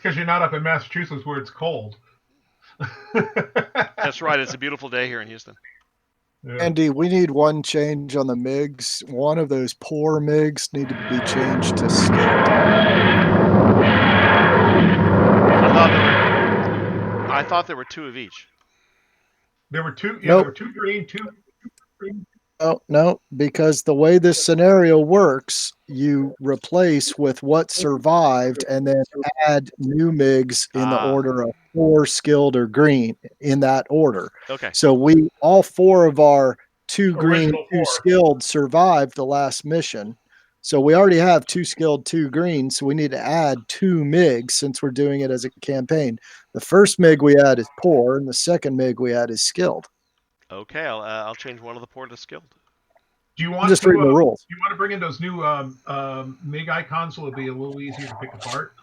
because you're not up in Massachusetts where it's cold. That's right. It's a beautiful day here in Houston. Yeah. Andy, we need one change on the MiGs. One of those poor MiGs need to be changed to skilled. I thought there were two of each. There were two. Yeah, Nope. there were two green, two green. Oh, no, because the way this scenario works, you replace with what survived and then add new MiGs in the order of 4 skilled or green in that order. Okay. So all 4 of our 2 green, Original 2 4. skilled survived the last mission. So we already have 2 skilled, 2 green. So we need to add 2 MiGs since we're doing it as a campaign. The first MiG we add is poor, and the second MiG we add is skilled. Okay, I'll change one of the poor to skilled. Do you I'm want just to reading the rules. Do you want to bring in those new MiG icons so it'll be a little easier to pick apart?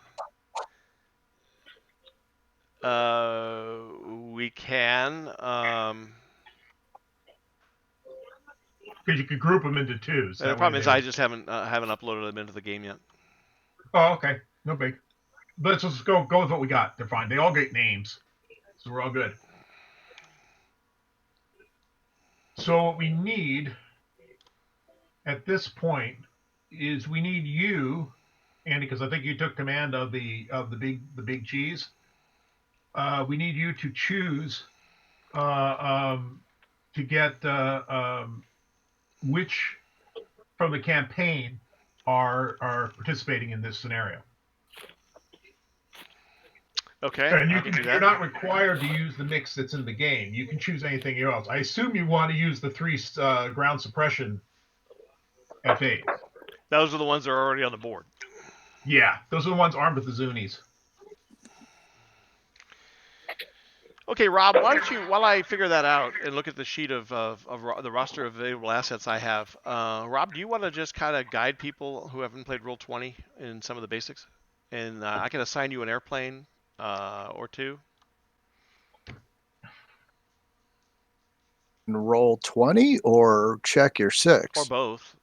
We can. Because you could group them into twos. The problem is I just haven't uploaded them into the game yet. Oh, okay, no big. Let's just go with what we got. They're fine. They all get names, so we're all good. So what we need at this point is we need you, Andy, because I think you took command of the big cheese. We need you to choose to get which from the campaign are participating in this scenario. Okay. And you're not required to use the mix that's in the game. You can choose anything else. I assume you want to use the 3 ground suppression F8. Those are the ones that are already on the board. Yeah, those are the ones armed with the Zunies. Okay, Rob, why don't you, while I figure that out and look at the sheet of the roster of available assets I have, Rob, do you want to just kind of guide people who haven't played Roll20 in some of the basics? And I can assign you an airplane or 2. Roll20 or check your 6? Or both.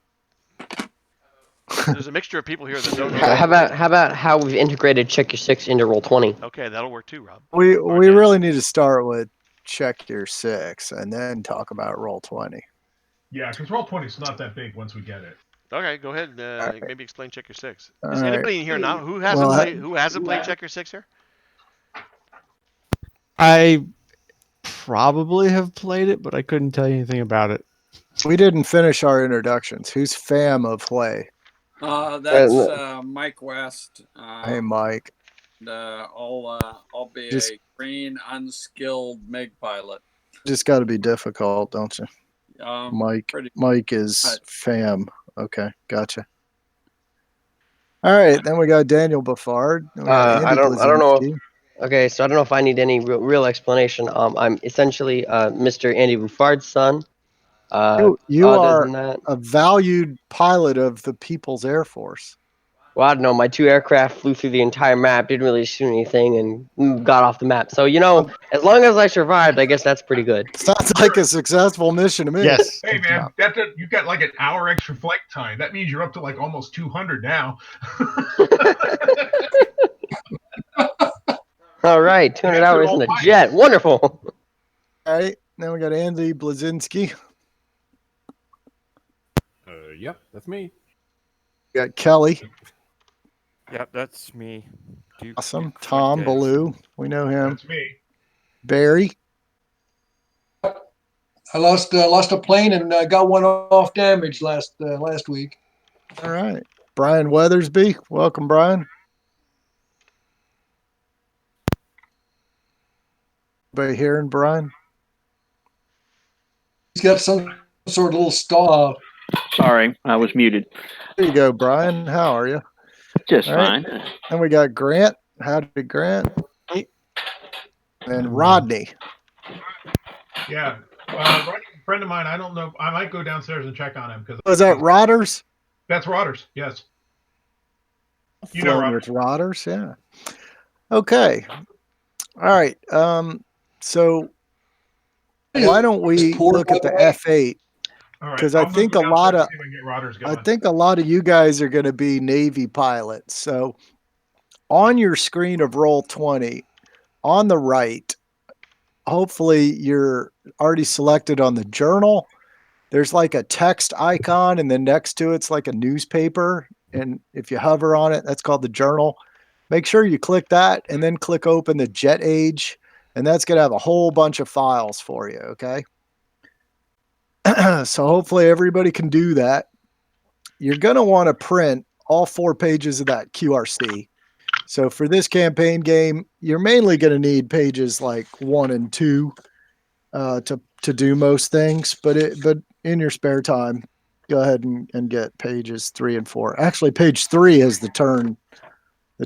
There's a mixture of people here that don't know. How about how we've integrated check your 6 into Roll20? Okay, that'll work too, Rob. We really need to start with check your 6 and then talk about Roll20. Yeah, because Roll20 is not that big once we get it. Okay, go ahead. Right. Maybe explain check your 6. All Is anybody in here now who hasn't played check your 6 here? I probably have played it, but I couldn't tell you anything about it. We didn't finish our introductions. Who's fam of play? That's Mike West. Hey, Mike. I'll be a green, unskilled MiG pilot. Just got to be difficult, don't you? Mike is fam. Okay, gotcha. All right, then we got Daniel Buffard. I don't know. Okay, so I don't know if I need any real explanation. I'm essentially Mr. Andy Buffard's son. You are a valued pilot of the People's Air Force. Well, I don't know. My 2 aircraft flew through the entire map, didn't really shoot anything, and got off the map. So, as long as I survived, I guess that's pretty good. Sounds like a successful mission to me. Yes. Hey, man, you got like an hour extra flight time. That means you're up to like almost 200 now. All right, 200 hours in a jet. Wonderful. All right, now we got Andy Blazinski. Yep, that's me. We got Kelly. Yep, that's me. Awesome. Tom Ballou. We know him. That's me. Barry. I lost a plane and got one off damage last week. All right. Brian Weathersby. Welcome, Brian. Anybody hearing Brian? He's got some sort of little star. Sorry, I was muted. There you go, Brian. How are you? Just fine. And we got Grant. Howdy, Grant. And Rodney. Yeah. Rodney's a friend of mine. I don't know. I might go downstairs and check on him. Was that Rodders? That's Rodders, yes. You know Rodders, yeah. Okay. All right. So why don't we look at the F8? Because I think a lot of you guys are going to be Navy pilots. So on your screen of Roll20, on the right, hopefully you're already selected on the journal. There's like a text icon, and then next to it's like a newspaper. And if you hover on it, that's called the journal. Make sure you click that and then click open the Jet Age, and that's going to have a whole bunch of files for you. Okay. So hopefully everybody can do that. You're going to want to print all 4 pages of that QRC. So for this campaign game, you're mainly going to need pages like 1 and 2 to do most things, but in your spare time, go ahead and get pages 3 and 4. Actually, page 3 is the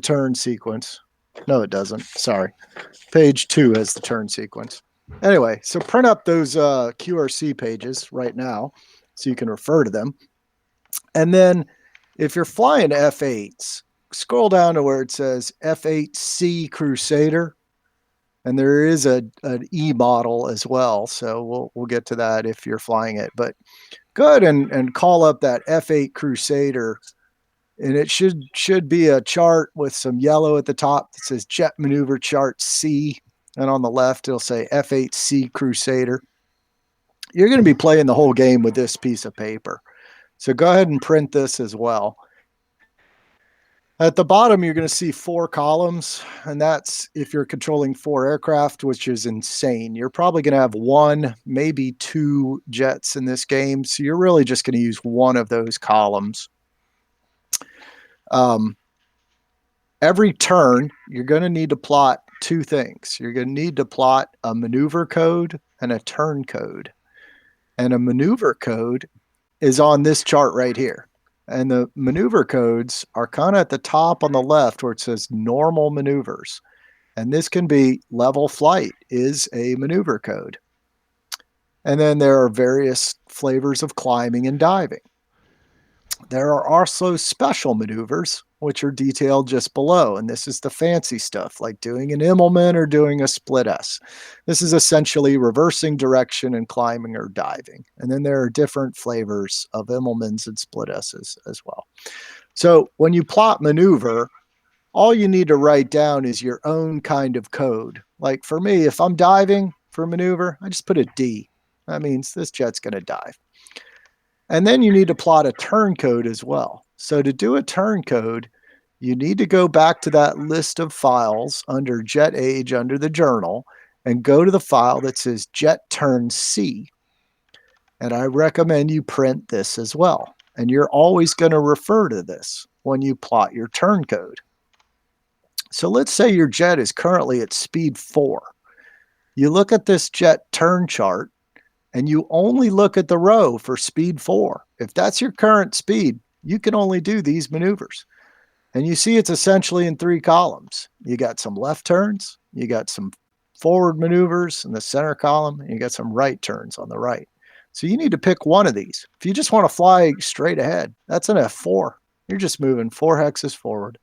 turn sequence. No, it doesn't. Sorry. Page 2 has the turn sequence. Anyway, so print up those QRC pages right now so you can refer to them. And then if you're flying F8s, scroll down to where it says F8C Crusader. And there is an E model as well. So we'll get to that if you're flying it. But go ahead and call up that F8 Crusader. And it should be a chart with some yellow at the top that says Jet Maneuver Chart C. And on the left, it'll say F8C Crusader. You're going to be playing the whole game with this piece of paper. So go ahead and print this as well. At the bottom, you're going to see 4 columns, and that's if you're controlling 4 aircraft, which is insane. You're probably going to have 1, maybe 2 jets in this game, so you're really just going to use one of those columns. Every turn, you're going to need to plot 2 things. You're going to need to plot a maneuver code and a turn code. And a maneuver code is on this chart right here. And the maneuver codes are kind of at the top on the left where it says normal maneuvers. And this can be level flight is a maneuver code. And then there are various flavors of climbing and diving. There are also special maneuvers, which are detailed just below. And this is the fancy stuff, like doing an Immelman or doing a split S. This is essentially reversing direction and climbing or diving. And then there are different flavors of Immelmans and split S's as well. So when you plot maneuver, all you need to write down is your own kind of code. Like for me, if I'm diving for maneuver, I just put a D. That means this jet's going to dive. And then you need to plot a turn code as well. So to do a turn code, you need to go back to that list of files under Jet Age under the journal and go to the file that says Jet Turn C. And I recommend you print this as well. And you're always going to refer to this when you plot your turn code. So let's say your jet is currently at speed 4. You look at this jet turn chart and you only look at the row for speed 4. If that's your current speed, you can only do these maneuvers. And you see it's essentially in 3 columns. You got some left turns, you got some forward maneuvers in the center column, and you got some right turns on the right. So you need to pick one of these. If you just want to fly straight ahead, that's an F4. You're just moving 4 hexes forward.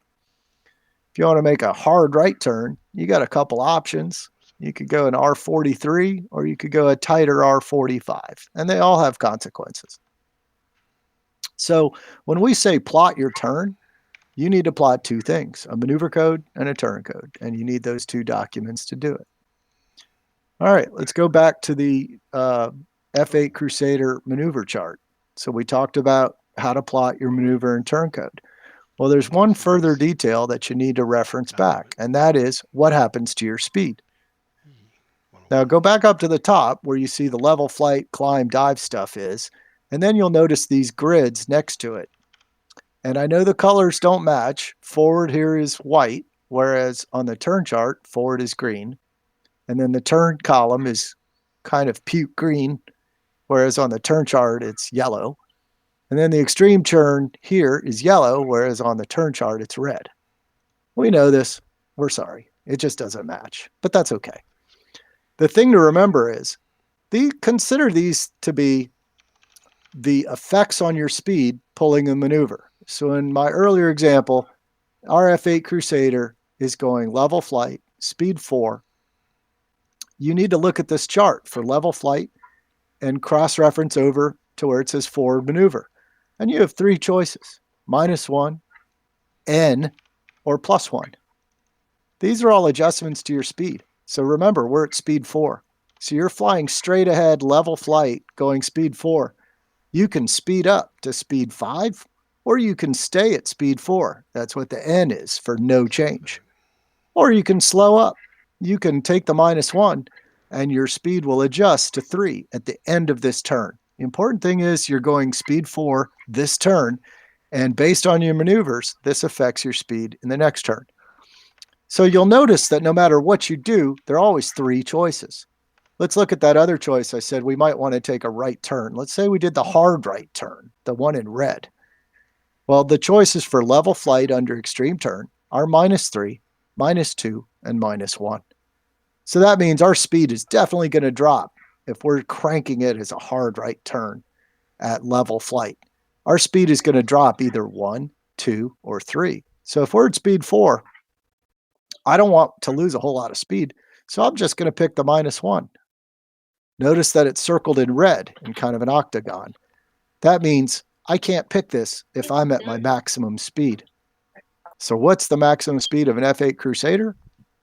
If you want to make a hard right turn, you got a couple options. You could go an R43 or you could go a tighter R45, and they all have consequences. So when we say plot your turn, you need to plot 2 things, a maneuver code and a turn code, and you need those 2 documents to do it. All right, let's go back to the F8 Crusader maneuver chart. So we talked about how to plot your maneuver and turn code. Well, there's one further detail that you need to reference back, and that is what happens to your speed. Now go back up to the top where you see the level flight, climb, dive stuff is, and then you'll notice these grids next to it. And I know the colors don't match. Forward here is white, whereas on the turn chart, forward is green. And then the turn column is kind of puke green, whereas on the turn chart, it's yellow. And then the extreme turn here is yellow, whereas on the turn chart, it's red. We know this. We're sorry. It just doesn't match, but that's okay. The thing to remember is consider these to be the effects on your speed pulling a maneuver. So in my earlier example, our F8 Crusader is going level flight, speed 4. You need to look at this chart for level flight and cross-reference over to where it says forward maneuver. And you have 3 choices, -1, N, or +1. These are all adjustments to your speed. So remember, we're at speed 4. So you're flying straight ahead, level flight, going speed 4. You can speed up to speed 5, or you can stay at speed 4. That's what the N is for no change. Or you can slow up. You can take the -1 and your speed will adjust to 3 at the end of this turn. The important thing is you're going speed 4 this turn, and based on your maneuvers, this affects your speed in the next turn. So you'll notice that no matter what you do, there are always 3 choices. Let's look at that other choice. I said we might want to take a right turn. Let's say we did the hard right turn, the one in red. Well, the choices for level flight under extreme turn are -3, -2, and -1. So that means our speed is definitely going to drop if we're cranking it as a hard right turn at level flight. Our speed is going to drop either 1, 2, or 3. So if we're at speed 4, I don't want to lose a whole lot of speed, so I'm just going to pick the -1. Notice that it's circled in red in kind of an octagon. That means I can't pick this if I'm at my maximum speed. So what's the maximum speed of an F8 Crusader?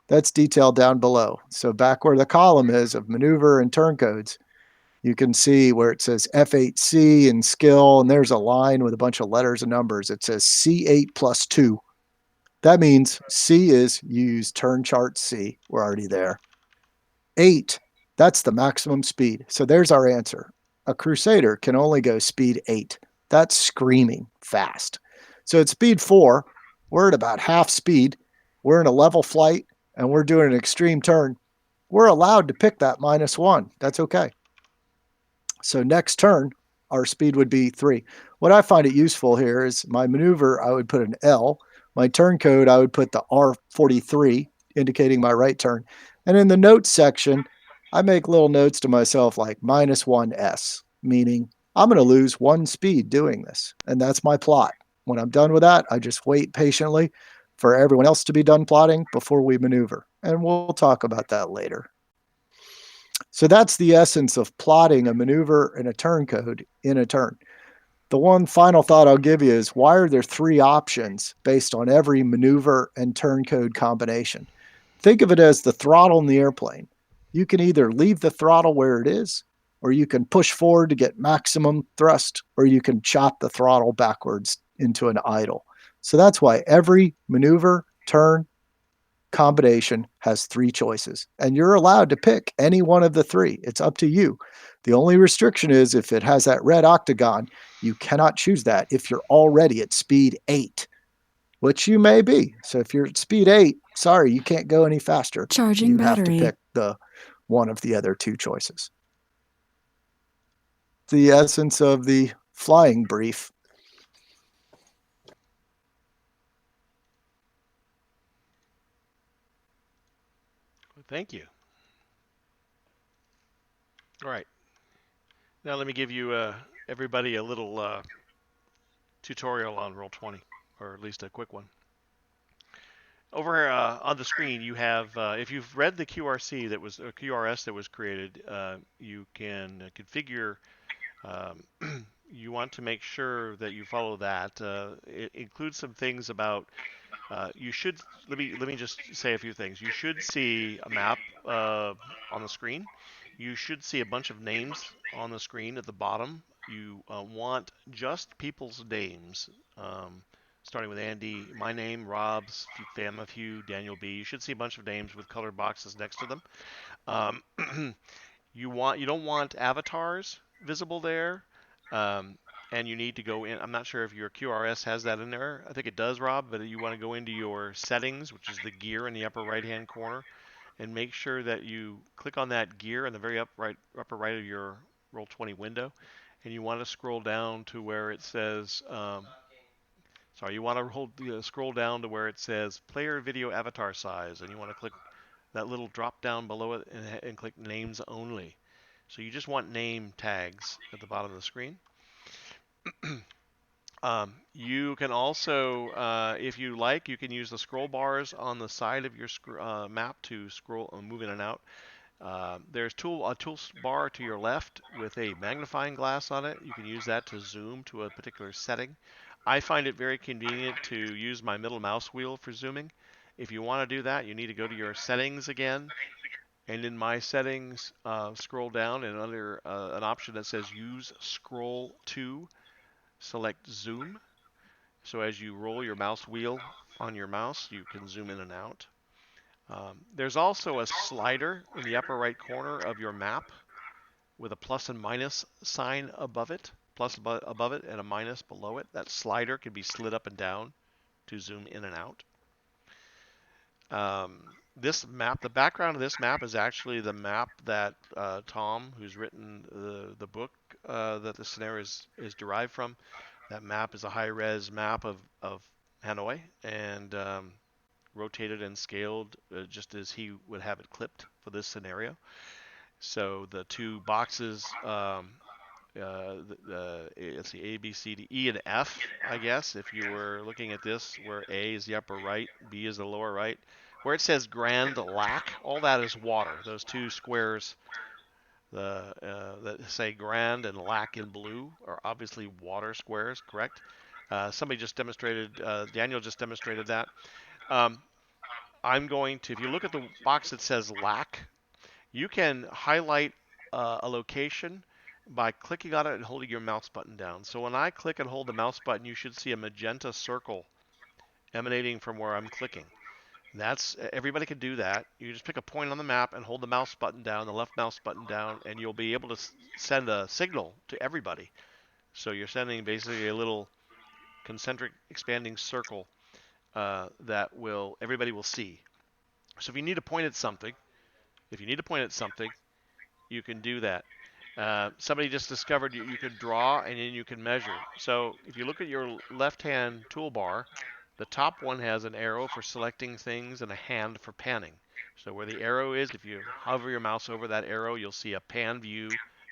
That's detailed down below. So back where the column is of maneuver and turn codes, you can see where it says F8C and skill, and there's a line with a bunch of letters and numbers. It says C8 plus 2. That means C is you use turn chart C. We're already there. 8, that's the maximum speed. So there's our answer. A Crusader can only go speed 8. That's screaming fast. So at speed 4, we're at about half speed. We're in a level flight, and we're doing an extreme turn. We're allowed to pick that -1. That's okay. So next turn, our speed would be 3. What I find it useful here is my maneuver, I would put an L. My turn code, I would put the R43, indicating my right turn. And in the notes section, I make little notes to myself like -1S, meaning I'm going to lose 1 speed doing this. And that's my plot. When I'm done with that, I just wait patiently for everyone else to be done plotting before we maneuver. And we'll talk about that later. So that's the essence of plotting a maneuver and a turn code in a turn. The one final thought I'll give you is why are there 3 options based on every maneuver and turn code combination? Think of it as the throttle in the airplane. You can either leave the throttle where it is, or you can push forward to get maximum thrust, or you can chop the throttle backwards into an idle. So that's why every maneuver, turn, combination has 3 choices, and you're allowed to pick any one of the 3. It's up to you. The only restriction is if it has that red octagon, you cannot choose that if you're already at speed 8, which you may be. So if you're at speed 8, sorry, you can't go any faster. Charging battery. Have to pick the one of the other 2 choices. The essence of the flying brief. Thank you. All right. Now let me give you everybody a little tutorial on Roll20, or at least a quick one. Over on the screen, you have, if you've read the QRC that was QRS that was created, you can configure. You want to make sure that you follow that. It includes some things about. You should let me just say a few things. You should see a map on the screen. You should see a bunch of names on the screen at the bottom. You want just people's names, starting with Andy, my name, Rob's, Famafu, Daniel B. You should see a bunch of names with colored boxes next to them. You don't want avatars visible there. And you need to go in. I'm not sure if your QRS has that in there. I think it does, Rob, but you want to go into your settings, which is the gear in the upper right-hand corner, and make sure that you click on that gear in the very upper right of your Roll20 window, and you want to scroll down to where it says, you want to scroll down to where it says player video avatar size, and you want to click that little drop down below it and click names only. So you just want name tags at the bottom of the screen. You can also, if you like, you can use the scroll bars on the side of your map to scroll, move in and out. There's a tool bar to your left with a magnifying glass on it. You can use that to zoom to a particular setting. I find it very convenient to use my middle mouse wheel for zooming, If you want to do that, you need to go to your settings again, and in my settings, scroll down, and under an option that says use scroll to, select zoom. So as you roll your mouse wheel on your mouse, you can zoom in and out. There's also a slider in the upper right corner of your map with a plus and minus sign above it, plus above it and a minus below it. That slider can be slid up and down to zoom in and out. This map, the background of this map is actually the map that Tom, who's written the book that the scenario is derived from. That map is a high-res map of Hanoi, and rotated and scaled just as he would have it clipped for this scenario. So the two boxes, let's see, A, B, C, D, E, and F, I guess, if you were looking at this, where A is the upper right, B is the lower right. Where it says Grand Lac, all that is water. Those two squares that say Grand and Lac in blue are obviously water squares, correct? Somebody just demonstrated, Daniel just demonstrated that. I'm going to, if you look at the box that says Lac, you can highlight a location by clicking on it and holding your mouse button down. So when I click and hold the mouse button, you should see a magenta circle emanating from where I'm clicking. That's everybody can do that. You just pick a point on the map and hold the mouse button down, the left mouse button down, and you'll be able to send a signal to everybody. So you're sending basically a little concentric expanding circle that everybody will see. So if you need to point at something, you can do that. Somebody just discovered you can draw and then you can measure. So if you look at your left-hand toolbar, the top one has an arrow for selecting things and a hand for panning. So where the arrow is, if you hover your mouse over that arrow, you'll see a pan view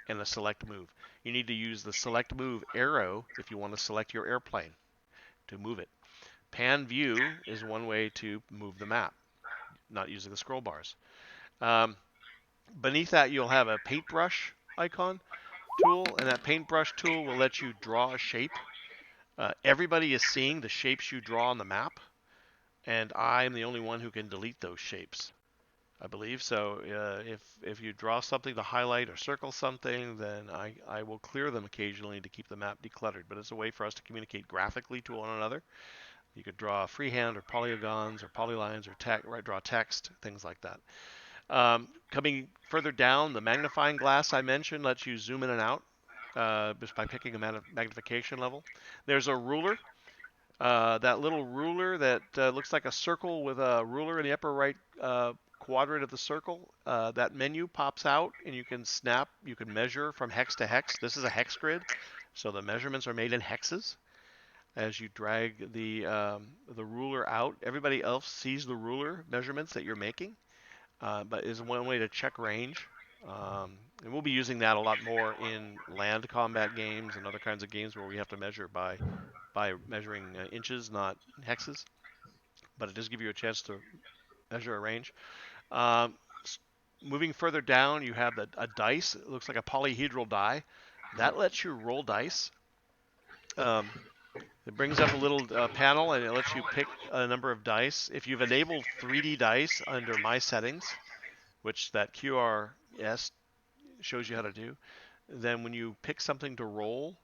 and a select move. You need to use the select move arrow if you want to select your airplane to move it. Pan view is one way to move the map, not using the scroll bars. Beneath that, you'll have a paintbrush icon tool, and that paintbrush tool will let you draw a shape. Everybody is seeing the shapes you draw on the map, and I'm the only one who can delete those shapes, I believe. So if you draw something to highlight or circle something, then I will clear them occasionally to keep the map decluttered. But it's a way for us to communicate graphically to one another. You could draw freehand or polygons or polylines or draw text, things like that. Coming further down, the magnifying glass I mentioned lets you zoom in and out just by picking a magnification level. There's a ruler, that little ruler that looks like a circle with a ruler in the upper right quadrant of the circle. That menu pops out, and you can measure from hex to hex. This is a hex grid, so the measurements are made in hexes. As you drag the ruler out, everybody else sees the ruler measurements that you're making. But is one way to check range. And we'll be using that a lot more in land combat games and other kinds of games where we have to measure by measuring inches, not hexes. But it does give you a chance to measure a range. Moving further down, you have a dice. It looks like a polyhedral die. That lets you roll dice. It brings up a little panel, and it lets you pick a number of dice. If you've enabled 3D dice under My Settings, which that QRS shows you how to do, then when you pick something to roll,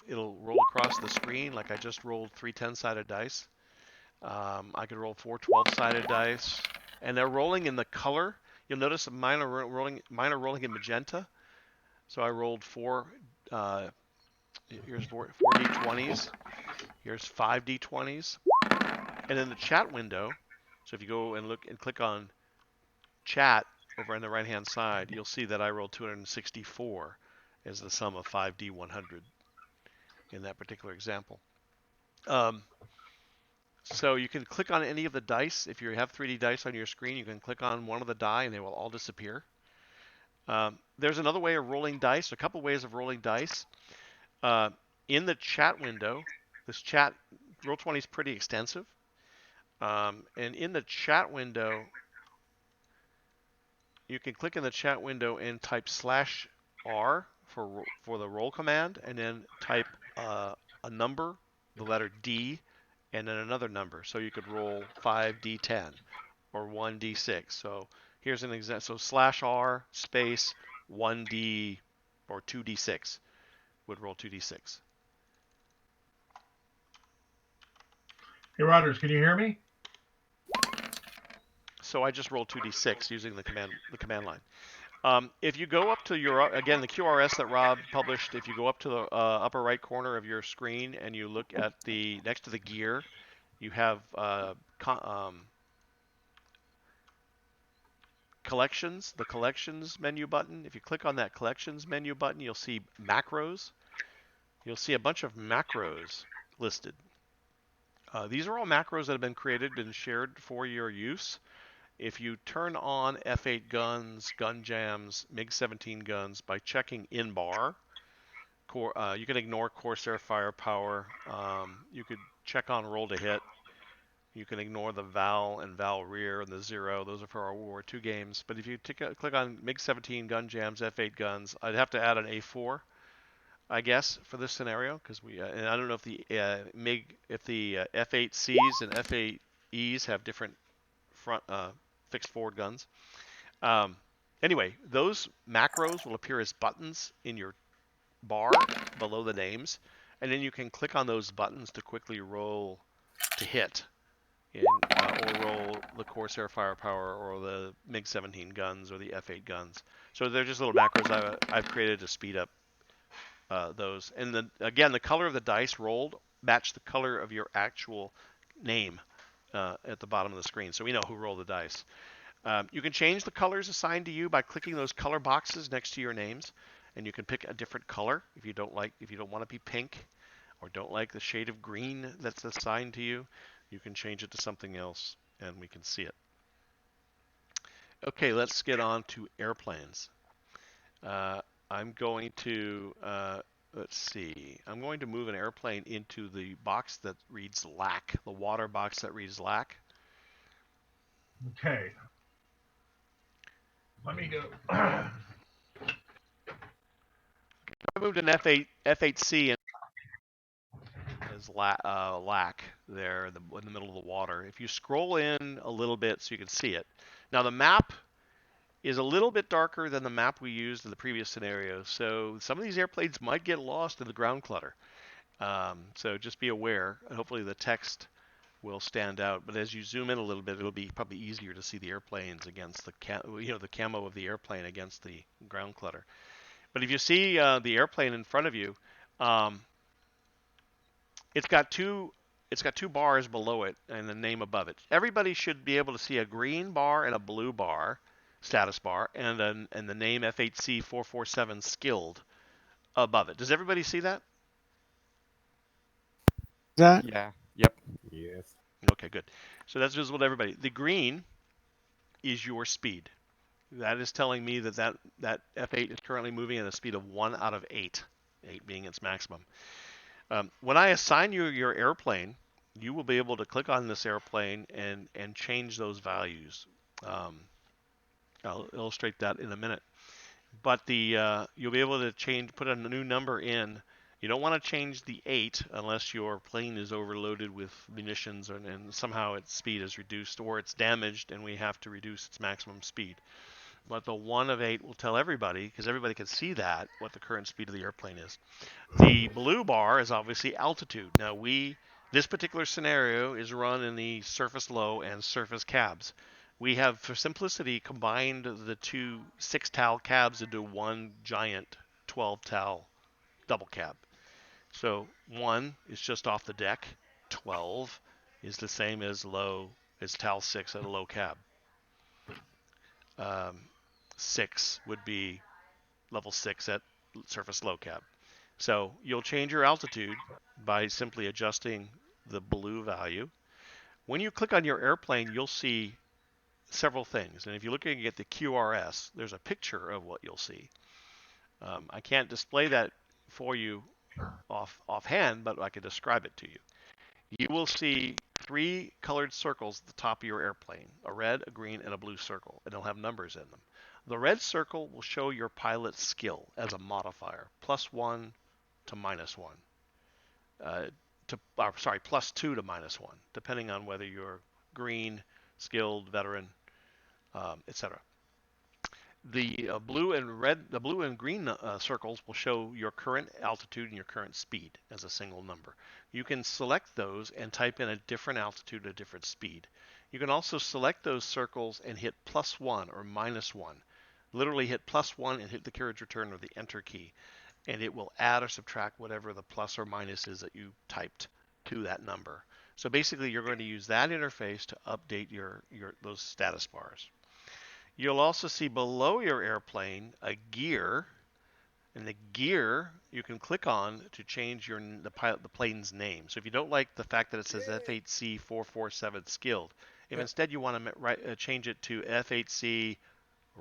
it'll roll across the screen. Like I just rolled 3 10-sided dice. I could roll 4 12-sided dice, and they're rolling in the color. You'll notice mine are rolling in magenta. So I rolled 4. Here's 4 d20s. Here's 5 d20s, and in the chat window. So if you go and look and click on chat over on the right hand side, you'll see that I rolled 264 as the sum of 5d100 in that particular example. So you can click on any of the dice. If you have 3D dice on your screen, you can click on one of the die and they will all disappear. There's another way of rolling dice, a couple ways of rolling dice. In the chat window, this chat, Roll20 is pretty extensive. And in the chat window, you can click in the chat window and type /R for the roll command, and then type a number, the letter D, and then another number. So you could roll 5d10 or 1d6. So here's an example. So /r space 1d or 2d6 would roll 2d6. Hey, Rogers, can you hear me? So I just rolled 2d6 using the command line. If you go up to your, again, the QRS that Rob published, if you go up to the upper right corner of your screen and you look at the, next to the gear, you have collections, the collections menu button. If you click on that collections menu button, you'll see macros. You'll see a bunch of macros listed. These are all macros that have been created, been shared for your use. If you turn on F8 guns, gun jams, MiG-17 guns by checking in bar, you can ignore Corsair firepower. You could check on roll to hit. You can ignore the Val and Val rear and the 0. Those are for our World War II games. But if you click on MiG-17 gun jams, F8 guns, I'd have to add an A4, I guess, for this scenario, because and I don't know if the F8Cs and F8Es have different front fixed forward guns. Anyway, those macros will appear as buttons in your bar below the names, and then you can click on those buttons to quickly roll to hit, or roll the Corsair firepower or the MiG-17 guns or the F8 guns. So they're just little macros I've created to speed up those. And again, the color of the dice rolled match the color of your actual name at the bottom of the screen, so we know who rolled the dice. You can change the colors assigned to you by clicking those color boxes next to your names, and you can pick a different color if you don't want to be pink, or don't like the shade of green that's assigned to you. You can change it to something else, and we can see it. Okay, let's get on to airplanes. I'm going to let's see. I'm going to move an airplane into the box that reads LAC, the water box that reads LAC. Okay. Let me go. I moved an F8C as LAC there in the middle of the water. If you scroll in a little bit so you can see it. Now the map is a little bit darker than the map we used in the previous scenario, so some of these airplanes might get lost in the ground clutter. So just be aware. Hopefully the text will stand out, but as you zoom in a little bit, it'll be probably easier to see the airplanes against the camo of the airplane against the ground clutter. But if you see the airplane in front of you, it's got two bars below it and the name above it. Everybody should be able to see a green bar and a blue bar, status bar, and the name F8C447 skilled above it. Does everybody see that? Yeah. Yep. Yes. Okay, good. So that's visible to everybody. The green is your speed. That is telling me that F8 is currently moving at a speed of 1 out of 8, 8 being its maximum. When I assign you your airplane, you will be able to click on this airplane and change those values. I'll illustrate that in a minute. But you'll be able to put a new number in. You don't want to change the 8 unless your plane is overloaded with munitions and somehow its speed is reduced, or it's damaged and we have to reduce its maximum speed. But the 1 of 8 will tell everybody, because everybody can see that, what the current speed of the airplane is. The blue bar is obviously altitude. Now this particular scenario is run in the surface low and surface cabs. We have, for simplicity, combined the two 6-tal cabs into one giant 12-tal double cab. So 1 is just off the deck. 12 is the same as tal 6 at a low cab. 6 would be level 6 at surface low cab. So you'll change your altitude by simply adjusting the blue value. When you click on your airplane, you'll see several things. And if you're looking at the QRS, there's a picture of what you'll see. I can't display that for you offhand, but I can describe it to you. You will see 3 colored circles at the top of your airplane, a red, a green, and a blue circle, and they'll have numbers in them. The red circle will show your pilot's skill as a modifier, +1 to -1. +2 to -1, depending on whether you're green, skilled, veteran, etc. The blue and green circles will show your current altitude and your current speed as a single number. You can select those and type in a different altitude, a different speed. You can also select those circles and hit +1 or -1. Literally hit +1 and hit the carriage return or the enter key, and it will add or subtract whatever the plus or minus is that you typed to that number. So basically, you're going to use that interface to update those status bars. You'll also see below your airplane a gear, and the gear you can click on to change the plane's name. So if you don't like the fact that it says F8C 447 skilled, if instead you want to change it to F8C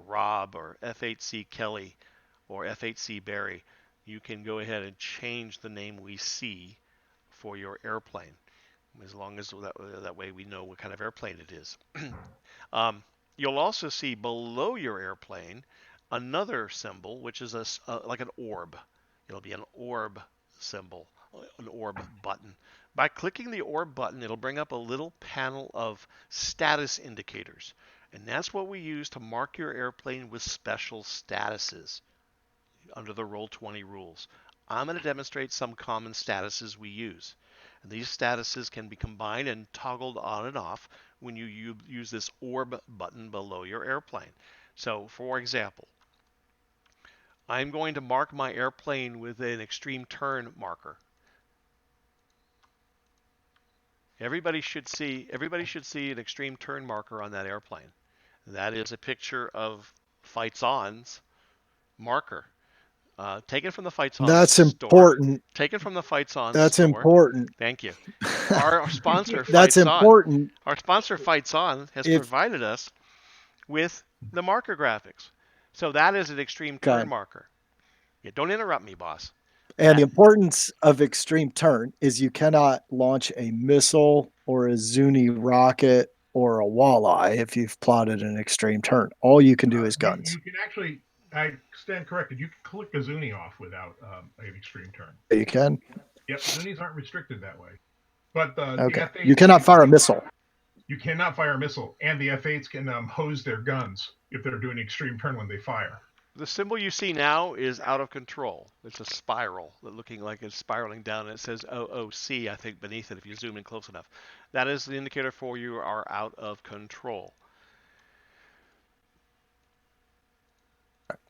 Rob or F8C Kelly or F8C Barry, you can go ahead and change the name we see for your airplane, as long as that way we know what kind of airplane it is. You'll also see below your airplane another symbol, which is like an orb. It'll be an orb symbol, an orb button. By clicking the orb button, it'll bring up a little panel of status indicators. And that's what we use to mark your airplane with special statuses under the Roll20 rules. I'm going to demonstrate some common statuses we use. And these statuses can be combined and toggled on and off when you use this orb button below your airplane. So, for example, I'm going to mark my airplane with an extreme turn marker. Everybody should see an extreme turn marker on that airplane. That is a picture of Fights On's marker. Taken from the Fights On That's store. important. Taken from the Fights On That's store. important. Thank you. Our sponsor, That's Fights important. On. Our sponsor, Fights On, has provided us with the marker graphics. So that is an extreme turn marker. Yeah, don't interrupt me, boss. And the importance of extreme turn is you cannot launch a missile or a Zuni rocket or a walleye if you've plotted an extreme turn. All you can do is guns. You can actually, I stand corrected, you can click a Zuni off without an extreme turn. You can? Yep, Zunis aren't restricted that way. But the F8, you cannot fire a missile. You cannot fire a missile, and the F8s can hose their guns if they're doing extreme turn when they fire. The symbol you see now is out of control. It's a spiral, looking like it's spiraling down, and it says OOC, I think, beneath it if you zoom in close enough. That is the indicator for you are out of control.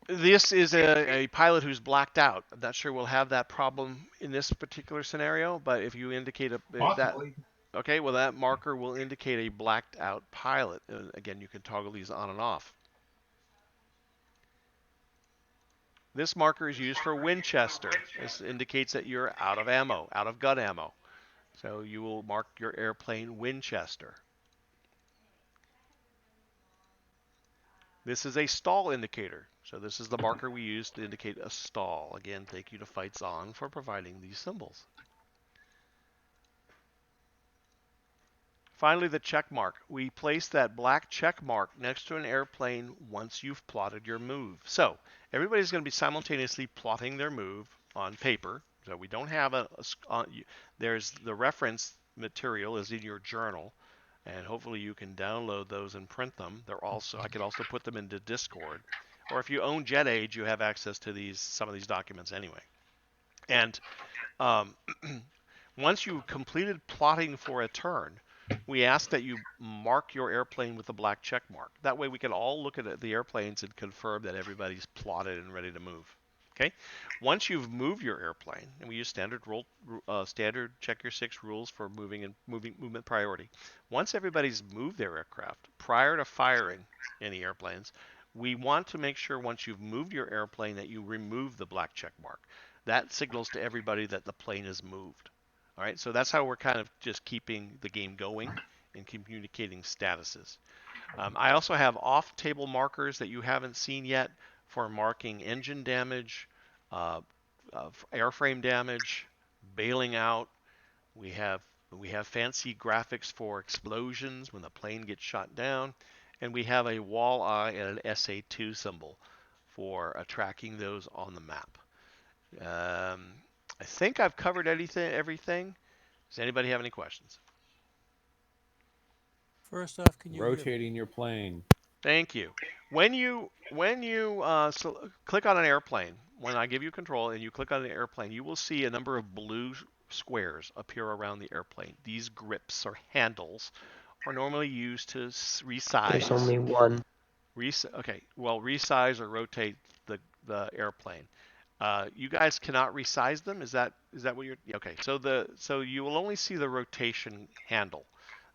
This is a pilot who's blacked out. I'm not sure we'll have that problem in this particular scenario, but if you indicate Possibly. Okay, well, that marker will indicate a blacked out pilot. Again, you can toggle these on and off. This marker is used for Winchester. This indicates that you're out of ammo, out of gun ammo. So you will mark your airplane Winchester. This is a stall indicator. So this is the marker we use to indicate a stall. Again, thank you to Fights On for providing these symbols. Finally, the check mark. We place that black check mark next to an airplane once you've plotted your move. So everybody's going to be simultaneously plotting their move on paper. So we don't have there's the reference material is in your journal, and hopefully you can download those and print them. I can also put them into Discord, or if you own JetAge, you have access to some of these documents anyway. And once you've completed plotting for a turn, we ask that you mark your airplane with a black check mark. That way we can all look at the airplanes and confirm that everybody's plotted and ready to move. Okay. Once you've moved your airplane, and we use standard check your 6 rules for movement priority. Once everybody's moved their aircraft, prior to firing any airplanes, we want to make sure once you've moved your airplane that you remove the black check mark. That signals to everybody that the plane is moved. All right, so that's how we're kind of just keeping the game going and communicating statuses. I also have off-table markers that you haven't seen yet for marking engine damage, airframe damage, bailing out. We have fancy graphics for explosions when the plane gets shot down, and we have a walleye and an SA2 symbol for tracking those on the map. I think I've covered everything. Does anybody have any questions? First off, can you rotating your plane? Thank you. When you click on an airplane, when I give you control and you click on an airplane, you will see a number of blue squares appear around the airplane. These grips or handles are normally used to resize. There's only one. Resize or rotate the airplane. You guys cannot resize them. Is that what you're? Okay. So you will only see the rotation handle.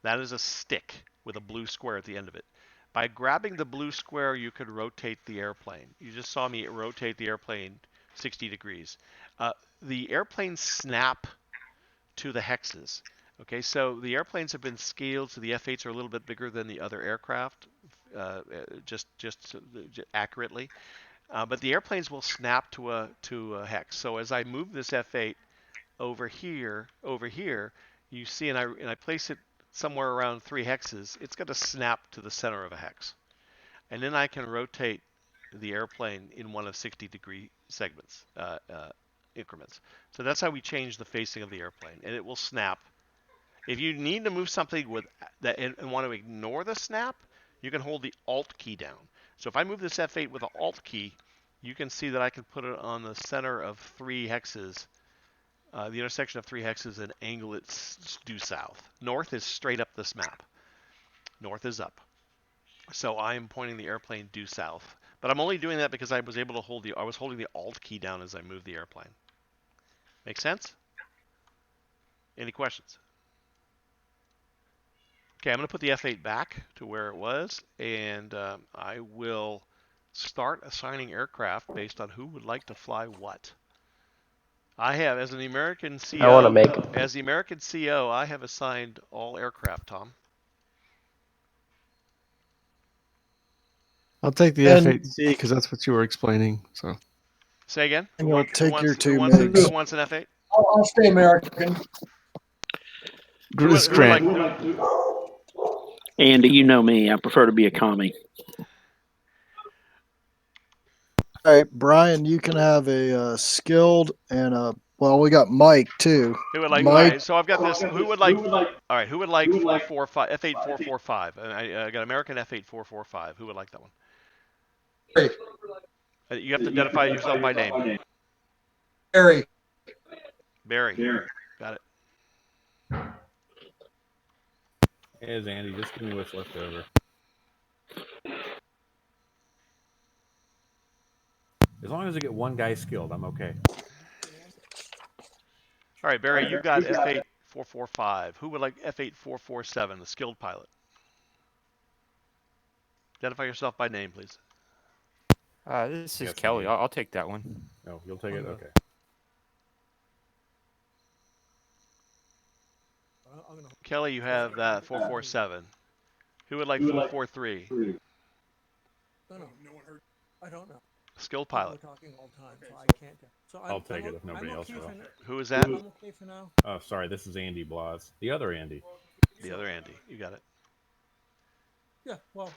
That is a stick with a blue square at the end of it. By grabbing the blue square, you could rotate the airplane. You just saw me rotate the airplane 60 degrees. The airplanes snap to the hexes. Okay, so the airplanes have been scaled, so the F-8s are a little bit bigger than the other aircraft, just accurately. But the airplanes will snap to a hex. So as I move this F-8 over here, you see, and I place it somewhere around 3 hexes, it's going to snap to the center of a hex. And then I can rotate the airplane in one of 60-degree segments, increments. So that's how we change the facing of the airplane, and it will snap. If you need to move something with that and want to ignore the snap, you can hold the Alt key down. So if I move this F8 with the Alt key, you can see that I can put it on the center of 3 hexes, the intersection of 3 hexes, and angle it due south. North is straight up this map. North is up. So I'm pointing the airplane due south. But I'm only doing that because I was able to I was holding the Alt key down as I moved the airplane. Make sense? Any questions? Okay, I'm going to put the F8 back to where it was, and I will start assigning aircraft based on who would like to fly what. I have, as the American CO, I have assigned all aircraft, Tom. I'll take the F8C because that's what you were explaining. So. Say again? And you'll take your 2 who MiGs. wants an F8? I'll stay American. Andy, you know me. I prefer to be a commie. All right, Brian, you can have a skilled and a. Well, we got Mike too. Who would like? Mike. All right, so I've got this. Who would like? All right, who would like 445 F8 445? And I got American F8 445. Who would like that one? Great. You have to identify yourself by name. Barry. Got it. Here's Andy. Just give me what's left over. As long as I get one guy skilled, I'm okay. All right, Barry, you got F8 445. Who would like F8 447, the skilled pilot? Identify yourself by name, please. This is Kelly. I'll take that one. Oh, you'll take it? Okay. Kelly, you have that 447. Who would like 443? No one heard. I don't know. Skilled pilot. We're talking all the time, so I can't. So I'll take it if nobody else will. Who is that? I'm okay for now. Oh, sorry. This is Andy Blas. The other Andy. The other Andy. You got it. Yeah. Well,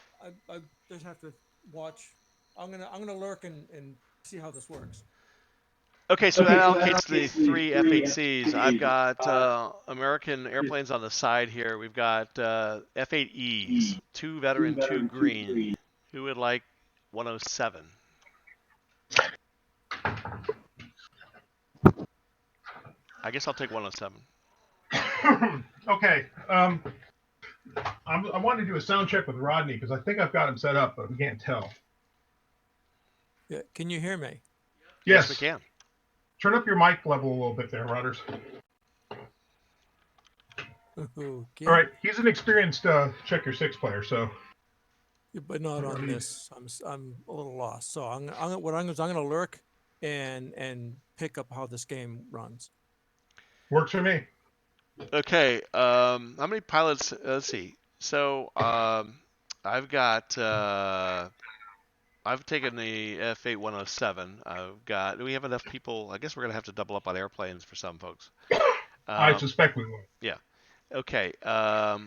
I just have to watch. I'm gonna lurk and see how this works. Okay, so that allocates the 3 F8Cs. I've got American airplanes on the side here. We've got F8Es, 2 veteran, 2 green. Who would like 107? I guess I'll take 107. Okay. I want to do a sound check with Rodney because I think I've got him set up, but we can't tell. Yeah. Can you hear me? Yes, we can. Turn up your mic level a little bit there, Rudders. All right, he's an experienced check your 6 player, so. Yeah, but not on this. I'm a little lost. So I'm gonna lurk and pick up how this game runs. Works for me. Okay. How many pilots? Let's see. So I've got. I've taken the F8 107. Do we have enough people? I guess we're going to have to double up on airplanes for some folks. I suspect we will. Yeah. Okay. I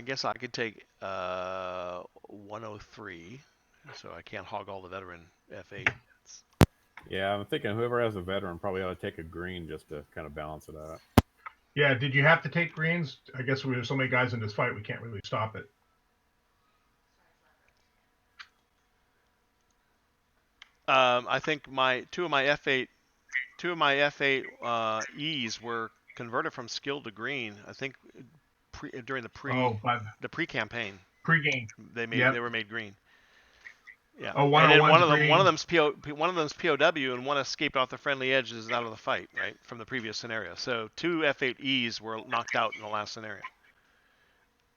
guess I could take 103. So I can't hog all the veteran F8. Yeah, I'm thinking whoever has a veteran probably ought to take a green just to kind of balance it out. Yeah, did you have to take greens? I guess we have so many guys in this fight, we can't really stop it. I think two of my F8 E's were converted from skilled to green. I think during the pre-campaign. Pre-game. They were made green. Yeah. Oh, and then 101's green. one of them's POW and one escaped off the friendly edges out of the fight, right, from the previous scenario. So 2 F8Es were knocked out in the last scenario.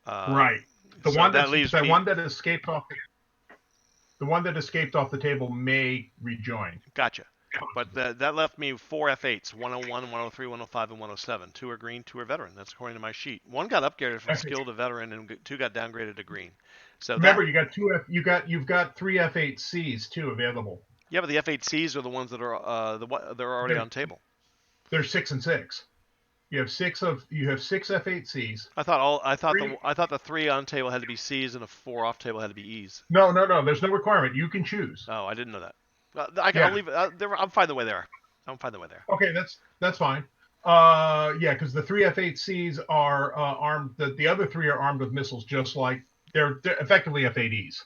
Right. The so one that leaves me. one that escaped off the table may rejoin. Gotcha. But that left me 4 F8s, 101, 103, 105, and 107. 2 are green, 2 are veteran. That's according to my sheet. 1 got upgraded from skill to veteran, and 2 got downgraded to green. So remember, you got you've got 3 F8Cs too available. Yeah, but the F8Cs are the ones that are they're already on table. They're 6 and 6. You have 6 F8Cs. I thought the 3 on table had to be Cs and the 4 off table had to be Es. No. There's no requirement. You can choose. Oh, I didn't know that. I'll leave it. I'm fine the way they are. Okay, that's fine. Yeah, because the 3 F8Cs are armed. The other 3 are armed with missiles, just like they're effectively F8Es.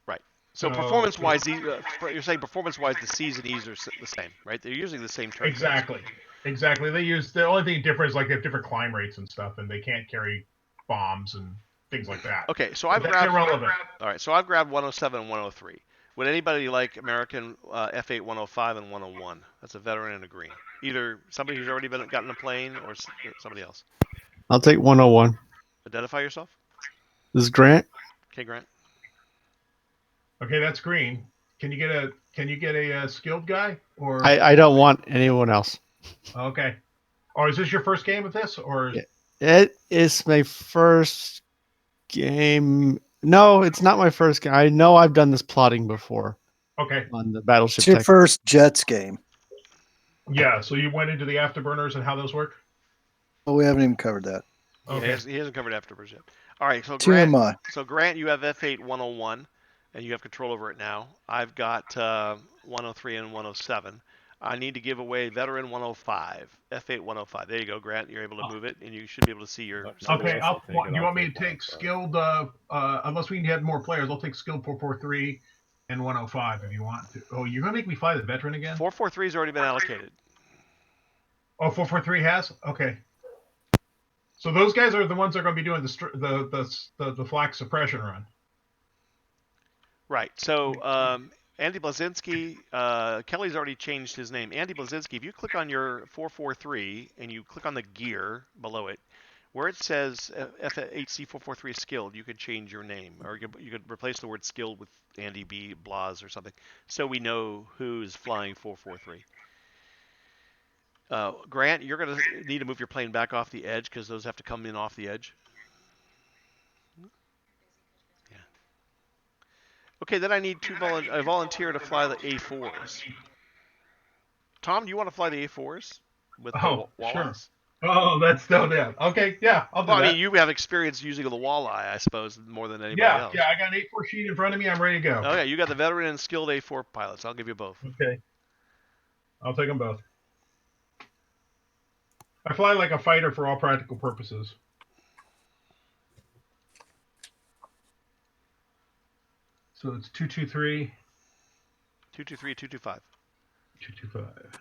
Right. So performance-wise, you're saying performance-wise, the Cs and Es are the same, right? They're using the same terms. Exactly. They use the only thing different is like they have different climb rates and stuff, and they can't carry bombs and things like that. Okay, so I've grabbed. Irrelevant. All right, so I've grabbed 107 and 103. Would anybody like American F8 105 and 101? That's a veteran and a green. Either somebody who's already gotten a plane or somebody else. I'll take 101. Identify yourself. This is Grant. Okay, Grant. Okay, that's green. Can you get a skilled guy or? I don't want anyone else. Okay. Or is this your first game with this or? It is my first game. No, it's not my first game. I know I've done this plotting before. Okay. On the Battleship. It's your first Jets game. Yeah, so you went into the afterburners and how those work? Oh, we haven't even covered that. Okay. Yeah, he hasn't covered afterburners yet. All right, so Grant, you have F8 101, and you have control over it now. I've got 103 and 107. I need to give away veteran 105, F8 105. There you go, Grant. You're able to move it, and you should be able to see your. Okay, you want me to take skilled? Unless we have more players, I'll take skilled 443 and 105 if you want to. Oh, you're gonna make me fly the veteran again? 443 has already been allocated. Oh, 443 has? Okay. So those guys are the ones that are going to be doing the flak suppression run. Right. So Andy Blazinski, Kelly's already changed his name. Andy Blazinski, if you click on your 443 and you click on the gear below it, where it says F8C443 skilled, you could change your name, or you could replace the word skilled with Andy B. Blas or something, so we know who's flying 443. Grant, you're going to need to move your plane back off the edge because those have to come in off the edge. Yeah. Okay, then I need a volunteer to fly the A4s. Tom, do you want to fly the A4s with the walleyes? Sure. Oh, that's no doubt. Okay, yeah, I'll do that. I mean, you have experience using the walleye, I suppose, more than anybody else. Yeah, I got an A4 sheet in front of me. I'm ready to go. Oh, yeah, you got the veteran and skilled A4 pilots. I'll give you both. Okay. I'll take them both. I fly like a fighter for all practical purposes. So it's 223. 223, 225. 225.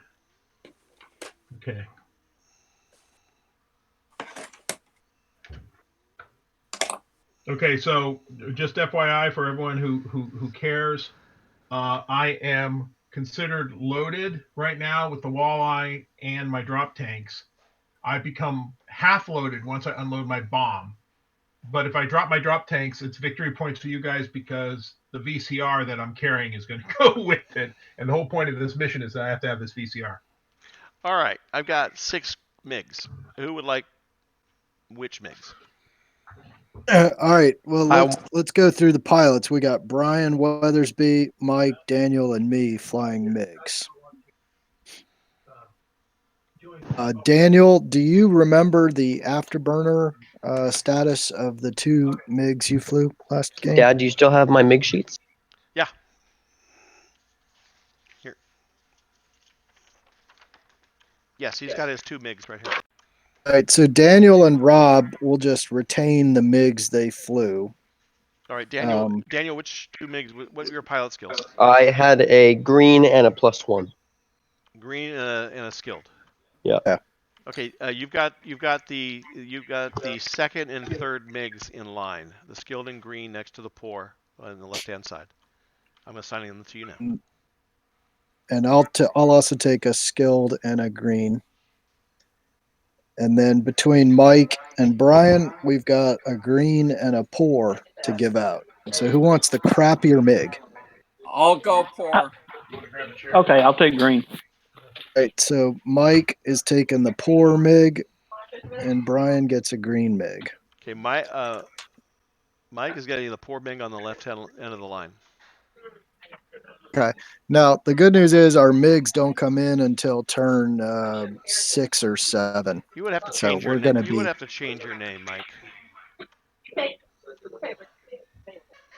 Okay. Okay, so just FYI for everyone who cares, I am considered loaded right now with the walleye and my drop tanks. I become half loaded once I unload my bomb. But if I drop my drop tanks, it's victory points for you guys because the VCR that I'm carrying is going to go with it. And the whole point of this mission is that I have to have this VCR. All right. I've got 6 MiGs. Who would like which MiGs? All right. Well, let's go through the pilots. We got Brian Weathersby, Mike, Daniel, and me flying MiGs. Daniel, do you remember the afterburner status of the 2 MiGs you flew last game? Dad, do you still have my MiG sheets? Yeah. Here. Yes, he's got his 2 MiGs right here. All right, so Daniel and Rob will just retain the MiGs they flew. All right, Daniel. Daniel, which two MiGs? What were your pilot skills? I had a green and a +1. Green and a skilled. Yeah. Okay, you've got the second and third MiGs in line. The skilled in green next to the poor on the left-hand side. I'm assigning them to you now. And I'll also take a skilled and a green. And then between Mike and Brian, we've got a green and a poor to give out. So who wants the crappier MiG? I'll go poor. Okay, I'll take green. All right, so Mike is taking the poor MiG, and Brian gets a green MiG. Okay, Mike is getting the poor MiG on the left-hand end of the line. Okay. Now the good news is our MiGs don't come in until turn 6 or 7. You would have to So change your we're name. gonna You would be have to change your name, Mike.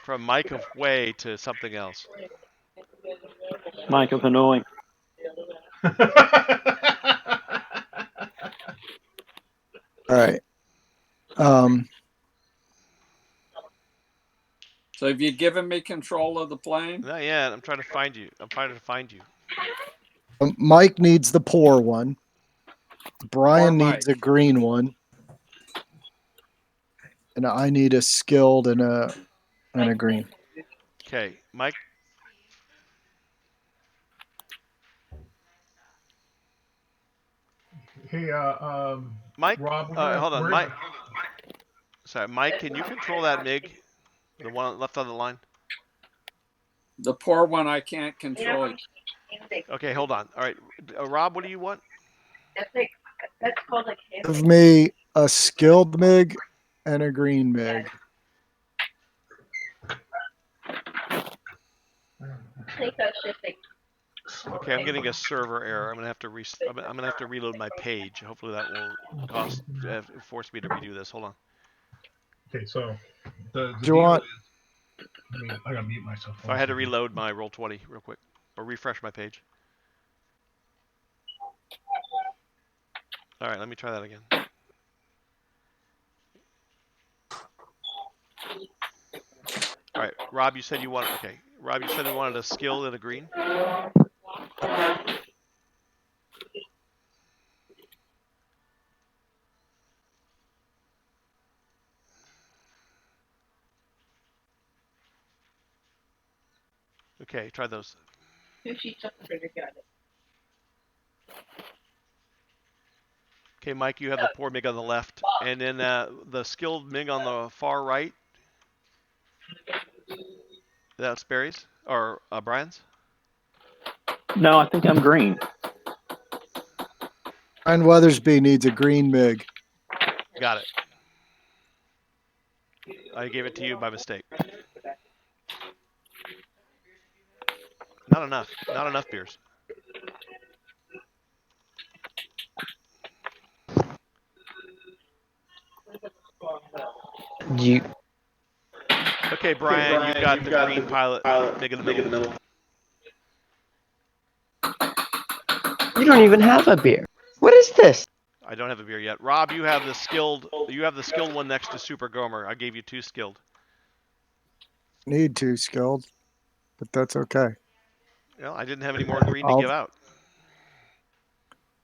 From Mike of Way to something else. Mike of Hanoi. all right. So have you given me control of the plane? Not yet. I'm trying to find you. Mike needs the poor one. Brian needs a green one. And I need a skilled and a green. Okay, Mike. Hey, Mike. Rob, Hold on, Mike. Sorry, Mike. Can you control that MiG? The one left on the line. The poor one I can't control. Okay, hold on. All right, Rob, what do you want? That's called a Give me a skilled MiG and a green MiG. Take that shifting. Okay, I'm getting a server error. I'm gonna have to reload my page. Hopefully that will force me to redo this. Hold on. Okay, so the Do you want? I gotta mute myself. So I had to reload my Roll20 real quick, or refresh my page. All right, let me try that again. All right, Rob, you said you wanted. Okay, Rob, you said you wanted a skill and a green. Okay, try those. 2 sheets of printer got it. Okay, Mike, you have the poor MiG on the left, and then the skilled MiG on the far right. That's Barry's or Brian's? No, I think I'm green. Brian Weathersby needs a green MiG. Got it. I gave it to you by mistake. Not enough. Not enough beers. Okay, Brian, you've got the green pilot MiG in the middle. You don't even have a beer. What is this? I don't have a beer yet. Rob, you have the skilled one next to Super Gomer. I gave you 2 skilled. Need 2 skilled, but that's okay. Well, I didn't have any more green to give out.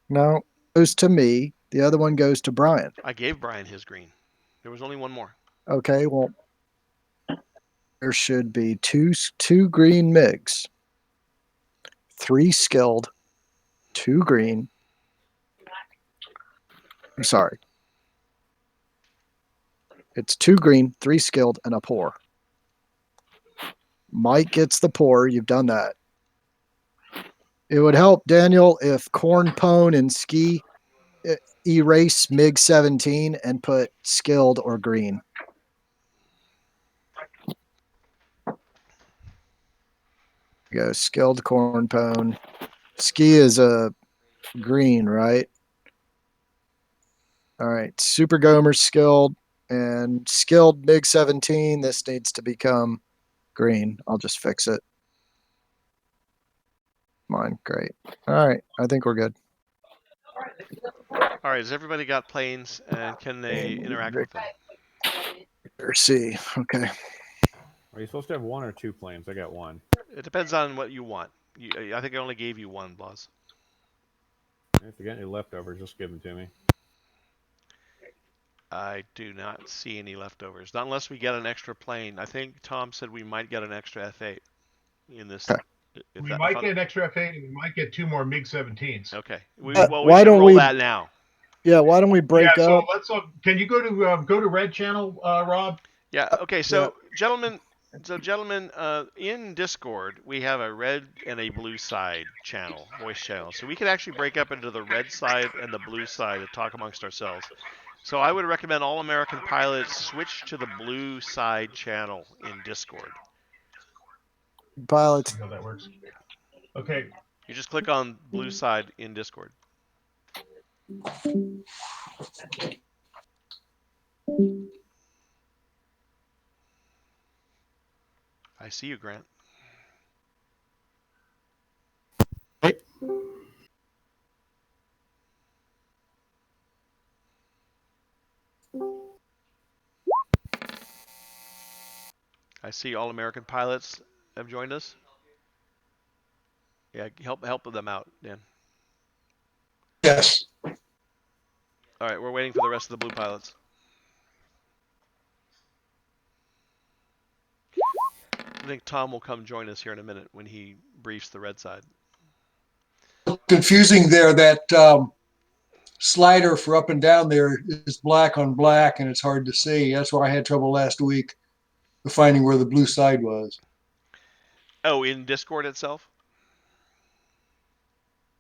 No, goes to me. The other one goes to Brian. I gave Brian his green. There was only one more. Okay, well, there should be two green MiGs, 3 skilled, 2 green. I'm sorry. It's 2 green, 3 skilled, and a poor. Mike gets the poor. You've done that. It would help, Daniel, if Corn Pone and Ski erase MiG 17 and put skilled or green. Go skilled Corn Pone. Ski is a green, right? All right. Super Gomer skilled and skilled MiG 17. This needs to become green. I'll just fix it. Mine, great. All right. I think we're good. All right, has everybody got planes, and can they interact with them? Let's see. Okay. Are you supposed to have 1 or 2 planes? I got 1. It depends on what you want. I think I only gave you 1, Blas. If you got any leftovers, just give them to me. I do not see any leftovers. Not unless we get an extra plane. I think Tom said we might get an extra F8 in this. Okay. We might get an extra F8 and we might get 2 more MiG-17s. Okay. Why we should don't roll we- that now. Yeah, why don't we break so up? let's can you go to Red Channel, Rob? Yeah. Okay. So, gentlemen, in Discord we have a red and a blue side channel, voice channel. So we could actually break up into the red side and the blue side to talk amongst ourselves. So I would recommend all American pilots switch to the blue side channel in Discord. Pilots. See how that works. Okay. You just click on blue side in Discord. I see you, Grant. Hey. I see all American pilots have joined us. Yeah, help them out, Dan. Yes. All right, we're waiting for the rest of the blue pilots. I think Tom will come join us here in a minute when he briefs the red side. Confusing there. That slider for up and down there is black on black, and it's hard to see. That's why I had trouble last week finding where the blue side was. Oh, in Discord itself?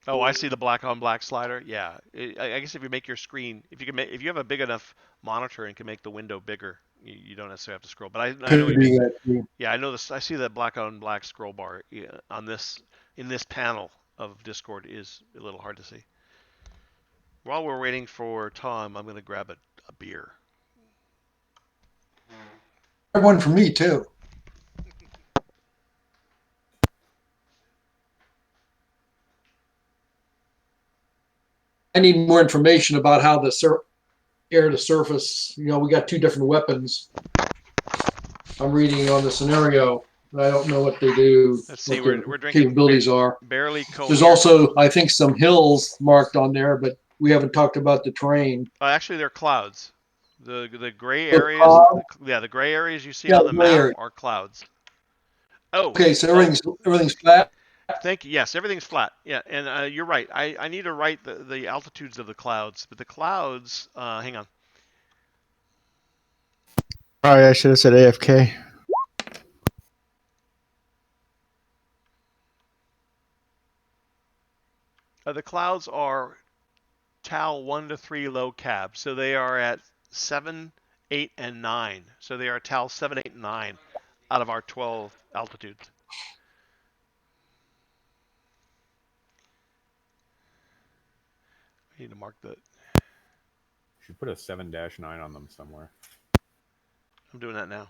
Oh, I see the black on black slider. Yeah, I guess if you make your screen, if you have a big enough monitor and can make the window bigger, you don't necessarily have to scroll. But I know what you mean. Yeah, I know this. I see that black on black scroll bar on in this panel of Discord is a little hard to see. While we're waiting for Tom, I'm going to grab a beer. One for me too. I need more information about how the air to surface. We got 2 different weapons. I'm reading on the scenario, but I don't know what they do. Let's see. What We're their drinking capabilities are. barely coherent. There's also, I think, some hills marked on there, but we haven't talked about the terrain. Actually, they're clouds. The gray areas, the gray areas you see on the map are clouds. Oh. Okay, so everything's flat. Thank you. Yes, everything's flat. Yeah, and you're right. I need to write the altitudes of the clouds, but the clouds. Hang on. Sorry, I should have said AFK. The clouds are TAL 1 to 3 low cab, so they are at 7, 8, and 9. So they are TAL 7, 8, and 9 out of our 12 altitudes. I need to mark that. You should put a 7-9 on them somewhere. I'm doing that now.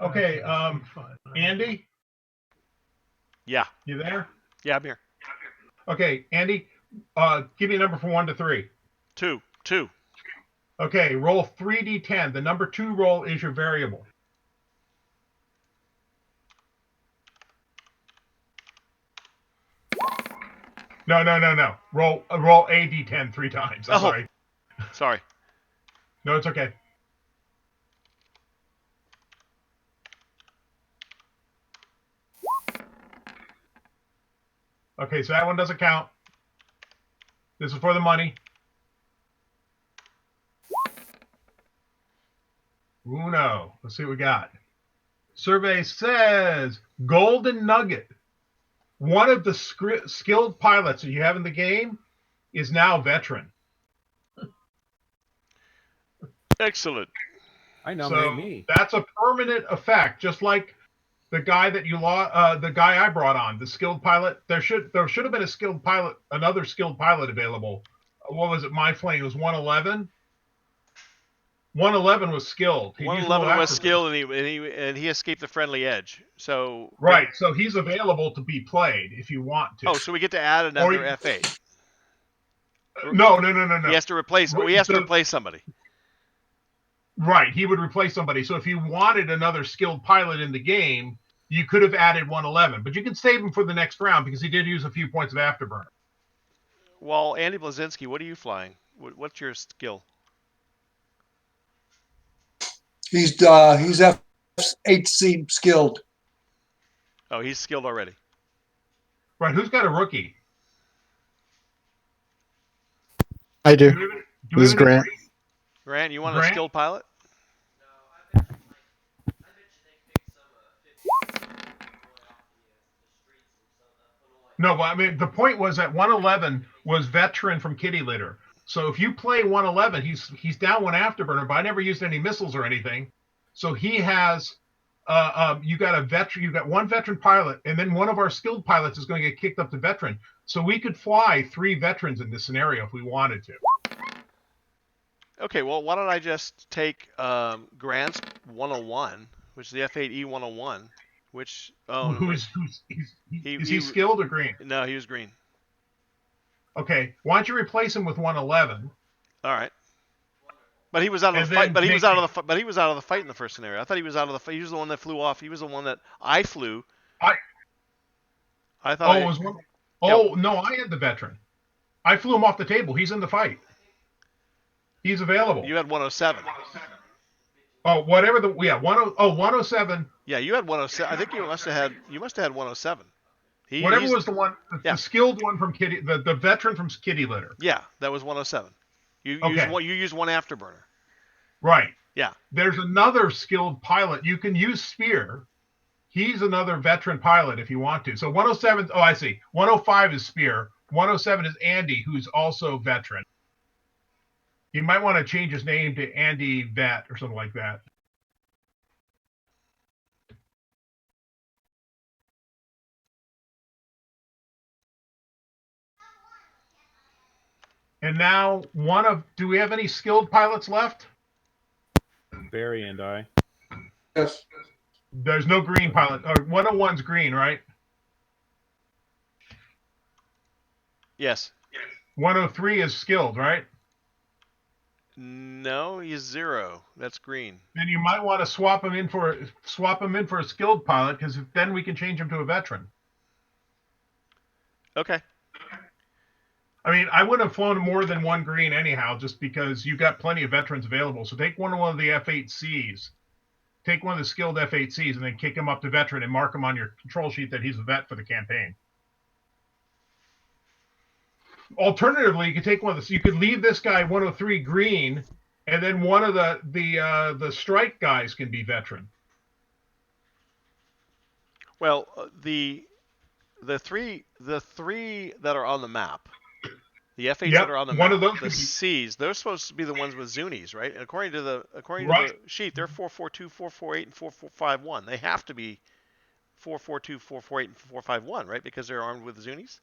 Okay, Andy? Yeah. You there? Yeah, I'm here. Okay, Andy, give me a number from 1 to 3. 2. Okay, roll 3d10. The number 2 roll is your variable. No. Roll a d10 3 times. I'm sorry. Sorry. No, it's okay. Okay, so that one doesn't count. This is for the money. Uno. Let's see what we got. Survey says Golden Nugget. One of the skilled pilots that you have in the game is now veteran. Excellent. I nominate So me. that's a permanent effect, just like the guy that you the guy I brought on, the skilled pilot. There should have been a skilled pilot, another skilled pilot available. What was it? My flame was 111. 111 was skilled. He used a little 111 was afterburner. skilled, and he escaped the friendly edge. So Right. So he's available to be played if you want to. Oh, so we get to add another F8. No. He has to replace. Oh, he has to replace somebody. Right. He would replace somebody. So if you wanted another skilled pilot in the game, you could have added 111, but you can save him for the next round because he did use a few points of afterburner. Well, Andy Blazinski, what are you flying? What's your skill? He's F8C skilled. Oh, he's skilled already. Right. Who's got a rookie? I do. This is Grant. Grant, you want a skilled pilot? No, but I mean, the point was that 111 was veteran from Kitty Litter. So if you play 111, he's down one afterburner, but I never used any missiles or anything. So he has, you got a veteran, you got one veteran pilot, and then one of our skilled pilots is going to get kicked up to veteran. So we could fly 3 veterans in this scenario if we wanted to. Okay, well, why don't I just take Grant's 101, which is the F8E 101, which Is he skilled or green? No, he was green. Okay, why don't you replace him with 111? All right. But he was out of the fight. But he was out of the. But he was out of the fight in the first scenario. I thought he was out of the fight. He was the one that flew off. He was the one that I flew. I thought. Oh, no, I had the veteran. I flew him off the table. He's in the fight. He's available. You had 107. Oh, whatever the 107. Yeah, you had 107. I think you must have had 107. Whatever was the one, the skilled one from Kitty, the veteran from Kitty Litter. Yeah, that was 107. You used one afterburner. Right. Yeah. There's another skilled pilot. You can use Spear. He's another veteran pilot if you want to. So 107. Oh, I see. 105 is Spear. 107 is Andy, who's also veteran. You might want to change his name to Andy Vet or something like that. And now do we have any skilled pilots left? Barry and I. Yes. There's no green pilot. 101's green, right? Yes. 103 is skilled, right? No, he's 0. That's green. Then you might want to swap him in for a skilled pilot, because then we can change him to a veteran. Okay. I mean, I wouldn't have flown more than one green anyhow, just because you've got plenty of veterans available. So take one of the F8Cs. Take one of the skilled F8Cs and then kick him up to veteran and mark him on your control sheet that he's a vet for the campaign. Alternatively, you could take you could leave this guy 103 green, and then one of the strike guys can be veteran. Well, the three that are on the map, the F8s that are on the map, the Cs, they're supposed to be the ones with Zunis, right? And according to the sheet, they're 442, 448, and 4451. They have to be 442, 448, and 451, right? Because they're armed with Zunis.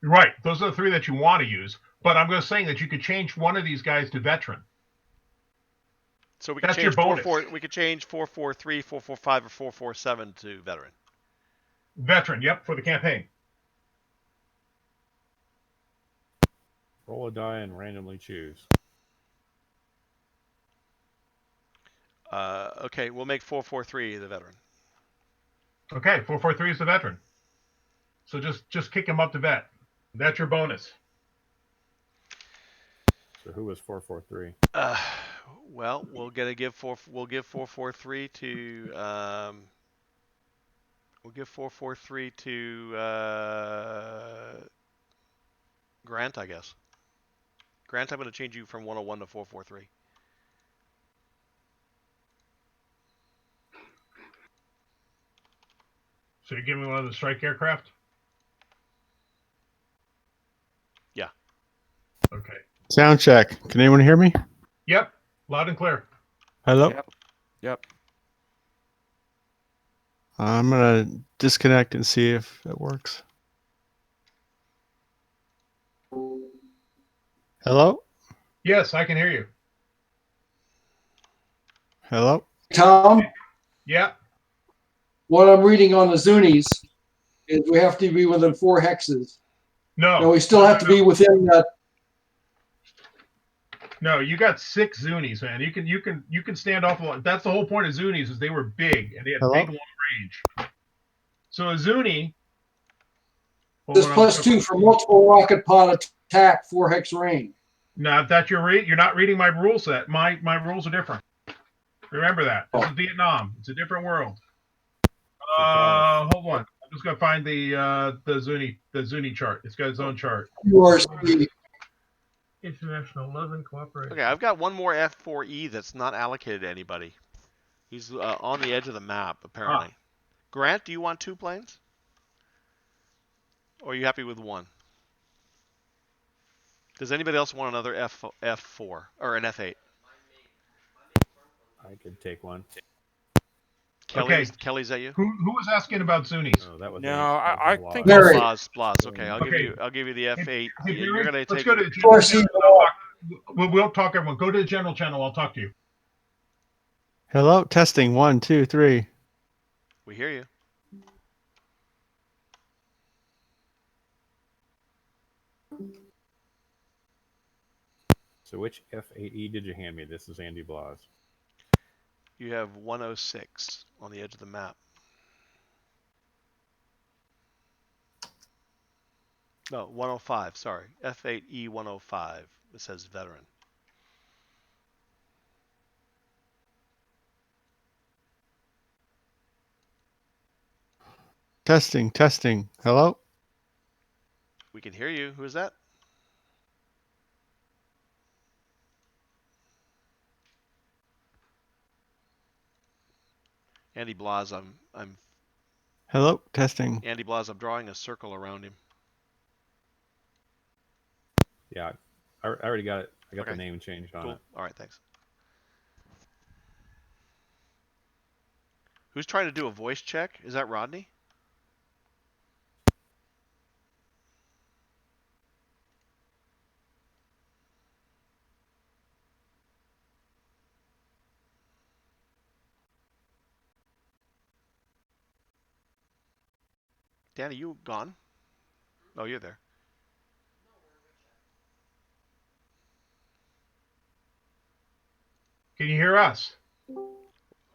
Right. Those are the 3 that you want to use. But I'm going to say that you could change one of these guys to veteran. So we could change 443, 445, or 447 to veteran. Veteran, yep, for the campaign. Roll a die and randomly choose. Okay, we'll make 443 the veteran. Okay, 443 is the veteran. So just kick him up to vet. That's your bonus. So who was 443? Well, we'll give 443 to Grant, I guess. Grant, I'm going to change you from 101 to 443. So you're giving me one of the strike aircraft? Yeah. Okay. Sound check. Can anyone hear me? Yep. Loud and clear. Hello? Yep. I'm going to disconnect and see if it works. Hello? Yes, I can hear you. Hello? Tom, Yeah. what I'm reading on the Zunies is we have to be within 4 hexes. No. No, we still have to be within No, you got 6 Zunis, man. You can stand off a lot. That's the whole point of Zunis is they were big and they had big long range. So a Zuni. this +2 for multiple rocket pod attack 4 hex range. Now, if that's you're not reading my rule set. My rules are different. Remember that. This is Vietnam. It's a different world. Hold on. I'm just gonna find the Zuni chart. It's got its own chart. International 11 cooperation. Okay, I've got one more F4E that's not allocated to anybody. He's on the edge of the map, apparently. Grant, do you want 2 planes? Or are you happy with 1? Does anybody else want another F4 or an F8? I could take one. Okay. Kelly, is that you? Who was asking about Zunis? Oh, that was No, I think Blas. Okay, I'll give you the F8. Hey, You're gonna let's take. go to the general channel. We'll talk, everyone. Go to the general channel. I'll talk to you. Hello? Testing. 1, 2, 3. We hear you. So which F8E did you hand me? This is Andy Blas. You have 106 on the edge of the map. No, 105. Sorry, F8E 105. It says veteran. Testing. Hello? We can hear you. Who is that? Andy Blas. I'm. Hello? Testing. Andy Blas. I'm drawing a circle around him. Yeah, I already got it. I got the name changed on Cool. it. All right, thanks. Who's trying to do a voice check? Is that Rodney? Danny, you gone? Oh, you're there. Can you hear us?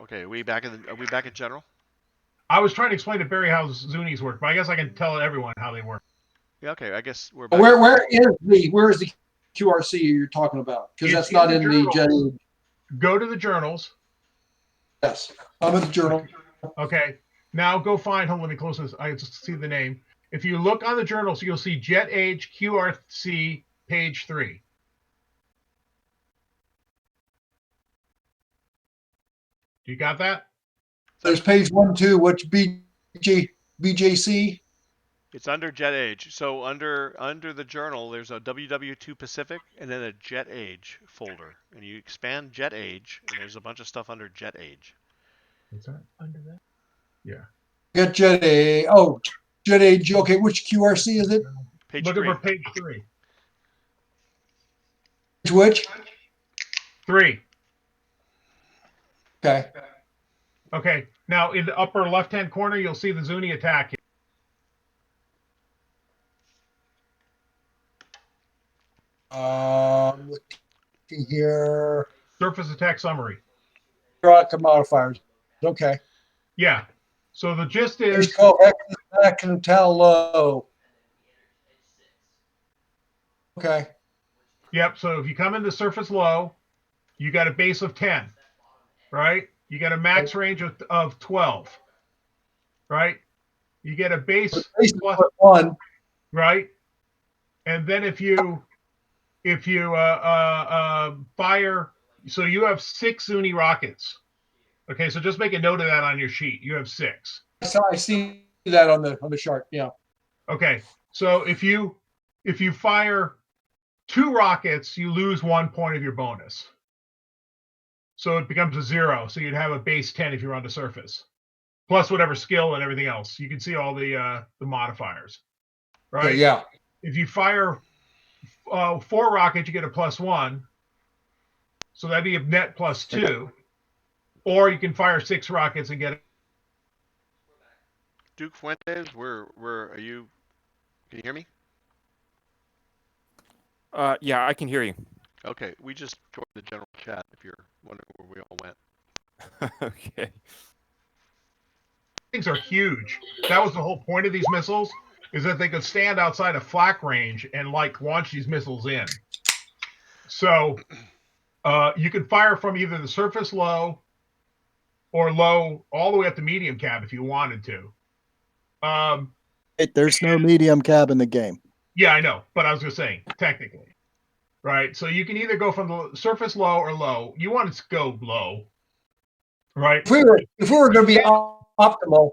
Okay, are we back in general? I was trying to explain to Barry how Zunis work, but I guess I can tell everyone how they work. Yeah, okay. I guess we're back. Where is the QRC you're talking about? Because that's not in the general. Go to the journals. Yes, I'm in the journal. Okay. Now go find. Hold on, let me close this. I just see the name. If you look on the journals, you'll see Jet Age QRC page 3. You got that? There's page 1, 2. What's BJC? It's under Jet Age. So under the journal, there's a WW2 Pacific and then a Jet Age folder. And you expand Jet Age, and there's a bunch of stuff under Jet Age. Is that under that? Yeah. Get Jet Age. Oh, Jet Age. Okay, which QRC is it? Page Looking 3. for page 3. Which? 3. Okay. Okay. Now in the upper left-hand corner, you'll see the Zuni attack. Looking here. Surface attack summary. Rocket modifiers. Okay. Yeah. So the gist is. I can tell low. Okay. Yep. So if you come into surface low, you got a base of 10, right? You got a max range of 12, right? You get a base plus 1, right? And then if you fire, so you have 6 Zuni rockets. Okay, so just make a note of that on your sheet. You have 6. So I see that on the chart. Yeah. Okay. So if you fire 2 rockets, you lose 1 point of your bonus. So it becomes a 0. So you'd have a base 10 if you're on the surface, plus whatever skill and everything else. You can see all the modifiers, right? Okay, yeah. If you fire 4 rockets, you get a +1. So that'd be a net +2. Or you can fire 6 rockets and get. Duke Fuentes, where are you? Can you hear me? Yeah, I can hear you. Okay, we just joined the general chat. If you're wondering where we all went. Okay. Things are huge. That was the whole point of these missiles, is that they could stand outside of flak range and like launch these missiles in. So you can fire from either the surface low or low all the way up to medium cab if you wanted to. There's no medium cab in the game. Yeah, I know, but I was just saying, technically. Right? So you can either go from the surface low or low. You want to go low, right? If we were going to be optimal,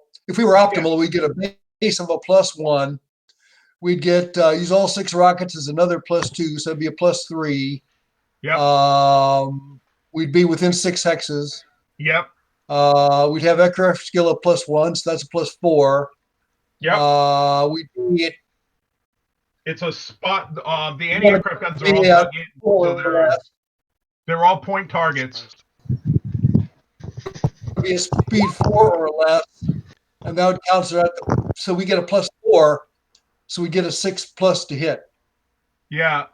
we'd get a base of a +1. We'd get use all 6 rockets as another +2, so it'd be a +3. Yep. We'd be within 6 hexes. Yep. We'd have aircraft skill of +1, so that's a +4. Yep. We'd be it's a spot. The anti-aircraft guns are all dug in, so they're all point targets. Be a speed 4 or less, and that would count that. So we get a +4, so we get a 6+ to hit. Yeah.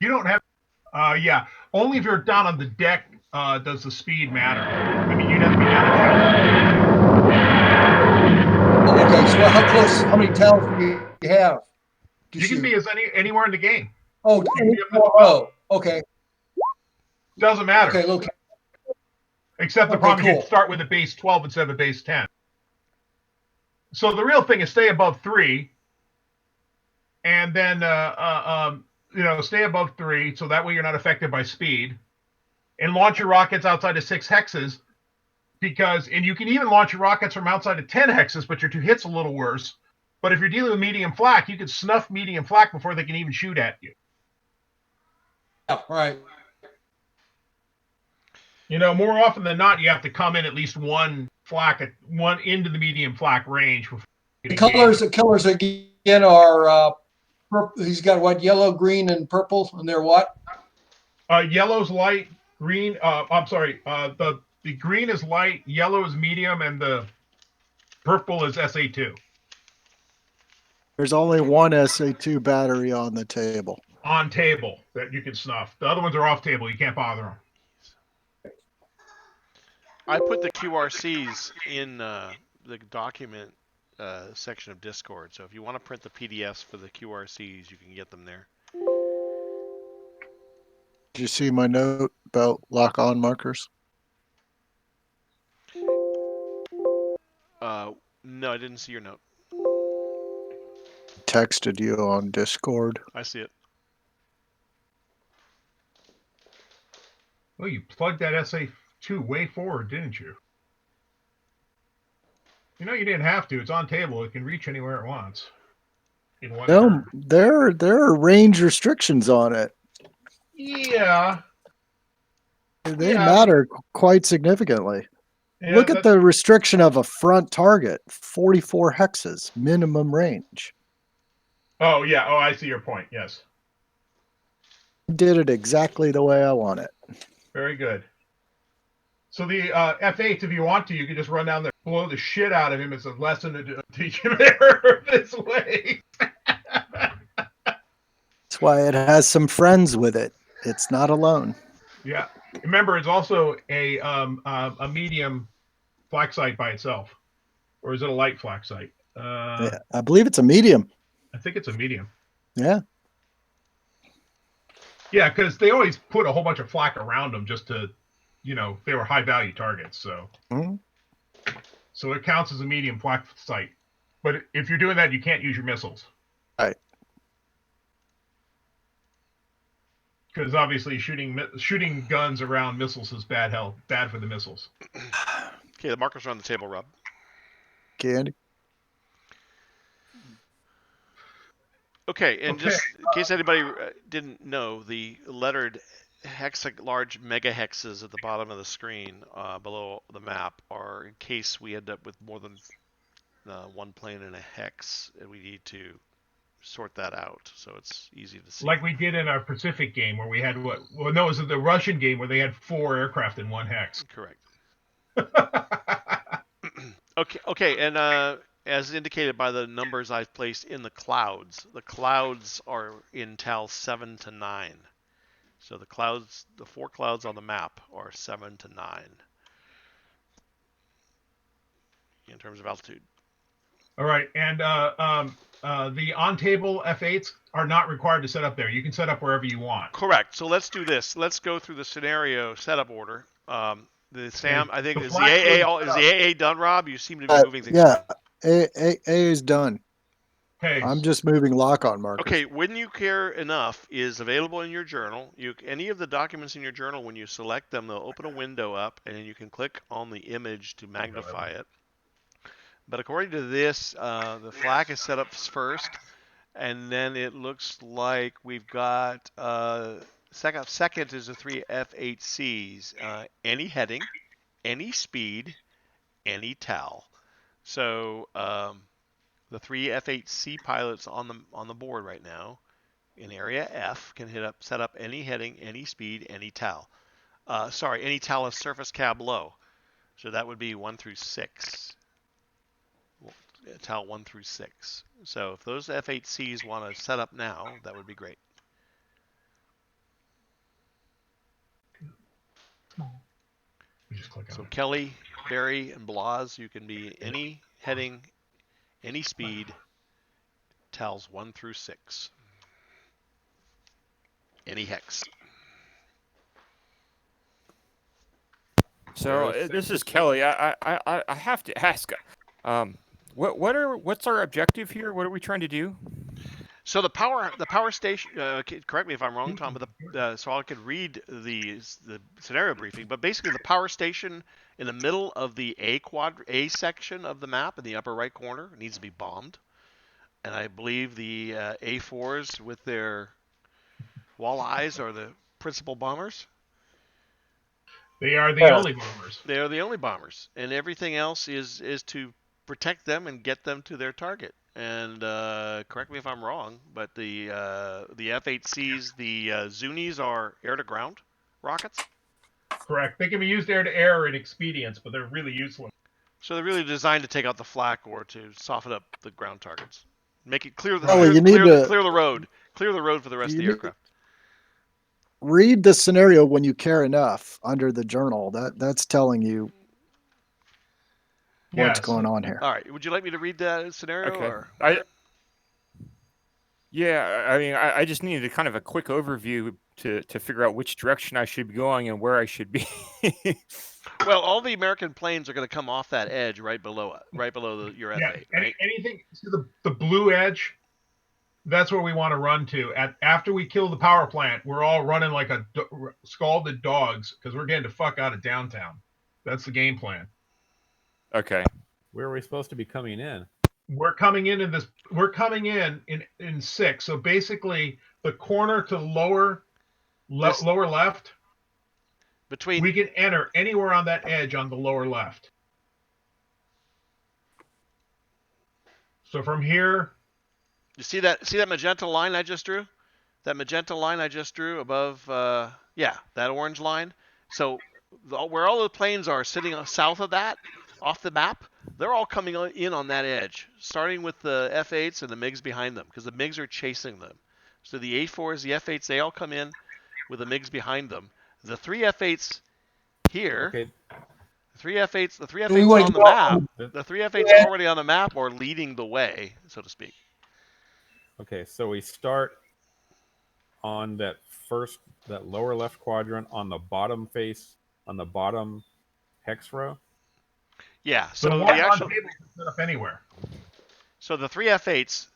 You don't have. Yeah. Only if you're down on the deck does the speed matter. I mean, you'd have to be down. Okay. So how close? How many towns do you have? You can be as anywhere in the game. Oh, okay. Doesn't matter. Okay, look. Except the problem is you start with a base 12 instead of a base 10. So the real thing is stay above 3, and then stay above 3, so that way you're not affected by speed, and launch your rockets outside of 6 hexes, and you can even launch your rockets from outside of 10 hexes, but your 2 hits a little worse. But if you're dealing with medium flak, you can snuff medium flak before they can even shoot at you. Yeah, right. More often than not, you have to come in at least one into the medium flak range. The colors again are he's got what, yellow, green, and purple, and they're what? Yellow's light, green. I'm sorry. The green is light, yellow is medium, and the purple is SA2. There's only one SA2 battery on the table. On table that you can snuff. The other ones are off table. You can't bother them. I put the QRCs in the document section of Discord. So if you want to print the PDFs for the QRCs, you can get them there. Did you see my note about lock-on markers? No, I didn't see your note. Texted you on Discord. I see it. Well, you plugged that SA2 way forward, didn't you? You didn't have to. It's on table. It can reach anywhere it wants. No, there are range restrictions on it. Yeah. They matter quite significantly. Yeah, look at the restriction of a front target, 44 hexes, minimum range. Oh, yeah. Oh, I see your point. Yes. Did it exactly the way I want it. Very good. So the F8, if you want to, you can just run down there, blow the shit out of him. It's a lesson to teach him error this way. That's why it has some friends with it. It's not alone. Yeah. Remember, it's also a medium flak site by itself. Or is it a light flak site? Yeah, I believe it's a medium. I think it's a medium. Yeah. Yeah, because they always put a whole bunch of flak around them just to, they were high value targets. So, So it counts as a medium flak site. But if you're doing that, you can't use your missiles. Right. Because obviously shooting guns around missiles is bad for the missiles. Okay, the markers are on the table, Rob. Okay, Andy. Okay, and Okay. just in case anybody didn't know, the lettered large mega hexes at the bottom of the screen below the map are in case we end up with more than one plane in a hex, and we need to sort that out so it's easy to see. Like we did in our Pacific game where we had what? Well, no, it was the Russian game where they had 4 aircraft in one hex. Correct. Okay, and as indicated by the numbers I've placed in the clouds are in TAL 7 to 9. So the 4 clouds on the map are 7 to 9 in terms of altitude. All right, and the on-table F8s are not required to set up there. You can set up wherever you want. Correct. So let's do this. Let's go through the scenario setup order. Sam, I think The is flag the AA done, Rob? You seem to be moving things around. A is done. Okay. I'm just moving lock-on markers. Okay, when you care enough is available in your journal. Any of the documents in your journal, when you select them, they'll open a window up, and then you can click on the image to magnify it. But according to this, the flak is set up first, and then it looks like we've got second is the 3 F8Cs. Any heading, any speed, any TAL. So the 3 F8C pilots on the board right now in area F can set up any heading, any speed, any TAL. Any TAL is surface cab low. So that would be 1 through 6. TAL 1 through 6. So if those F8Cs want to set up now, that would be great. Just click on So it. Kelly, Barry, and Blas, you can be any heading, any speed, TALs 1 through 6. Any hex. So this is Kelly. I have to ask, what's our objective here? What are we trying to do? So the power station. Correct me if I'm wrong, Tom. But so I could read the scenario briefing. But basically, the power station in the middle of the A section of the map in the upper right corner needs to be bombed. And I believe the A4s with their walleyes are the principal bombers. They are the only bombers. They are the only bombers, and everything else is to protect them and get them to their target. And correct me if I'm wrong, but the F8Cs, the Zunis are air-to-ground rockets. Correct. They can be used air-to-air in expedience, but they're really useless. So they're really designed to take out the flak or to soften up the ground targets, make it clear the clear the road for the rest of the aircraft. Read the scenario when you care enough under the journal. That's telling you what's going on here. All right. Would you like me to read that scenario? Okay. Or? I just needed kind of a quick overview to figure out which direction I should be going and where I should be. Well, all the American planes are going to come off that edge right below your F8. Right? Anything to the blue edge, that's where we want to run to. After we kill the power plant, we're all running like scalded dogs because we're getting the fuck out of downtown. That's the game plan. Okay. Where are we supposed to be coming in? We're coming in 6. So basically, the corner to lower left. We can enter anywhere on that edge on the lower left. So from here, you see that magenta line I just drew? That magenta line I just drew above, that orange line. So where all the planes are sitting south of that, off the map, they're all coming in on that edge, starting with the F8s and the MiGs behind them, because the MiGs are chasing them. So the A4s, the F8s, they all come in with the MiGs behind them. The 3 F8s here, the 3 F8s on the map, the 3 F8s already on the map are leading the way, so to speak. Okay, so we start on that lower left quadrant on the bottom hex row. Yeah, so the actual table can set up anywhere. So the 3 F8s,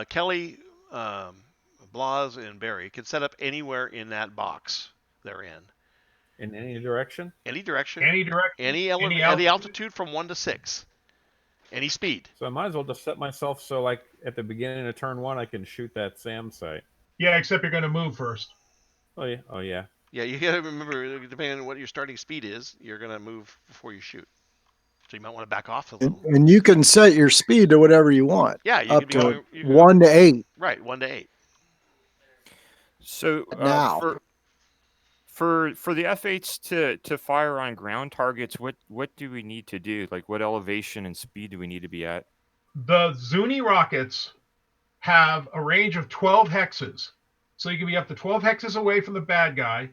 Kelly, Blas, and Barry can set up anywhere in that box they're in. In any direction? Any direction. Any direction. Any altitude from 1 to 6. Any speed. So I might as well just set myself so, like, at the beginning of turn 1, I can shoot that SAM site. Yeah, except you're going to move first. Oh yeah. Oh yeah. Yeah, you gotta remember, depending on what your starting speed is, you're gonna move before you shoot. So you might want to back off a little. And you can set your speed to whatever you want. Yeah, you up can be to going 1 to 8. Right, 1 to 8. So now, for the F8s to fire on ground targets, what do we need to do? Like, what elevation and speed do we need to be at? The Zuni rockets have a range of 12 hexes. So you can be up to 12 hexes away from the bad guy.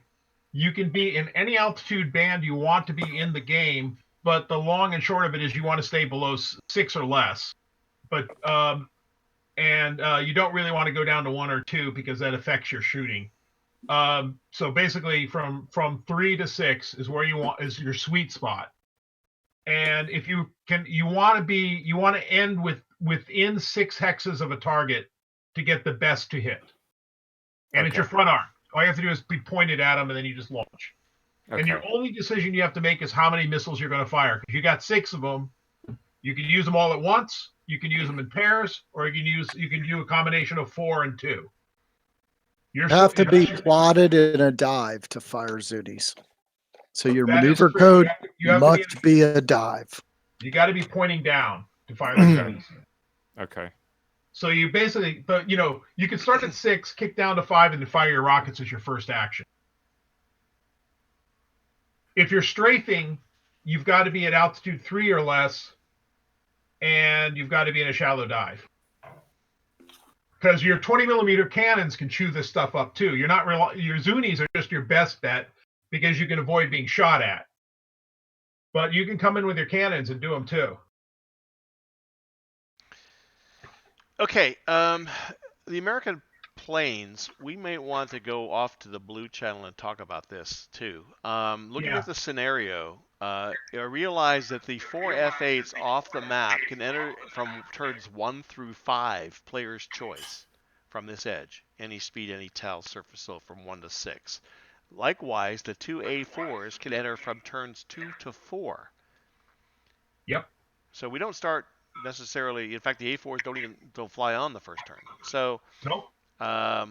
You can be in any altitude band you want to be in the game, but the long and short of it is you want to stay below 6 or less. But you don't really want to go down to 1 or 2 because that affects your shooting. So basically, from 3 to 6 is where is your sweet spot. And if you want to end within 6 hexes of a target to get the best to hit. And it's your front arm. All you have to do is be pointed at them, and then you just launch. Okay. And your only decision you have to make is how many missiles you're going to fire. Because you got 6 of them. You can use them all at once. You can use them in pairs, or you can do a combination of 4 and 2. You have to be plotted in a dive to fire Zunis. So your maneuver code must be a dive. You got to be pointing down to fire the guns. Okay. So you basically, you can start at 6, kick down to 5, and then fire your rockets as your first action. If you're strafing, you've got to be at altitude 3 or less, and you've got to be in a shallow dive. Because your 20-millimeter cannons can chew this stuff up too. Your Zunis are just your best bet because you can avoid being shot at. But you can come in with your cannons and do them too. Okay, the American planes, we may want to go off to the Blue channel and talk about this too. Looking at the scenario, I realize that the 4 F8s off the map can enter from turns 1 through 5, player's choice, from this edge. Any speed, any tell, surface hill from 1 to 6. Likewise, the 2 A4s can enter from turns 2 to 4. Yep. So we don't start necessarily. In fact, the A4s don't fly on the first turn. So nope. I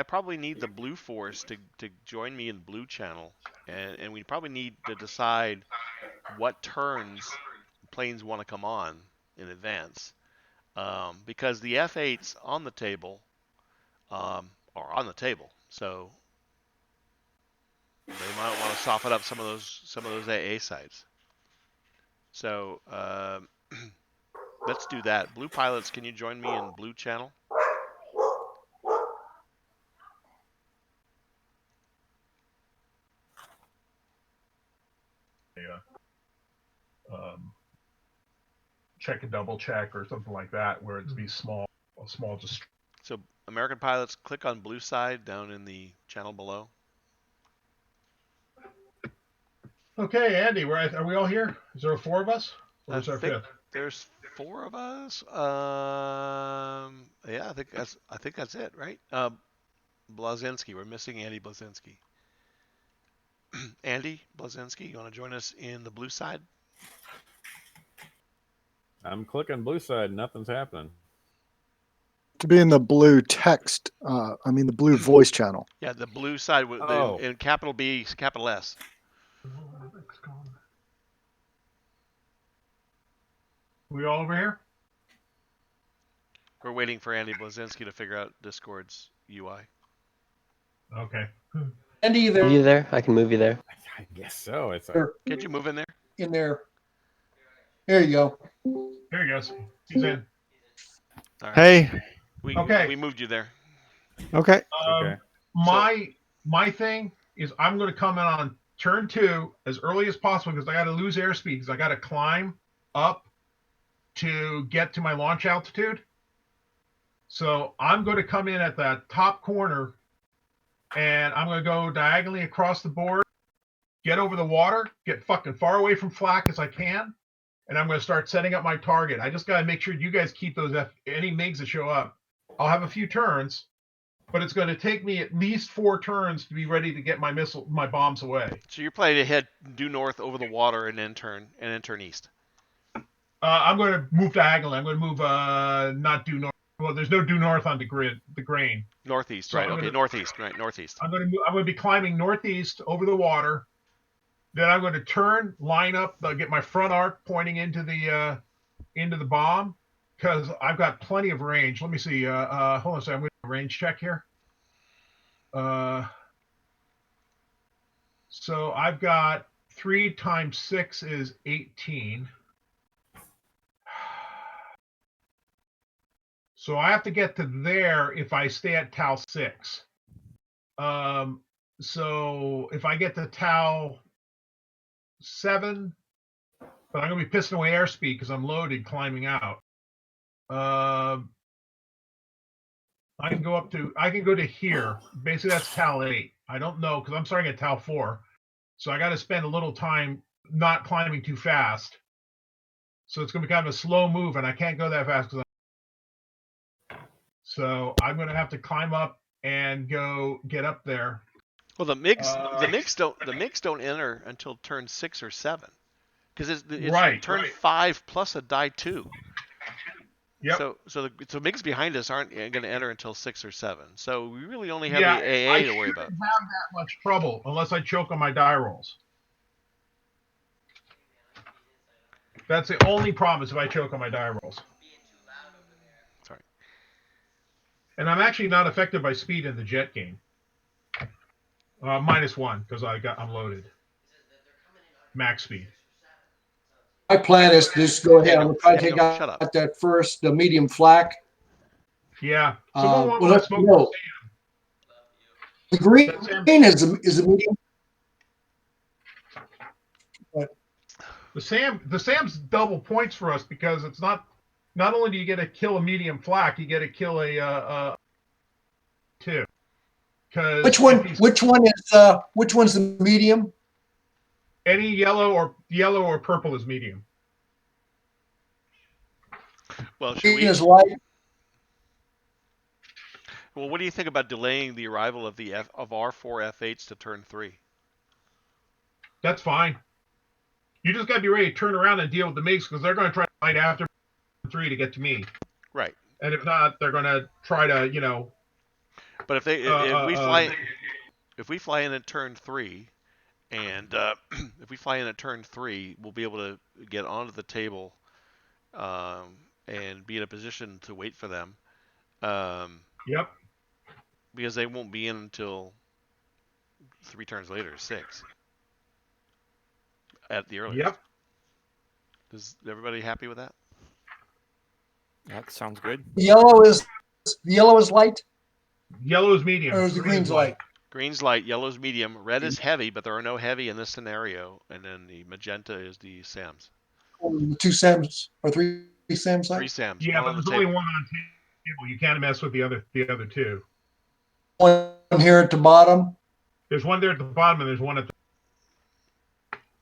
probably need the Blue force to join me in Blue channel, and we probably need to decide what turns planes want to come on in advance, because the F8s on the table are on the table, so they might want to soften up some of those AA sites. So let's do that. Blue pilots, can you join me in Blue channel? Check and double check or something like that, where it's be small just. So American pilots, click on Blue side down in the channel below. Okay, Andy, are we all here? Is there 4 of us? Or is there 5th? There's 4 of us. Yeah, I think that's it, right? Blazinski, we're missing Andy Blazinski. Andy Blazinski, you want to join us in the Blue side? I'm clicking Blue side. Nothing's happening. To be in the Blue text, the Blue voice channel. Yeah, the Blue side with in capital B, capital S. We all over here? We're waiting for Andy Blazinski to figure out Discord's UI. Okay. Andy, Are you there? I can move you there. I guess so. Can't you move in there? In there. There you go. There he goes. He's in. All right. Hey. We moved you there. Okay. My thing is I'm going to come in on turn 2 as early as possible because I got to lose airspeed because I got to climb up to get to my launch altitude. So I'm going to come in at that top corner and I'm going to go diagonally across the board, get over the water, get fucking far away from flak as I can, and I'm going to start setting up my target. I just got to make sure you guys keep those any MiGs that show up. I'll have a few turns, but it's going to take me at least 4 turns to be ready to get my bombs away. So you're planning to head due north over the water and then turn east. I'm going to move diagonally. I'm going to move not due north. Well, there's no due north on the grid, the grain. Northeast, So right? I'm Okay, gonna, northeast, right? Northeast. I'm going to be climbing northeast over the water. Then I'm going to turn, line up, get my front arc pointing into the bomb because I've got plenty of range. Let me see. Hold on a second. I'm going to range check here. So I've got 3 times 6 is 18. So I have to get to there if I stay at Tau 6. So if I get to Tau 7, but I'm going to be pissing away airspeed because I'm loaded climbing out. I can go to here. Basically, that's Tau 8. I don't know because I'm starting at Tau 4. So I got to spend a little time not climbing too fast. So it's going to be kind of a slow move, and I can't go that fast so I'm going to have to climb up and go get up there. Well, the MiGs don't enter until turn 6 or 7, because it's right, turn right. 5 plus a die 2. Yep. So MiGs behind us aren't going to enter until 6 or 7. So we really only have the I AA to worry about. Have that much trouble unless I choke on my die rolls. That's the only problem is if I choke on my die rolls. Sorry. And I'm actually not affected by speed in the jet game. -1 because I'm loaded. Max speed. My plan is to just go ahead. I'm going to try to take shut up. out that first, the medium flak. Yeah. Someone want well, to smoke the Sam. The green is a medium. But the Sam's double points for us because it's not only do you get to kill a medium flak, you get to kill a 2. Which one's the medium? Any yellow or purple is medium. Well, green is light. Well, what do you think about delaying the arrival of our 4 F8s to turn 3? That's fine. You just got to be ready to turn around and deal with the MiGs because they're going to try to fight after 3 to get to me. Right. And if not, they're going to try to, But if we fly in at turn 3, and if we fly in at turn 3, we'll be able to get onto the table, and be in a position to wait for them. Yep. Because they won't be in until 3 turns later, 6. At the earliest. Yep. Is everybody happy with that? That sounds good. Yellow is light. Yellow is medium. Or is the green's light? Green's light, yellow's medium, red is heavy, but there are no heavy in this scenario, and then the magenta is the SAMs. The 2 SAMs or 3 SAMs. 3 SAMs. Yeah, but there's only one on table. You can't mess with the other 2. One here at the bottom. There's one there at the bottom, and there's one at the.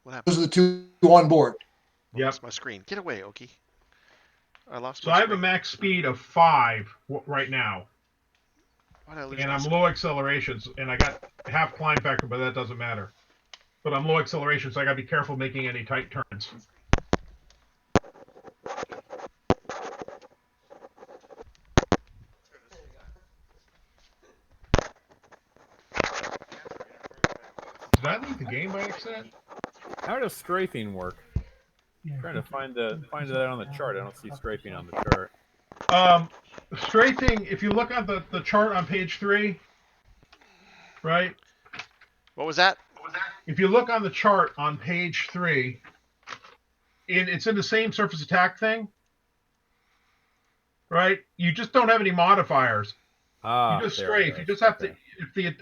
What happened? Those are the 2 on board. I lost my screen. Get away, Okie. I lost. So I have a max speed of 5 right now. And I'm low accelerations, and I got half climb factor, but that doesn't matter. But I'm low acceleration, so I got to be careful making any tight turns. Did I leave the game by accident? How does strafing work? I'm trying to find that on the chart. I don't see strafing on the chart. Strafing, if you look at the chart on page 3, right? What was that? If you look on the chart on page 3, it's in the same surface attack thing, right? You just don't have any modifiers. You just strafe. You just have to. If the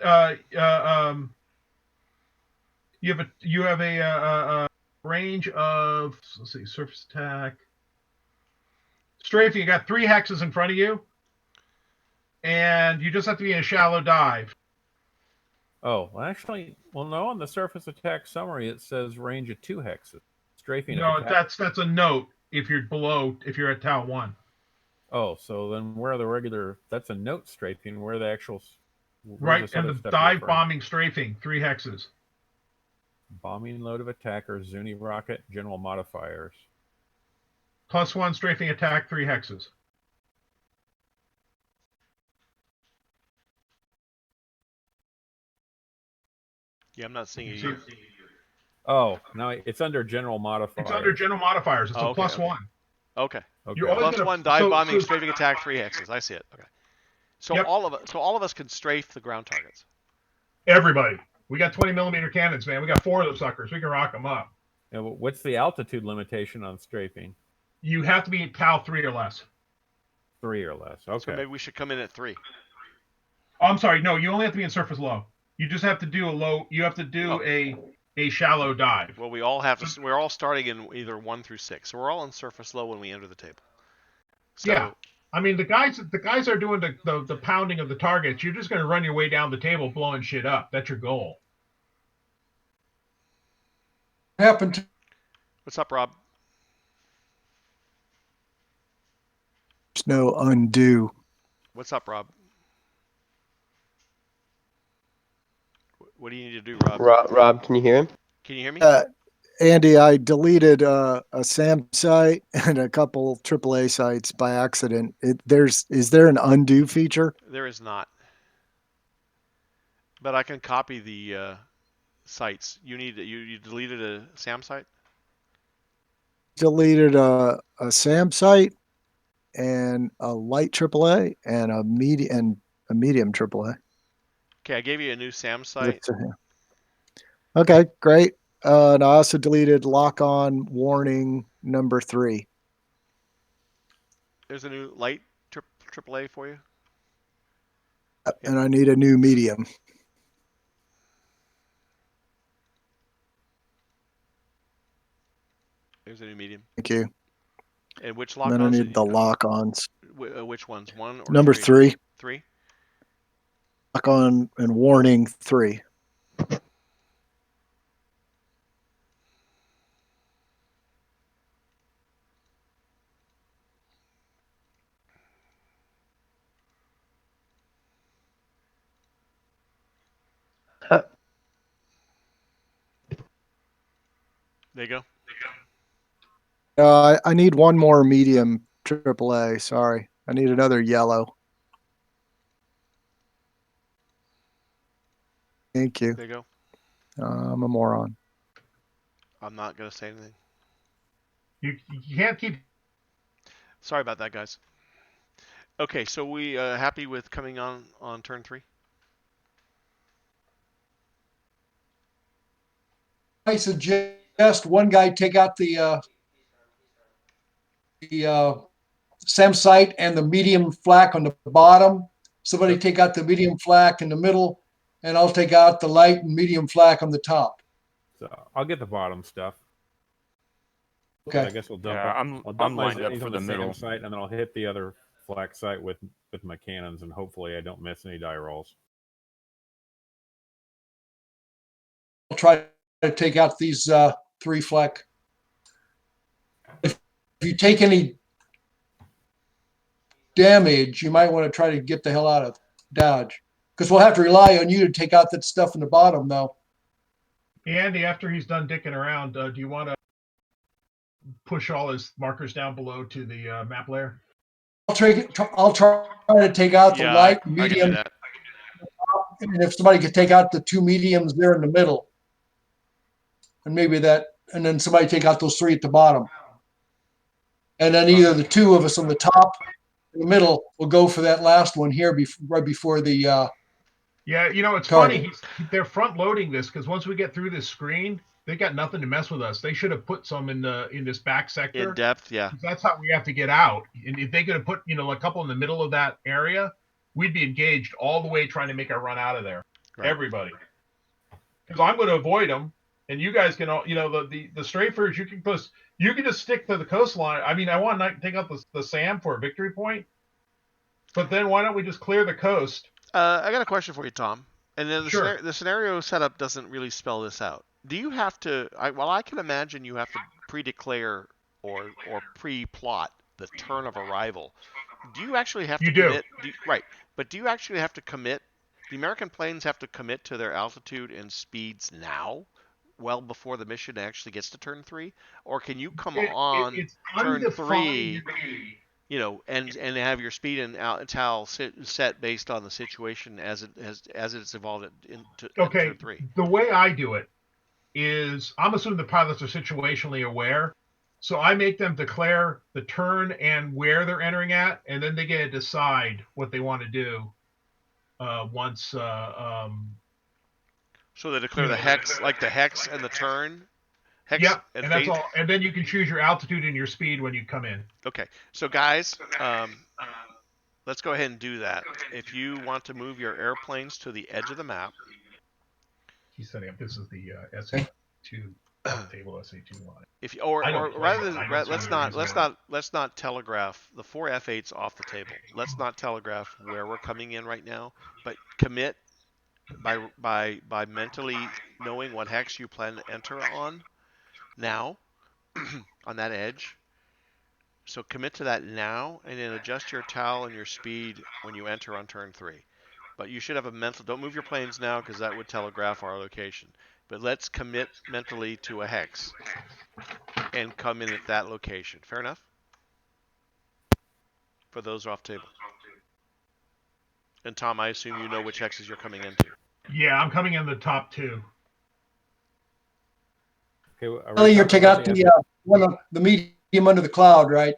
you have a range of, let's see, surface attack. Strafing, you got 3 hexes in front of you, and you just have to be in a shallow dive. Oh, well, actually, no. On the surface attack summary, it says range of 2 hexes. Strafing. No, that's a note. If you're at Tau 1. Oh, so then where are the regular? That's a note strafing. Where are the actual? Right, and the dive bombing strafing, 3 hexes. Bombing load of attackers, Zuni rocket, general modifiers. +1 strafing attack, 3 hexes. Yeah, I'm not seeing you. Oh, no, it's under general modifiers. It's under general modifiers. It's a okay, +1. Okay. You're always Plus gonna, 1 dive bombing, strafing attack, 3 hexes. I see it. Okay. So Yep. all of us can strafe the ground targets. Everybody. We got 20mm cannons, man. We got 4 of those suckers. We can rock them up. Yeah, what's the altitude limitation on strafing? You have to be at PAL 3 or less. 3 or less. Okay. So maybe we should come in at 3. Oh, I'm sorry. No, you only have to be in surface low. You just have to do a low. You have to do a shallow dive. Well, we all have to. We're all starting in either 1 through 6. So we're all in surface low when we enter the table. So, yeah. I mean, the guys are doing the pounding of the targets. You're just going to run your way down the table, blowing shit up. That's your goal. Happened to What's up, Rob? There's no undo. What's up, Rob? What do you need to do, Rob? Rob, can you hear him? Can you hear me? Andy, I deleted a SAM site and a couple AAA sites by accident. Is there an undo feature? There is not. But I can copy the sites. You deleted a SAM site? Deleted a SAM site and a light AAA and a medium AAA. Okay, I gave you a new SAM site. Okay, great. And I also deleted lock on warning number 3. There's a new light AAA for you. And I need a new medium. There's a new medium. Thank you. And which lock-ons? Then I need the lock-ons. Which ones? 1 or number 3? 3. 3. Lock on and warning 3. There you go. I need one more medium AAA. Sorry, I need another yellow. Thank you. There you go. I'm a moron. I'm not gonna say anything. You can't keep. Sorry about that, guys. Okay, so we happy with coming on turn 3? I suggest one guy take out the SAM site and the medium flak on the bottom. Somebody take out the medium flak in the middle, and I'll take out the light and medium flak on the top. So I'll get the bottom stuff. Okay. I guess we'll dump. Yeah, I'll dump my lined up for the middle site, and then I'll hit the other flak site with my cannons, and hopefully I don't miss any die rolls. I'll try to take out these 3 flak. If you take any damage, you might want to try to get the hell out of Dodge, because we'll have to rely on you to take out that stuff in the bottom, though. Andy, after he's done dicking around, do you want to push all his markers down below to the map layer? I'll try to take out the light, medium, and if somebody could take out the 2 mediums there in the middle, and maybe that, and then somebody take out those 3 at the bottom, and then either the 2 of us on the top, in the middle, will go for that last one here, right before the. Yeah, you know, it's target. funny. They're front loading this because once we get through this screen, they got nothing to mess with us. They should have put some in this back sector. In depth, yeah. That's how we have to get out. And if they could have put, a couple in the middle of that area, we'd be engaged all the way trying to make our run out of there. Right. Everybody. Because I'm going to avoid them, and you guys can all, the strafers, you can just stick to the coastline. I mean, I want to take out the SAM for a victory point, but then why don't we just clear the coast? I got a question for you, Tom. And then Sure. The scenario setup doesn't really spell this out. Do you have to? I can imagine you have to pre-declare or pre-plot the turn of arrival. Do you actually have to commit? Right, but do you actually have to commit? The American planes have to commit to their altitude and speeds now, well before the mission actually gets to turn 3, or can you come It, on it's turn undefined 3, to me. and have your speed and tal set based on the situation as it's evolved at Okay, turn 3? the way I do it is I'm assuming the pilots are situationally aware. So I make them declare the turn and where they're entering at, and then they get to decide what they want to do once. So they declare the hex, like the hex and the turn, hex Yep, and and that's phase. all. And then you can choose your altitude and your speed when you come in. Okay, so guys, let's go ahead and do that. If you want to move your airplanes to the edge of the map, He's setting up. This is the SA2 table SA2 line. if you, or I don't play rather it. than I don't see let's not telegraph the 4 F8s off the table. Let's not telegraph where we're coming in right now, but commit by mentally knowing what hex you plan to enter on now on that edge. So commit to that now, and then adjust your tal and your speed when you enter on turn 3. But you should have a mental. Don't move your planes now because that would telegraph our location. But let's commit mentally to a hex and come in at that location. Fair enough? For those off table. And Tom, I assume you know which hexes you're coming into. Yeah, I'm coming in the top 2. Okay, You're taking out the medium under the cloud, right?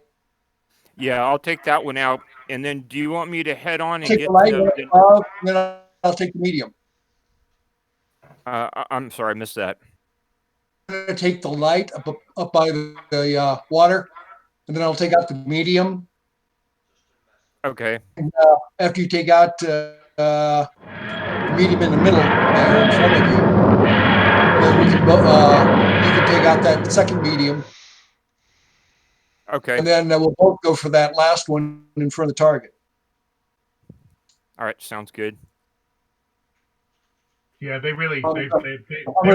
Yeah, I'll take that one out. And then, do you want me to head on and Take get the light, then I'll take the medium. I'm sorry, I missed that. I'm gonna take the light up by the water, and then I'll take out the medium. Okay. And, after you take out the medium in the middle there in front of you, then you can take out that second medium. Okay. And then we'll both go for that last one in front of the target. All right, sounds good. Yeah, they really. I'm They're going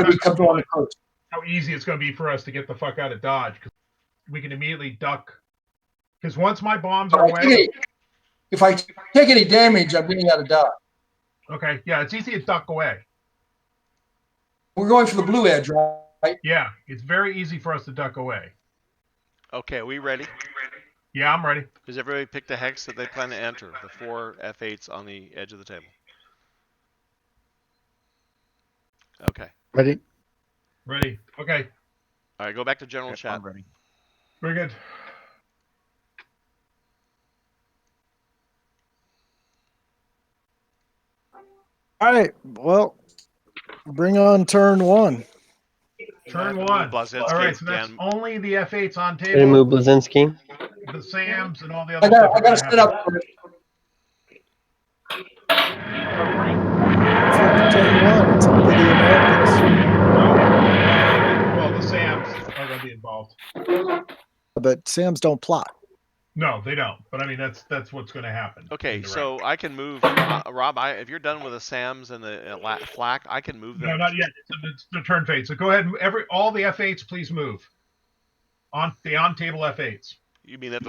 to be coming on the coast. how easy it's going to be for us to get the fuck out of Dodge because we can immediately duck. Because once my bombs are away, if I take any damage, I'm getting out of Dodge. Okay, yeah, it's easy to duck away. We're going for the blue edge, right? Yeah, it's very easy for us to duck away. Okay, are we ready? Yeah, I'm ready. Does everybody pick the hex that they plan to enter? The 4 F8s on the edge of the table. Okay. Ready? Ready. Okay. All right, go back to general chat. I'm ready. Very good. All right. Well, bring on turn 1. Turn 1. All right, so that's only the F8s on table. Ready to move Blazinski? The SAMs and all the other I stuff. got to set up for it. Turn 1. It's only the Americans. Well, the SAMs are going to be involved. But SAMs don't plot. No, they don't. But I mean, that's what's going to happen. Okay, so I can move Rob. If you're done with the SAMs and the flak, I can move them. No, not yet. It's the turn phase. So go ahead. All the F8s, please move. On table F8s. You mean that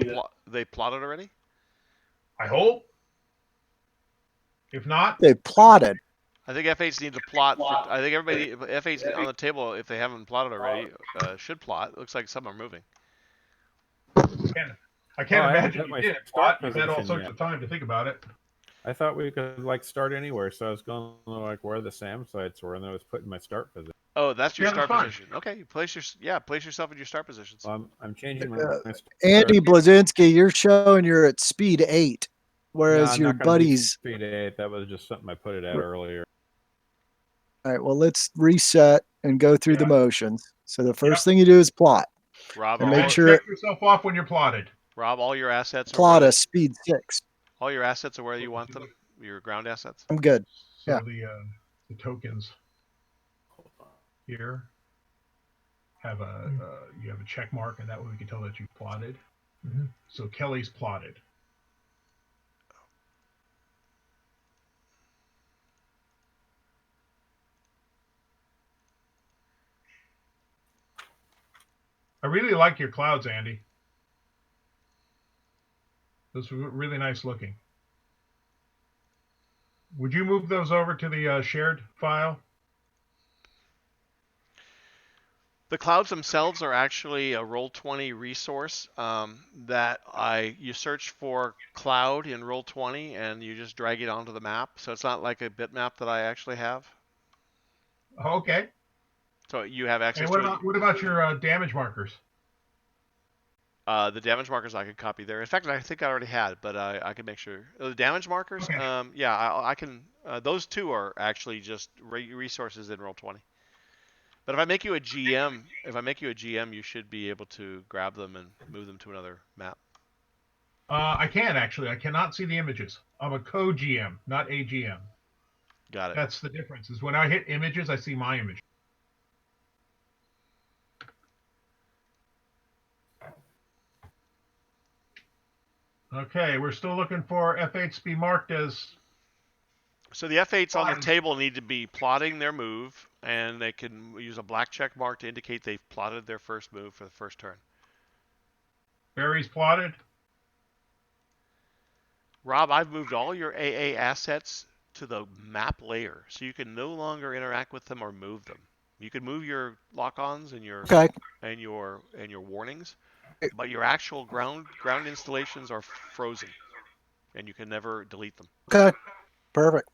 they plotted already? I hope. If not, they plotted. I think F8s need to plot. I think everybody F8s on the table, if they haven't plotted already, should plot. It looks like some are moving. I can't imagine you did plot. You've had all sorts of time to think about it. I thought we could start anywhere, so I was going where the SAM sites were, and I was putting my start position. Oh, that's your start position. Okay, place yourself in your start positions. Well, I'm changing my Andy Blazinski, you're showing you're at speed 8, whereas no, your buddies. Speed 8. That was just something I put it at earlier. All right. Well, let's reset and go through the motions. So the first thing you do is plot. Rob, and make sure check yourself off when you're plotted. Rob, all your assets. Plot a speed 6. All your assets are where you want them. Your ground assets. I'm good. So yeah. The tokens here have you have a check mark, and that way we can tell that you plotted. Mm-hmm. So Kelly's plotted. I really like your clouds, Andy. Those are really nice looking. Would you move those over to the shared file? The clouds themselves are actually a Roll20 resource that you search for cloud in Roll20 and you just drag it onto the map. So it's not like a bitmap that I actually have. Okay. So you have access And to it. what about your damage markers? The damage markers I could copy there. In fact, I think I already had, but I can make sure. The damage markers, Okay. yeah, I can. Those two are actually just resources in Roll20. But if I make you a GM, you should be able to grab them and move them to another map. I can actually. I cannot see the images. I'm a co-GM, not a GM. Got it. That's the difference. Is when I hit images, I see my image. Okay, we're still looking for F8s to be marked as. So the F8s on the table need to be plotting their move, and they can use a black check mark to indicate they've plotted their first move for the first turn. Barry's plotted. Rob, I've moved all your AA assets to the map layer, so you can no longer interact with them or move them. You can move your lock-ons and your warnings, but your actual ground installations are frozen, and you can never delete them. Okay, perfect.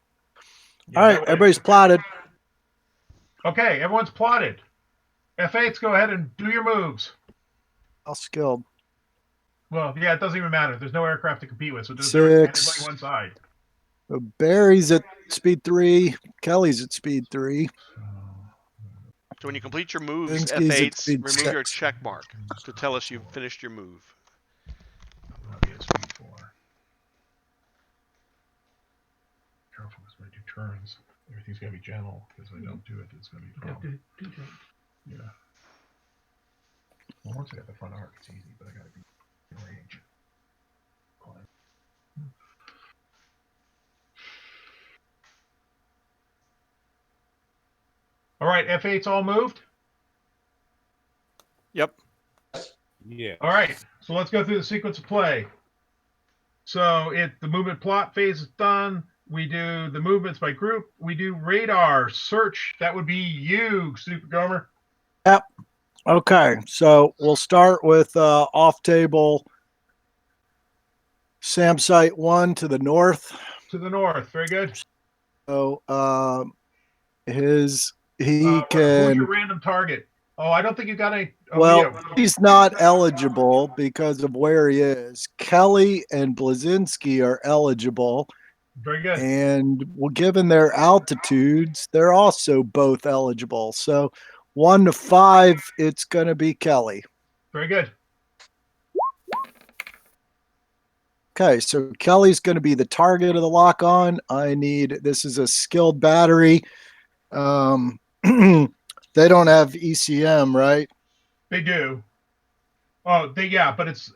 All right, everybody's plotted. Okay, everyone's plotted. F8s, go ahead and do your moves. All skilled. Well, yeah, it doesn't even matter. There's no aircraft to compete with, so just 6. everybody one side. So Barry's at speed 3. Kelly's at speed 3. So when you complete your moves, Linsky's at F8s, speed remove 6. your check mark to tell us you've finished your move. I'll be at speed 4. Careful, because when I do turns, everything's going to be gentle. Because if I don't do it, it's going to be a problem. Yeah. Well, once I got the front arc, it's easy, but I got to be in range. All right, F8's all moved? Yep. Yeah. All right, so let's go through the sequence of play. So the movement plot phase is done. We do the movements by group. We do radar search. That would be you, Super Gomer. Yep. Okay, so we'll start with off table SAM site 1 to the north. To the north, very good. So Who's can. your random target? Oh, I don't think you got any. Oh, Well, yeah. he's not eligible because of where he is. Kelly and Blazinski are eligible. Very good. And well, given their altitudes, they're also both eligible. So 1 to 5, it's going to be Kelly. Very good. Okay, so Kelly's going to be the target of the lock on. This is a skilled battery. They don't have ECM, right? They do. Oh, but it's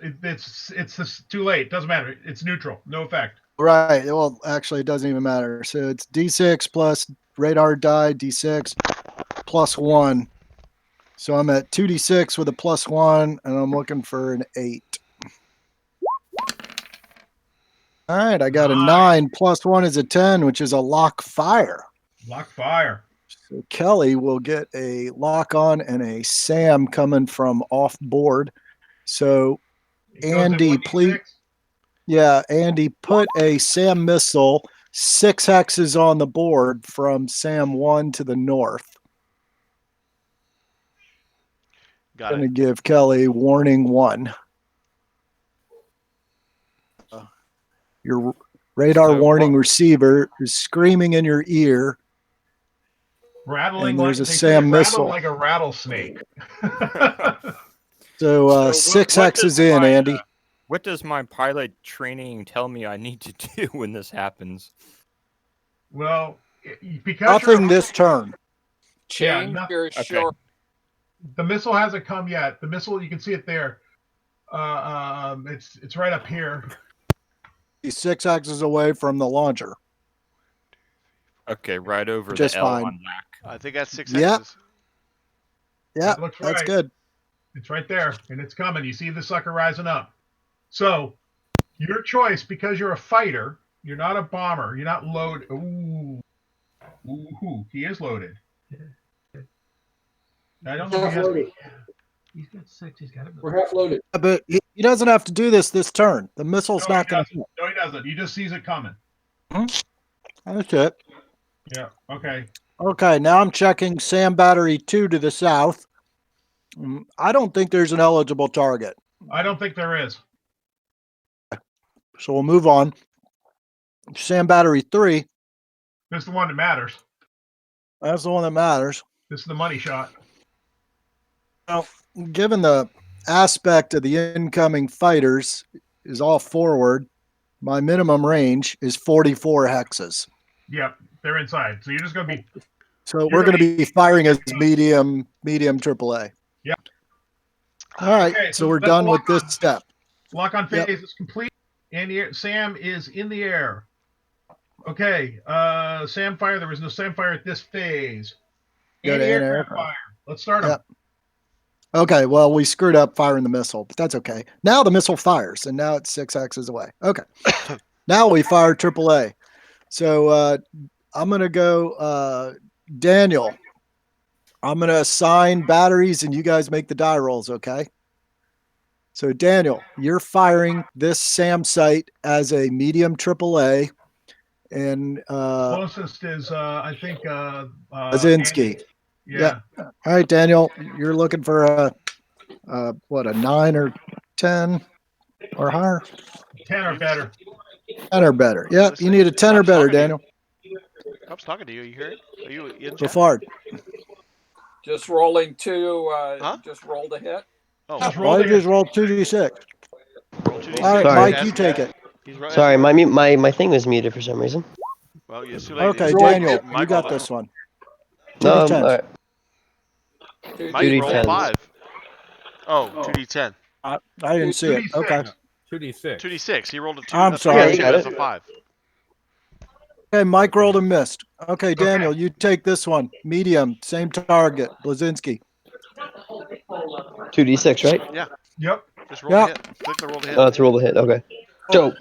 too late. Doesn't matter. It's neutral. No effect. Right. Well, actually, it doesn't even matter. So it's D6 plus radar die, D6 plus 1. So I'm at 2D6 with a plus 1, and I'm looking for an 8. All right, I got a 9 plus 1 is a 10, which is a lock fire. Lock fire. So Kelly will get a lock on and a SAM coming from off board. So Andy, please. Yeah, Andy, put a SAM missile 6 hexes on the board from SAM 1 to the north. Got it. Going to give Kelly warning 1. Your radar warning receiver is screaming in your ear. Rattling and there's like a SAM missile. like a rattlesnake. So 6 hexes in, Andy. What does my pilot training tell me I need to do when this happens? Well, because nothing this turn. Change your short. The missile hasn't come yet. The missile, you can see it there. It's right up here. He's 6 hexes away from the launcher. Okay, right over Just the L fine. on Mac. I think that's 6 Yep. hexes. Yeah, looks that's right. good. It's right there, and it's coming. You see the sucker rising up. So, your choice, because you're a fighter, you're not a bomber, you're not loaded. Ooh, he is loaded. I don't know if Half loaded. He's got 6. He's got it. We're half loaded. But he doesn't have to do this turn. The missile's No, not he going doesn't. No, he doesn't. He just sees it coming. That's it. Yeah. Okay. Okay, now I'm checking Sam Battery 2 to the south. I don't think there's an eligible target. I don't think there is. So we'll move on. Sam Battery 3. This is the one that matters. That's the one that matters. This is the money shot. Now, given the aspect of the incoming fighters is all forward, my minimum range is 44 hexes. Yep, they're inside. So you're just going to be. So we're going to be firing as medium AAA. Yep. All right, Okay, so we're done with this step. Lock on phase is complete. And Sam is in the air. Okay, Sam fire. There was no Sam fire at this phase. Anti-aircraft fire. Let's start them. Yep. Okay, well, we screwed up firing the missile, but that's okay. Now the missile fires, and now it's 6 hexes away. Okay. Now we fire AAA. So I'm going to go Daniel. I'm going to assign batteries, and you guys make the die rolls, okay? So, Daniel, you're firing this SAM site as a medium AAA. And closest is, I think, Lazinski. Yeah. All right, Daniel, you're looking for a 9 or 10 or higher? 10 or better. 10 or better. Yep, you need a 10 or better, Daniel. I'm talking to you. You hear it? Are you in So far. Just rolling 2. Just rolled a hit. Oh, I just rolled 2d6. Roll 2d6. All right, Sorry. Mike, you take it. Sorry, my thing was muted for some reason. Well, it's too late. Okay, Daniel, you got this one. No, 2d10. Mike rolled 2d10s. 5. Oh, 2d10. I didn't see it. Okay. 2d6. 2d6. He rolled a 2. I'm That's sorry. why I Yeah, you said got it's it. a 5. Okay, Mike rolled and missed. Okay, Daniel, you take this one. Medium, same target. Blazinski. 2d6, right? Yeah. Yep. Just roll the hit. Click the roll the hit. Oh, it's roll the hit. Okay. So,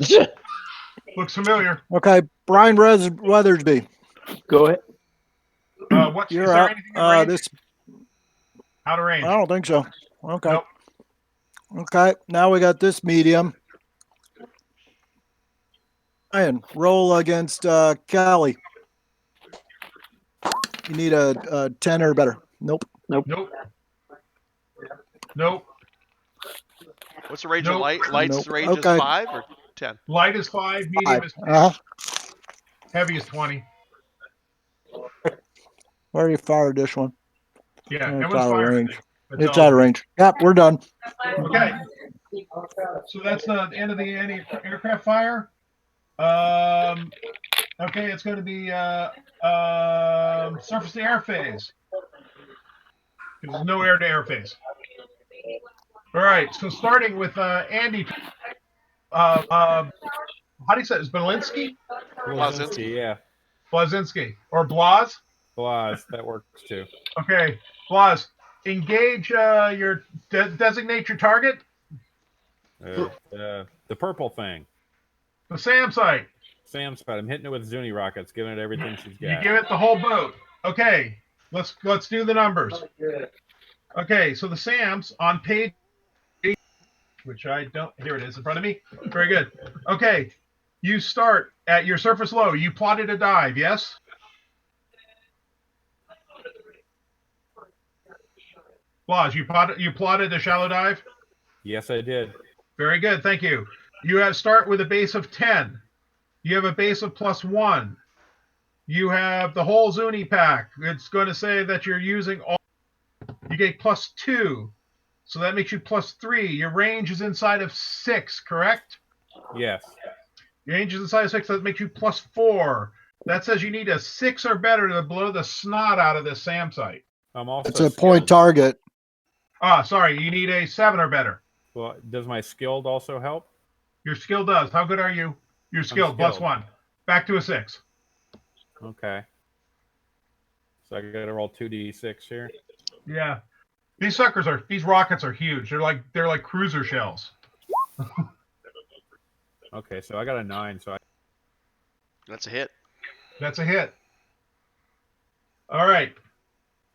Looks familiar. Okay, Brian Weathersby. Go ahead. What? You're is there up. anything in range? This Out of range. I don't think so. Okay. Nope. Okay, now we got this medium. Ryan, roll against Callie. You need a 10 or better. Nope. Nope. Nope. What's the range Nope. of light? Light's Nope. range Okay. is 5 or 10? Light is 5. Medium 5. is 10. Heavy is 20. Already fired this one. Yeah, It's everyone's out of firing. range. That's It's all. out of range. Yep, we're done. Okay. So that's the end of the anti-aircraft fire. Okay, it's going to be surface-to-air phase. There's no air-to-air phase. All right, so starting with Andy. How do you say it? Is Belinsky? Blazinski, yeah. Blazinski. Or Blaz? Blaz, that works too. Okay, Blaz, engage designate your target. The purple thing. The SAM site. Sam's side. I'm hitting it with Zuni rockets, giving it everything she's You got. give it the whole boat. Okay, let's do the numbers. Okay, so the SAMs on page 8, which I don't. Here it is in front of me. Very good. Okay, you start at your surface low. You plotted a dive, yes? Blaz, you plotted a shallow dive? Yes, I did. Very good, thank you. You have start with a base of 10. You have a base of +1. You have the whole Zuni pack. It's going to say that you're using all. You get +2. So that makes you +3. Your range is inside of 6, correct? Yes. Your range is inside of 6. That makes you +4. That says you need a 6 or better to blow the snot out of this SAM site. I'm also It's a point target. Sorry. You need a 7 or better. Well, does my skilled also help? Your skill does. How good are you? You're skilled. +1. Back to a 6. Okay. So I got to roll 2d6 here. Yeah. These rockets are huge. They're like cruiser shells. Okay, so I got a 9. So That's a hit. That's a hit. All right.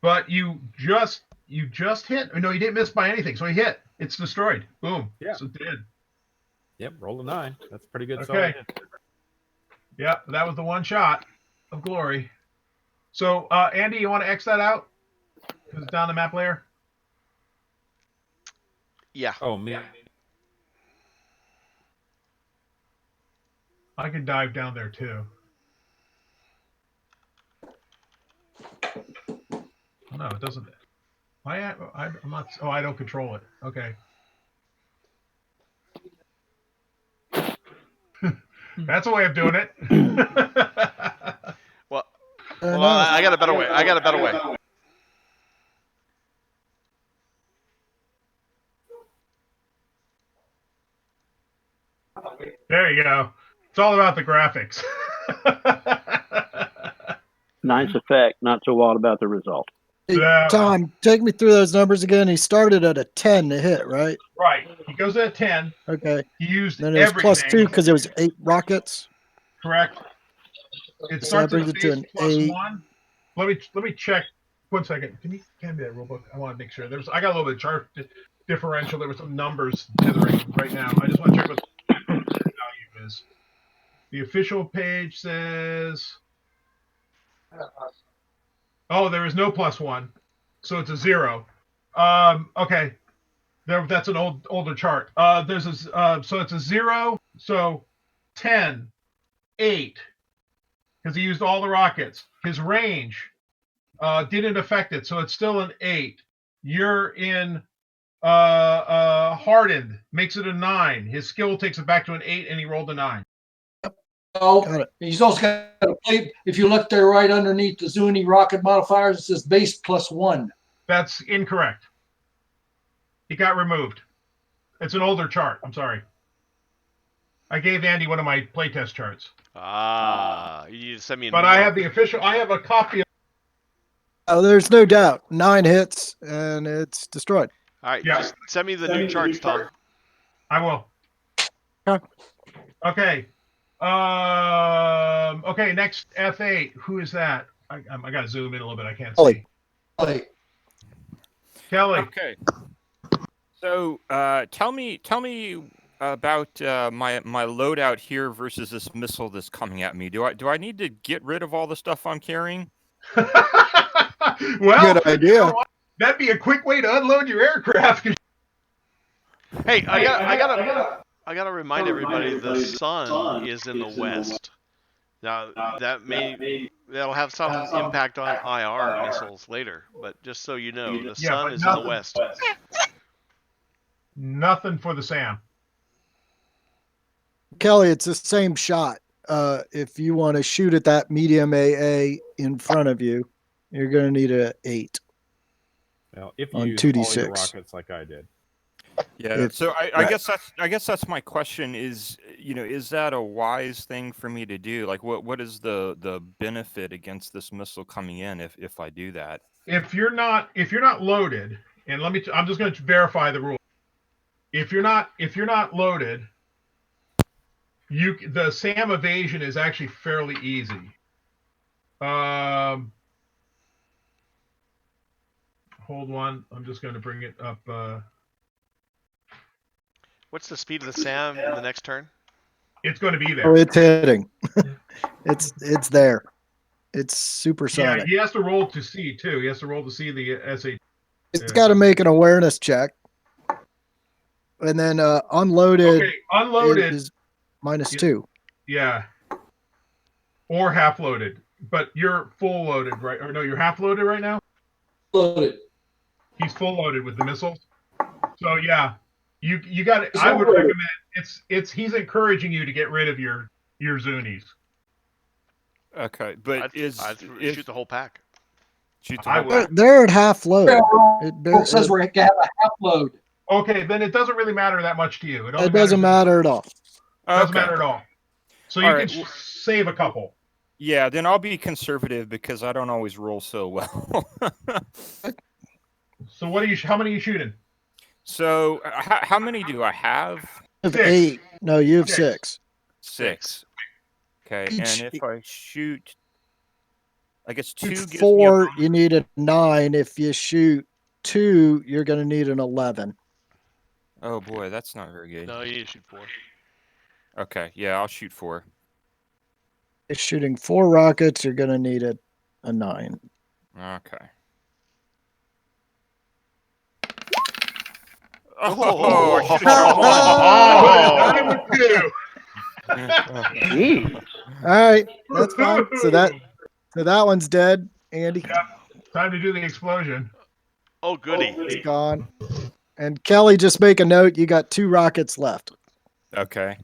But you just You just hit. No, he didn't miss by anything. So he hit. It's destroyed. Boom. Yeah. So it did. Yep, roll a 9. That's pretty good. Okay. Yeah, that was the one shot of glory. So, Andy, you want to X that out? Because it's down the map layer? Yeah. Oh, me. I can dive down there too. No, it doesn't. I'm not. Oh, I don't control it. Okay. That's a way of doing it. Well, I got a better way. I got a better way. There you go. It's all about the graphics. Nice effect. Not so wild about the result. Hey, Tom, take me through those numbers again. He started at a 10 to hit, right? Right. He goes at 10. Okay. He used Then it was everything. +2 because it was 8 rockets. Correct. It So starts that at a brings it to base an plus 8. 1. Let me check. 1 second. Can you hand me that rule book? I want to make sure. I got a little bit of chart differential. There were some numbers dithering right now. I just want to check what the value is. The official page says. Oh, there is no +1, so it's a 0. Okay, that's an older chart. There's a so it's a 0. So 10, 8, because he used all the rockets. His range didn't affect it, so it's still an 8. You're in hardened, makes it a 9. His skill takes it back to an 8, and he rolled a 9. Oh, he's also got a plate. If you look there right underneath the Zuni rocket modifiers, it says base +1. That's incorrect. It got removed. It's an older chart. I'm sorry. I gave Andy one of my playtest charts. You need to send me. But I have the official. I have a copy. Oh, there's no doubt. 9 hits and it's destroyed. All right. Yeah. Just send me the new charts, Tom. I will. Okay. Okay. Next F8. Who is that? I got to zoom in a little bit. I can't see. Kelly. Okay. So tell me about my loadout here versus this missile that's coming at me. Do I need to get rid of all the stuff I'm carrying? Well, good idea. You know, that'd be a quick way to unload your aircraft. Hey, I gotta remind everybody the sun is in the west. Now that'll have some impact on IR missiles later, but just so you know, the sun is in the west. Nothing for the SAM. Kelly, it's the same shot. If you want to shoot at that medium AA in front of you, you're going to need a 8. Well, if you on use 2d6 all your rockets like I did. Yeah. So I guess that's my question. Is is that a wise thing for me to do? Like, what is the benefit against this missile coming in if I do that? If you're not loaded, and I'm just going to verify the rule. If you're not loaded, the SAM evasion is actually fairly easy. Hold on, I'm just going to bring it up. What's the speed of the SAM in the next turn? It's going to be there. Oh, it's hitting. it's there. It's supersonic. Yeah, he has to roll to see too. He has to roll to see the SA. It's got to make an awareness check. And then unloaded, unloaded is -2. Yeah. Or half loaded. But you're full loaded, right? Or no, you're half loaded right now? Loaded. He's full loaded with the missiles. So yeah. You got it. I would recommend he's encouraging you to get rid of your Zunis. Okay, but I'd shoot the whole pack. Shoot the whole pack. They're at half load. It says we're going to have a half load. Okay, then it doesn't really matter that much to you. It doesn't matter at all. Doesn't matter at all. So you can save a couple. Yeah, then I'll be conservative because I don't always roll so well. So how many are you shooting? So how many do I have? You have 8. No, you have 6. 6. Okay, and if I shoot, I guess 2 gives me 4, you need a 9. If you shoot 2, you're going to need an 11. Oh boy, that's not very good. No, you need to shoot 4. Okay, yeah, I'll shoot 4. If shooting 4 rockets, you're going to need a 9. Okay. Oh, I should have shot 1. Jeez. All right, that's fine. So that one's dead, Andy. Yep. Time to do the explosion. Oh, goody. It's gone. And Kelly, just make a note. You got 2 rockets left. Okay.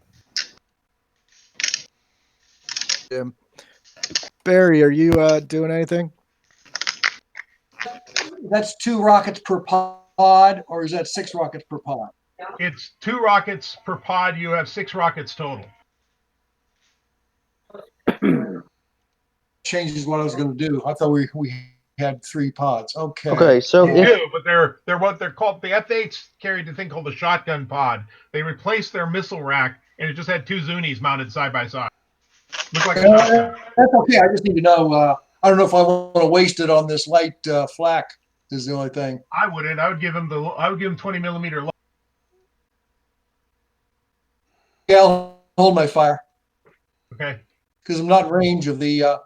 Barry, are you doing anything? That's 2 rockets per pod, or is that 6 rockets per pod? It's 2 rockets per pod. You have 6 rockets total. Changes what I was going to do. I thought we had 3 pods. Okay. Okay, so They do, but they're what they're called. The F8s carried a thing called the shotgun pod. They replaced their missile rack, and it just had 2 Zunis mounted side by side. Looked like a shotgun. That's okay. I just need to know. I don't know if I want to waste it on this light flak. Is the only thing. I wouldn't. I would give him 20 millimeter. Yeah, I'll hold my fire. Okay. Because I'm not in range of the.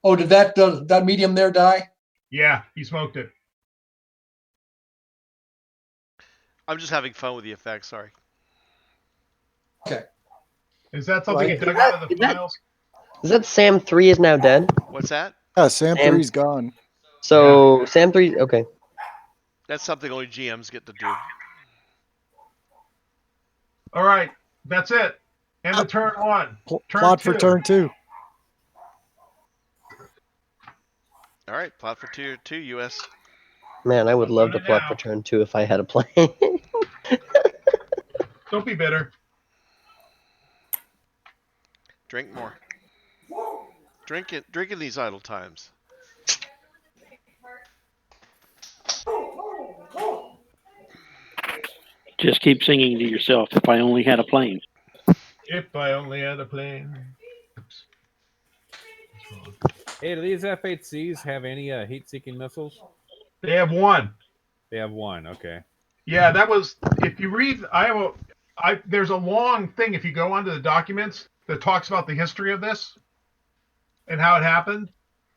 Oh, did that medium there die? Yeah, he smoked it. I'm just having fun with the effects. Sorry. Okay. Is that something you dug out of the files? Is that Sam 3 is now dead? What's that? Sam 3's gone. So Sam 3, okay. That's something only GMs get to do. All right, that's it. End of turn 1. Plot for turn 2. All right, plot for tier 2, US. Man, I would love to plot for turn 2 if I had a plane. Don't be bitter. Drink more. Drink in these idle times. Just keep singing to yourself. If I only had a plane. If I only had a plane. Hey, do these F-8Cs have any heat-seeking missiles? They have 1. They have 1. Okay. Yeah, that was. If you read, there's a long thing. If you go onto the documents that talks about the history of this and how it happened,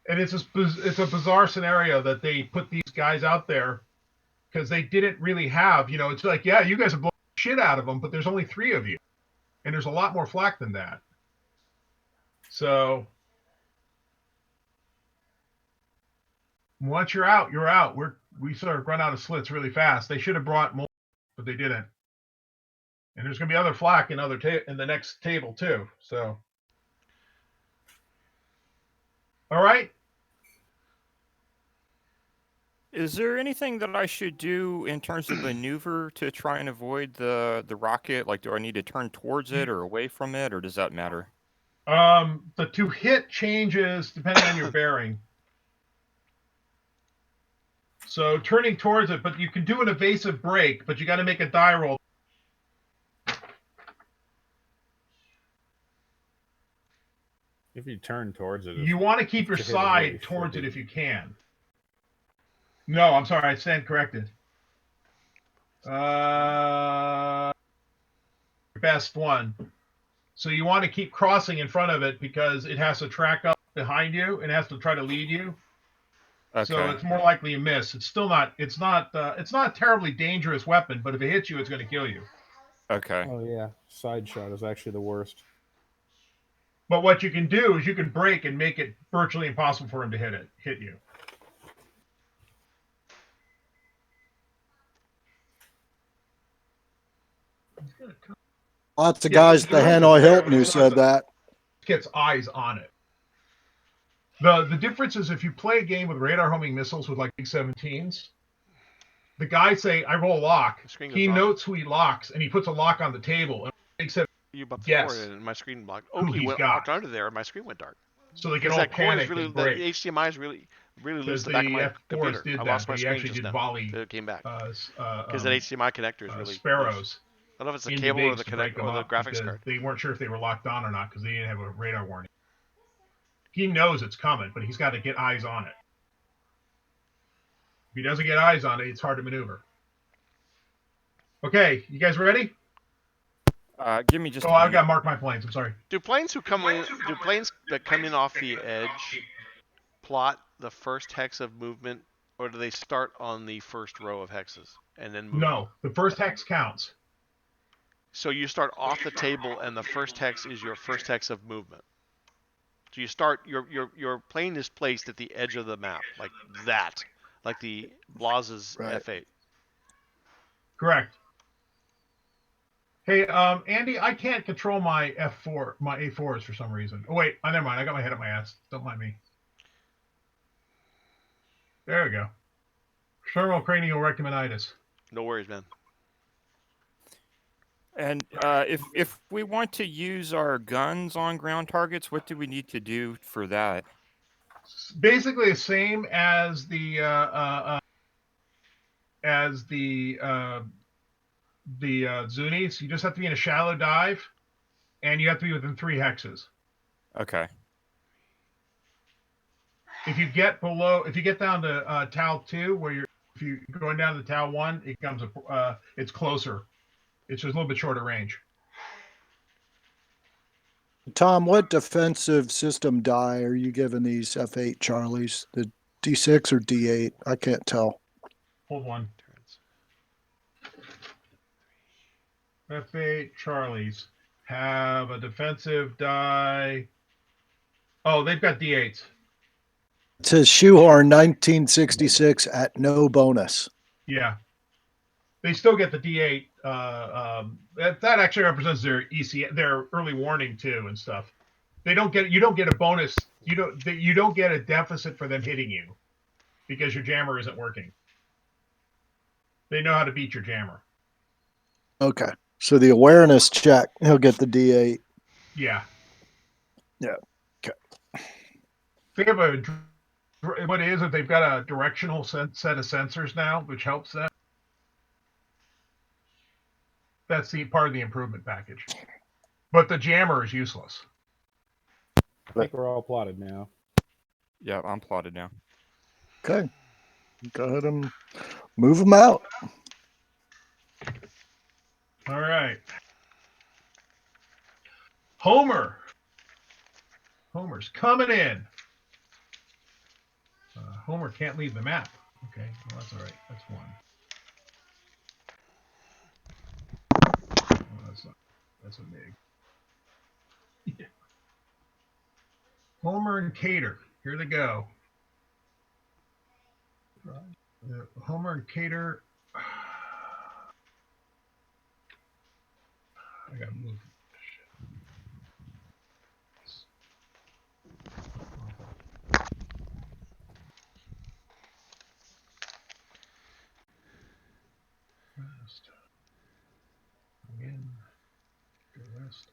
and it's a bizarre scenario that they put these guys out there because they didn't really have. It's like, yeah, you guys have blown shit out of them, but there's only 3 of you, and there's a lot more flak than that. So once you're out, you're out. We sort of run out of slits really fast. They should have brought more, but they didn't. And there's going to be other flak in the next table too. So, all right. Is there anything that I should do in terms of maneuver to try and avoid the rocket? Like, do I need to turn towards it or away from it, or does that matter? The to hit changes depending on your bearing. So turning towards it, but you can do an evasive break, but you got to make a die roll. If you turn towards it, you want to keep your side towards it if you can. No, I'm sorry, I stand corrected. Best one. So you want to keep crossing in front of it because it has to track up behind you and has to try to lead you. Okay. So it's more likely a miss. It's still not. It's not a terribly dangerous weapon, but if it hits you, it's going to kill you. Okay. Oh yeah, side shot is actually the worst. But what you can do is you can break and make it virtually impossible for him to hit you. Lots of guys at the Hanoi Hilton who said that. Gets eyes on it. The difference is if you play a game with radar homing missiles with like big 17s, the guys say, I roll lock. He notes who he locks, and he puts a lock on the table. And big 17 you bumped guess the and my screen blocked. Oh, he went under there, and my screen went dark. So they can all panic really, and break. The HDMI is really lose the back of my computer. Did I lost that. my screen just now. Volley, it came back. Because that HDMI connector is really sparrows. Loose. I don't know if it's the cable or the connector or the graphics card. They weren't sure if they were locked on or not because they didn't have a radar warning. He knows it's coming, but he's got to get eyes on it. If he doesn't get eyes on it, it's hard to maneuver. Okay, you guys ready? Give me just. Oh, I've got to mark my planes. I'm sorry. Do planes that come in off the edge plot the first hex of movement, or do they start on the first row of hexes and then move? No, the first hex counts. So you start off the table, and the first hex is your first hex of movement. So you start your plane is placed at the edge of the map, like that, like the Blaz's F8. Correct. Hey, Andy, I can't control my F4, my A4s for some reason. Oh wait, never mind. I got my head up my ass. Don't mind me. There we go. Thermal cranial rectuminitis. No worries, man. And if we want to use our guns on ground targets, what do we need to do for that? Basically the same as the Zunis. You just have to be in a shallow dive, and you have to be within 3 hexes. Okay. If you get down to Tau 2, if you're going down to Tau 1, it's closer. It's just a little bit shorter range. Tom, what defensive system die are you giving these F8 Charlies? The D6 or D8? I can't tell. Hold one. F8 Charlies have a defensive die. Oh, they've got D8s. It says shoehorn 1966 at no bonus. Yeah. They still get the D8. That actually represents their their early warning too and stuff. You don't get a bonus. You don't get a deficit for them hitting you because your jammer isn't working. They know how to beat your jammer. Okay. So the awareness check, he'll get the D8. Yeah. Yeah. Okay. They have what it is that they've got a directional set of sensors now, which helps them. That's the part of the improvement package. But the jammer is useless. I think we're all plotted now. Yeah, I'm plotted now. Okay. Go ahead and move them out. All right. Homer's coming in. Homer can't leave the map. Okay, well, that's all right. That's one. Oh, that's a big. Yeah. Homer and Cater. Here they go. Homer and Cater. I gotta move. West. Again. Go west.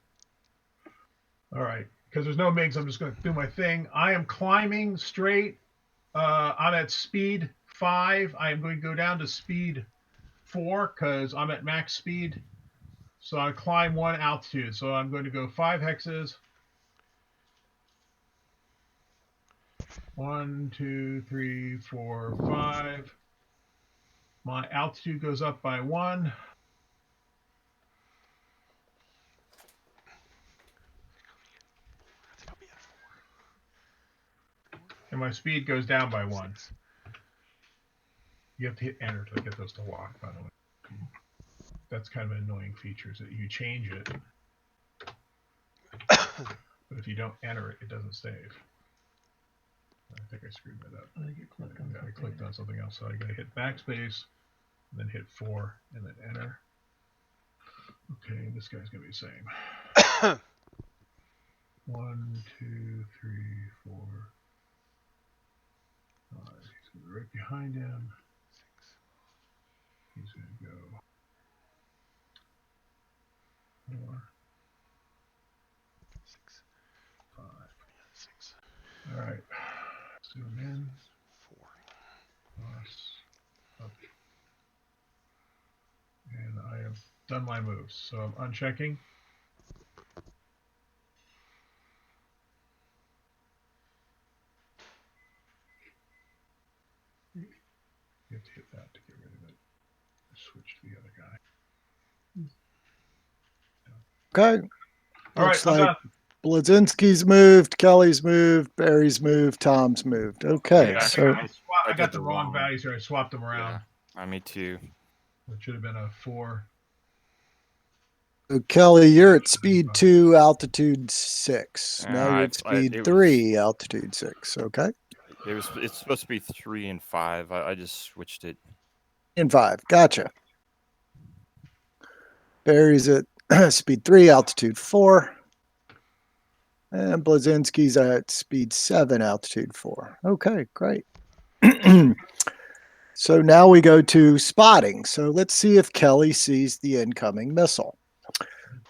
All right, because there's no MIGs, I'm just going to do my thing. I am climbing straight. I'm at speed 5. I am going to go down to speed 4 because I'm at max speed. So I climb 1 altitude. So I'm going to go 5 hexes. 1, 2, 3, 4, 5. My altitude goes up by 1. And my speed goes down by 1. You have to hit enter to get those to lock, by the way. That's kind of an annoying feature, is that you change it. But if you don't enter it, it doesn't save. I think I screwed that up. I clicked on something else, so I gotta hit backspace, and then hit 4, and then enter. Okay, this guy's gonna be the same. 1, 2, 3, 4, 5. He's gonna be right behind him. He's gonna go 4, 5, 6. All right. Zoom in. 4. Up. And I have done my moves, so I'm unchecking. let's get that to get rid of it. Switch to the other guy. Okay. All right, Looks I'm like done. Blazinski's moved, Kelly's moved, Barry's moved, Tom's moved. Okay, Yeah, so I got did the wrong values here. I swapped them around. Yeah, me too. It should have been a 4. Kelly, you're at speed 2, altitude 6. Now you're at speed 3, altitude 6. Okay. It's supposed to be 3 and 5. I just switched it. And 5. Gotcha. Barry's at speed 3, altitude 4. And Blazinski's at speed 7, altitude 4. Okay, great. So now we go to spotting. So let's see if Kelly sees the incoming missile.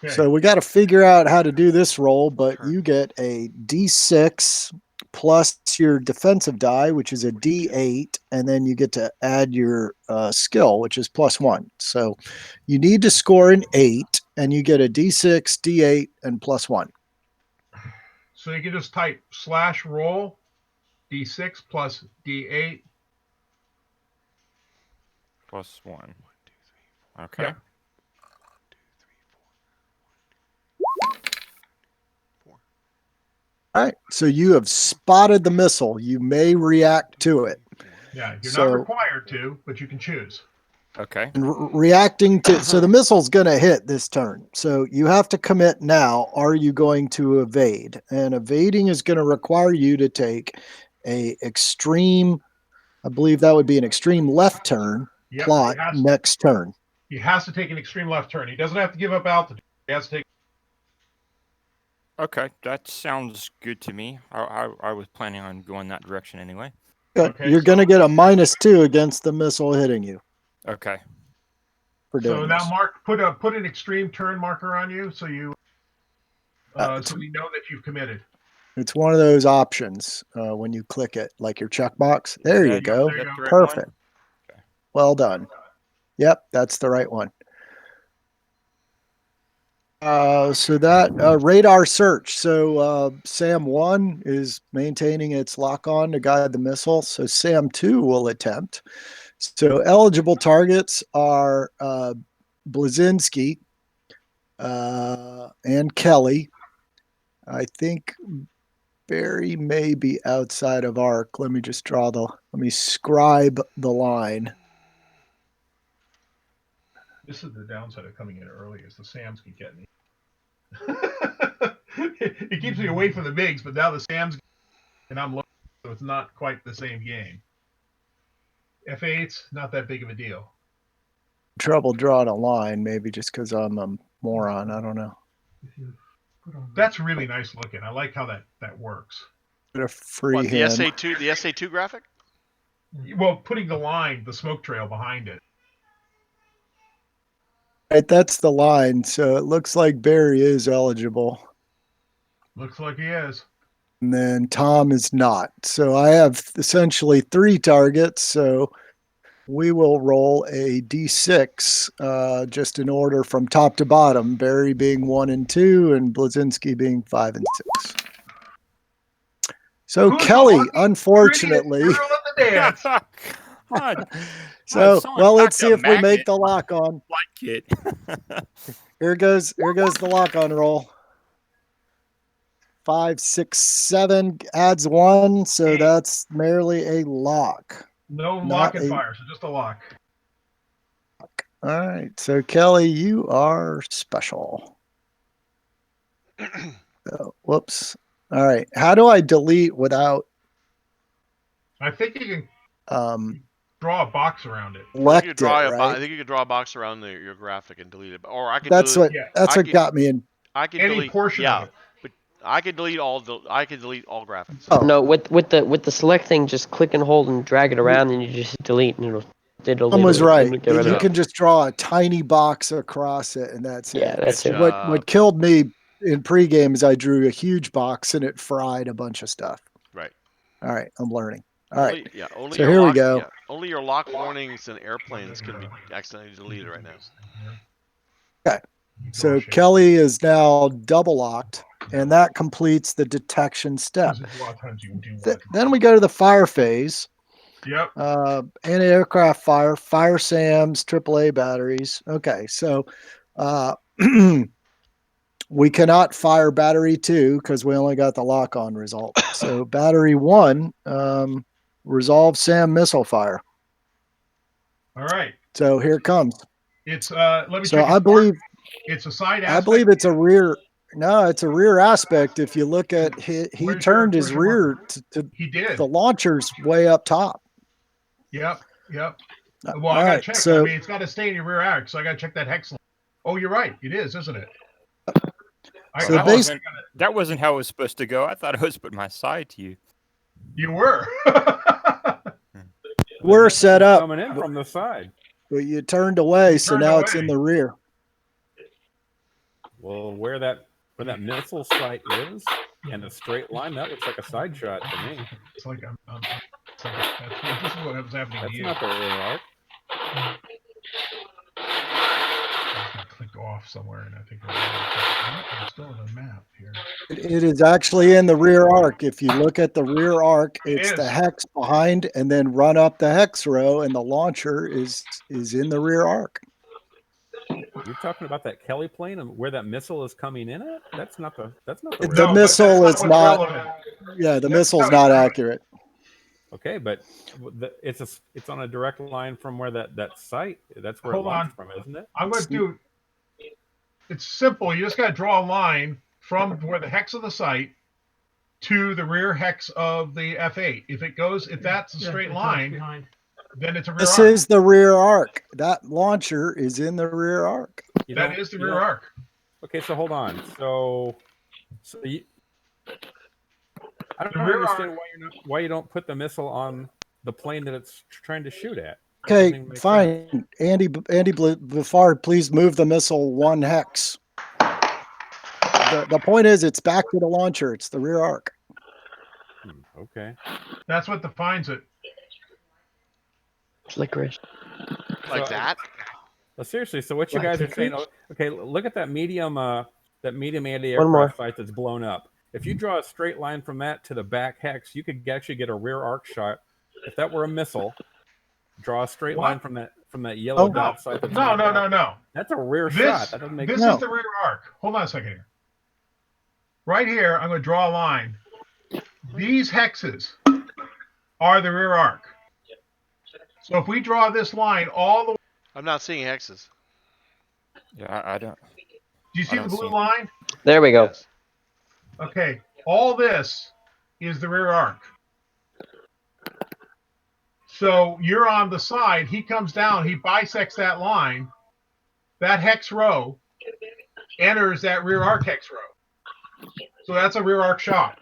Okay. So we got to figure out how to do this roll, but you get a D6 plus your defensive die, which is a D8, and then you get to add your skill, which is +1. So you need to score an 8, and you get a D6, D8, and +1. So you can just type /roll D6 plus D8 +1. Okay. Yeah. All right. So you have spotted the missile. You may react to it. Yeah, you're So- not required to, but you can choose. Okay. And reacting to, so the missile's going to hit this turn. So you have to commit now. Are you going to evade? And evading is going to require you to take a extreme, I believe that would be an extreme left turn Yep, plot he has to. next turn. He has to take an extreme left turn. He doesn't have to give up altitude. He has to take. Okay, that sounds good to me. I was planning on going that direction anyway. Good. Okay, You're going to so- get a -2 against the missile hitting you Okay. for doing So now, this. Mark, put an extreme turn marker on you, so you, so we know that you've committed. It's one of those options when you click it, like your checkbox. There you go. there you go. Perfect. Well done. Yep, that's the right one. So that radar search. So SAM 1 is maintaining its lock on to guide the missile. So SAM 2 will attempt. So eligible targets are Blazinski and Kelly. I think Barry may be outside of arc. Let me scribe the line. This is the downside of coming in early, is the Sams can get me. It keeps me away from the bigs, but now the Sams, and I'm looking, so it's not quite the same game. F8's not that big of a deal. Trouble drawing a line, maybe just because I'm a moron. I don't know. That's really nice looking. I like how that works. Bit of free What, the hand. SA2 SA2 graphic? Well, putting the line, the smoke trail behind it. Right, that's the line. So it looks like Barry is eligible. Looks like he is. And then Tom is not. So I have essentially 3 targets. So we will roll a d6 just in order from top to bottom. Barry being 1 and 2, and Blazinski being 5 and 6. So Who's Kelly, the unfortunately. prettiest girl at the dance? So someone well, let's packed see a if we make magnet. the lock on. Like it. Here goes the lock on roll. 5, 6, 7 adds 1, so that's merely a lock. No Not lock and a- fire, so just a lock. All right, so Kelly, you are special. Whoops. All right, how do I delete without I think you can draw a box around it. I think you select could draw it, I right? think you could draw a box around your graphic and delete it. Or I could That's delete, what got me in. I could Any delete portion of it. but I could delete all graphics. Oh. No, with the select thing, just click and hold and drag it around, and you just delete, and it'll Tom was right. get rid of You it. can just draw a tiny box across it, and that's Yeah, it. that's it. What killed me in pregame is I drew a huge box and it fried a bunch of stuff. Right. All right, I'm learning. All right. Only So your here we lock, go. Yeah, only your lock warnings and airplanes can be accidentally deleted right now. Okay. So Kelly is now double locked, and that completes the detection step. A lot of times you do Then we go to the fire phase. Yep. Anti-aircraft fire SAMs, AAA batteries. Okay, so we cannot fire battery 2 because we only got the lock-on result. So battery 1, resolve SAM missile fire. All right. So here it comes. It's let me So check. I believe it's a side aspect. I believe it's a rear. No, it's a rear aspect. If you look at he turned his rear to he did. the launcher's way up top. Yep. Yep. Well, All I gotta right, check. so I mean, it's got to stay in your rear arc, so I gotta check that hex line. Oh, you're right. It is, isn't it? So that wasn't how it was supposed to go. I thought I was putting my side to you. You were. We're set up coming in from the side. but you turned away, so now it's in the rear. Well, where that missile site is and a straight line, that looks like a side shot to me. It's like this is what was happening That's to you. not the rear arc. Click off somewhere, and I think I'm still on the map here. It is actually in the rear arc. If you look at the rear arc, it's the hex behind, and then run up the hex row, and the launcher is in the rear arc. You're talking about that Kelly plane and where that missile is coming in at? That's not the The missile is not. Yeah, the missile's not accurate. Okay, but it's on a direct line from where that site. That's where Hold it launched on. from, isn't it? I'm going to do. It's simple. You just got to draw a line from where the hex of the site to the rear hex of the F8. If that's a straight line, then it's a rear This arc. is the rear arc. That launcher is in the rear arc. That is the rear arc. Okay, so hold on. So you, I don't The rear understand why you don't put the missile on the plane that it's trying to shoot at. Okay, fine. Andy Befard, please move the missile 1 hex. The point is, it's back to the launcher. It's the rear arc. Okay. That's what defines it. It's licorice. Like that? Well, seriously. So what you guys are saying? Okay, look at that medium more. anti-aircraft site that's blown up. If you draw a straight line from that to the back hex, you could actually get a rear arc shot. If that were a missile, draw a straight line from that yellow dot site. No. That's a rear shot. That doesn't make sense. This is the rear arc. Hold on a second here. Right here, I'm going to draw a line. These hexes are the rear arc. So if we draw this line all the way. I'm not seeing hexes. Yeah, I don't. Do you see the blue line? There we go. Yes. Okay. All this is the rear arc. So you're on the side. He comes down. He bisects that line. That hex row enters that rear arc hex row. So that's a rear arc shot.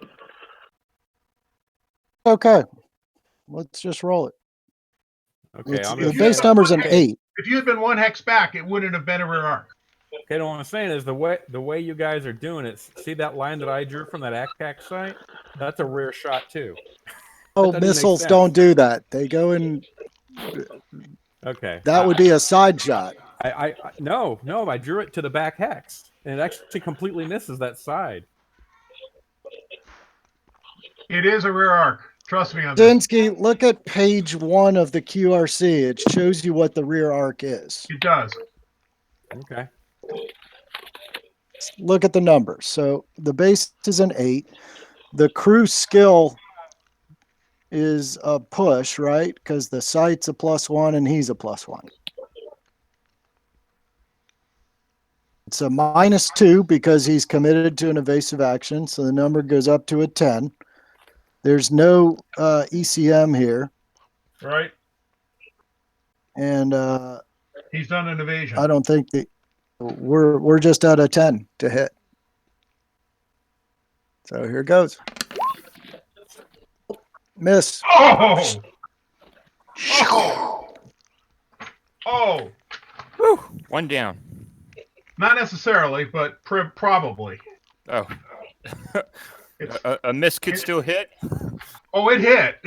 Okay. Let's just roll it. Okay. The base number's an 8. If you had been 1 hex back, it wouldn't have been a rear arc. Okay, what I'm saying is the way you guys are doing it. See that line that I drew from that ACAC site? That's a rear shot too. Oh, missiles don't do that. They go in. Okay. That would be a side shot. No, I drew it to the back hex, and it actually completely misses that side. It is a rear arc. Trust me on this. Zinsky, look at page 1 of the QRC. It shows you what the rear arc is. It does. Okay. Look at the numbers. So the base is an 8. The crew skill is a push, right? Because the site's a +1 and he's a +1. It's a -2 because he's committed to an evasive action. So the number goes up to a 10. There's no ECM here. Right. And he's done an evasion. I don't think that we're just at a 10 to hit. So here goes. Miss. Oh. Oh. Whew. 1 down. Not necessarily, but probably. Oh. A miss could still hit? Oh, it hit.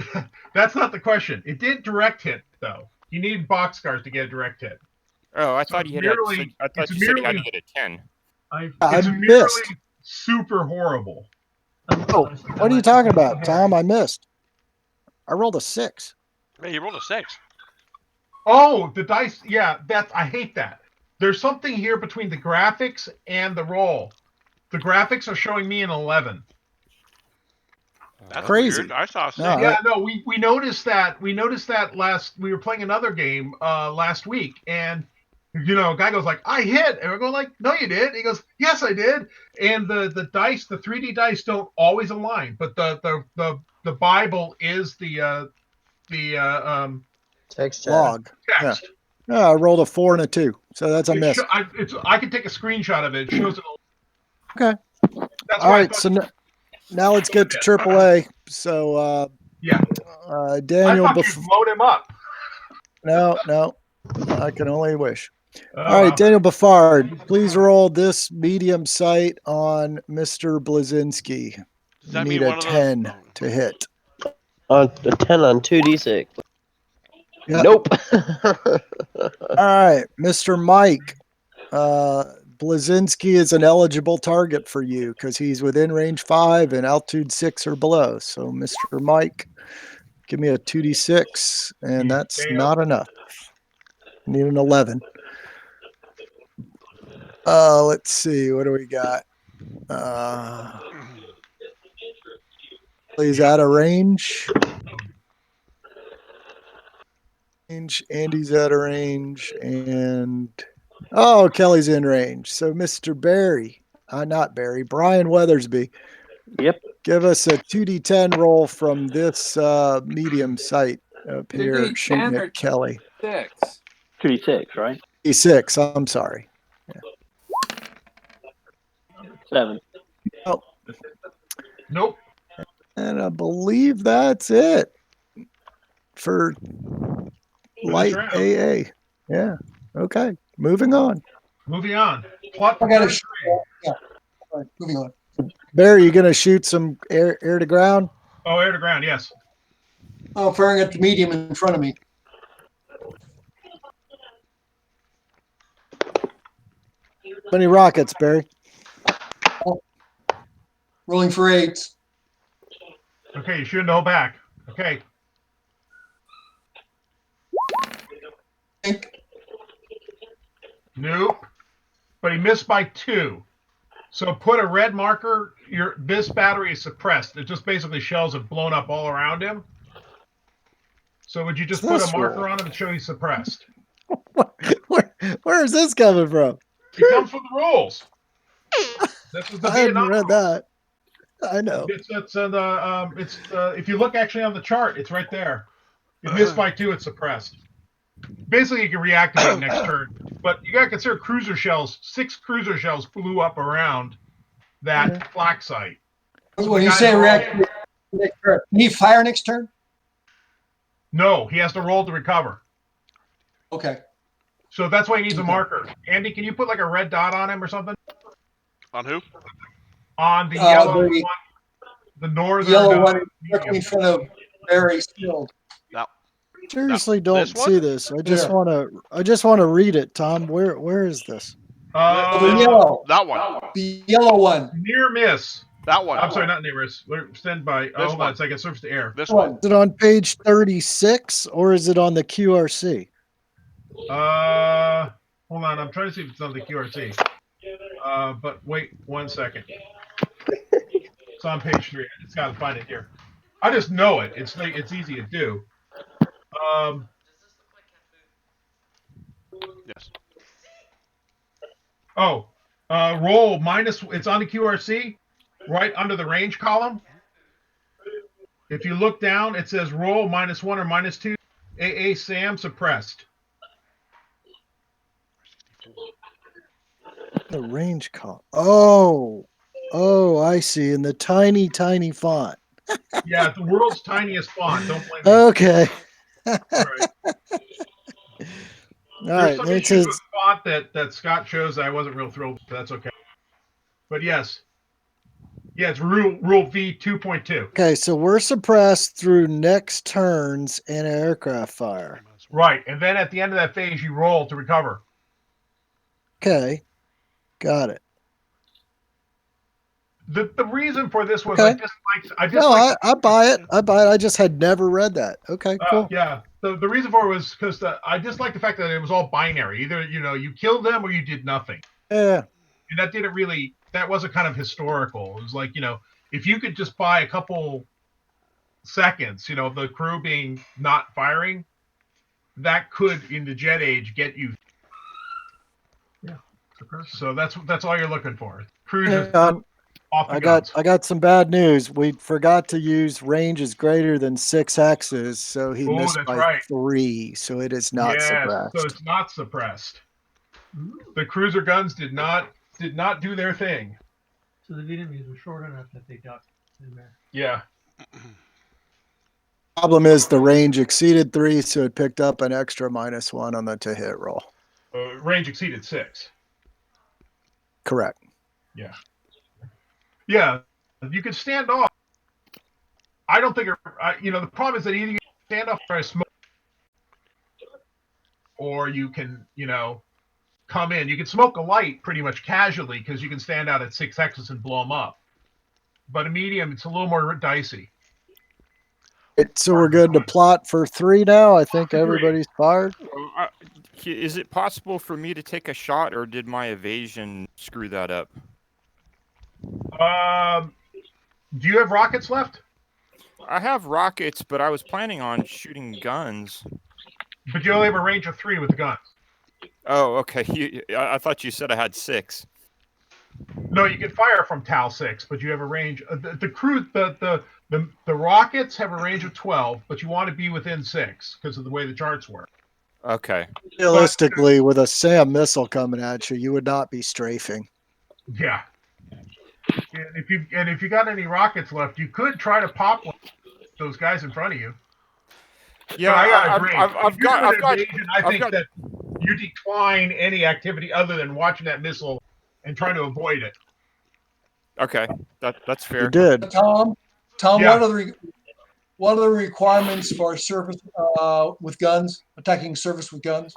That's not the question. It did direct hit, though. You need boxcars to get a direct hit. Oh, I thought you said he had to get a 10. It's merely super horrible. Oh, what are you talking about, Tom? I missed. I rolled a 6. Hey, you rolled a 6. Oh, the dice. Yeah, I hate that. There's something here between the graphics and the roll. The graphics are showing me an 11. That's Crazy. weird. I saw a 6. No, Yeah, no, we noticed that. We noticed that we were playing another game last week, and a guy goes like, "I hit," and we're going like, "No, you did." He goes, "Yes, I did." And the dice, the 3D dice, don't always align, but the Bible is the Text chat. log. text. Yeah, I rolled a 4 and a 2, so that's a miss. I can take a screenshot of it. It shows it. Okay. That's All why. right. So now let's get to AAA. So yeah, Daniel. I thought you blowed him up. No, I can only wish. Oh, All right, wow. Daniel Buffard, please roll this medium sight on Mr. Blazinski. Does that Need mean a one of those? 10 to hit. On a 10 on 2d6. Yep. Nope. All right, Mr. Mike. Blazinski is an eligible target for you because he's within range 5 and altitude 6 or below. So, Mr. Mike, give me a 2d6, and that's not enough. Need an 11. Let's see. What do we got? He's out of range. Andy's out of range, and Kelly's in range. So, Mr. Barry, not Barry, Brian Weathersby. Yep. Give us a 2d10 roll from this medium sight up here, shooting at Kelly. 6. 2d6, right? D6. I'm sorry. Yeah. 7. Oh. Nope. And I believe that's it for light AA. Yeah. Okay. Moving on. Moving on. Plot I got to. Yeah. All right, moving on. Barry, you gonna shoot some air to ground? Oh, air to ground. Yes. Oh, firing at the medium in front of me. How many rockets, Barry? Rolling for 8s. Okay, you're shooting the whole back. Okay. Nope. But he missed by 2. So put a red marker. This battery is suppressed. It just basically shells have blown up all around him. So would you just put a marker on him and show he's suppressed? Where is this coming from? It comes from the rules. This is the I hadn't Vietnam read rules. that. I know. It's if you look actually on the chart, it's right there. If missed by 2, it's suppressed. Basically, you can reactivate next turn, but you got to consider cruiser shells. 6 cruiser shells flew up around that flak site. When you say reactivate, can he fire next turn? No, he has to roll to recover. Okay. So that's why he needs a marker. Andy, can you put like a red dot on him or something? On who? On the yellow one. The northern yellow one directly in front of Barry's field. Seriously, don't see this. I just want to read it, Tom. Where is this? The yellow. That one. The yellow one. Near miss. That one. I'm sorry, not near miss. Stand by. Hold on a second. Surface to air. This one. Is it on page 36 or is it on the QRC? Hold on. I'm trying to see if it's on the QRC. But wait 1 second. It's on page 3. I just got to find it here. I just know it. It's easy to do. Yes. Oh, roll minus. It's on the QRC, right under the range column. If you look down, it says roll -1 or -2. AA Sam suppressed. The range column. Oh, I see. In the tiny font. Yeah, the world's tiniest font. Don't blame me. Okay. All right. There's some issues with font that Scott chose that I wasn't real thrilled with, but that's okay. But yes. Yeah, it's rule V 2.2. Okay, so we're suppressed through next turns and aircraft fire. Right, and then at the end of that phase, you roll to recover. Okay, got it. The reason for this was Okay. I buy it. I buy it. I just had never read that. Okay, cool. Yeah. The reason for it was because I just like the fact that it was all binary. Either you killed them or you did nothing. Yeah. And that didn't really. That wasn't kind of historical. It was like if you could just buy a couple seconds, the crew being not firing, that could in the jet age get you. Yeah. So that's all you're looking for. Crews off the guns. I got some bad news. We forgot to use ranges greater than 6 hexes, so he missed that's by right. 3. So it is not suppressed. So it's not suppressed. The cruiser guns did not do their thing. So the Vietnamese were short enough that they ducked in there. Yeah. Problem is the range exceeded 3, so it picked up an extra -1 on the to hit roll. Range exceeded 6. Correct. Yeah. Yeah. You could stand off. I don't think the problem is that either you stand off or smoke, or you can come in. You can smoke a light pretty much casually because you can stand out at 6 hexes and blow them up. But a medium, it's a little more dicey. So we're good to plot for 3 now. I think everybody's fired. Is it possible for me to take a shot, or did my evasion screw that up? Do you have rockets left? I have rockets, but I was planning on shooting guns. But you only have a range of 3 with the guns. Oh, okay. I thought you said I had 6. No, you can fire from TAL 6, but you have a range. The rockets have a range of 12, but you want to be within 6 because of the way the charts work. Okay. Realistically, with a SAM missile coming at you, you would not be strafing. Yeah. And if you got any rockets left, you could try to pop one of those guys in front of you. Yeah, I've got. I think that you decline any activity other than watching that missile and trying to avoid it. Okay, that's fair. You did, Tom. Yeah. What are the requirements for surface with guns? Attacking surface with guns?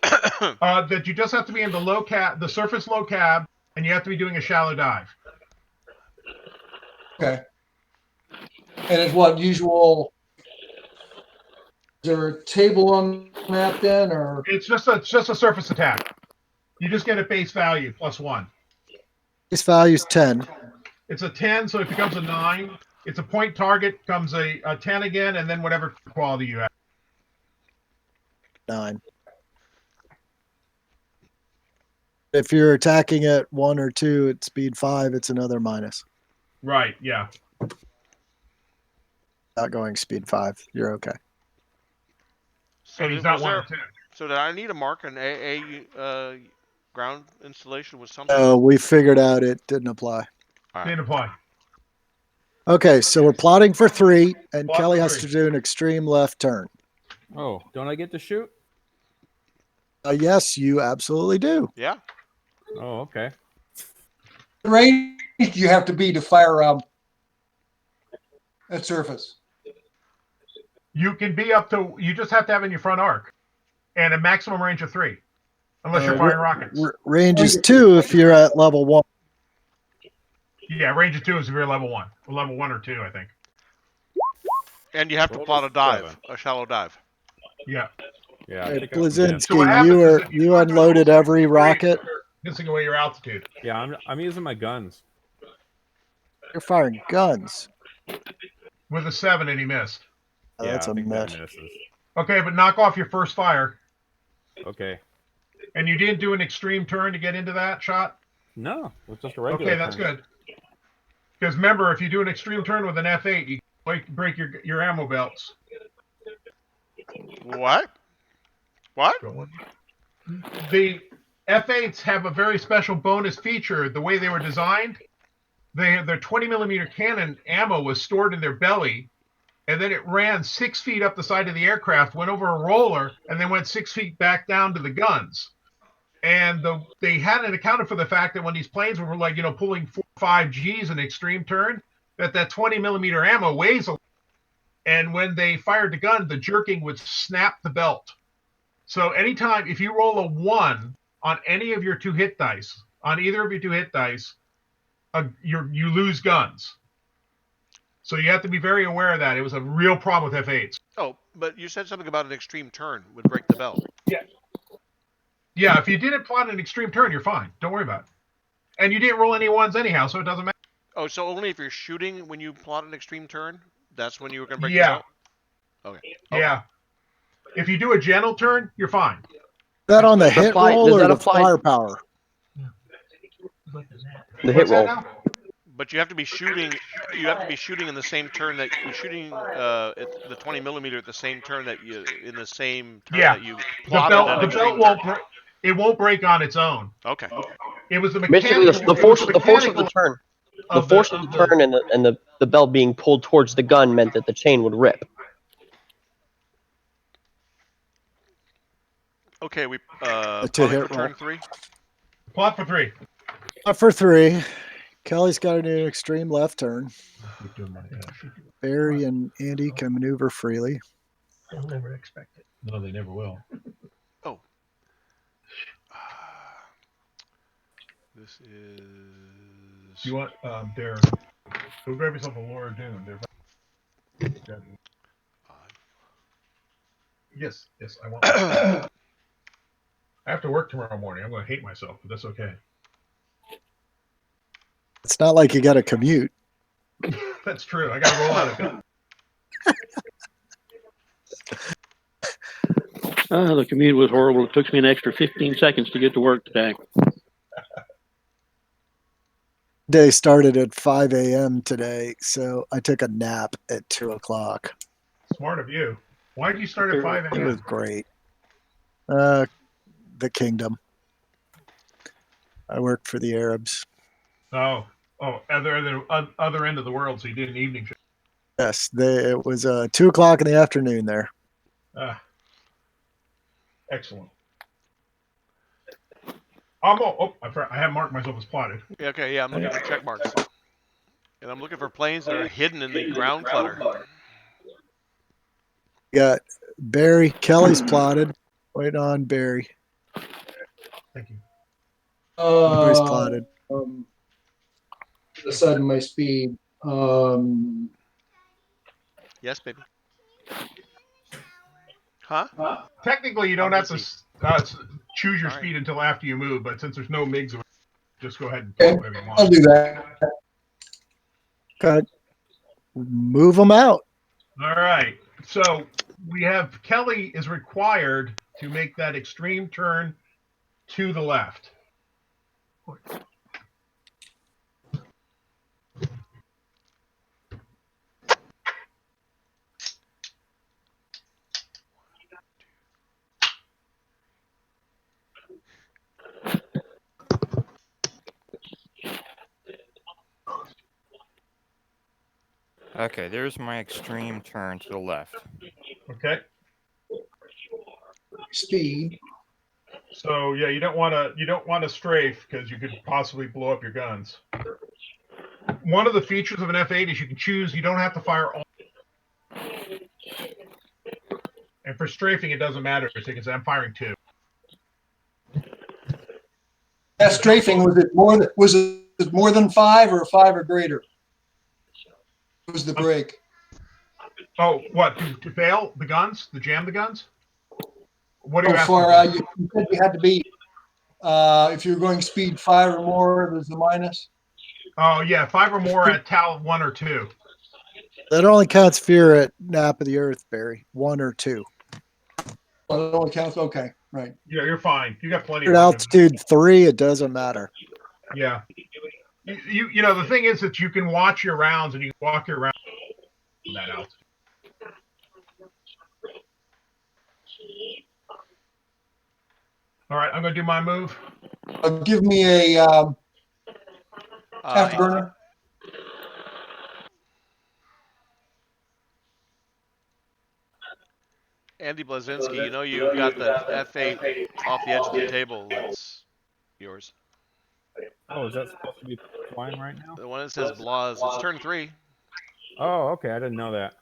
That you just have to be in the surface low cab, and you have to be doing a shallow dive. Okay. And it's what usual? Is there a table on the map then, or it's just a surface attack? You just get a base value +1. Base value is 10. It's a 10, so it becomes a 9. It's a point target, becomes a 10 again, and then whatever quality you have. 9. If you're attacking at 1 or 2 at speed 5, it's another minus. Right. Yeah. Not going speed 5. You're okay. So he's not 1 or 2. So did I need to mark an AA ground installation with something? We figured out it didn't apply. Right. Didn't apply. Okay, so we're plotting for 3, and Plot Kelly for has 3. to do an extreme left turn. Oh, don't I get to shoot? Yes, you absolutely do. Yeah. Oh, okay. the range you have to be to fire at surface? You can be up to. You just have to have in your front arc, and a maximum range of 3, unless you're firing rockets. Range is 2 if you're at level 1. Yeah, range of 2 is if you're level 1, or level 1 or 2, I think. And you have to plot a dive, a shallow dive. Yeah. Yeah. Hey, Blazinski, you unloaded every rocket. Missing away your altitude. Yeah, I'm using my guns. You're firing guns. With a 7, and he missed. Oh, that's a miss. Okay, but knock off your first fire. Okay. And you didn't do an extreme turn to get into that shot? No, it was just a regular. Okay, that's turn. good. Because remember, if you do an extreme turn with an F8, you break your ammo belts. What? What? The F8s have a very special bonus feature. The way they were designed, their 20mm cannon ammo was stored in their belly, and then it ran 6 feet up the side of the aircraft, went over a roller, and then went 6 feet back down to the guns. And they hadn't accounted for the fact that when these planes were like, pulling 4 or 5 Gs in extreme turn, that 20mm ammo weighs a lot. And when they fired the gun, the jerking would snap the belt. So anytime, if you roll a 1 on any of your 2 hit dice, on either of your 2 hit dice, you lose guns. So you have to be very aware of that. It was a real problem with F8s. Oh, but you said something about an extreme turn would break the bell. Yeah, if you didn't plot an extreme turn, you're fine. Don't worry about it. And you didn't roll any ones anyhow, so it doesn't matter. Oh, so only if you're shooting when you plot an extreme turn, that's when you were going to break the bell? Okay. Yeah. If you do a gentle turn, you're fine. Is that on the hit roll or the firepower? The hit roll. But you have to be shooting. You have to be shooting in the same turn that you're shooting at the 20 millimeter at the same turn that you in the same turn that you plotted an extreme turn. It won't break on its own. Okay. It was the Basically, mechanical. the force of the turn. The force of the turn and the bell being pulled towards the gun meant that the chain would rip. Okay, we To plotting hit for turn roll. 3. Plot for 3. Plot for 3. Kelly's got an extreme left turn. Barry and Andy can maneuver freely. They'll never expect it. No, they never will. Oh. This is. You want there? Go grab yourself a Laura Dune. Yes, I want. I have to work tomorrow morning. I'm going to hate myself, but that's okay. It's not like you got to commute. That's true. I got to roll out of gun. The commute was horrible. It took me an extra 15 seconds to get to work today. Day started at 5 a.m. today, so I took a nap at 2 o'clock. Smart of you. Why did you start at 5 a.m.? It was great. The kingdom. I worked for the Arabs. Oh, other end of the world. So you did an evening shift. Yes, it was 2 o'clock in the afternoon there. Excellent. I have marked myself as plotted. Okay, yeah, I'm looking for check marks. And I'm looking for planes that are hidden in the ground clutter. Got Barry. Kelly's plotted. Wait on Barry. Thank you. Everybody's plotted. Deciding my speed. Yes, baby. Huh? Technically, you don't have to choose your speed until after you move, but since there's no MIGs, just go ahead and plot whatever you want. I'll do that. Okay. Move them out. All right. So we have Kelly is required to make that extreme turn to the left. Okay, there's my extreme turn to the left. Okay. Speed. So yeah, you don't want to strafe because you could possibly blow up your guns. One of the features of an F8 is you can choose. You don't have to fire all. And for strafing, it doesn't matter. So you can say I'm firing 2. That strafing, was it more than 5 or 5 or greater? What was the break? Oh, what to fail the guns? To jam the guns? What are you asking? You said you had to be if you're going speed 5 or more. There's a minus. Oh yeah, 5 or more at Tal 1 or 2. That only counts if you're at Nap of the Earth, Barry. 1 or 2. Oh, it only counts. Okay, right. Yeah, you're fine. You got plenty. At altitude 3, it doesn't matter. Yeah. You know the thing is that you can watch your rounds and you can walk your rounds that altitude. All right, I'm going to do my move. Give me a afterburner. Andy Blazinski, you know you've got the F8 off the edge of the table. That's yours. Oh, is that supposed to be flying right now? The one that says Blaz. It's turn 3. Oh, okay. I didn't know that.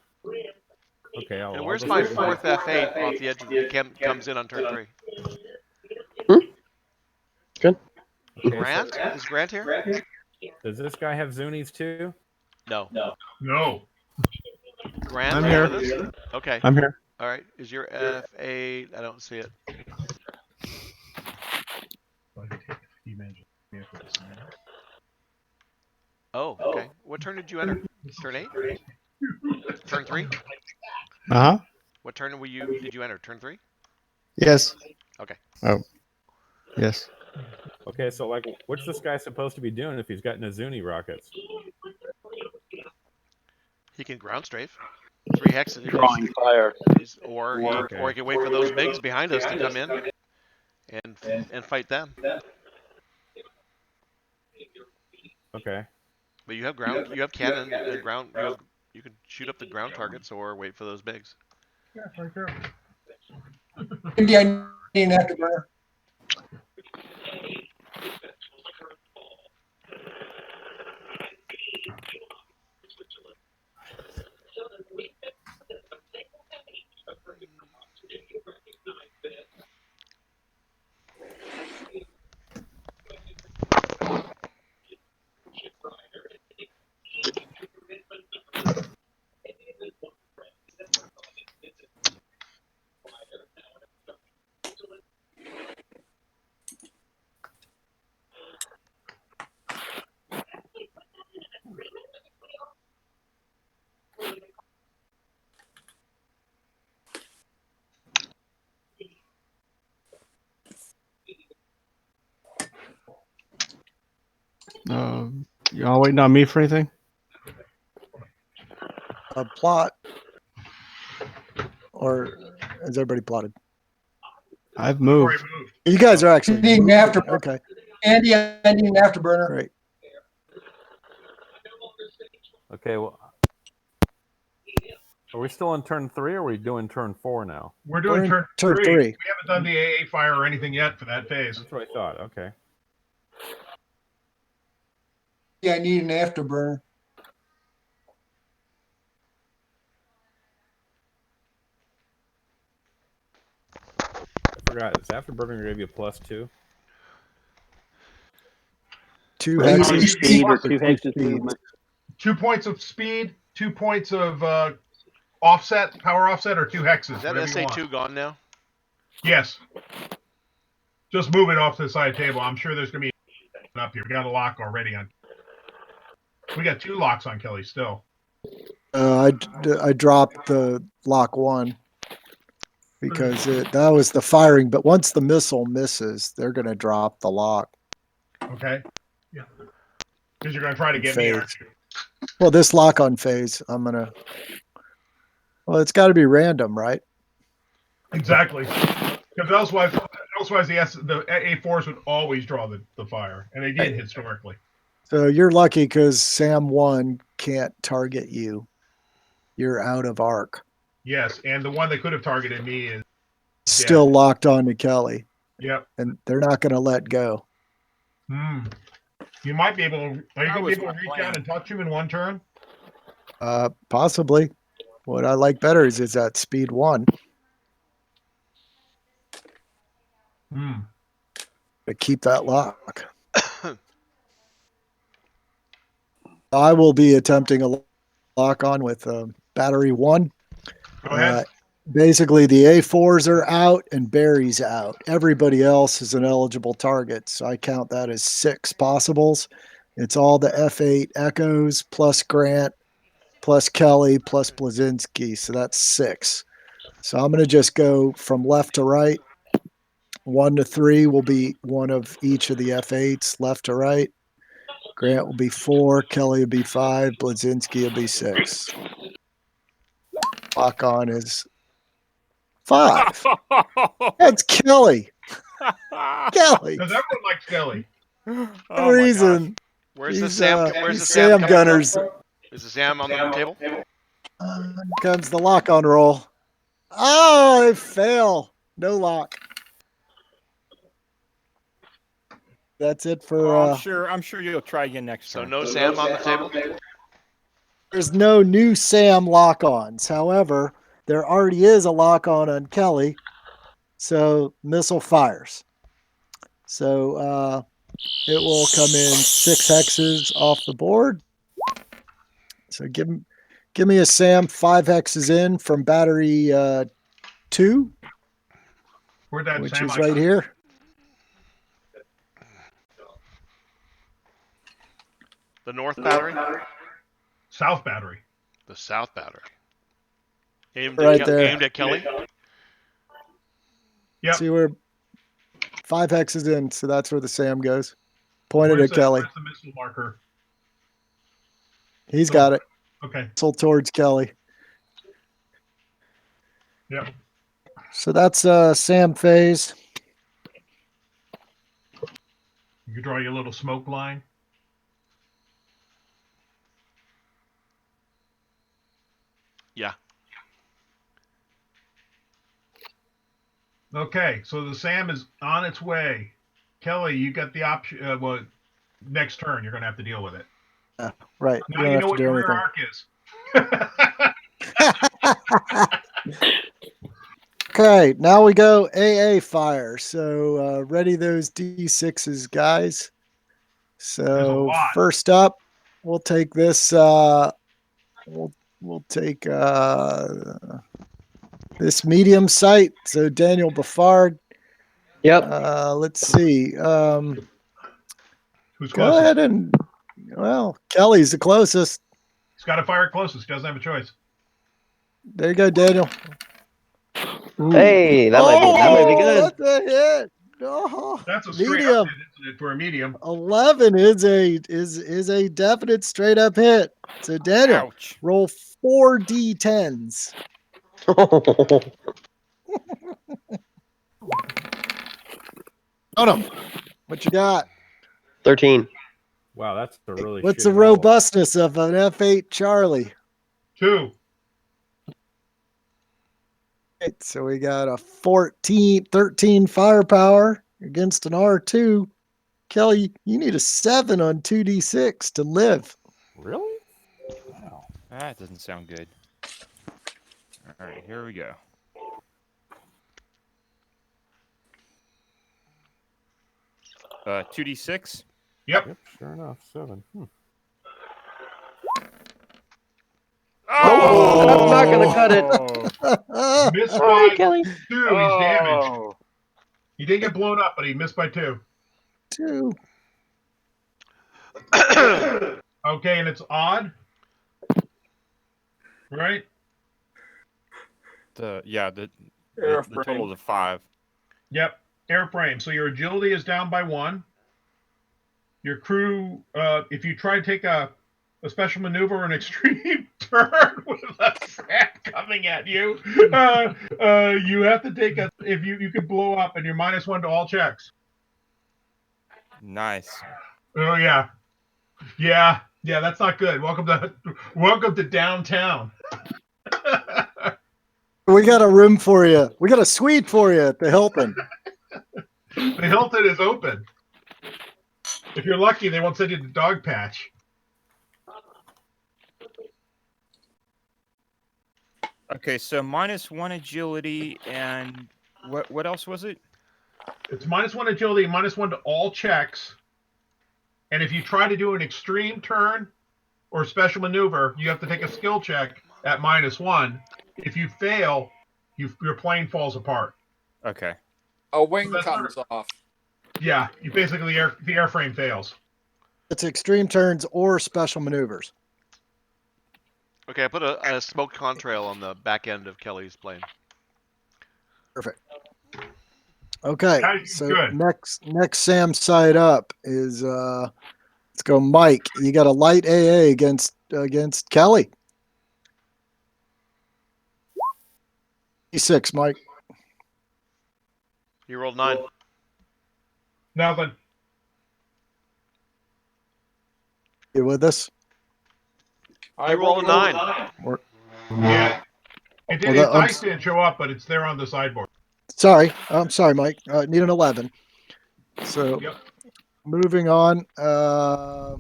Okay. And where's my 4th F8 off the edge of the comes in on turn 3? Good. Grant? Is Grant here? Does this guy have Zunies too? No. No. Grant, I'm are you here. with us? Okay. I'm here. All right. Is your F8? I don't see it. Oh, okay. What turn did you enter? Turn 8? Turn 3? Uh huh. What turn did you enter? Turn 3? Yes. Okay. Oh. Yes. Okay, so like, what's this guy supposed to be doing if he's got Nizuni rockets? He can ground strafe. 3 hexes. Drawing fire. Or he can wait for those bigs behind us to come in and fight them. Okay. But you have ground. You have cannon and ground. You can shoot up the ground targets or wait for those bigs. Yeah, right there. Indy, I need an afterburner. Y'all waiting on me for anything? A plot, or is everybody plotted? I've moved. You guys are actually I need an moving. afterburner. Okay, Andy, I need an afterburner. great. Okay, well, are we still in turn 3 or are we doing turn 4 now? We're doing We're in turn turn 3. three. We haven't done the AA fire or anything yet for that phase. That's what I thought. Okay. Yeah, I need an afterburner. I forgot. Is afterburner going to give you +2? 2 One hexes speed or or 2 2 hexes speeds. movement. 2 points of speed, 2 points of offset, power offset, or 2 hexes. Is that whatever you want. SA2 gone now? Yes. Just move it off to the side table. I'm sure there's going to be up here. We got a lock already on. We got 2 locks on Kelly still. I dropped the lock 1 because that was the firing. But once the missile misses, they're going to drop the lock. Okay. Yeah. Because you're going to try to get me, aren't you? Well, this lock on phase, I'm going to. Well, it's got to be random, right? Exactly. Because elsewise the A4s would always draw the fire, and they did historically. So you're lucky because Sam 1 can't target you. You're out of arc. Yes, and the one that could have targeted me is Still locked on to Kelly. Yep. And they're not going to let go. You might be able to. Are you going to be able to reach out and touch him in 1 turn? Possibly. What I like better is that speed 1. To keep that lock. I will be attempting a lock on with battery 1. Go ahead. Basically, the A4s are out and Barry's out. Everybody else is an eligible target, so I count that as 6 possibles. It's all the F8 Echoes plus Grant plus Kelly plus Blazinski, so that's 6. So I'm going to just go from left to right. 1 to 3 will be one of each of the F8s, left to right. Grant will be 4, Kelly will be 5, Blazinski will be 6. Lock on is 5. That's Kelly. Kelly. Because everyone likes Kelly. For reason. Where's the Sam? Where's the Sam Sam Gunners. Is the Sam on the table? Comes the lock on roll. Oh, they fail. No lock. That's it for. I'm sure you'll try again next turn. So no Sam on the table. There's no new Sam lock-ons. However, there already is a lock-on Kelly, so missile fires. So it will come in 6 hexes off the board. So give me a Sam 5 hexes in from battery 2. Where'd that which Sam is icon? right here. The north battery? South battery. The south battery. Aimed Right at, there. Aimed at Kelly? Yep. See where 5 hexes in, so that's where the Sam goes. Pointed Where's at Kelly. Where's the missile marker? He's got it. Okay. Missile towards Kelly. Yep. So that's Sam phase. You can draw your little smoke line. Yeah. Okay, so the Sam is on its way. Kelly, you got the option. Well, next turn you're going to have to deal with it. Right. Now you know what your rear arc is. Okay, now we go AA fire. So ready those D6s, guys. So first up, we'll take this. We'll take this medium sight. So Daniel Buffard. Yep. Let's see. Who's go closest? ahead and Kelly's the closest. He's got to fire closest. He doesn't have a choice. There you go, Daniel. Ooh. Hey, that might be good. That's a hit. Oh, That's a straight medium. up hit, isn't it, for a medium? 11 is a definite straight up hit. So Daniel, roll 4 D10s. What you got? 13. Wow, that's a really. What's the shitty roll. robustness of an F8 Charlie? 2. Right, so we got a 13 firepower against an R2. Kelly, you need a 7 on 2D6 to live. Really? Wow. That doesn't sound good. All right, here we go. Uh, 2D6. Yep. Sure enough, 7. Oh, that's not gonna cut it. Missed Sorry, by Kelly. 2. He's damaged. He didn't get blown up, but he missed by 2. 2. Okay, and it's odd, right? The Airframe. total is 5. Yep. Airframe. So your agility is down by 1. Your crew, if you try to take a special maneuver or an extreme turn with a trap coming at you, you have to take if you can blow up, and you're -1 to all checks. Nice. Oh yeah. Yeah, that's not good. Welcome to downtown. We got a room for you. We got a suite for you at the Hilton. The Hilton is open. If you're lucky, they won't send you the dog patch. Okay, so -1 agility, and what else was it? It's -1 agility, -1 to all checks. And if you try to do an extreme turn or special maneuver, you have to take a skill check at -1. If you fail, your plane falls apart. Okay. A wing comes off. Yeah, you basically the airframe fails. It's extreme turns or special maneuvers. Okay, I put a smoke contrail on the back end of Kelly's plane. Perfect. Okay, so good. next Sam side up is let's go Mike. You got a light AA against Kelly. E6, Mike. You rolled 9. Nothing. You with us? I rolled a 9. Yeah. Dice didn't show up, but it's there on the sideboard. Sorry. I'm sorry, Mike. Need an 11. So moving on. Out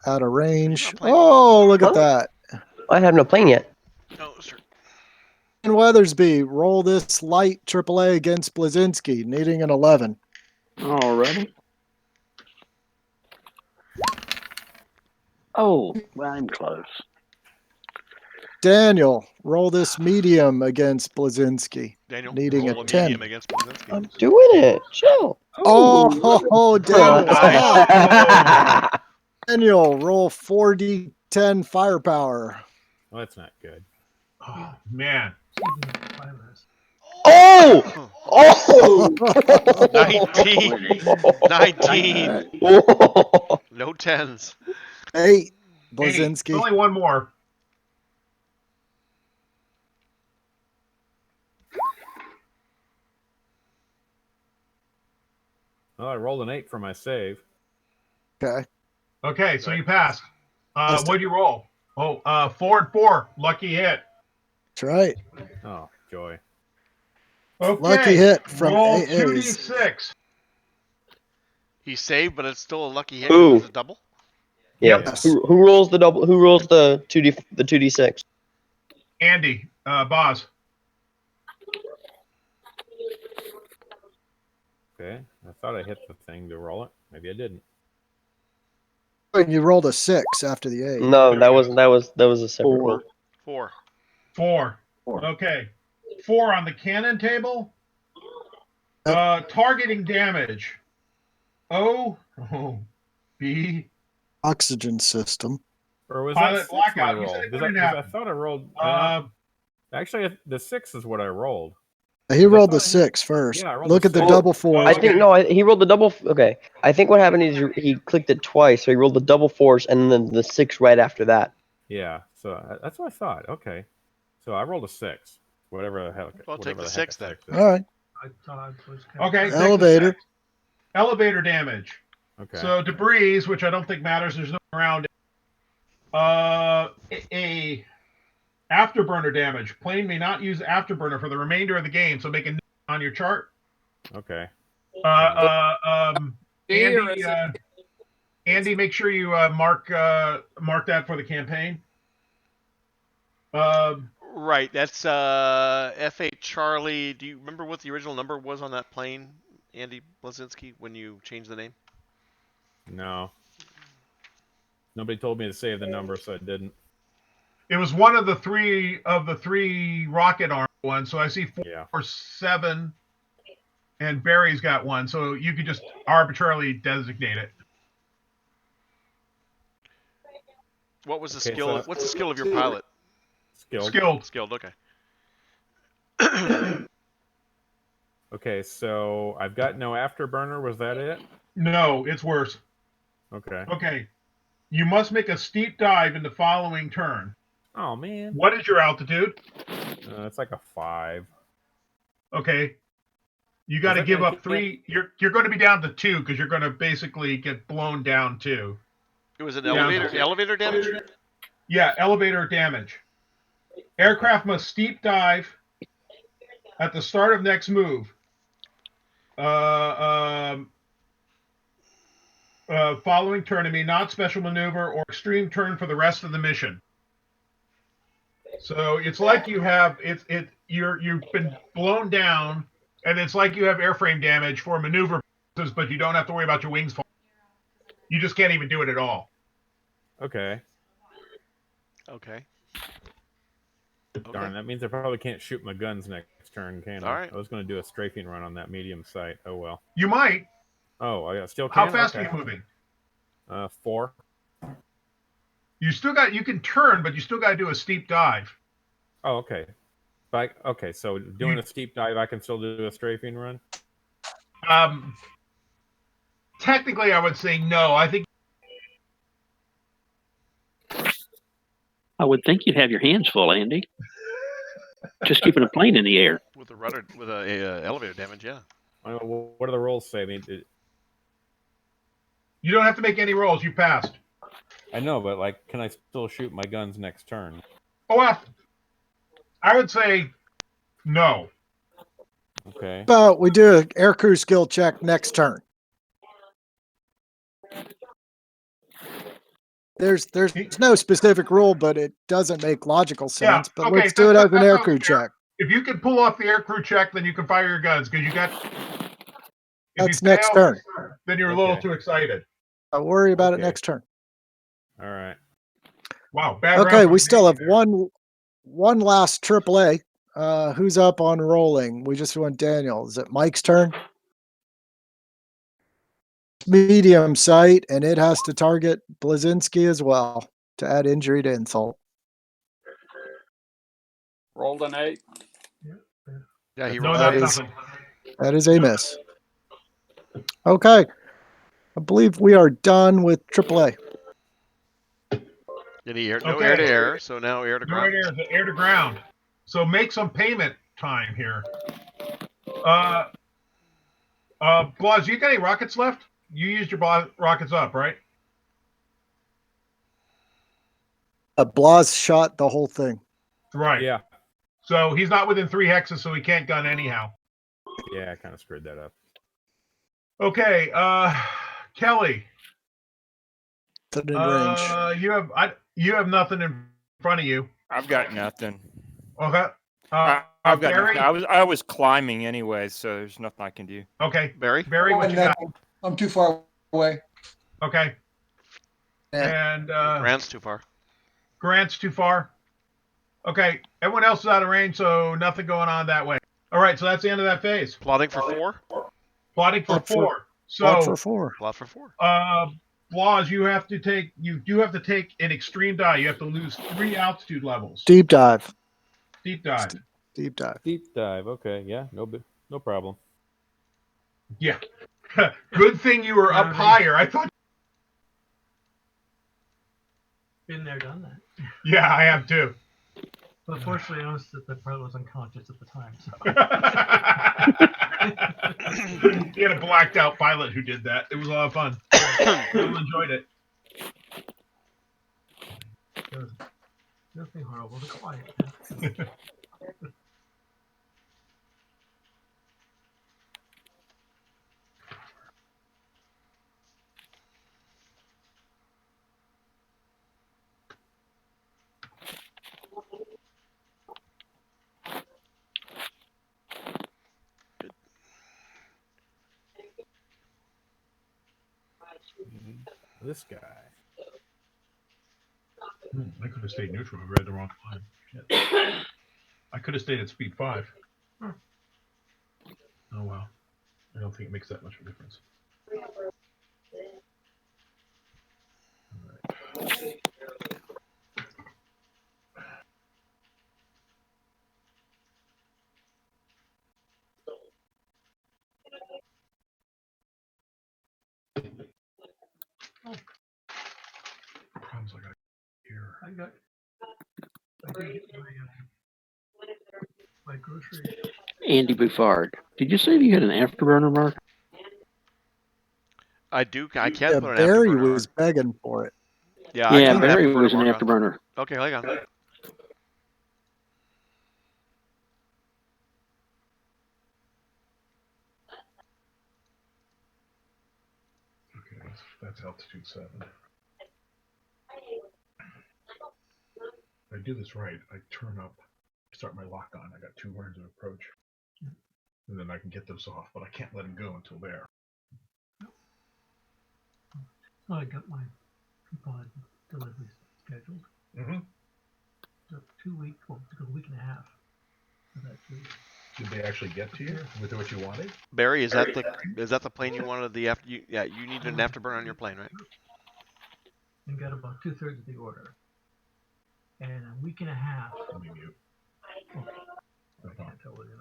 of range. Oh, look at that. I have no plane yet. No, sir. And Weathersby, roll this light AAA against Blazinski, needing an 11. Alrighty. Oh, well, I'm close. Daniel, roll this medium against Blazinski. Daniel, Needing roll a a 10. medium against Blazinski. I'm doing it. Chill. Oh, Daniel, Nice. stop. Daniel, roll 4d10 firepower. Well, that's not good. Oh, man. Oh! Oh! 19. 19. No 10s. 8, Hey, Blazinski. only one more. Well, I rolled an 8 for my save. Okay. Okay, so you passed. Passed What'd you roll? Oh, 4 and 4. Lucky hit. That's right. Oh, joy. Okay. Lucky hit from roll AAs. 2d6. He saved, but it's still a lucky hit. Ooh. It was a double. Yeah. Yes. Who rolls the double? Who rolls the 2d6? Andy, Boz. Okay. I thought I hit the thing to roll it. Maybe I didn't. You rolled a 6 after the 8. No, that wasn't. That was a separate roll. 4. 4. Okay. 4 on the cannon table. Targeting damage. B. Oxygen system. Or was Pilot that 6 blackout. my You roll? said it Because couldn't I happen. thought I rolled. Actually, the 6 is what I rolled. He rolled the 6 first. Yeah, I rolled Look the at the 6. double 4s. I think no. He rolled the double. Okay. I think what happened is he clicked it twice, so he rolled the double 4s and then the 6 right after that. Yeah. So that's what I thought. Okay. So I rolled a 6. Whatever the hell. Well, take whatever the the heck 6 then. All right. Okay. Elevator. Elevator damage. Okay. So debris, which I don't think matters. There's no around it. A afterburner damage. Plane may not use afterburner for the remainder of the game. So make a note on your chart. Okay. Andy, make sure you mark that for the campaign. Right. That's F8 Charlie. Do you remember what the original number was on that plane, Andy Blazinski, when you changed the name? No. Nobody told me to save the number, so I didn't. It was one of the three rocket arm ones. So I see 4 or 7, and Barry's got one. So you could just arbitrarily designate it. What was the skill? What's the skill of your pilot? Skilled. Skilled. Okay. Okay, so I've got no afterburner. Was that it? No, it's worse. Okay. Okay. You must make a steep dive in the following turn. Oh, man. What is your altitude? It's like a 5. Okay. You got to give up 3. You're going to be down to 2 because you're going to basically get blown down 2. It was an elevator damage? Yeah, elevator damage. Aircraft must steep dive at the start of next move. Following turn, it may not special maneuver or extreme turn for the rest of the mission. So it's like you've been blown down, and it's like you have airframe damage for maneuver purposes, but you don't have to worry about your wings falling. You just can't even do it at all. Okay. Okay. Darn, that means I probably can't shoot my guns next turn, can I? All right. I was going to do a strafing run on that medium site. Oh, well. You might. Oh, I still can? How fast okay. are you moving? 4. You can turn, but you still got to do a steep dive. Oh, okay. Okay, so doing a steep dive, I can still do a strafing run? Technically, I would say no. I think I would think you'd have your hands full, Andy. Just keeping a plane in the air. With a rudder, with a elevator damage, yeah. What do the rolls say? I mean, you don't have to make any rolls. You passed. I know, but can I still shoot my guns next turn? Oh, I would say no. Okay. But we do an aircrew skill check next turn. There's no specific rule, but it doesn't make logical sense. Yeah, but okay, let's do it as an that's aircrew check. If you can pull off the aircrew check, then you can fire your guns because you got. That's next turn. Then you're a little too excited. I'll worry about it next turn. All right. Wow, bad Okay, round we for still have Canadian one last AAA. Who's up on rolling? We just went Daniel. Is it Mike's turn? Medium sight, and it has to target Blazinski as well to add injury to insult. Rolled an 8. Yeah, he No, rolled that's an 8. nothing. That is a miss. Okay. I believe we are done with AAA. Any air, no Okay. air to air, so now air to No ground. air to ground. So make some payment time here. Blas, you got any rockets left? You used your rockets up, right? Blas shot the whole thing. Right. Yeah. So he's not within 3 hexes, so he can't gun anyhow. Yeah, I kind of screwed that up. Okay, Kelly. In range. You have nothing in front of you. I've got nothing. Okay. I've got Barry? nothing. I was climbing anyway, so there's nothing I can do. Okay. Barry, what you got? I'm too far away. Okay. And Grant's too far. Grant's too far. Okay. Everyone else is out of range, so nothing going on that way. All right, so that's the end of that phase. Plotting for 4. Plotting for 4. Plot for 4. Plot for 4. Blas, you do have to take an extreme die. You have to lose 3 altitude levels. Deep dive. Deep dive. Deep dive. Deep dive. Okay. Yeah. No problem. Yeah. Good thing you were up higher. I thought. Been there, done that. Yeah, I have too. But fortunately, I noticed that the pilot was unconscious at the time. So. He had a blacked out pilot who did that. It was a lot of fun. People enjoyed it. Nothing horrible. It's quiet. This guy. I could have stayed neutral. I read the wrong line. Shit. I could have stayed at speed 5. Oh well. I don't think it makes that much of a difference. Problems I got here. I did get my grocery. Andy Buffard, did you say you had an afterburner, Mark? I do. I can put an Barry afterburner was on. begging for it. Yeah, I got Barry an was an mark on. afterburner. Okay, hang on. Okay, that's altitude 7. If I do this right, I turn up, start my lock on. I got 2 words of approach. And then I can get those off, but I can't let them go until there. So I got my coupon deliveries scheduled. Mm-hmm. So 2 weeks, well, it took a week and a half for that to. Did they actually get to you with what you wanted? Barry, is that the plane you wanted? You need an afterburner on your plane, right? And got about 2/3 of the order. And a week and a half. Let me mute. I can't tell what it is.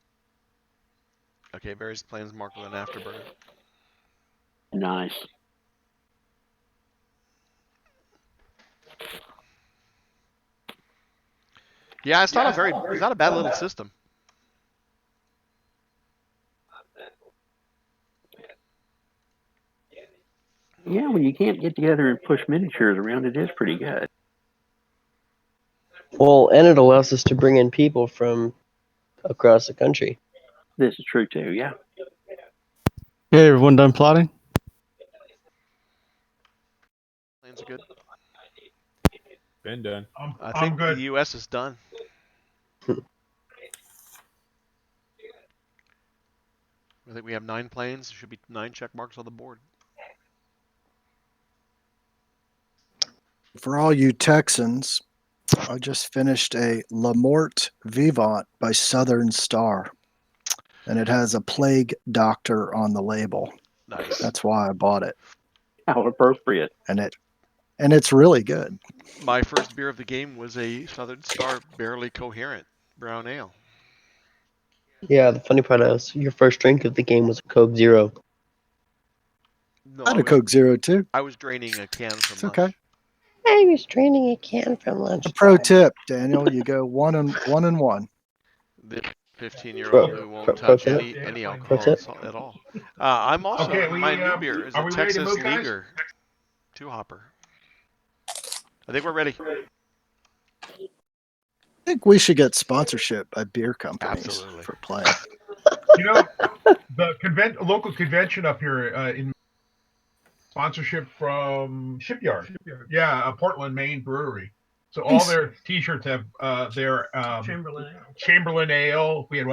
Okay, Barry's plane's marked with an afterburner. Nice. Yeah, it's not a bad little system. Yeah, when you can't get together and push miniatures around, it is pretty good. Well, and it allows us to bring in people from across the country. This is true too, yeah. Hey, everyone done plotting? Planes are good. Been done. I think the U.S. is done. I think we have 9 planes. There should be 9 check marks on the board. For all you Texans, I just finished a La Morte Vivant by Southern Star, and it has a plague doctor on the label. Nice. That's why I bought it. How appropriate. And it's really good. My first beer of the game was a Southern Star Barely Coherent brown ale. Yeah, the funny part is your first drink of the game was a Coke Zero. No, I had a Coke Zero too. I was draining a can from It's lunch. okay. I was draining a can from lunch. A pro tip, Daniel, you go one and one. The 15-year-old who won't touch any alcohol at all. I'm also my new beer is a Texas Leaguer 2-hopper. I think we're ready. I think we should get sponsorship by beer companies for playing. You know, the local convention up here in sponsorship from Shipyard. Yeah, Portland, Maine brewery. So all their T-shirts have their Chamberlain Ale. We had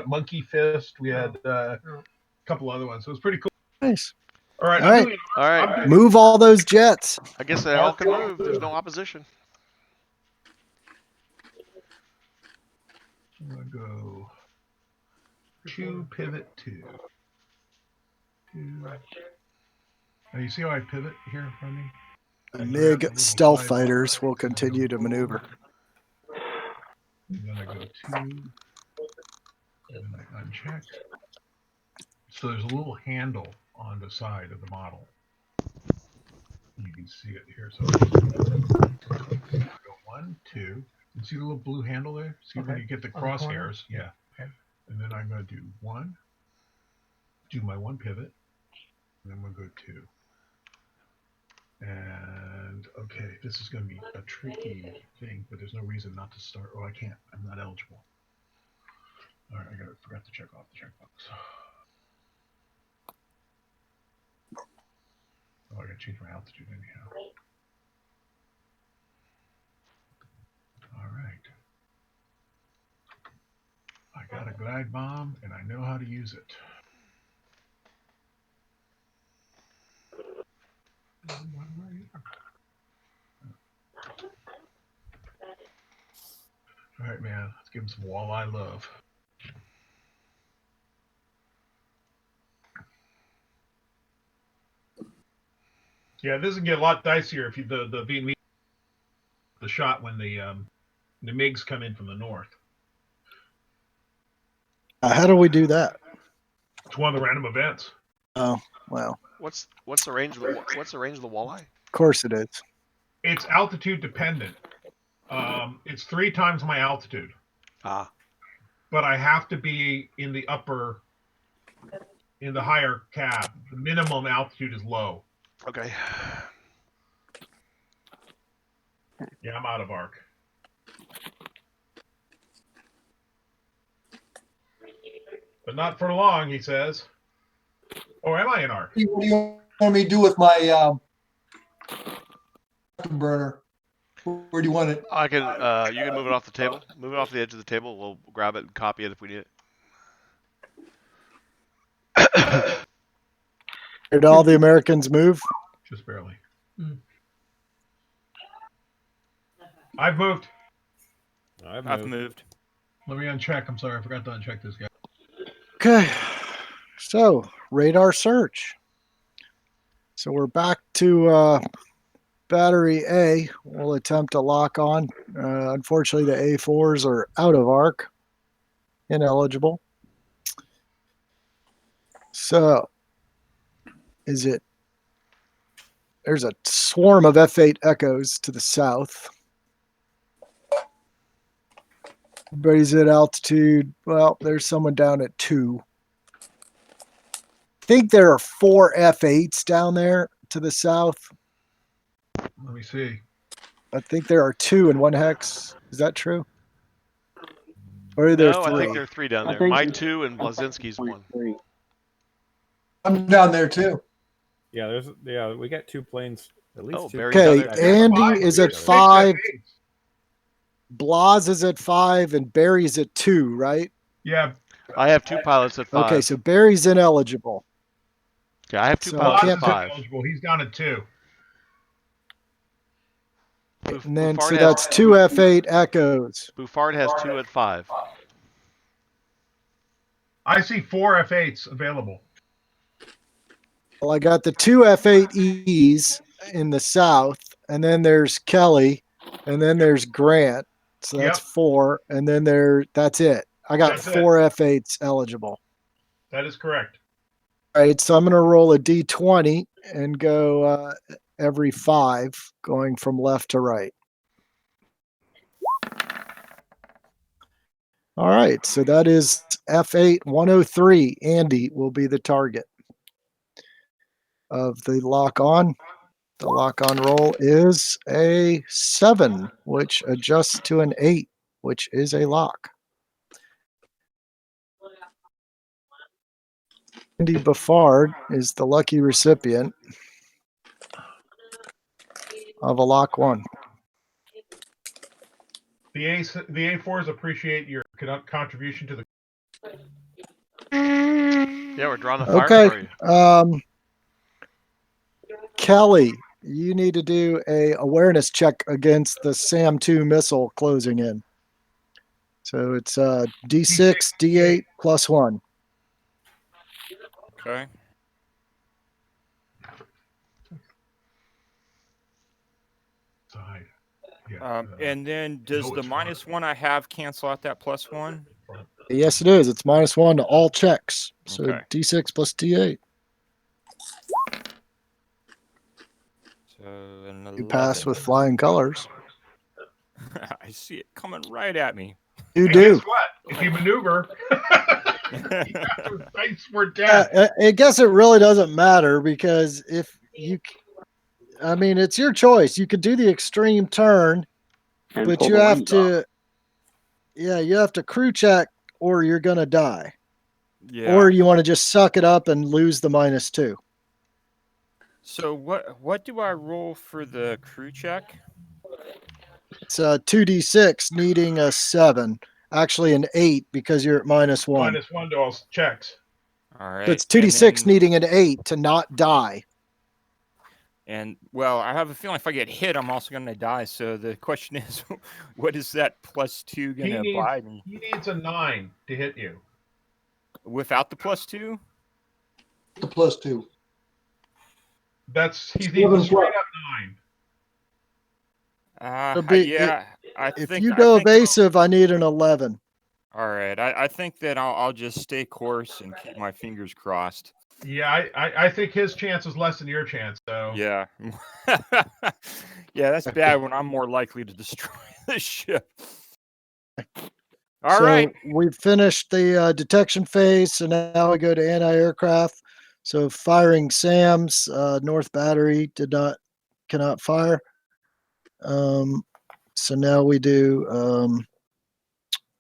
Monkey Fist. We had a couple other ones. So it was pretty cool. Nice. All right. All right. Move all those jets. I guess they all can move. There's no opposition. I'm gonna go 2 pivot 2. Now you see how I pivot here in front of me? The MiG stealth fighters will continue to maneuver. And then I go 2, and then I uncheck. So there's a little handle on the side of the model. You can see it here. So I go 1, 2. You see the little blue handle there? See when you get the crosshairs? Yeah. Okay. And then I'm going to do 1, do my 1 pivot, and then we'll go 2. And okay, this is going to be a tricky thing, but there's no reason not to start. Oh, I can't. I'm not eligible. All right, I forgot to check off the checkbox. Oh, I got to change my altitude anyhow. All right. I got a glide bomb, and I know how to use it. All right, man. Let's give him some walleye love. Yeah, this can get a lot dicier if you the Vietnamese the shot when the MiGs come in from the north. How do we do that? It's one of the random events. Oh, well. What's the range of the walleye? Of course it is. It's altitude dependent. It's 3 times my altitude. Ah. But I have to be in the higher cab. The minimum altitude is low. Okay. Yeah, I'm out of arc. But not for long, he says. Or am I in arc? What do you want me to do with my burner? Where do you want it? I can. You can move it off the table. Move it off the edge of the table. We'll grab it and copy it if we need it. Did all the Americans move? Just barely. I've moved. I've moved. Let me uncheck. I'm sorry, I forgot to uncheck this guy. Okay. So, radar search. So we're back to battery A. We'll attempt to lock on. Unfortunately, the A4s are out of arc. Ineligible. So, there's a swarm of F8 Echoes to the south. Everybody's at altitude. Well, there's someone down at 2. I think there are 4 F8s down there to the south. Let me see. I think there are 2 in 1 hex. Is that true? Or are there 3? I think there are 3 down there. My 2 and Blazinski's 1. I'm down there too. Yeah, we got 2 planes. At least 2. Okay, Andy is at 5. Blas is at 5 and Barry's at 2, right? Yeah. I have 2 pilots at 5. Okay, so Barry's ineligible. Okay, I have 2 pilots at 5. Eligible. He's down at 2. And then, Buffard so has that's two F8 echoes. Buffard has 2 at 5. I see 4 F8s available. Well, I got the two F8Es in the south, and then there's Kelly, and then there's Grant. So that's 4, and then that's it. I got That's 4 F8s eligible. That is correct. All right, so I'm going to roll a D20 and go every 5, going from left to right. All right, so that is F8 103. Andy will be the target of the lock on. The lock on roll is a 7, which adjusts to an 8, which is a lock. Andy Buffard is the lucky recipient of a lock 1. The A4s appreciate your contribution to the. Yeah, we're drawing a fire Okay. for you. Kelly, you need to do a awareness check against the SAM-2 missile closing in. So it's D6, D8 plus 1. Okay. And then does the -1 I have cancel out that +1? Yes, it is. It's -1 to all checks. So Okay. D6 plus D8. So an 11. You pass with flying colors. I see it coming right at me. You And do. guess what? If you maneuver, you have to face for death. I guess it really doesn't matter because if you, I mean, it's your choice. You could do the extreme turn, And but pull you the have wings to, off. yeah, you have to crew check or you're going to die. Yeah. Or you want to just suck it up and lose the -2. So what do I roll for the crew check? It's 2d6 needing a 7. Actually, an 8 because you're at -1. -1 to all checks. All right. So it's 2d6 needing an 8 to not die. And well, I have a feeling if I get hit, I'm also going to die. So the question is, what is that +2 going to buy me? He needs a 9 to hit you. Without the +2? The +2. He needs a straight up 9. Yeah. If you go evasive, I need an 11. All right. I think that I'll just stay course and keep my fingers crossed. Yeah, I think his chance is less than your chance. So yeah, yeah, that's bad when I'm more likely to destroy the ship. All right, we've finished the detection phase, so now we go to anti-aircraft. So firing SAMs, North Battery cannot fire. So now we do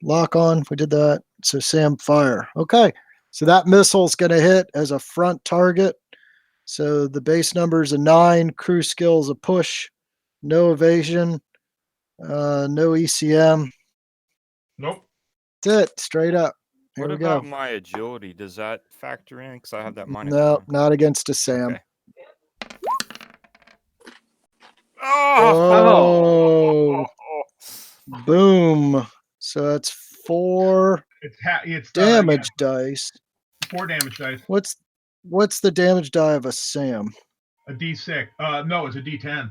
lock on. We did that. So SAM fire. Okay. So that missile's going to hit as a front target. So the base number is a 9. Crew skill is a push. No evasion. No ECM. Nope. That's it. Straight up. Here what we about go. my agility? Does that factor in? Because I have that -1. No, not against a SAM. Okay. Oh! Boom. So that's 4 it's damage dice. 4 damage dice. What's the damage die of a SAM? A D6. No, it's a D10.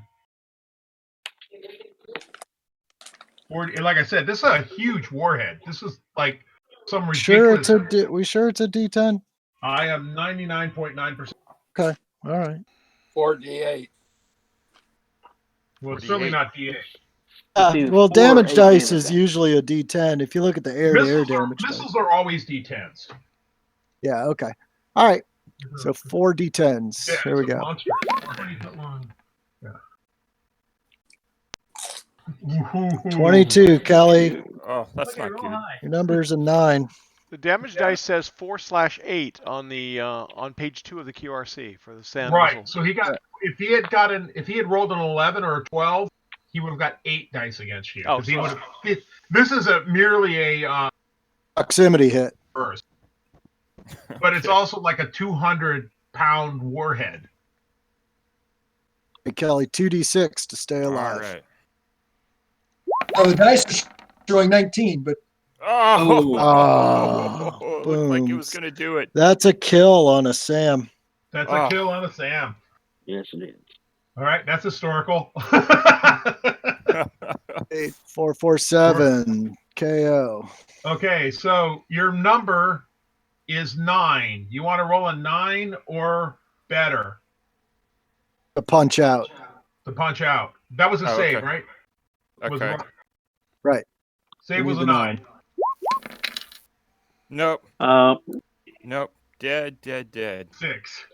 40, like I said, this is a huge warhead. This is like some ridiculous. We sure it's a D10? I am 99.9%. Okay. All right. 4 D8. Well, it's certainly not D8. Well, damage dice is usually a D10. If you look at the air-to-air damage missiles are always D10s. Yeah, okay. All right. So 4 D10s. Yeah, Here we go. 20 foot long. Yeah. 22, Kelly. Oh, that's not good. Your number's a 9. The damage dice says 4/8 on the on page 2 of the QRC for the SAM Right. missile. So he got if he had rolled an 11 or a 12, he would have got 8 dice against you. Oh, He would have, this is merely a proximity hit. First. But it's also like a 200-pound warhead. Hey, Kelly, 2d6 to stay alive. All right. Oh, the dice are showing 19, but Oh, looked like it was going to do it. That's a kill on a Sam. That's a kill on a Sam. Yes, it is. All right, that's historical. 8447 KO. Okay, so your number is 9. You want to roll a 9 or better? The punch out. The punch out. That was a save, okay. right? Okay. Right. Save was a 9. Nope. Uh, Nope. Dead. 6.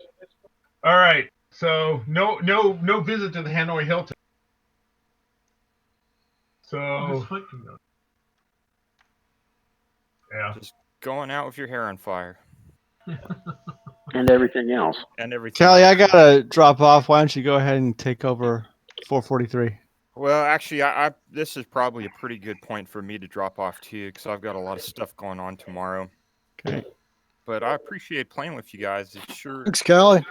All right. So no visit to the Hanoi Hilton. So yeah. Just going out with your hair on fire. and everything else. And everything. Kelly, else. I gotta drop off. Why don't you go ahead and take over 443? Well, actually, I this is probably a pretty good point for me to drop off too, because I've got a lot of stuff going on tomorrow. Okay. But I appreciate playing with you guys. It's sure. Thanks, Kelly.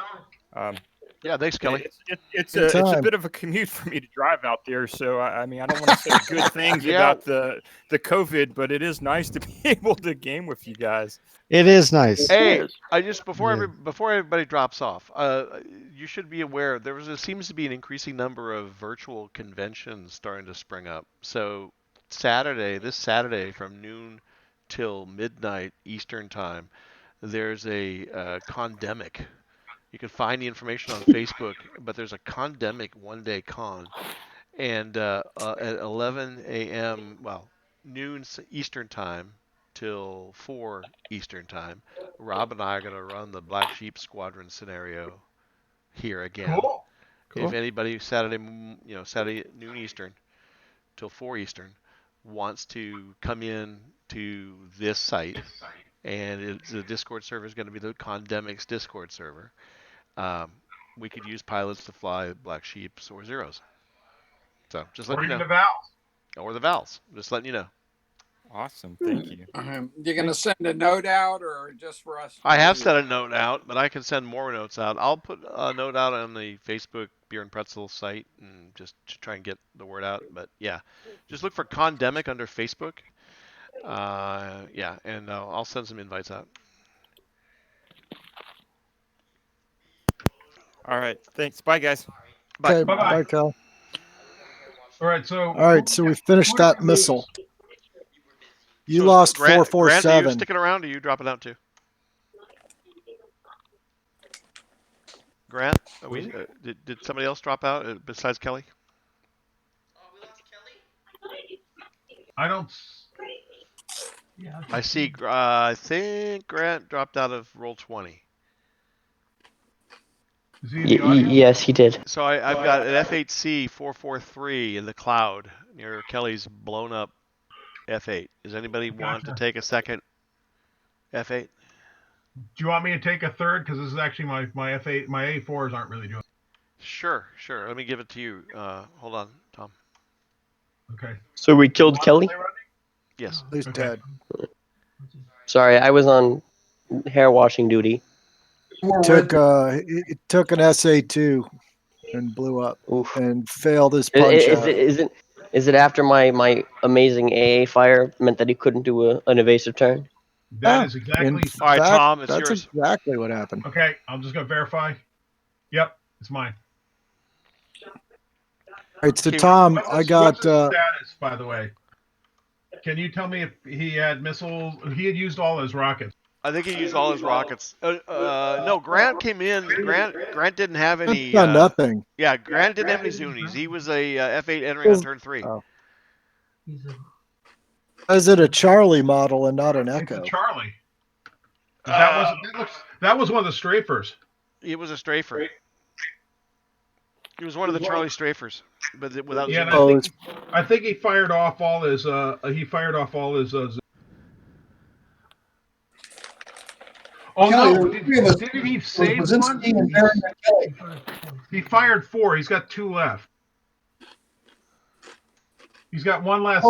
Yeah, thanks, Kelly. It's a bit of a commute for me to drive out there, so I mean I don't want to say good things about the COVID, but it is nice to be able to game with you guys. It is nice. Hey, I just before everybody drops off, you should be aware there seems to be an increasing number of virtual conventions starting to spring up. So this Saturday from noon till midnight Eastern time, there's a condemic. You can find the information on Facebook, but there's a condemic one-day con, and at 11 a.m. noon Eastern time till 4 Eastern time, Rob and I are going to run the Black Sheep Squadron scenario here again. Cool. If anybody Saturday noon Eastern till 4 Eastern wants to come in to this site, and the Discord server is going to be the Condemic's Discord server. We could use pilots to fly Black Sheeps or Zeros. So just letting you know. Or even the Vals. Or the Vals. Just letting you know. Awesome. Thank you. You're going to send a note out or just for us? I have sent a note out, but I can send more notes out. I'll put a note out on the Facebook Beer and Pretzel site and just to try and get the word out. But yeah, just look for Condemic under Facebook. And I'll send some invites out. All right. Thanks. Bye, guys. Bye. Okay, Bye-bye. bye, Cal. All right, so we finished that missile. You So lost Grant, 447. Grant, are you sticking around or are you dropping out too? Grant, did somebody else drop out besides Kelly? I don't. Yeah. I see. I think Grant dropped out of roll 20. Is he in the audience? Yes, he did. So I've got an F8C 443 in the cloud near Kelly's blown up F8. Does anybody want to take a second F8? Do you want me to take a third? Because this is actually my F8. My A4s aren't really doing. Sure. Let me give it to you. Hold on, Tom. Okay. So we killed Kelly? Yes. He's dead. Sorry, I was on hair washing duty. It took an SA2 and blew up and failed his punch out. Is it after my amazing AA fire meant that he couldn't do an evasive turn? That is exactly. All right, Tom, it's that's yours. exactly what happened. Okay, I'm just gonna verify. Yep, it's mine. All right, so Tom, I got what's his status, by the way. Can you tell me if he had missiles? He had used all his rockets. I think he used all his rockets. No, Grant came in. Grant didn't have any. done nothing. Yeah, Grant didn't have any Zunies. He was a F8 entering on turn 3. Oh. Is it a Charlie model and not an Echo? It's a Charlie. That was one of the strafers. It was a strafer. He was one of the Charlie strafers, but without. Yeah, Zunies. I think he fired off all his. Oh no! Didn't he save one? He fired 4. He's got 2 left. He's got one last.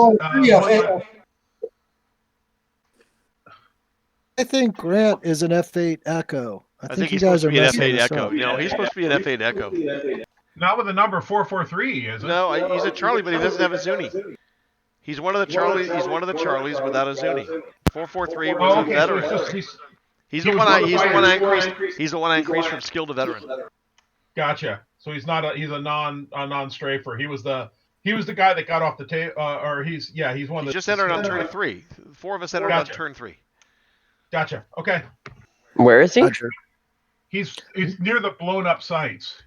I think Grant is an F8 Echo. I think he's supposed to be an F8 Echo. No, he's supposed to be an F8 Echo. Not with the number 443, is it? No, he's a Charlie, but he doesn't have a Zuni. He's one of the Charlies. He's one of the Charlies without a Zuni. 443 was Oh, a okay. veteran. So He's he the was one. one of the He's the one I fighters. increased. He's the one I increased from skill to veteran. Gotcha. So he's not he's a non-strafer. He was the guy that got off the table, or he's one. He's just entered on turn 3. 4 of us entered on turn 3. Gotcha. Okay. Where is he? Roger. He's near the blown up sites.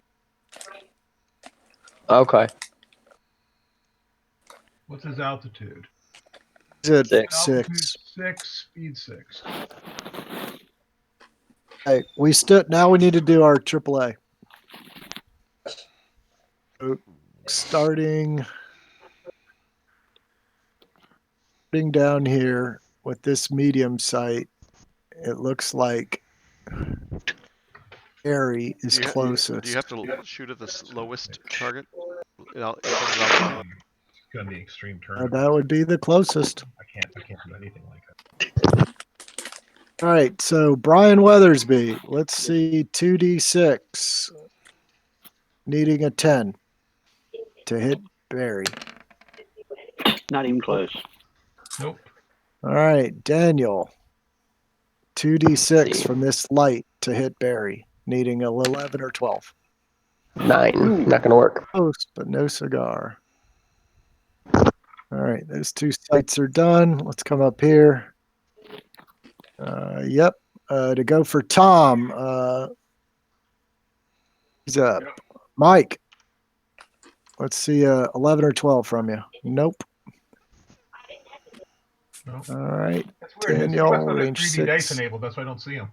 Okay. What's his altitude? He's at 6. Altitude 6, speed 6. Hey, now we need to do our AAA. Starting down here with this medium site, it looks like Harry is closest. Do you have to shoot at the lowest target? It's gonna be extreme turn. That would be the closest. I can't do anything like that. All right, so Brian Weathersby, let's see, 2d6, needing a 10 to hit Barry. Not even close. Nope. All right, Daniel, 2d6 from this light to hit Barry, needing a 11 or 12. 9. Not gonna work. Close, but no cigar. All right, those 2 sites are done. Let's come up here. Yep. To go for Tom. He's up. Mike. Let's see, 11 or 12 from you. Nope. Nope. All right. That's weird. Daniel, He must have range 3D dice 6. enabled. That's why I don't see him.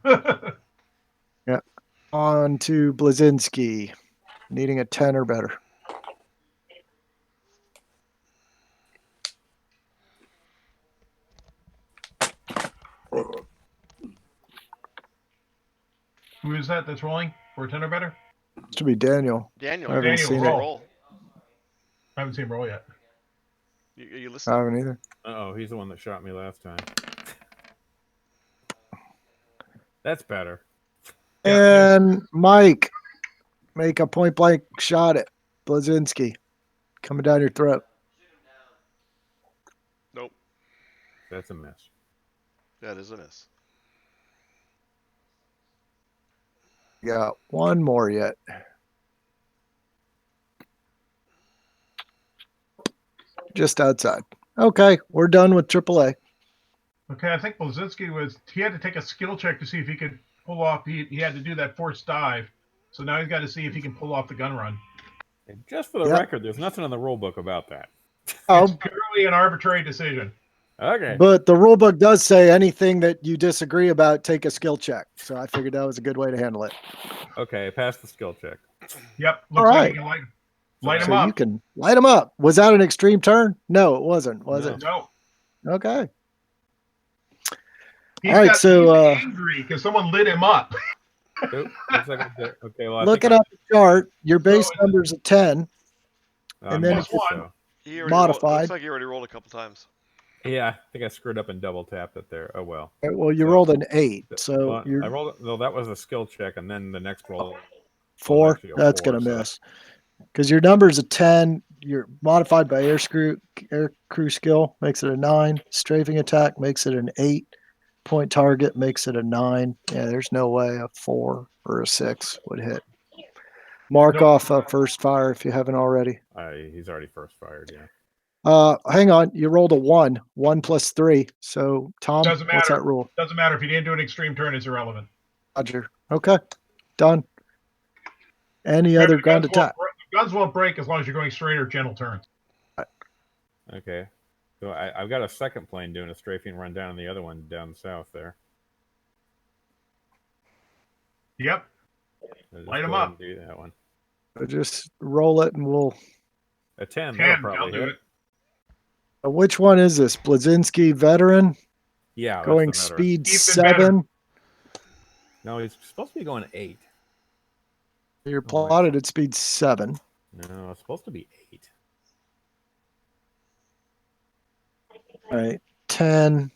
Yeah. On to Blazinski, needing a 10 or better. Who is that that's rolling for a 10 or better? It should be Daniel. Daniel. I haven't seen it. Roll. I haven't seen him roll yet. You I listening? haven't either. Oh, he's the one that shot me last time. That's better. And Mike, make a point blank shot at Blazinski. Coming down your throat. Nope. That's a miss. That is a miss. Got one more yet. Just outside. Okay, we're done with AAA. Okay, I think Blazinski he had to take a skill check to see if he could pull off. He had to do that forced dive. So now he's got to see if he can pull off the gun run. And just for the record, there's nothing in the rule book about that. It's purely an arbitrary decision. Okay. But the rule book does say anything that you disagree about, take a skill check. So I figured that was a good way to handle it. Okay, pass the skill check. Yep. All Looks like right. you can light him So up. you can light him up. Was that an extreme turn? No, it wasn't. Was it? No. Okay. He's All right, so he's angry because someone lit him up. Okay, well, I looking think up the chart, your base number's a 10. And then yes, it's so. He already modified. Looks like he already rolled a couple times. Yeah, I think I screwed up and double tapped it there. Oh well. Right, well, you rolled an 8, so Well, you're I rolled. No, that was a skill check, and then the next roll. 4. actually a That's 4, gonna so- miss because your number's a 10. You're modified by air crew skill makes it a 9. Strafing attack makes it an 8. Point target makes it a 9. Yeah, there's no way a 4 or a 6 would hit. Mark off a first fire if you haven't already. He's already first fired. Yeah. Hang on. You rolled a 1. 1 plus 3. So Tom, Doesn't matter. what's that rule? Doesn't matter if you didn't do an extreme turn. It's irrelevant. Roger. Okay. Done. Any other gun attack? Guns won't break as long as you're going straight or gentle turns. Okay. So I've got a second plane doing a strafing run down, and the other one down south there. Yep. Light them up. Do that one. So just roll it and we'll. A 10. 10. That'll probably I'll do hit. it. Which one is this? Blazinski veteran? Yeah. that's Going the veteran. speed Even 7. No, he's supposed to be going 8. You're plotted at speed 7. No, it's supposed to be 8. All right. 10.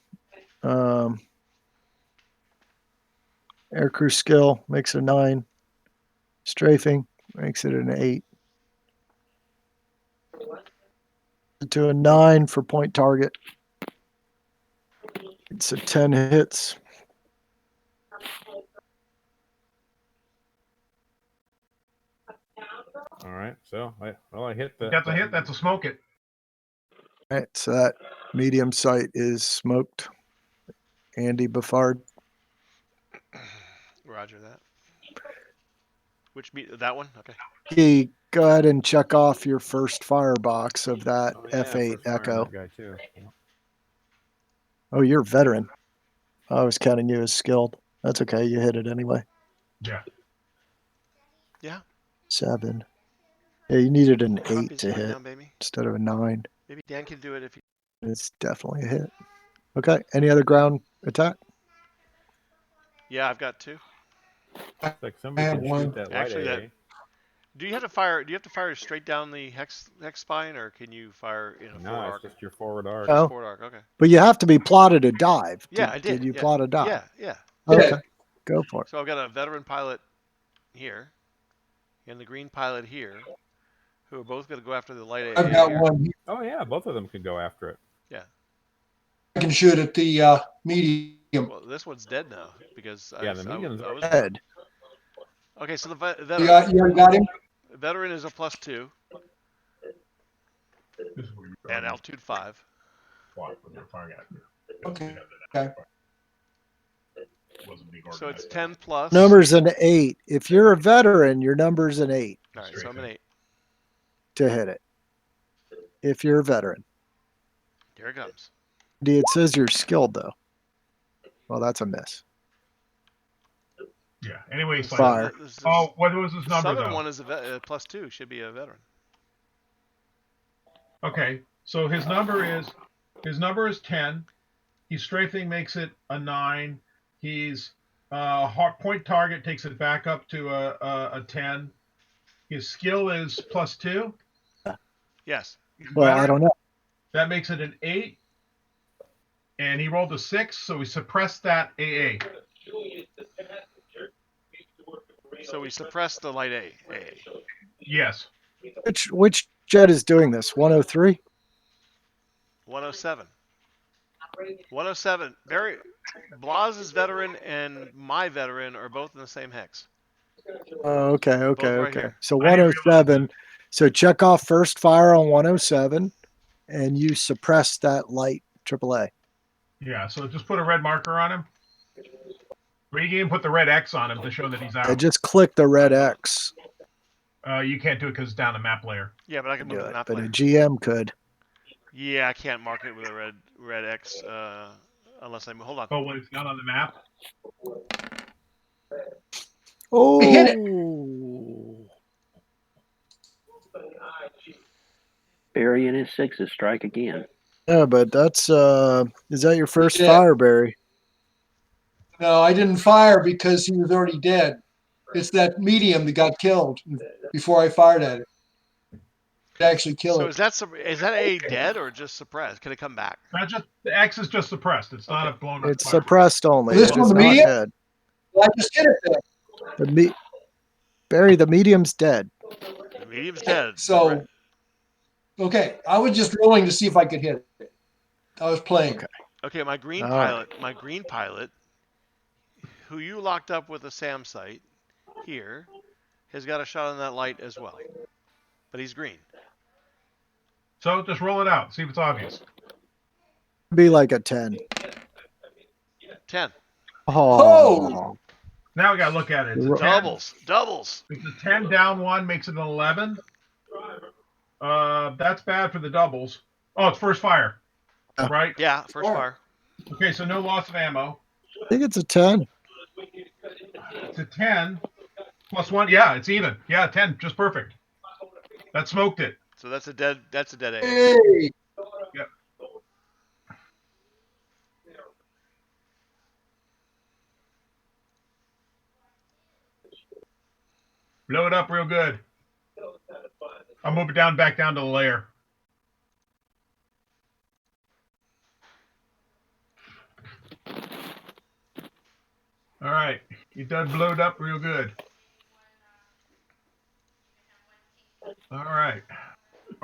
Air crew skill makes it a 9. Strafing makes it an 8. To a 9 for point target. It's a 10 hits. All right. So I hit the. That's a hit. That's a smoke it. All right. So that medium sight is smoked. Andy Buffard. Roger that. That one? Okay. He go ahead and check off your first firebox of that F8 Echo. That guy too. Oh, you're a veteran. I was counting you as skilled. That's okay. You hit it anyway. Yeah. Yeah. 7. Yeah, you needed an 8 Copies to going hit down, baby. instead of a 9. Maybe Dan can do it if he. It's definitely a hit. Okay. Any other ground attack? Yeah, I've got 2. It's like somebody can shoot that light Actually, AA. do you have to fire straight down the hex spine, or can you fire in a No, forward it's arc? just your forward arc. Oh. Forward arc. Okay. But you have to be plotted a dive. Yeah, I did. Did you Yeah. plot a dive? Yeah, yeah. Okay. Go for it. So I've got a veteran pilot here, and the green pilot here, who are both going to go after the light AA. I've got one. Oh yeah, both of them can go after it. Yeah. I can shoot at the medium. Well, this one's dead now because the medium's I was dead. Okay, so the You veteran. got him? Veteran is a +2. And altitude 5. Okay. So it's 10 plus. Number's an 8. If you're a veteran, your number's an 8 All right, so I'm an 8. to hit it. If you're a veteran. Here it comes. It says you're skilled, though. Well, that's a miss. Yeah. Anyway, Fire. Oh, what was his number, Southern though? one is a +2. Should be a veteran. Okay. So his number is 10. He's strafing makes it a 9. He's point target takes it back up to a 10. His skill is +2. Yes. Well, I don't know. That makes it an 8. And he rolled a 6, so we suppressed that AA. So we suppressed the light AA. Yes. Which jet is doing this? 103? 107. 107. Barry Blaz's veteran and my veteran are both in the same hex. Oh, okay. Both right here. So 107. So check off first fire on 107, and you suppress that light AAA. Yeah, so just put a red marker on him. Or you can even put the red X on him to show that he's out. I just click the red X. You can't do it because it's down the map layer. Yeah, but I can move the map But layer. a GM could. Yeah, I can't mark it with a red X unless I hold on. Oh, when it's not on the map? Oh. Hit it. Barry and his 6s strike again. Yeah, but that's is that your first Yeah. fire, Barry? No, I didn't fire because he was already dead. It's that medium that got killed before I fired at it. It actually killed So it. is that A dead or just suppressed? Can it come back? The X is just suppressed. It's not a blown up. It's suppressed only. This It one's is not medium? dead. Well, I just hit it there. Barry, the medium's dead. The medium's dead. So, okay, I was just rolling to see if I could hit it. I was playing. Okay, my green All pilot, who you locked up with a SAM site here, has got a shot on that light as well. But he's green. So just roll it out. See if it's obvious. Be like a 10. 10. Oh. Now we got to look at it. It's a 10. Doubles. It's a 10 down 1 makes it an 11. That's bad for the doubles. Oh, it's first fire. Right? Yeah, first fire. Okay, so no loss of ammo. I think it's a 10. It's a 10 plus 1. Yeah, it's even. Yeah, 10, just perfect. That smoked it. So that's a dead A. Hey. Yep. Blow it up real good. I'll move it back down to the layer. All right, you done blowed up real good. All right.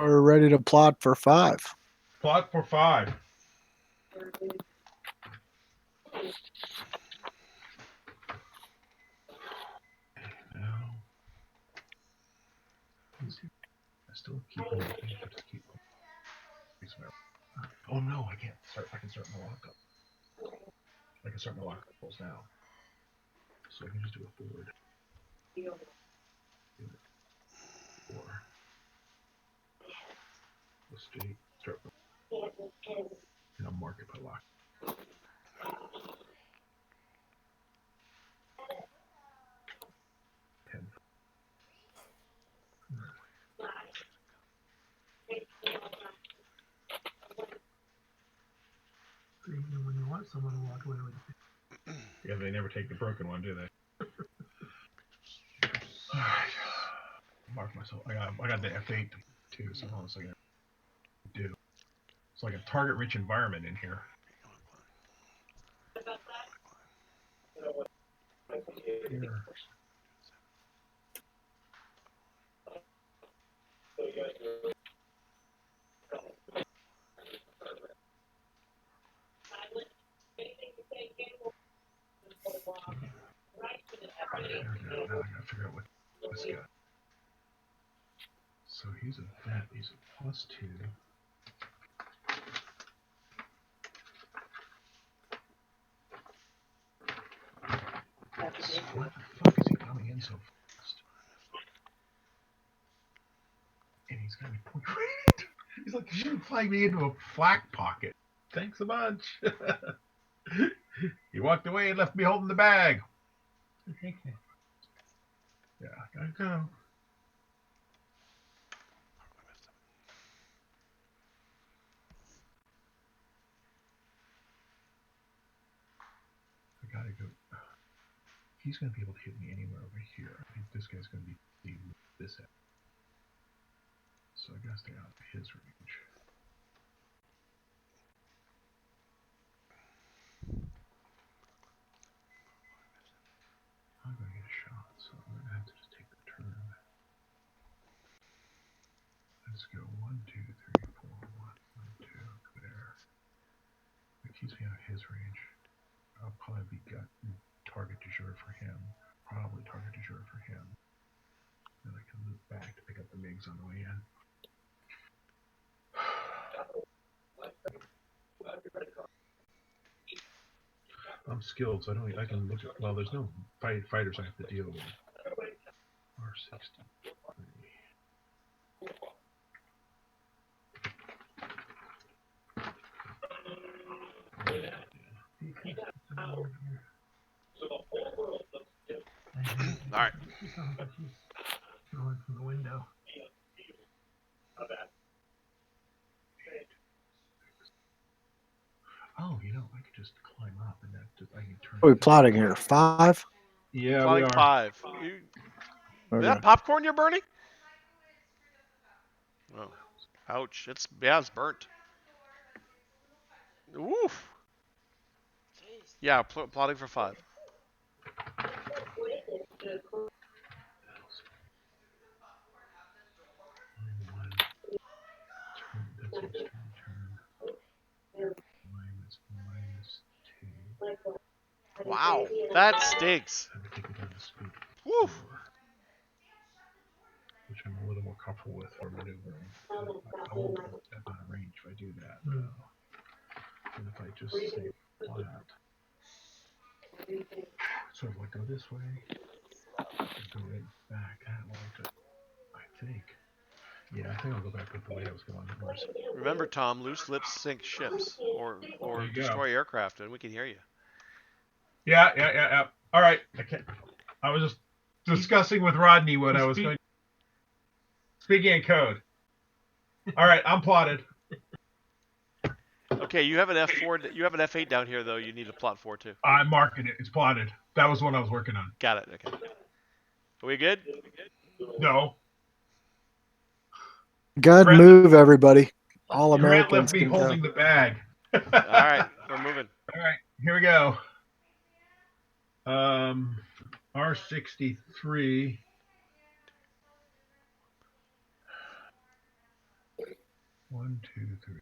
We're ready to plot for 5. Plot for 5. Now, I still keep on looking, but just keep on. Oh no, I can't start. I can start my lockup. I can start my lockup rolls now. So I can just do a forward. 4. Let's start. And I'll mark it by lock. 10. When you want someone to walk away with it. Yeah, they never take the broken one, do they? All right. Mark myself. I got the F8 too, so hold on a second. Do. It's like a target-rich environment in here. Here. Now I gotta figure out what this guy. So he's a vet. He's a +2. So what the fuck is he coming in so fast? And he's got me point right. He's like, you shouldn't fly me into a flak pocket. Thanks a bunch. He walked away and left me holding the bag. Yeah, gotta go. I gotta go. He's gonna be able to hit me anywhere over here. I think this guy's gonna be this end. So I gotta stay out of his range. I'm gonna get a shot, so I'm gonna have to just take the turn. Let's go 1, 2, 3, 4, 1, 1, 2, there. It keeps me out of his range. I'll probably be gut target du jour for him. Probably target du jour for him. Then I can move back to pick up the MiGs on the way in. I'm skilled, so I can look at. Well, there's no fighters I have to deal with. R63. All right. Going from the window. Oh, you know, I could just climb up and that just I can turn. What are we plotting here? 5? Yeah, plotting we are. 5. Is that popcorn you're burning? Oh, ouch! It's burnt. Oof. Yeah, plotting for 5. Wow, that stinks. Woo. Which I'm a little more comfortable with for maneuvering. I won't step out of range if I do that. No. And if I just say flat, sort of like go this way, and go right back that way. I think. Yeah, I think I'll go back with the way I was going. Remember, Tom, loose lips sink ships or destroy aircraft, and we can hear you. Yeah. All right. I was just discussing with Rodney what I was going. Speaking in code. All right, I'm plotted. Okay, you have an F4. You have an F8 down here, though. You need to plot 4 too. I'm marking it. It's plotted. That was what I was working on. Got it. Okay. Are we good? No. Good move, everybody. All Grant Americans left me can holding go. the bag. All right, we're moving. All right, here we go. R63. 1, 2, 3.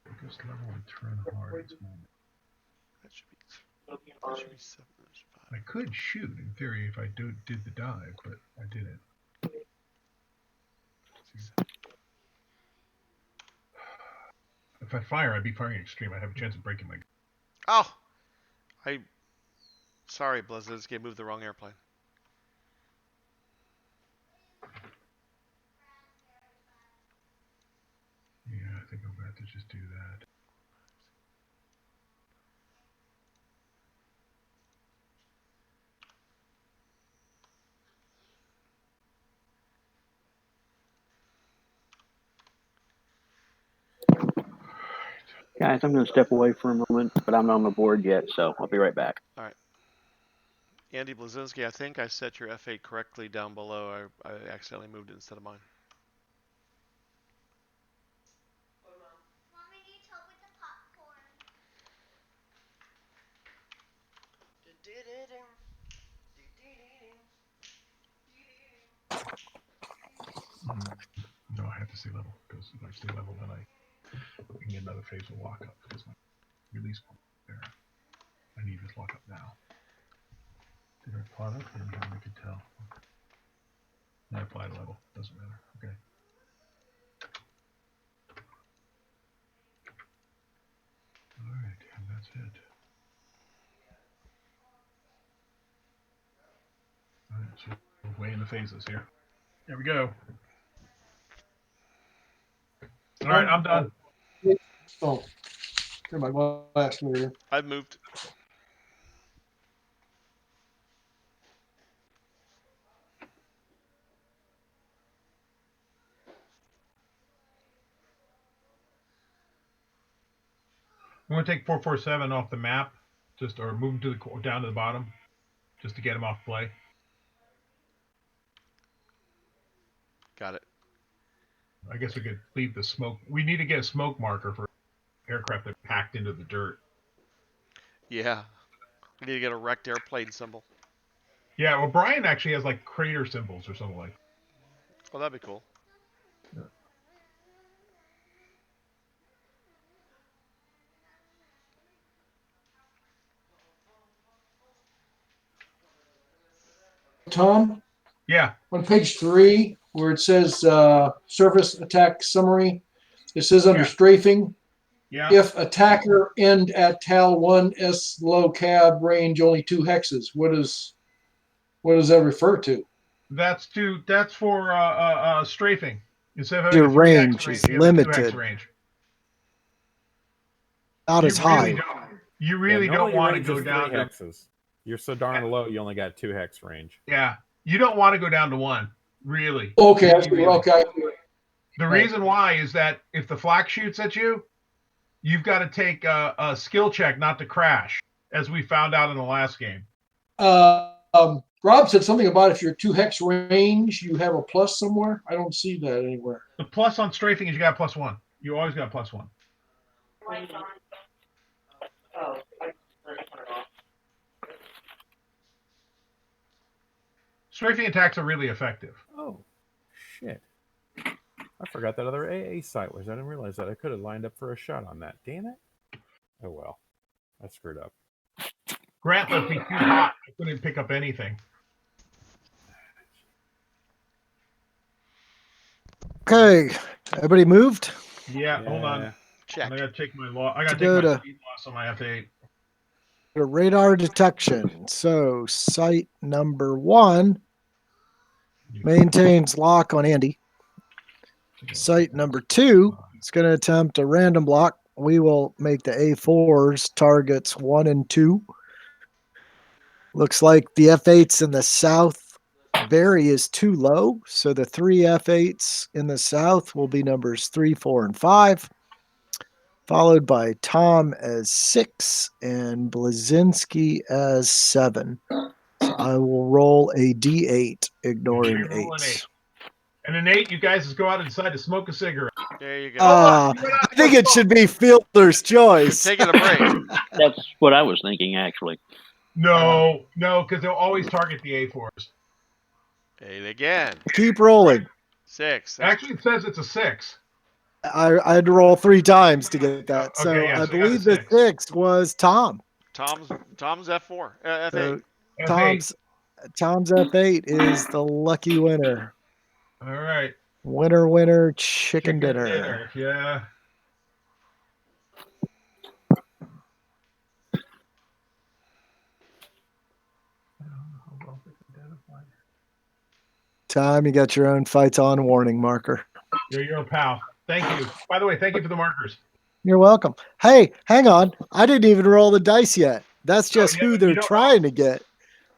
Focus level and turn hard. That should be 7. I could shoot in theory if I did the dive, but I didn't. If I fire, I'd be firing extreme. I'd have a chance of breaking my. Oh, sorry, Blazinski, I moved the wrong airplane. Yeah, I think I'm going to have to just do that. Guys, I'm going to step away for a moment, but I'm not on the board yet, so I'll be right back. All right. Andy Blazinski, I think I set your F8 correctly down below. I accidentally moved it instead of mine. Mommy needs help with the popcorn. No, I have to stay level because if I stay level, then I can get another phase of lockup because my release point there. I need this lockup now. Did I plot up? I could tell. I apply to level. Doesn't matter. Okay. All right, and that's it. All right, so we're way in the phases here. There we go. All right, I'm done. Oh, turn my last here. I've moved. I'm going to take 447 off the map, or move him to down to the bottom, just to get him off play. Got it. I guess we could leave the smoke. We need to get a smoke marker for aircraft that packed into the dirt. Yeah. We need to get a wrecked airplane symbol. Yeah, well, Brian actually has like crater symbols or something like. Oh, that'd be cool. Yeah. Tom? Yeah. On page 3, where it says surface attack summary, it says under strafing, if attacker end at TAL 1S low cab range only 2 hexes. What does that refer to? That's for strafing. Instead of Your having a 3x range is you have a 2x limited. range. Not as high. You really don't want to go down 3 hexes. You're so darn low, you only got 2 hex range. Yeah, you don't want to go down to 1, really. Okay, Really. okay. The reason why is that if the flak shoots at you, you've got to take a skill check not to crash, as we found out in the last game. Rob said something about if you're 2 hex range, you have a plus somewhere. I don't see that anywhere. The plus on strafing is you got +1. You always got +1. Strafing attacks are really effective. Oh, shit. I forgot that other AA site was. I didn't realize that. I could have lined up for a shot on that. Damn it. Oh, well. I screwed up. Grant left me too hot. I couldn't pick up anything. Okay. Everybody moved? Yeah, hold on. Check. I got to take my speed loss on my F8. Radar detection. So site number 1 maintains lock on Andy. Site number 2 is going to attempt a random block. We will make the A4s targets 1 and 2. Looks like the F8s in the south Barry is too low, so the 3 F8s in the south will be numbers 3, 4, and 5, followed by Tom as 6 and Blazinski as 7. So I will roll a D8, ignoring 8s. And an 8, you guys just go out and decide to smoke a cigarette. There you go. I think it should be Fielder's choice. Taking a break. That's what I was thinking, actually. No, because they'll always target the A4s. Eight again. Keep rolling. 6. Actually, it says it's a 6. I had to roll 3 times to get that. So Okay, yeah, I so you got a believe the 6. 6 was Tom. Tom's F4. F8. So F8. Tom's F8 is the lucky winner. All right. Winner, winner, chicken dinner. Yeah. Tom, you got your own fights on warning marker. You're your pal. Thank you. By the way, thank you for the markers. You're welcome. Hey, hang on. I didn't even roll the dice yet. That's just who they're trying to get.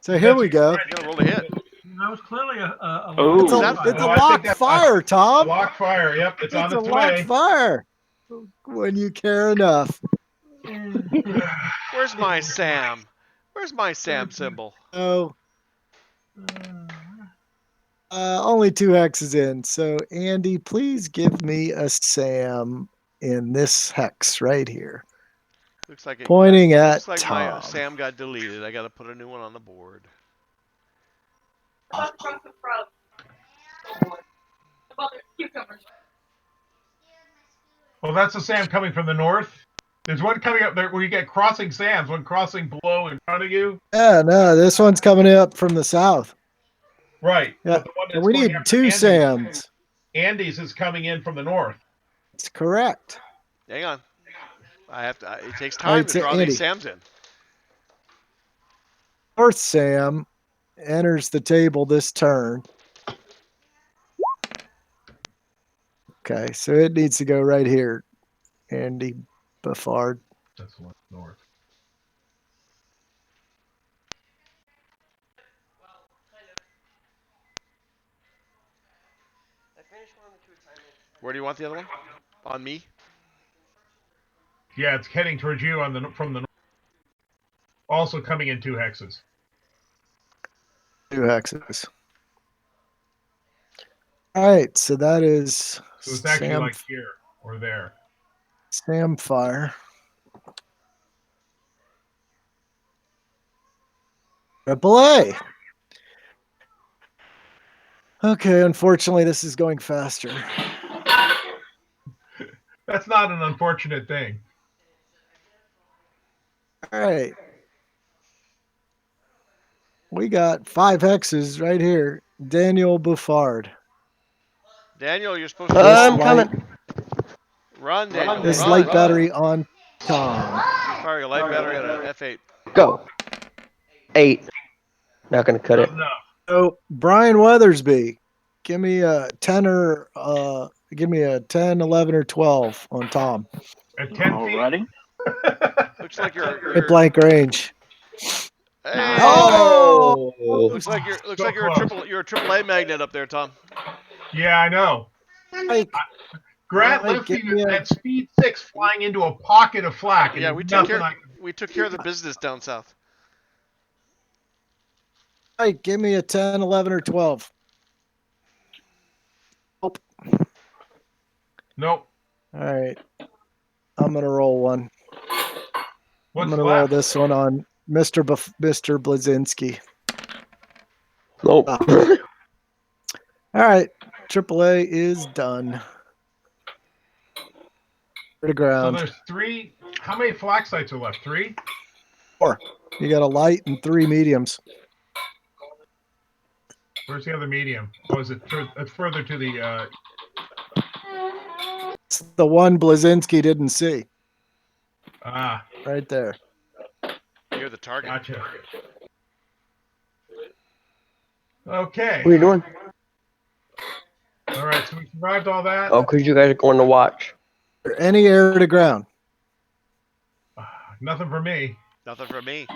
So here we go. You gotta roll a hit. That was clearly a It's a locked fire, Tom. A locked fire. Yep, it's on a its locked way. fire. When you care enough. Where's my Sam? Where's my Sam symbol? Oh. Only 2 hexes in. So Andy, please give me a Sam in this hex right here. Looks like Pointing at looks like Tom. my Sam got deleted. I got to put a new one on the board. Well, that's the Sam coming from the north. There's one coming up there where you get crossing Sams, one crossing below in front of you. Yeah, no, this one's coming up from the south. Right. Yeah. But the one that's We going need after 2 Andy's- Sams. Andy's is coming in from the north. That's correct. Hang on. I have to. It takes All right, time to so draw Andy. these Sams in. North Sam enters the table this turn. Okay, so it needs to go right here. Andy Buffard. That's the one north. Where do you want the other one? On me? Yeah, it's heading towards you from the north. Also coming in 2 hexes. 2 hexes. All right, so that is So it's actually Sam, like here or there. Sam Fire. Triple A. Okay, unfortunately, this is going faster. That's not an unfortunate thing. All right. We got 5 hexes right here. Daniel Buffard. Daniel, you're supposed to. I'm coming. Run, Daniel. This run. light battery on Tom. You're firing a light battery at an F8. Go. 8. Not gonna cut it. So Brian Weathersby, give me a 10 or 11 or 12 on Tom. At 10 feet. Alrighty. Looks like you're At blank range. Hey. Oh! Looks like you're a triple A magnet up there, Tom. Yeah, I know. Grant Mike, left give me me at speed 6 flying into a pocket of flak. Yeah, and we took nothing care of the business down south. Hey, give me a 10, 11, or 12. Nope. All right. I'm going to roll one. What's I'm going to roll left? this one on Mr. Blazinski. Nope. All right. AAA is done. To the So ground. there's 3. How many flak sites are left? 3? 4. You got a light and 3 mediums. Where's the other medium? Oh, is it further to the... It's the one Blazinski didn't see. Ah. Right there. You're the target. Gotcha. Okay. What are you doing? All right, so we survived all that. Oh, because you guys are going to watch. Any air to ground? Nothing for me. Nothing for me.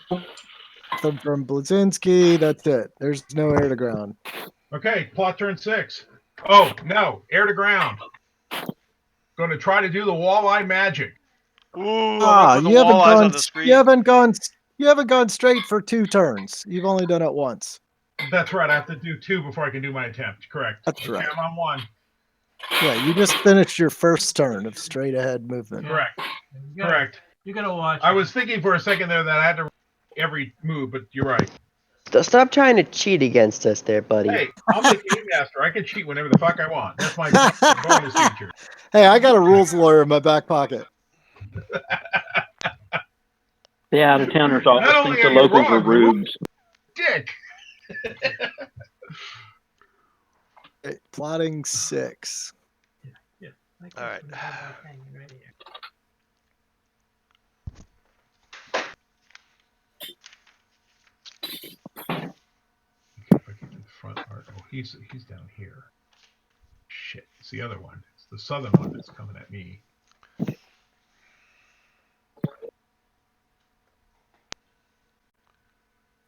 Nothing from Blazinski. That's it. There's no air to ground. Okay, plot turn 6. Oh, no. Air to ground. Going to try to do the walleye magic. Ooh, You haven't gone straight for 2 turns. You've only done it once. That's right. I have to do 2 before I can do my attempt. Correct. That's Okay, right. I'm on 1. Yeah, you just finished your first turn of straight ahead movement. Correct. Correct. You gotta watch. I was thinking for a second there that I had to every move, but you're right. Stop trying to cheat against us there, buddy. Hey, I'm the game master. I can cheat whenever the fuck I want. That's my bonus feature. Hey, I got a rules lawyer in my back pocket. The out-of-towners always Not think only the are you locals are wrong, you're rubes. dick. Okay, plotting 6. Yeah. All right. Hanging right here. If I get to the front part. Oh, he's down here. Shit, it's the other one. It's the southern one that's coming at me.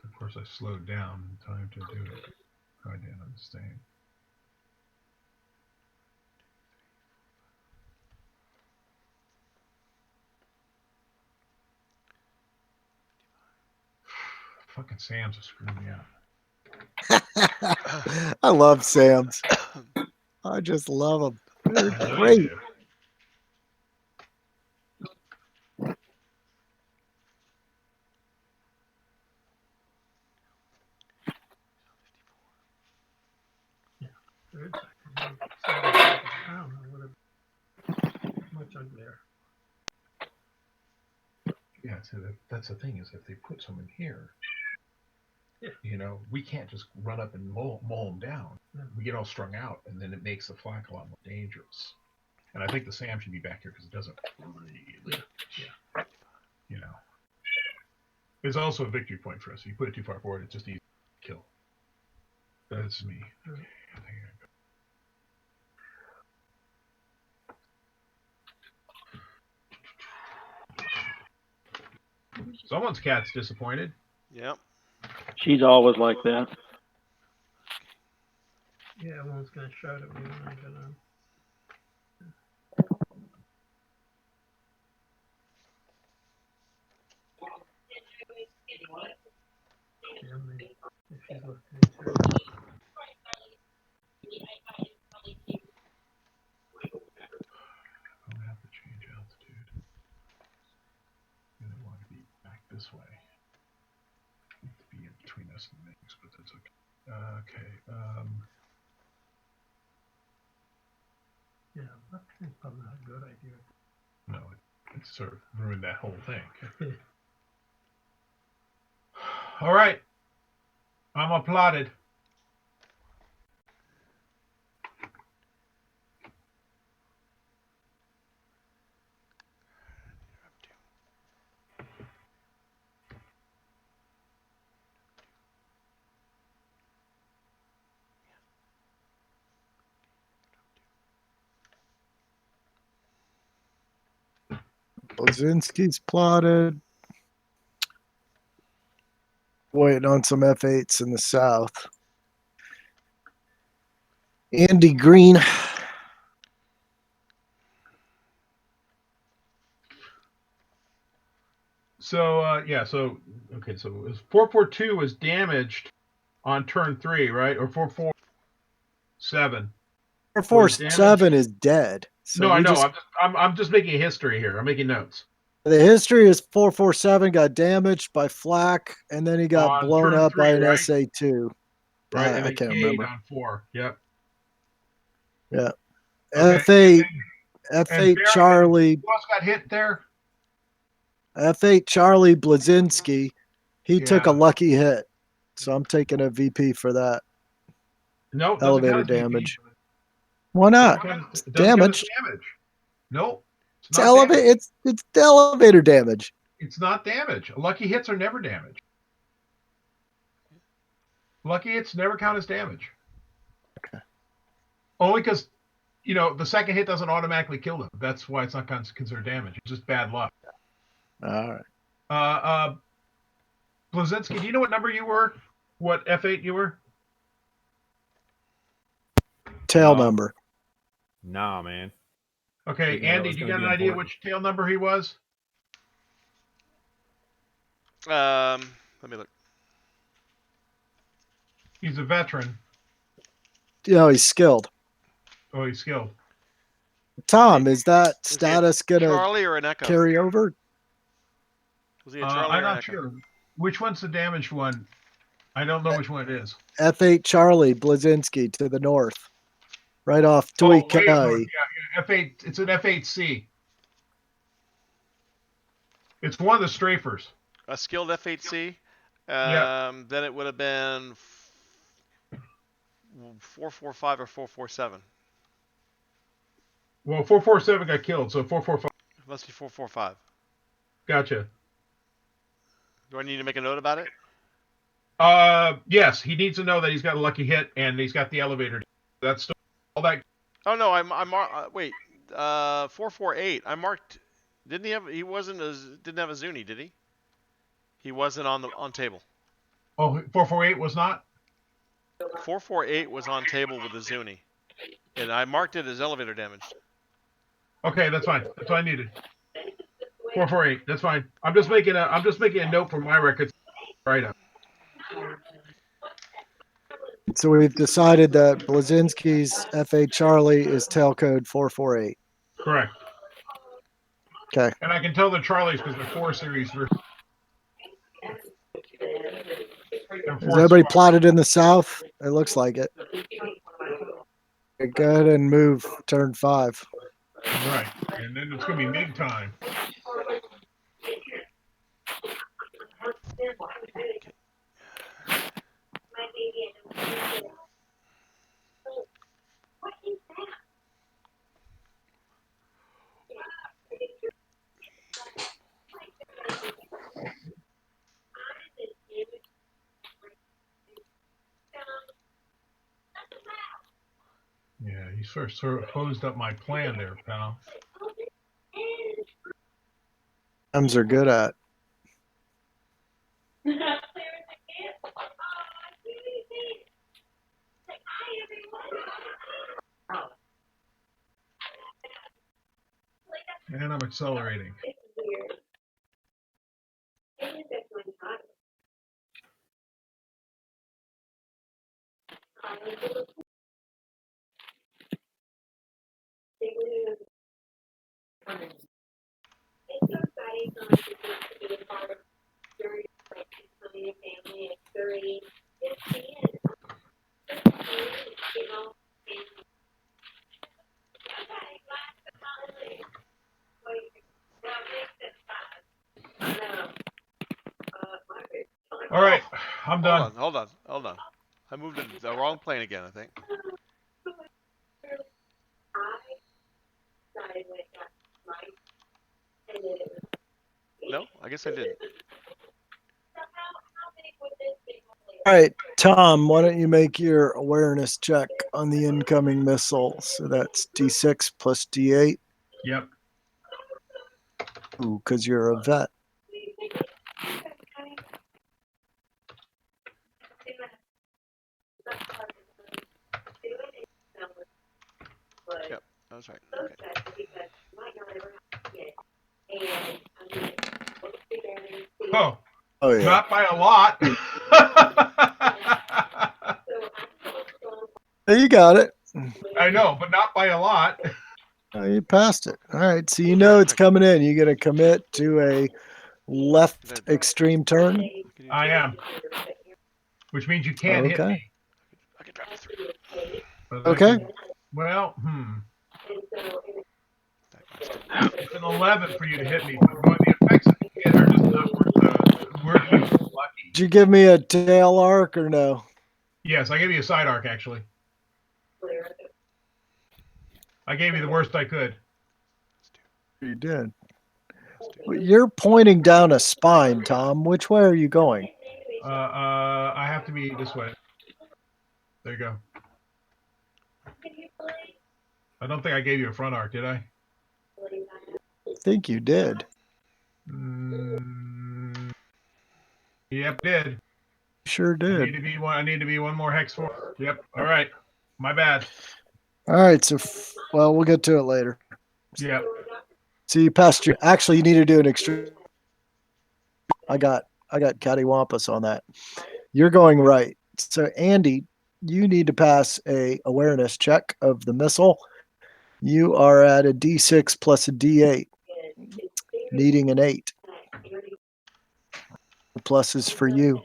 Of course, I slowed down in time to do it. I didn't understand. Fucking Sam's are screwing me up. I love Sam's. I just love them. They're great. There is I don't know what much uglier. Yeah, so that's the thing is if they put some in here, yeah. You know, we can't just run up and mow them down. No. We get all strung out, and then it makes the flak a lot more dangerous. And I think the Sam should be back here because it doesn't really, you know. It's also a victory point for us. If you put it too far forward, it's just easy to kill. That's me. Okay, I think someone's cat's disappointed. Yep. She's always like that. Yeah, one's gonna shout at me when I get on. Yeah, maybe. If she's looking too. I'm gonna have to change altitude. I want to be back this way. To be in between us and things, but that's okay. Okay. Yeah, that's probably not a good idea. No, it sort of ruined that whole thing. All right. I'm applauded. Blazinski's plotted. Waiting on some F8s in the south. Andy Green. So yeah, so okay, so it was 442 was damaged on turn 3, right? Or 447. 447 is dead. So no, I know. I'm just making history here. I'm making notes. The history is 447 got damaged by flak, and then he got blown up 3, by an right? SA2. Right, and I then can't Cade remember. on 4. Yep. Yeah. Okay. F8 Charlie. Who else got hit there? F8 Charlie Blazinski. He took a Yeah. lucky hit. So I'm taking a VP for that. No, it doesn't Elevator count as VP. damage. Why not? It's damage. Nope. It's elevator. It's elevator damage. It's not damage. Lucky hits are never damage. Lucky hits never count as damage. Okay. Only because, you know, the second hit doesn't automatically kill them. That's why it's not considered damage. It's just bad luck. All right. Blazinski, do you know what number you were? What F8 you were? Tail number. Nah, man. Okay, Andy, do you got an idea which tail number he was? Let me look. He's a veteran. Yeah, he's skilled. Oh, he's skilled. Tom, is that status going Charlie or an Echo? Carry over? Was he a Charlie I'm or an not Echo? sure. Which one's the damaged one? I don't know which one it is. F8 Charlie Blazinski to the north, right off Oh, Tui way up north. Kai. Yeah, F8. It's an F8C. It's one of the strafers. A skilled F8C. Yeah. Then it would have been 445 or 447. Well, 447 got killed, so 445. It must be 445. Gotcha. Do I need to make a note about it? Yes, he needs to know that he's got a lucky hit and he's got the elevator. That's still all that. Oh no, wait. 448. I marked. Didn't he have? He didn't have a Zuni, did he? He wasn't on table. Oh, 448 was not. 448 was on table with a Zuni, and I marked it as elevator damaged. Okay, that's fine. That's all I needed. 448. That's fine. I'm just making a note for my records. Right up. So we've decided that Blazinski's F8 Charlie is tail code 448. Correct. Okay. And I can tell the Charlies because they're 4 series. Is everybody plotted in the south? It looks like it. Okay, go ahead and move turn 5. Right. And then it's going to be big time. Yeah, you sort of hosed up my plan there, pal. Times are good at. And I'm accelerating. All right, I'm done. Hold on. I moved in the wrong plane again, I think. No, I guess I didn't. All right, Tom, why don't you make your awareness check on the incoming missile? So that's D6 plus D8. Yep. Ooh, because you're a vet. Yep, that was right. Okay. Oh yeah. Not by a lot. You got it. I know, but not by a lot. Oh, you passed it. All right, so you know it's coming in. You gonna commit to a left extreme turn? I am. Which means you can't hit me. I can drive through. Okay. Well, It's an 11 for you to hit me, but the effects that you get are just not worth lucky. Did you give me a tail arc or no? Yes, I gave you a side arc, actually. I gave you the worst I could. You did. You're pointing down a spine, Tom. Which way are you going? I have to be this way. There you go. I don't think I gave you a front arc, did I? I think you did. Yep, did. Sure did. I need to be one more hex for. Yep. All right. My bad. All right. So, well, we'll get to it later. Yep. So you passed your. Actually, you need to do an extreme. I got cattywampus on that. You're going right. So Andy, you need to pass a awareness check of the missile. You are at a D6 plus a D8, needing an 8. The plus is for you.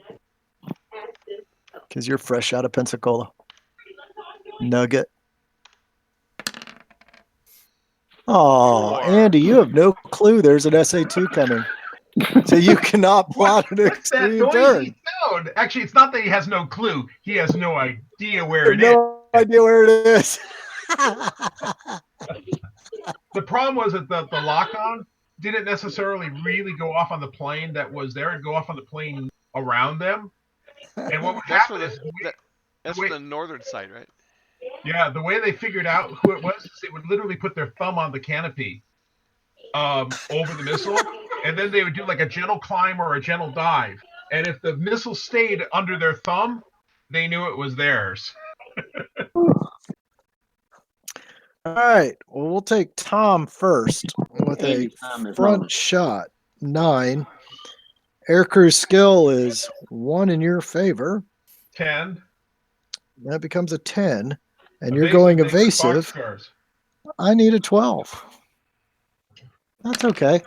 because you're fresh out of Pensacola. Nugget. Oh, Andy, you have no clue there's an SA2 coming. So you cannot plot an What's that extreme noisy turn. sound? Actually, it's not that he has no clue. He has no idea where it is. No idea where it is. The problem was that the lock-on didn't necessarily really go off on the plane that was there. It'd go off on the plane around them. And what would happen is that's for the northern side, right? Yeah, the way they figured out who it was is they would literally put their thumb on the canopy over the missile, and then they would do like a gentle climb or a gentle dive. And if the missile stayed under their thumb, they knew it was theirs. All right. Well, we'll take Tom first with a front shot. 9. Aircrew skill is 1 in your favor. 10. That becomes a 10. And you're going evasive. I need a 12. That's okay.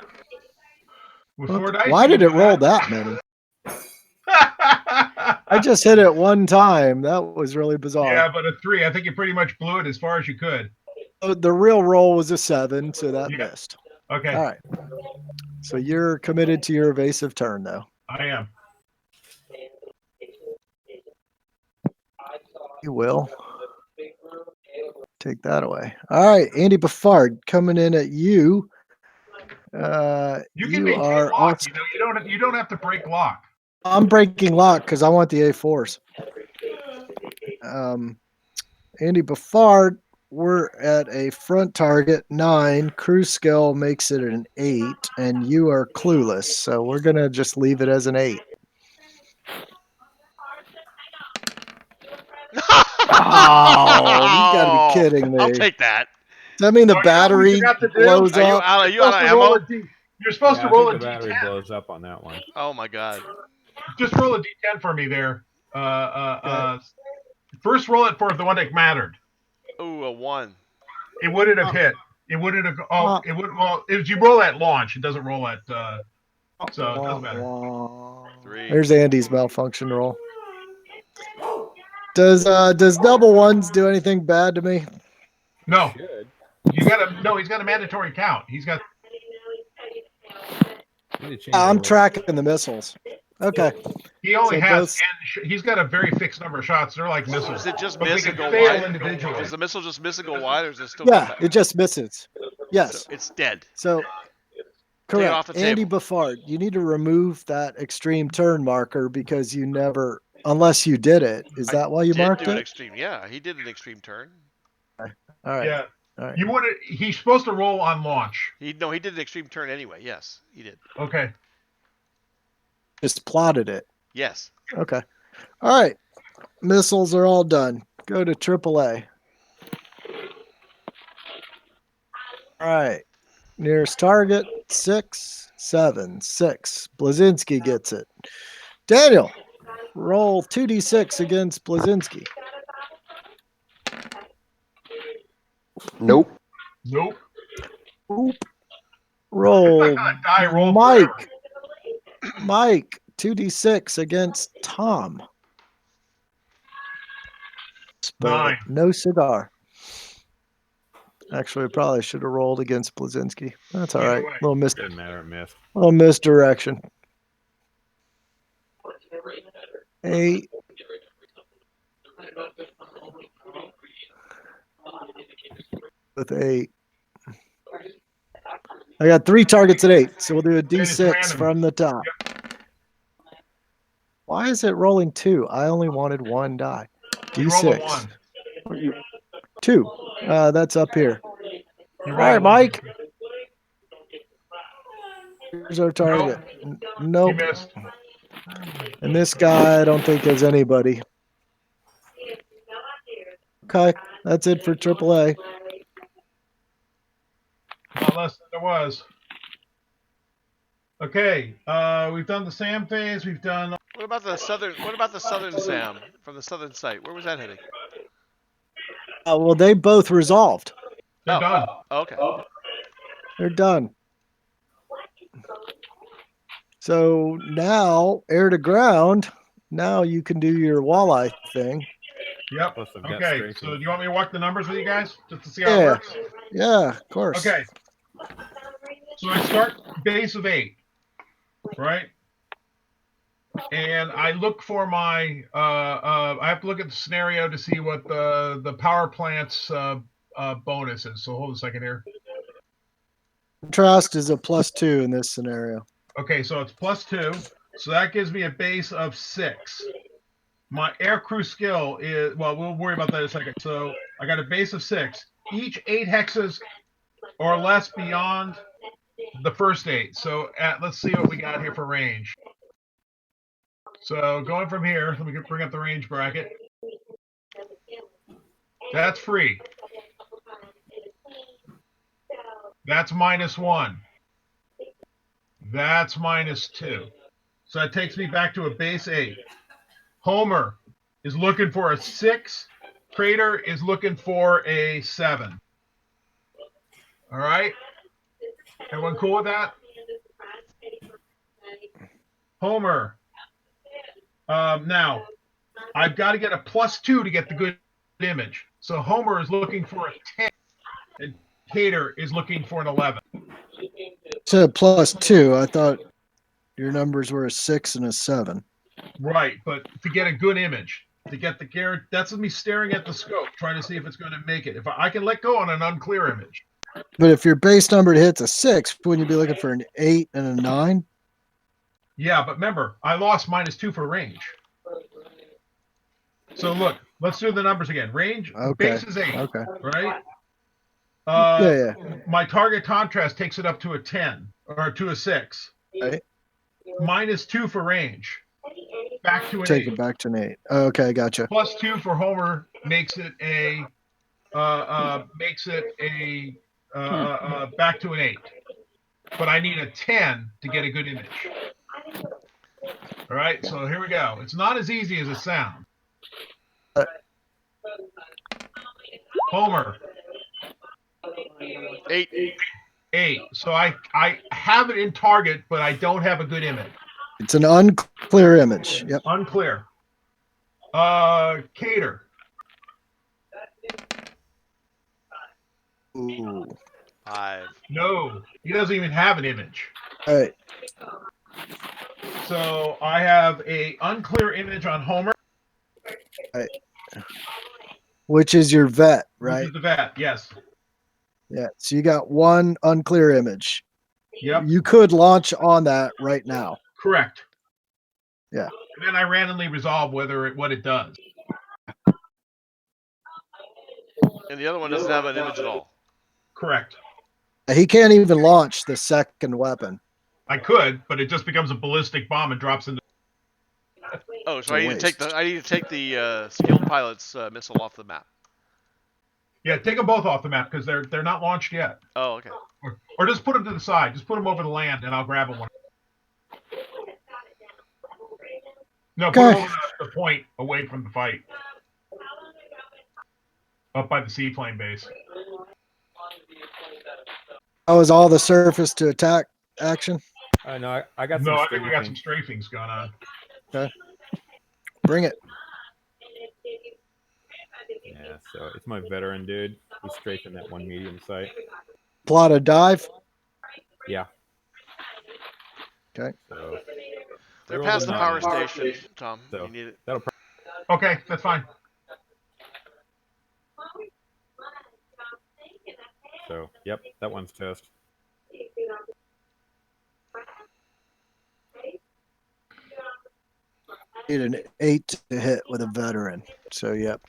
Why did it roll that many? I just hit it one time. That was really bizarre. Yeah, but a 3. I think you pretty much blew it as far as you could. The real roll was a 7, so that missed. Okay. All right. So you're committed to your evasive turn, though. I am. You will. Take that away. All right, Andy Buffard coming in at you. You can maintain lock. Also, you don't have to break lock. I'm breaking lock because I want the A4s. Andy Buffard, we're at a front target 9. Crew skill makes it an 8, and you are clueless. So we're gonna just leave it as an 8. Oh, you gotta be kidding me! I'll take that. Does that mean the battery blows up? Are you out of ammo? You're supposed to roll a D10. The battery blows up on that one. Oh my god! Just roll a D10 for me there. First, roll it for the one that mattered. Ooh, a 1. It wouldn't have hit. It wouldn't have. Oh, it would. Well, if you roll at launch, it doesn't roll at. So it doesn't matter. 3. There's Andy's malfunction roll. Does double ones do anything bad to me? No. You got a no. He's got a mandatory count. He's got. I'm tracking the missiles. Okay. He only has. And he's got a very fixed number of shots. They're like missiles. Does it just miss and go fail wide? individually. Does the missile just miss and go wide, or is it still? Yeah, it just misses. Yes. So it's dead. So. Correct. Andy Buffard, you need to remove that extreme turn marker because you never, unless you did it. Is that why you marked it? Extreme. Yeah, he did an extreme turn. All right. Yeah. All right. You want to? He's supposed to roll on launch. He did an extreme turn anyway. Yes, he did. Okay. Just plotted it. Yes. Okay. All right. Missiles are all done. Go to AAA. All right. Nearest target, 6, 7, 6. Blazinski gets it. Daniel, roll 2d6 against Blazinski. Nope. Nope. Oop. Roll Mike. Mike, 2d6 against Tom. 9. No cigar. Actually, I probably should have rolled against Blazinski. That's all right. Little Didn't matter, miss. Little misdirection. 8. With 8. I got 3 targets at 8, so we'll do a D6 from the top. Why is it rolling 2? I only wanted 1 die. D6. 2. That's up here. All right, Mike. Here's our target. Nope. And this guy, I don't think has anybody. Okay, that's it for AAA. Not less than there was. Okay, we've done the SAM phase. We've done. What about the southern? What about the southern SAM from the southern site? Where was that heading? Well, they both resolved. They're done. Okay. They're done. So now, air to ground, now you can do your walleye thing. Yep. Plus, I've got Okay. strafing. So do you want me to walk the numbers with you guys just to see how it Yeah. works? Yeah, of course. Okay. So I start base of 8, right? And I look for my. I have to look at the scenario to see what the power plant's bonus is. So hold a second here. Contrast is a +2 in this scenario. Okay, so it's +2. So that gives me a base of 6. My aircrew skill is, well, we'll worry about that in a second. So I got a base of 6. Each 8 hexes or less beyond the first 8. So let's see what we got here for range. So going from here, let me bring up the range bracket. That's free. That's -1. That's -2. So that takes me back to a base 8. Homer is looking for a 6. Crater is looking for a 7. All right. Everyone cool with that? Homer. Now, I've got to get a +2 to get the good image. So Homer is looking for a 10, and Cater is looking for an 11. So +2. I thought your numbers were a 6 and a 7. Right, but to get a good image, to get the character, that's me staring at the scope, trying to see if it's going to make it. If I can let go on an unclear image. But if your base number hits a 6, wouldn't you be looking for an 8 and a 9? Yeah, but remember, I lost -2 for range. So look, let's do the numbers again. Range, Okay. base is 8, Okay. right? Yeah. My target contrast takes it up to a 10 or to a 6. Right. -2 for range. Back to an Take 8. it back to an 8. Okay, gotcha. +2 for Homer makes it a back to an 8. But I need a 10 to get a good image. All right, so here we go. It's not as easy as it sounds. Homer. 8. 8. So I have it in target, but I don't have a good image. It's an unclear image. Yep. Unclear. Cater. Ooh. 5. No, he doesn't even have an image. All right. So I have a unclear image on Homer. All right. Which is your vet, right? Which is the vet, yes. Yeah. So you got one unclear image. Yep. You could launch on that right now. Correct. Yeah. And then I randomly resolve what it does. And the other one doesn't have an image at all. Correct. He can't even launch the second weapon. I could, but it just becomes a ballistic bomb and drops into. Oh, so I need to take the skilled pilot's missile off the map. Yeah, take them both off the map because they're not launched yet. Oh, okay. Or just put them to the side. Just put them over the land, and I'll grab them one. No, put them over the point away from the fight. Up by the seaplane base. Oh, is all the surface to attack action? No, I got some. No, I think we got some strafings going on. Okay. Bring it. Yeah, so it's my veteran dude. He's strafing that one medium site. Plot a dive? Yeah. Okay. So they're past the power station, Tom. So you need it. that'll okay, that's fine. So, yep, that one's toast. Need an 8 to hit with a veteran. So, yep.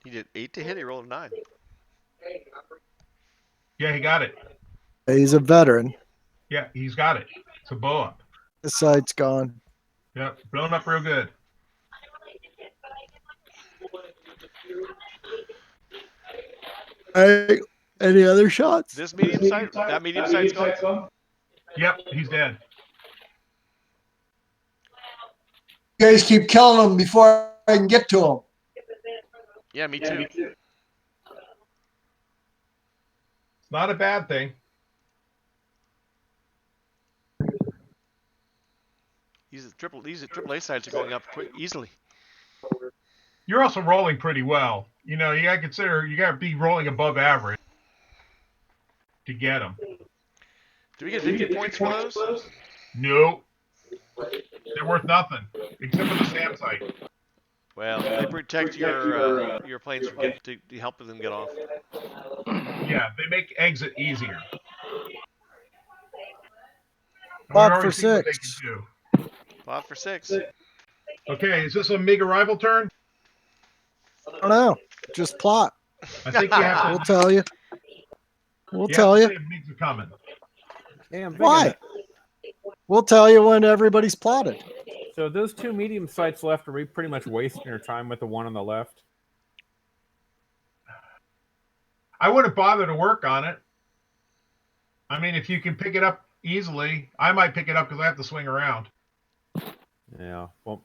He did 8 to hit. He rolled a 9. Yeah, he got it. He's a veteran. Yeah, he's got it. It's a blow up. The site's gone. Yep, blown up real good. Hey, any other shots? This medium sight? That medium sight's gone? Yep, he's dead. You guys keep killing them before I can get to them. Yeah, me too. Not a bad thing. These AAA sites are going up easily. You're also rolling pretty well. You know, you gotta consider you gotta be rolling above average to get them. Do we get victory points for those? No, they're worth nothing except for the SAM site. Well, they protect your planes from to help them get off. Yeah, they make exit easier. Plot for 6. Plot for 6. Okay, is this a MiG arrival turn? I don't know. Just plot. I think you have to. We'll tell you. We'll You tell have you. to say MiGs are coming. Damn, Why? We'll tell you when everybody's plotted. So those 2 medium sites left, are we pretty much wasting our time with the one on the left? I wouldn't bother to work on it. I mean, if you can pick it up easily, I might pick it up because I have to swing around. Yeah, well,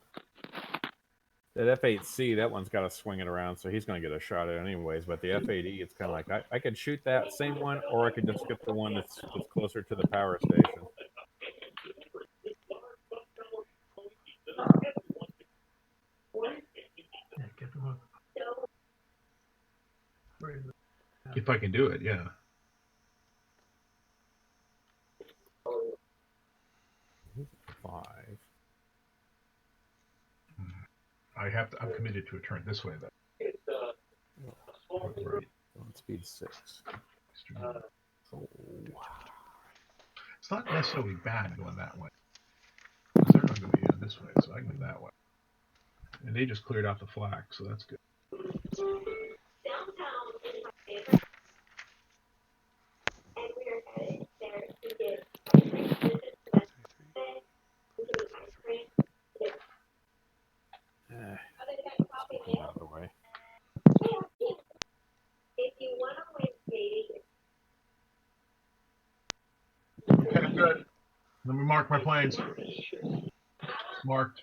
that F8C, that one's got to swing it around, so he's going to get a shot at it anyways. But the F8E, it's kind of like I could shoot that same one, or I could just get the one that's closer to the power station. Yeah, get them up. If I can do it, yeah. Five. I have to. I'm committed to a turn this way, though. Right. Speed 6. Oh. It's not necessarily bad going that way. They're not going to be this way, so I can go that way. And they just cleared out the flag, so that's good. Out of the way. Okay, good. Let me mark my planes. Marked.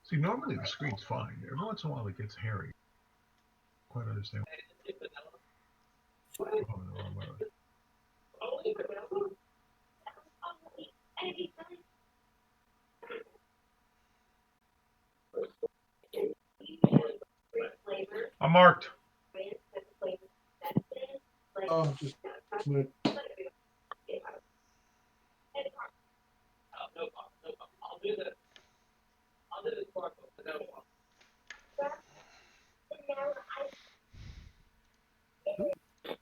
See, normally the screen's fine. Every once in a while it gets hairy. Quite understand. Oh, no, wrong way. I'm marked. Oh, just wait.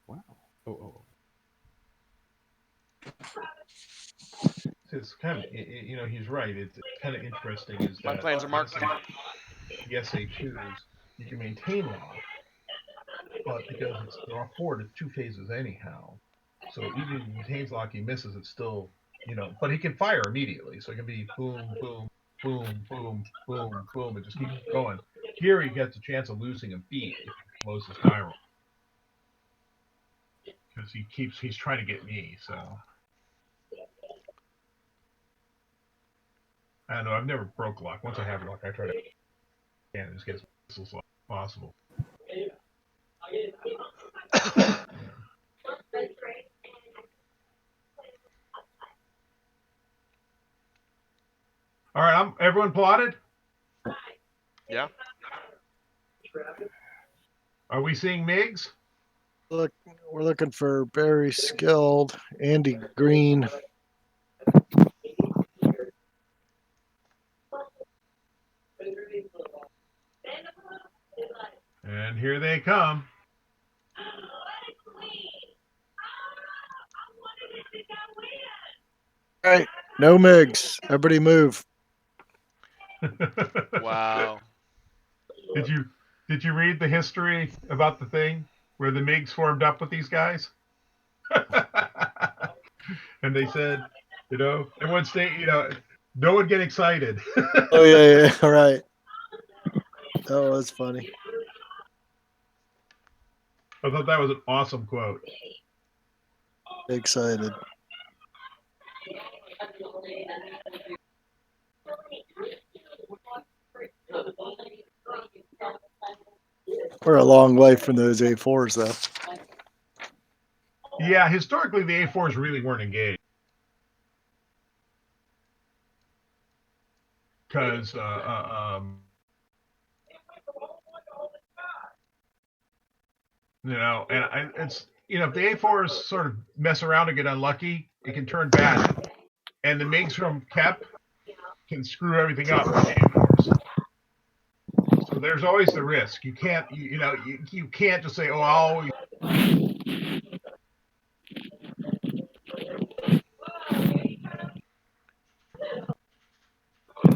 Wow. Oh. It's kind of, you know, he's right. It's kind of interesting. Is My that planes are marked. the SA2s, you can maintain lock, but because there are 4 to 2 phases anyhow, so even if he maintains lock, he misses, it's still, you know, but he can fire immediately, so it can be boom, boom, boom, boom, boom, boom, and just keep going. Here he gets a chance of losing a beat if he blows his die roll, because he's trying to get me, so. I don't know, I've never broke lock. Once I have lock, I try to just get as missiles lock as possible. All right, everyone plotted? Yeah. Are we seeing MiGs? Look, we're looking for very skilled Andy Green. And here they come. All right, no MiGs. Everybody move. Wow. Did you read the history about the thing where the MiGs formed up with these guys? And they said, you know, everyone stay, you know, no one get excited. Oh yeah, all right. That was funny. I thought that was an awesome quote. Excited. We're a long way from those A4s, though. Yeah, historically the A4s really weren't engaged. Because you know, and it's if the A4s sort of mess around and get unlucky, it can turn bad. And the MiGs from Kep can screw everything up with the A4s. So there's always the risk. You can't you can't just say, oh, I'll always.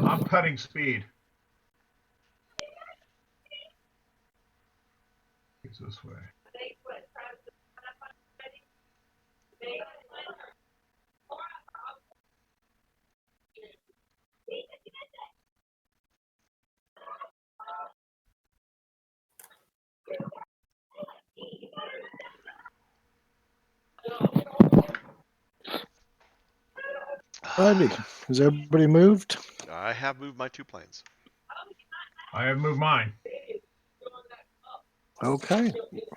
I'm cutting speed. It's this way. Righty. Has everybody moved? I have moved my 2 planes. I have moved mine. Okay.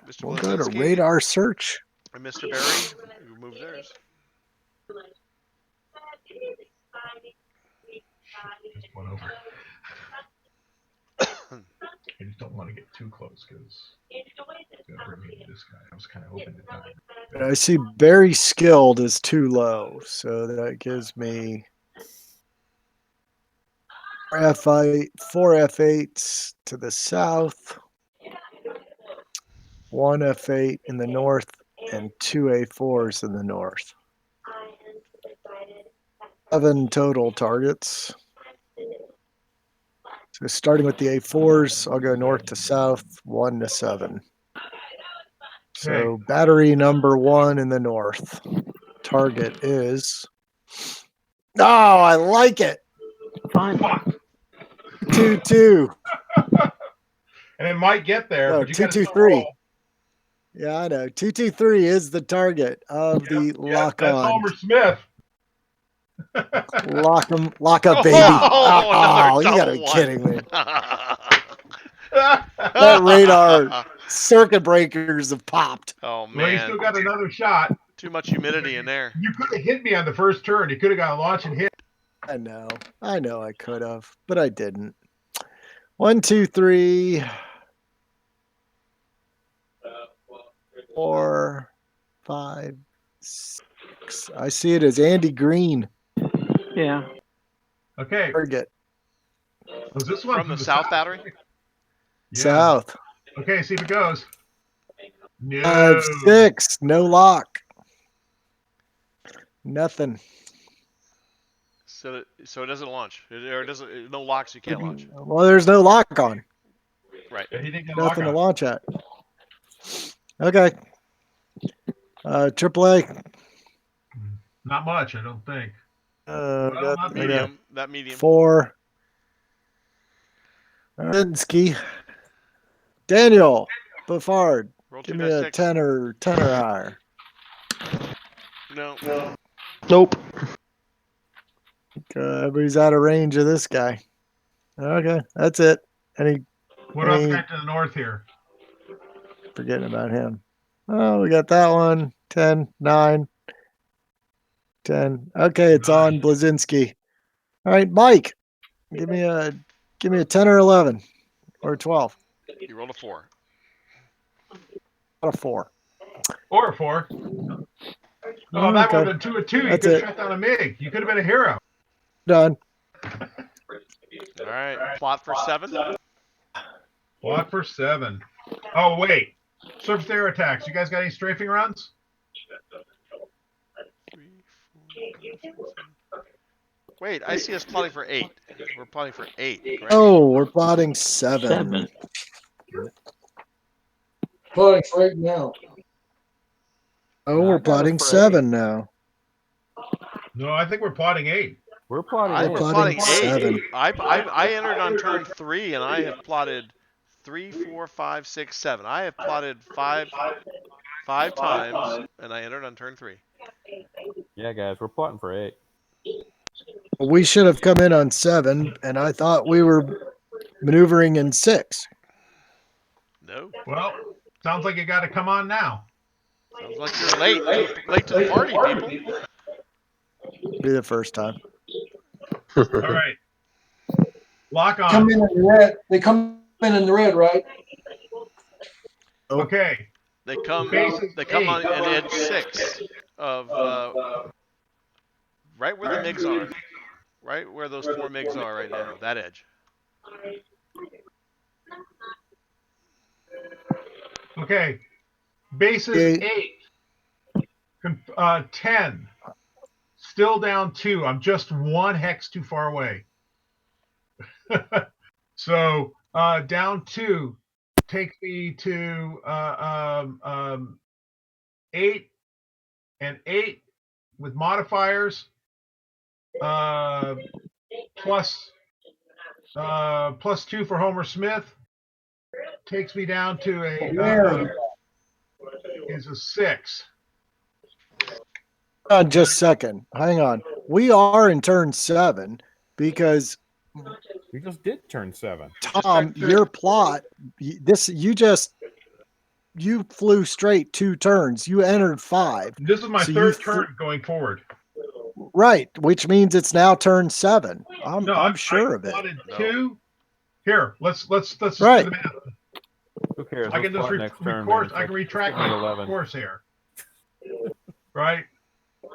Mr. We'll go to Blazinski radar search. and Mr. Barry, you moved theirs. Just one over. I just don't want to get too close because it's gonna bring me to this guy. I was kind of hoping to die. I see very skilled is too low, so that gives me 4 F8s to the south, 1 F8 in the north, and 2 A4s in the north. 7 total targets. So starting with the A4s, I'll go north to south, 1 to 7. So battery number 1 in the north. Target is. Oh, I like it. Fine. 2-2. And it might get there, No, but you got to 2-2-3. Yeah, I know. 2-2-3 is the target of the lock that's on. Homer Smith. Lock up, baby. Oh, you gotta be one. kidding me. That radar circuit breakers have popped. Oh man. Well, you still got another shot. Too much humidity in there. You could have hit me on the first turn. You could have got a launch and hit. I know I could have, but I didn't. 1, 2, 3, 4, 5, 6. I see it as Andy Green. Yeah. Okay. Target. Was this one from the south battery? Yeah. South. Okay, see if it goes. No. 5, 6. No lock. Nothing. So it doesn't launch. Or it doesn't. No locks. You can't launch. Well, there's no lock on. Right. Nothing to launch at. Okay. AAA. Not much, I don't think. Not medium. That medium. 4. Rinsky. Daniel Buffard. Give me a 10 or higher. No. Nope. Everybody's out of range of this guy. Okay, that's it. What about the guy to the north here? Forgetting about him. Oh, we got that one. 10, 9, 10. Okay, it's on Blazinski. All right, Mike. Give me a 10 or 11 or 12. You rolled a 4. A 4. Or a 4. Oh, that would have been 2 or 2. You could have shut down a MiG. You could have been a hero. Done. All right. Plot for 7. Plot for 7. Oh, wait. Surface air attacks. You guys got any strafing runs? 3, 4, 5, 6, 7. Wait, I see us plotting for 8. We're plotting for 8. Correct? Oh, we're plotting 7. Plotting for 8 now. Oh, we're plotting 7 now. No, I think we're plotting 8. We're plotting. I'm plotting 8. 7. I entered on turn 3, and I have plotted 3, 4, 5, 6, 7. I have plotted 5 times, and I entered on turn 3. Yeah, guys, we're plotting for 8. We should have come in on 7, and I thought we were maneuvering in 6. No. Well, sounds like you got to come on now. Sounds like you're late to the party, people. Be the first time. All right. Lock on. Come in the red. They come in the red, right? Okay. They come on an edge 6 of right where the MiGs are. Right where those 4 MiGs are right now. That edge. Okay. Bases 8. 10. Still down 2. I'm just 1 hex too far away. So down 2 takes me to 8 and 8 with modifiers plus 2 for Homer Smith takes me down to is a 6. Just a second. Hang on. We are in turn 7 because we just did turn 7. Tom, your plot, you flew straight 2 turns. You entered 5. This is my third turn going forward. Right, which means it's now turn 7. I'm sure of it. No. 2. Here, let's just do the math. Who cares? I can just retract my course here. Right?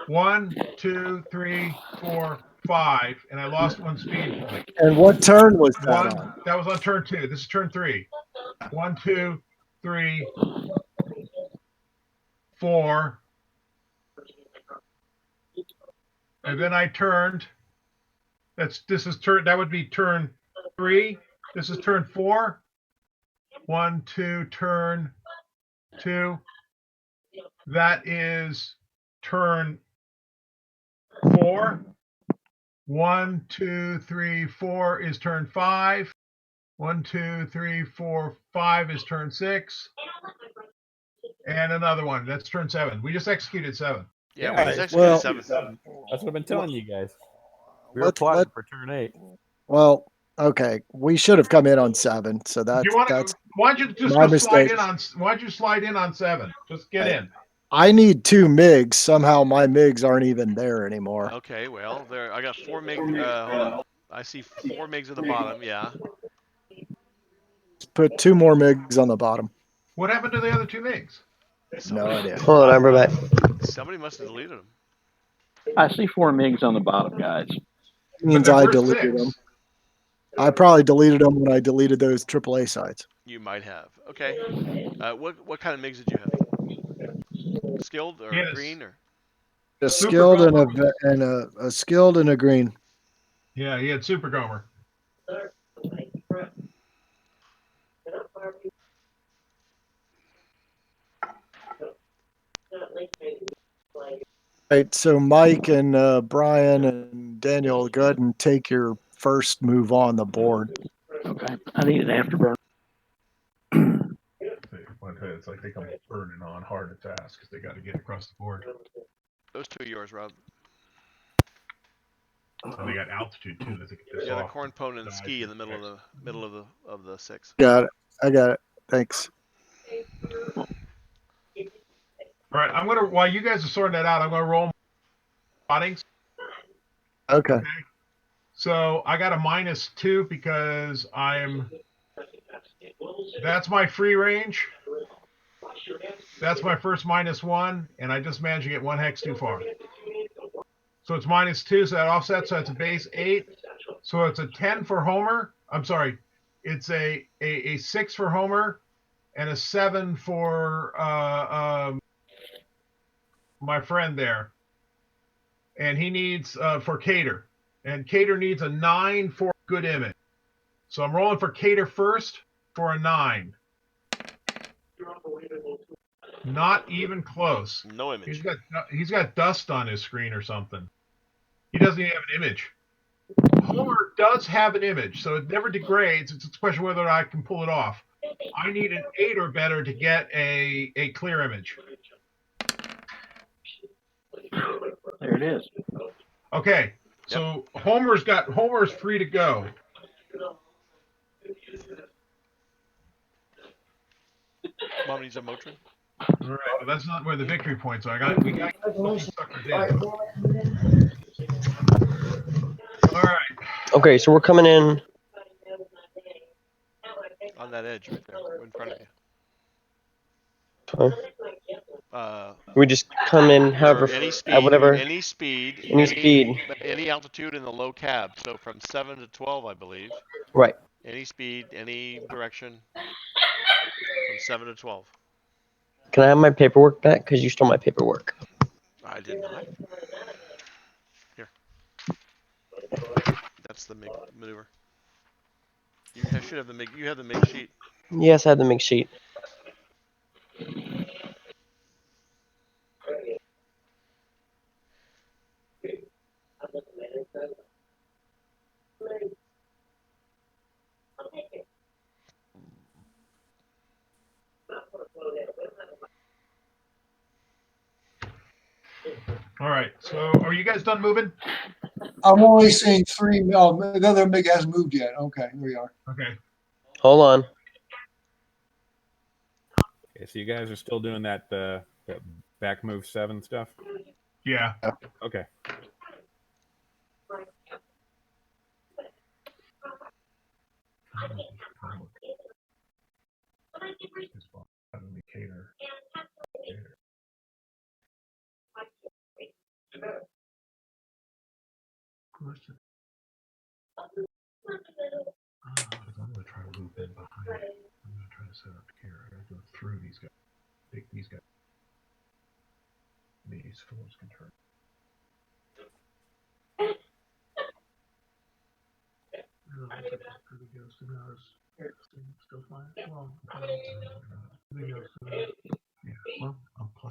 1, 2, 3, 4, 5, and I lost 1 speed point. And what turn was that on? That was on turn 2. This is turn 3. 1, 2, 3, 4. And then I turned. That would be turn 3. This is turn 4. 1, 2, turn 2. That is turn 4. 1, 2, 3, 4 is turn 5. 1, 2, 3, 4, 5 is turn 6. And another one. That's turn 7. We just executed 7. Yeah, we just executed 7. That's what I've been telling you guys. We were plotting for turn 8. Well, okay. We should have come in on 7. So that's why don't you just my go slide mistake. in on? Why'd you slide in on 7? Just get in. I need 2 MiGs. Somehow my MiGs aren't even there anymore. Okay, well, I got 4 MiG. Hold on. I see 4 MiGs at the bottom. Yeah. Put 2 more MiGs on the bottom. What happened to the other 2 MiGs? No idea. Hold on, I'm right back. Somebody must have deleted them. I see 4 MiGs on the bottom, guys. Means I deleted them. I probably deleted them when I deleted those AAA sites. You might have. Okay. What kind of MiGs did you have? Skilled or green or? A skilled and a skilled and a green. Yeah, he had Super Gomer. Right, so Mike and Brian and Daniel, go ahead and take your first move on the board. Okay, I need an afterburner. It's like they come burning on hard to task because they got to get across the board. Those 2 are yours, Rob. And they got altitude too. Yeah, the corn pone and ski in the middle of the 6. Got it. I got it. Thanks. All right, while you guys are sorting that out, I'm gonna roll spottings. Okay. So I got a -2 because that's my free range. That's my first -1, and I just managed to get 1 hex too far. So it's -2, so that offsets, so it's a base 8. So it's a 10 for Homer. I'm sorry. It's a 6 for Homer and a 7 for my friend there. And he needs for Cater. And Cater needs a 9 for good image. So I'm rolling for Cater first for a 9. Not even close. No image. He's got dust on his screen or something. He doesn't even have an image. Homer does have an image, so it never degrades. It's a question whether I can pull it off. I need an 8 or better to get a clear image. There it is. Okay, so Homer's free to go. Mom needs a Motrin. All right, well, that's not where the victory points are. We got those suckers in. All right. Okay, so we're coming in on that edge right there, in front of you. We just come in however any speed, at whatever any speed, any altitude in the low cab. So from 7 to 12, I believe. Right. Any speed, any direction. From 7 to 12. Can I have my paperwork back? Because you stole my paperwork. I did not. Here. That's the MiG maneuver. I should have the MiG. You have the MiG sheet. Yes, I have the MiG sheet. All right. So, are you guys done moving? I'm only seeing 3. Oh, the other MiG hasn't moved yet. Okay, here we are. Okay. Hold on. Okay, so you guys are still doing that back move 7 stuff? Yeah. Okay. I'm going to try to loop in behind it. I'm going to try to set up here. I got to go through these guys. Take these guys. These fools can turn. Still flying. Well, yeah. Well, I'm +2.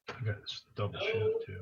I got this double shift too.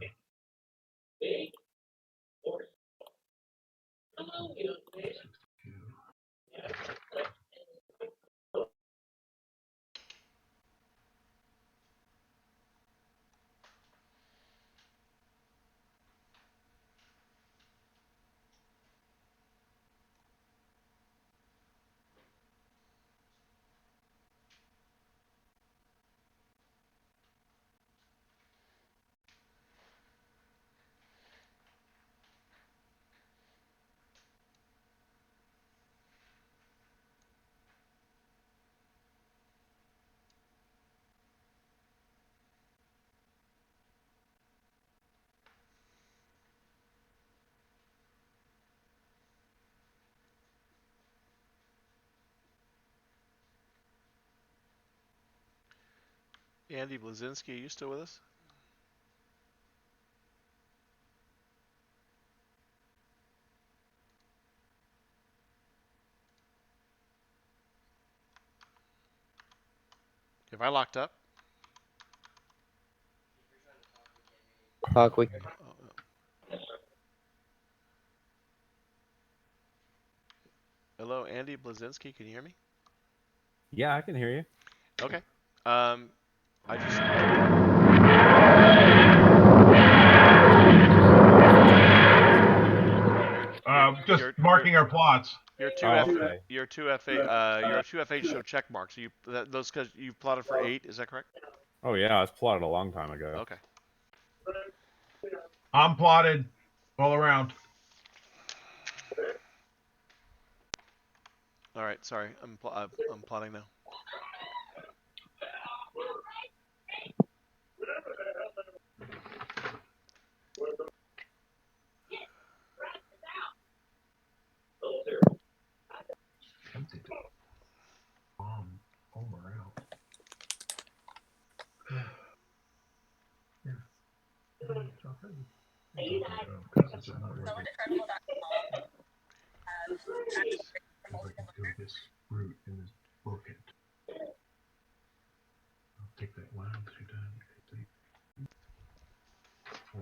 Andy Blazinski, are you still with us? Have I locked up? Talk. Hello, Andy Blazinski. Can you hear me? Yeah, I can hear you. Okay. I just. Just marking our plots. Your two F8. Your two F8 show check marks. So those because you plotted for 8. Is that correct? Oh yeah, I was plotted a long time ago. Okay. I'm plotted all around. All right. Sorry, I'm plotting now. Home or out. If I can do this route and just book it. I'll take that 1, 2, 3, 4.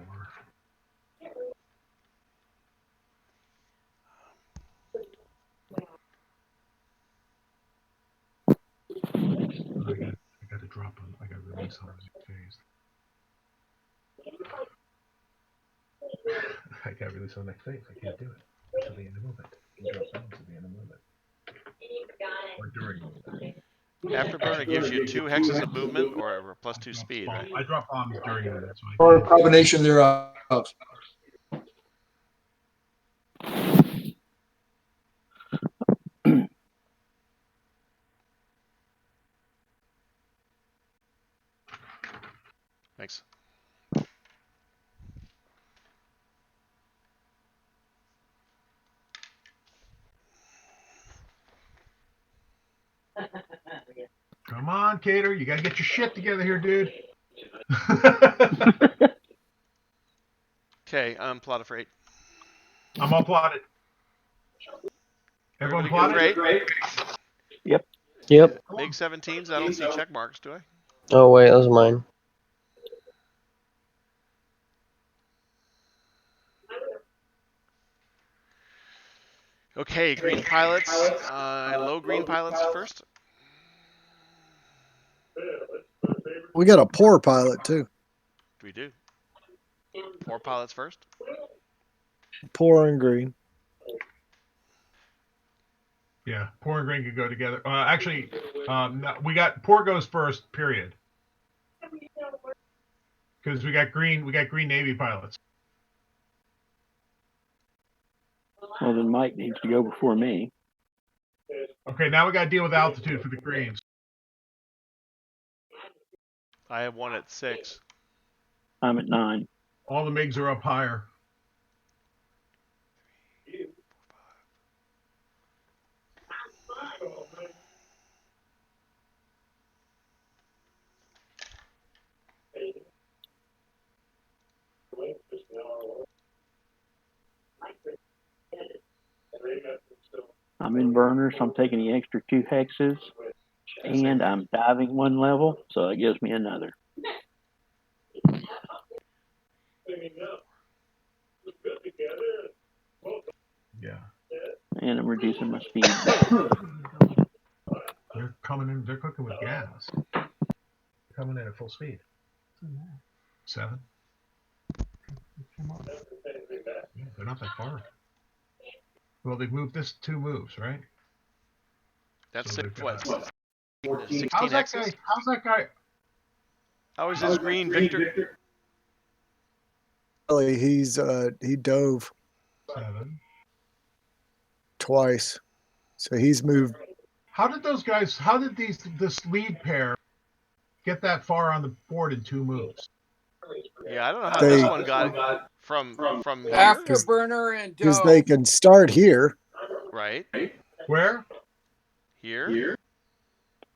I got to drop on. I got to release on phase. I got to release on next phase. I can't do it until the end of movement. Afterburner gives you 2 hexes of movement or plus 2 speed, right? I drop bombs during it. That's why. Or a combination thereof. Thanks. Come on, Cater. You got to get your shit together here, dude. Okay, I'm plotted for 8. I'm all plotted. Everyone plotted? Great. Yep. Yep. MiG 17s. I don't see check marks, do I? Oh wait, that was mine. Okay, green pilots. Low green pilots first. We got a poor pilot too. We do. 4 pilots first. Poor and green. Yeah, poor and green could go together. Actually, no, we got poor goes first. Period. Because we got green Navy pilots. Well, then Mike needs to go before me. Okay, now we got to deal with altitude for the greens. I have 1 at 6. I'm at 9. All the MiGs are up higher. I'm in burner, so I'm taking the extra 2 hexes, and I'm diving 1 level, so it gives me another. Yeah. And I'm reducing my speed. They're coming in. They're cooking with gas. They're coming in at full speed. 7. Yeah, they're not that far. Well, they've moved this 2 moves, right? That's So 6. What? 16 How's that hexes? guy? How's that guy? How is this green, Victor? He's he dove 7. twice, so he's moved. How did those guys? How did this lead pair get that far on the board in 2 moves? Yeah, I don't know how this one got from here. Afterburner and Because they can start here. Right. Where? Here.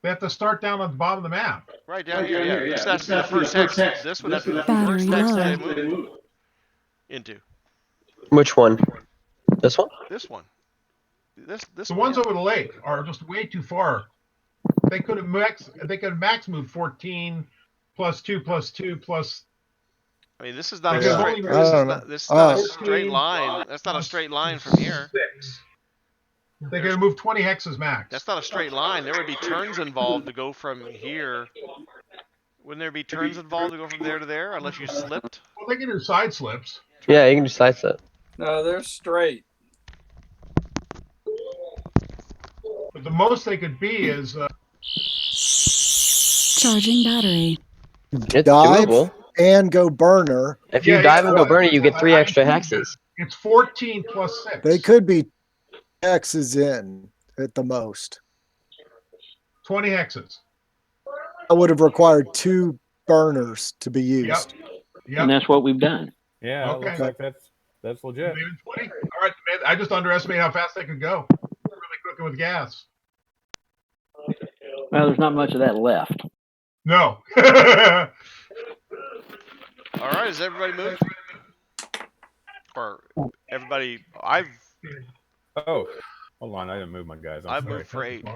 They have to start down on the bottom of the map. Right down here. Yeah. This has to be the first hex. This would have to be the first hex they move into. Which one? This one? This one. This The one, ones yeah. over the lake are just way too far. They could have max moved 14 plus 2 plus 2 plus. I mean, this is not a Because straight. only- This is not a straight line. That's not a straight line from here. 6. They could have moved 20 hexes max. That's not a straight line. There would be turns involved to go from here. Wouldn't there be turns involved to go from there to there unless you slipped? Well, they can do side slips. Yeah, you can do side slip. No, they're straight. But the most they could be is Charging battery. It's Dive doable. and go burner. If you dive and go burner, you get 3 extra hexes. It's 14 plus 6. They could be hexes in at the most. 20 hexes. I would have required 2 burners to be used. Yep. And that's what we've done. Yeah, Okay. it looks like that's legit. Even 20. All right, man, I just underestimated how fast they could go. They're really cooking with gas. Well, there's not much of that left. No. All right, is everybody moved? Or everybody? Oh, hold on, I didn't move my guys. I've sorry. moved for 8.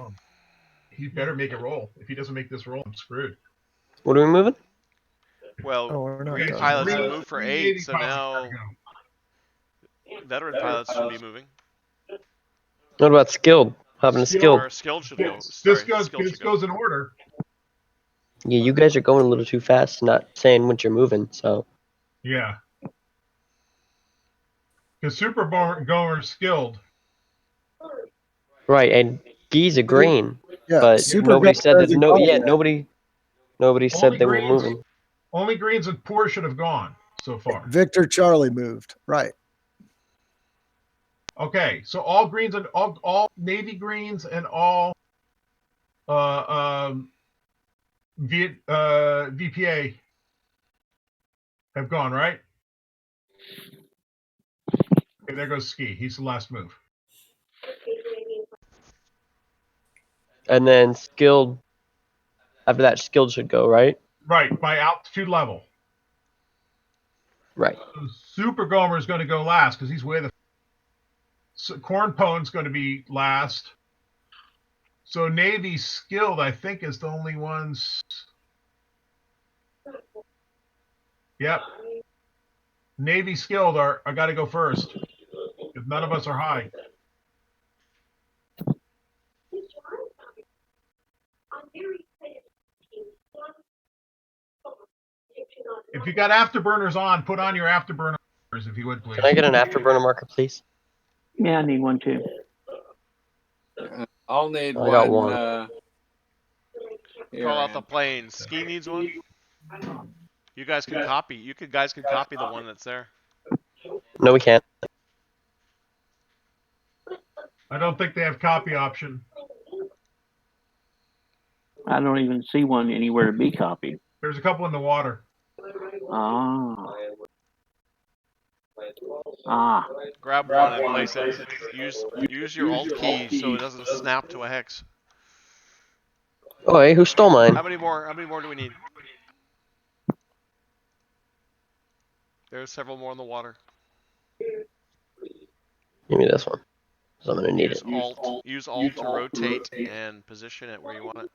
He better make a roll. If he doesn't make this roll, I'm screwed. What are we moving? Well, we're not green done. pilots have moved for Green 8, Navy so pilots now gotta go. veteran pilots should be moving. What about skilled? Hopping to skilled. Or skilled should go. This Sorry, goes in order. Yeah, you guys are going a little too fast, not saying what you're moving, so. Yeah. Because Super Goer's skilled. Right, and Gee's a green. Yeah, but Super nobody Gomer said that. hasn't No, gone yeah, yet. nobody said Only they were greens. moving. Only greens and poor should have gone so far. Victor Charlie moved. Right. Okay, so all greens and all navy greens and all VPA have gone, right? Okay, there goes Ski. He's the last move. And then skilled. After that, skilled should go, right? Right, by altitude level. Right. So Super Gomer is going to go last because he's way the. So Corn Pone's going to be last. So Navy skilled, I think, is the only ones. Yep. Navy skilled are got to go first. If none of us are high. If you got afterburners on, put on your afterburners if you would, please. Can I get an afterburner marker, please? Yeah, I need one too. I'll need I got one. Here, Call out the Ann. plane. Ski needs one. You guys can copy. Guys can copy the one that's there. No, we can't. I don't think they have copy option. I don't even see one anywhere to be copied. There's a couple in the water. Grab one and place it. Use your Alt key so it doesn't snap to a hex. Oh, hey, who stole mine? How many more do we need? There's several more in the water. Give me this one. So I'm gonna need it. Use Alt to rotate and position it where you want it.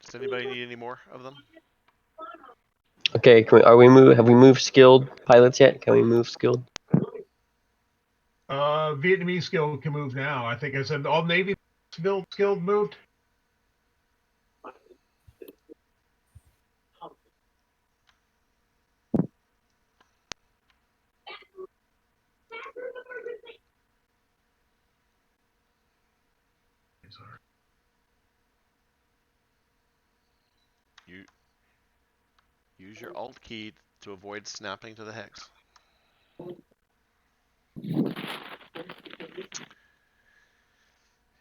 Does anybody need any more of them? Okay, have we moved skilled pilots yet? Can we move skilled? Vietnamese skilled can move now. I think I said all Navy skilled moved. Use your Alt key to avoid snapping to the hex.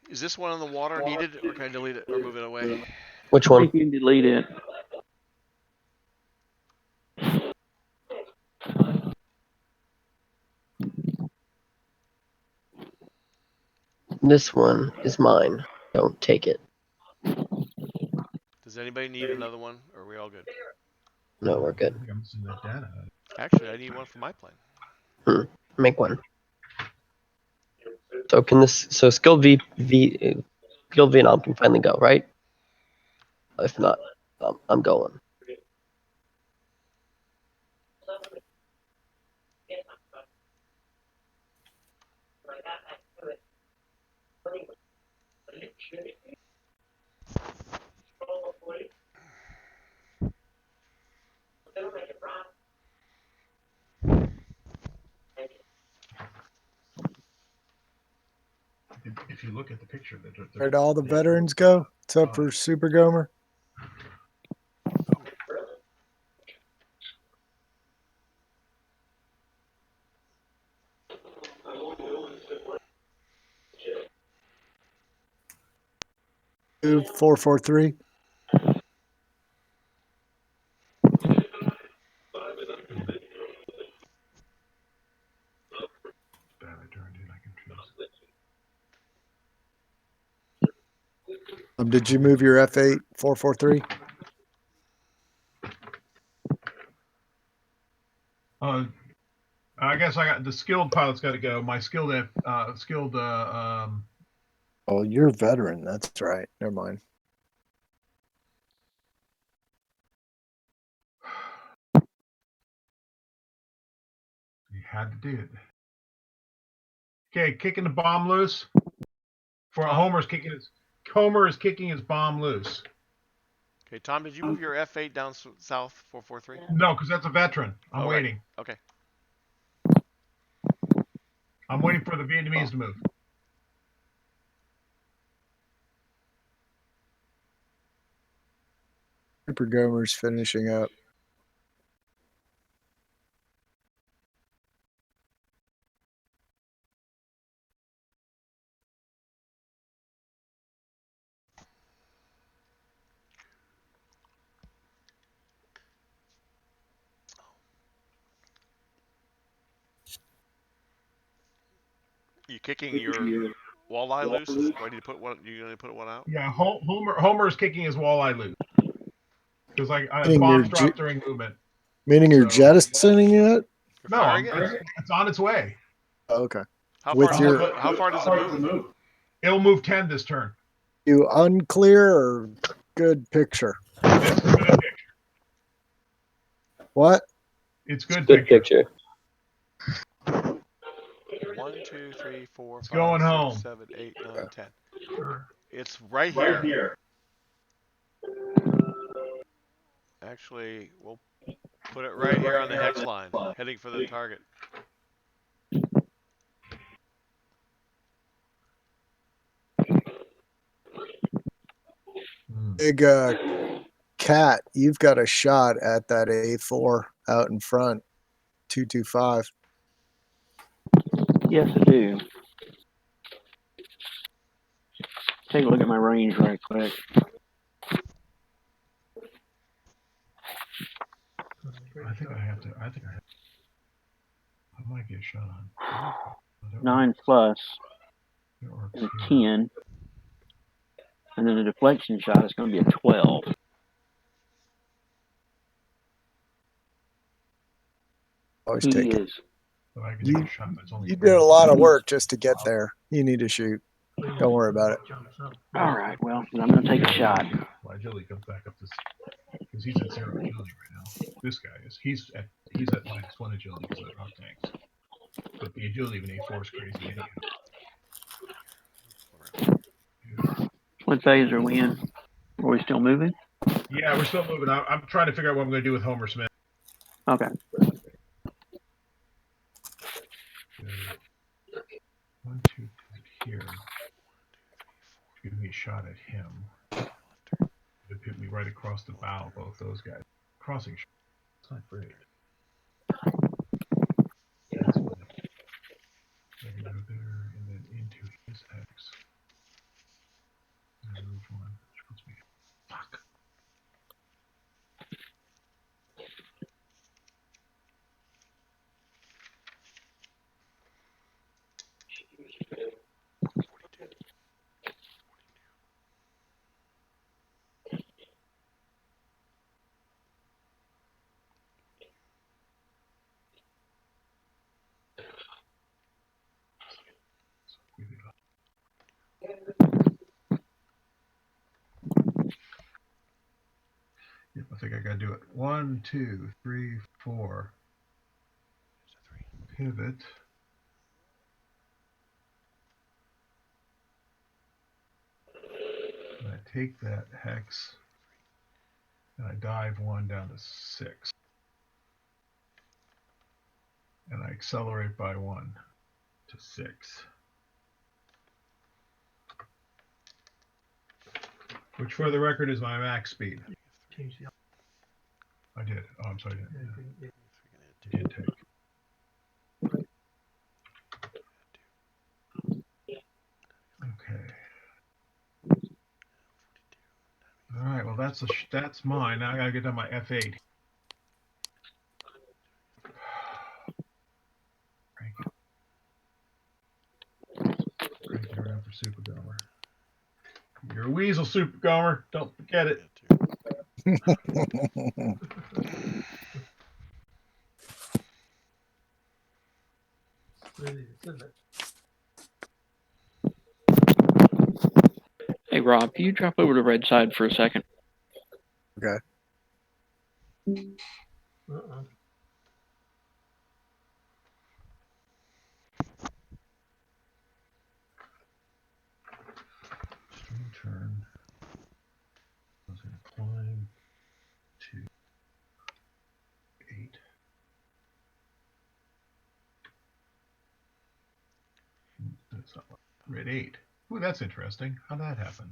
Is this one in the water needed, or can I delete it or move it away? Which one? You can delete it. This one is mine. Don't take it. Does anybody need another one, or are we all good? No, we're good. Actually, I need one for my plane. Make one. So can this? So skilled skilled Vietnam can finally go, right? If not, I'm going. If you look at the picture, Where'd all the veterans go? Except for Super Gomer? Move 443. Did you move your F8 443? I guess I got the skilled pilot's got to go. My skilled Oh, you're a veteran. That's right. Never mind. Had to do it. Okay, kicking the bomb loose. For Homer is kicking his bomb loose. Okay, Tom, did you move your F8 down south 443? No, because that's a veteran. I'm waiting. Right. Okay. I'm waiting for the Vietnamese to move. Super Gomer's finishing up. You kicking your walleye loose? Do I need to put one? You gonna put one out? Yeah, Homer is kicking his walleye loose because Meaning bombs dropped during movement. Meaning you're jettisoning it? No, it's on its way. Oh, okay. How far does it move? It'll move 10 this turn. You unclear or good picture? It's good picture. What? It's good picture. 1, 2, 3, 4, it's 5, going 6, home. 7, 8, 9, 10. It's right here. Actually, we'll put it right here on the hex line, heading for the target. Big Cat, you've got a shot at that A4 out in front, 225. Yes, I do. Take a look at my range right quick. I might get shot on. 9 plus and 10. And then the deflection shot is going to be a 12. Always He take it. is. You did a lot of work just to get there. You need to shoot. Don't worry about it. All right, well, I'm going to take a shot. Why agility comes back up to because he's at 0 agility right now. This guy is. He's at -1 agility because of the rock tanks. But the agility of an A4 is crazy anyhow. What phase are we in? Are we still moving? Yeah, we're still moving. I'm trying to figure out what I'm going to do with Homer Smith. Okay. 1, 2, here. Give me a shot at him. It hit me right across the bow, both those guys. Crossing shot. It's not great. That's fine. Maybe go there and then into his X. And move one, which puts me. Fuck. Yep, I think I gotta do it. 1, 2, 3, 4. Pivot. And I take that hex and I dive 1 down to 6. And I accelerate by 1 to 6. Which, for the record, is my max speed. I did. Oh, I'm sorry. I did take. Okay. All right. Well, that's mine. Now I gotta get down my F8. Crank it around for Super Gomer. You're a weasel, Super Gomer. Don't forget it. Hey, Rob, can you drop over to red side for a second? Okay. We're at 8. Ooh, that's interesting. How'd that happen?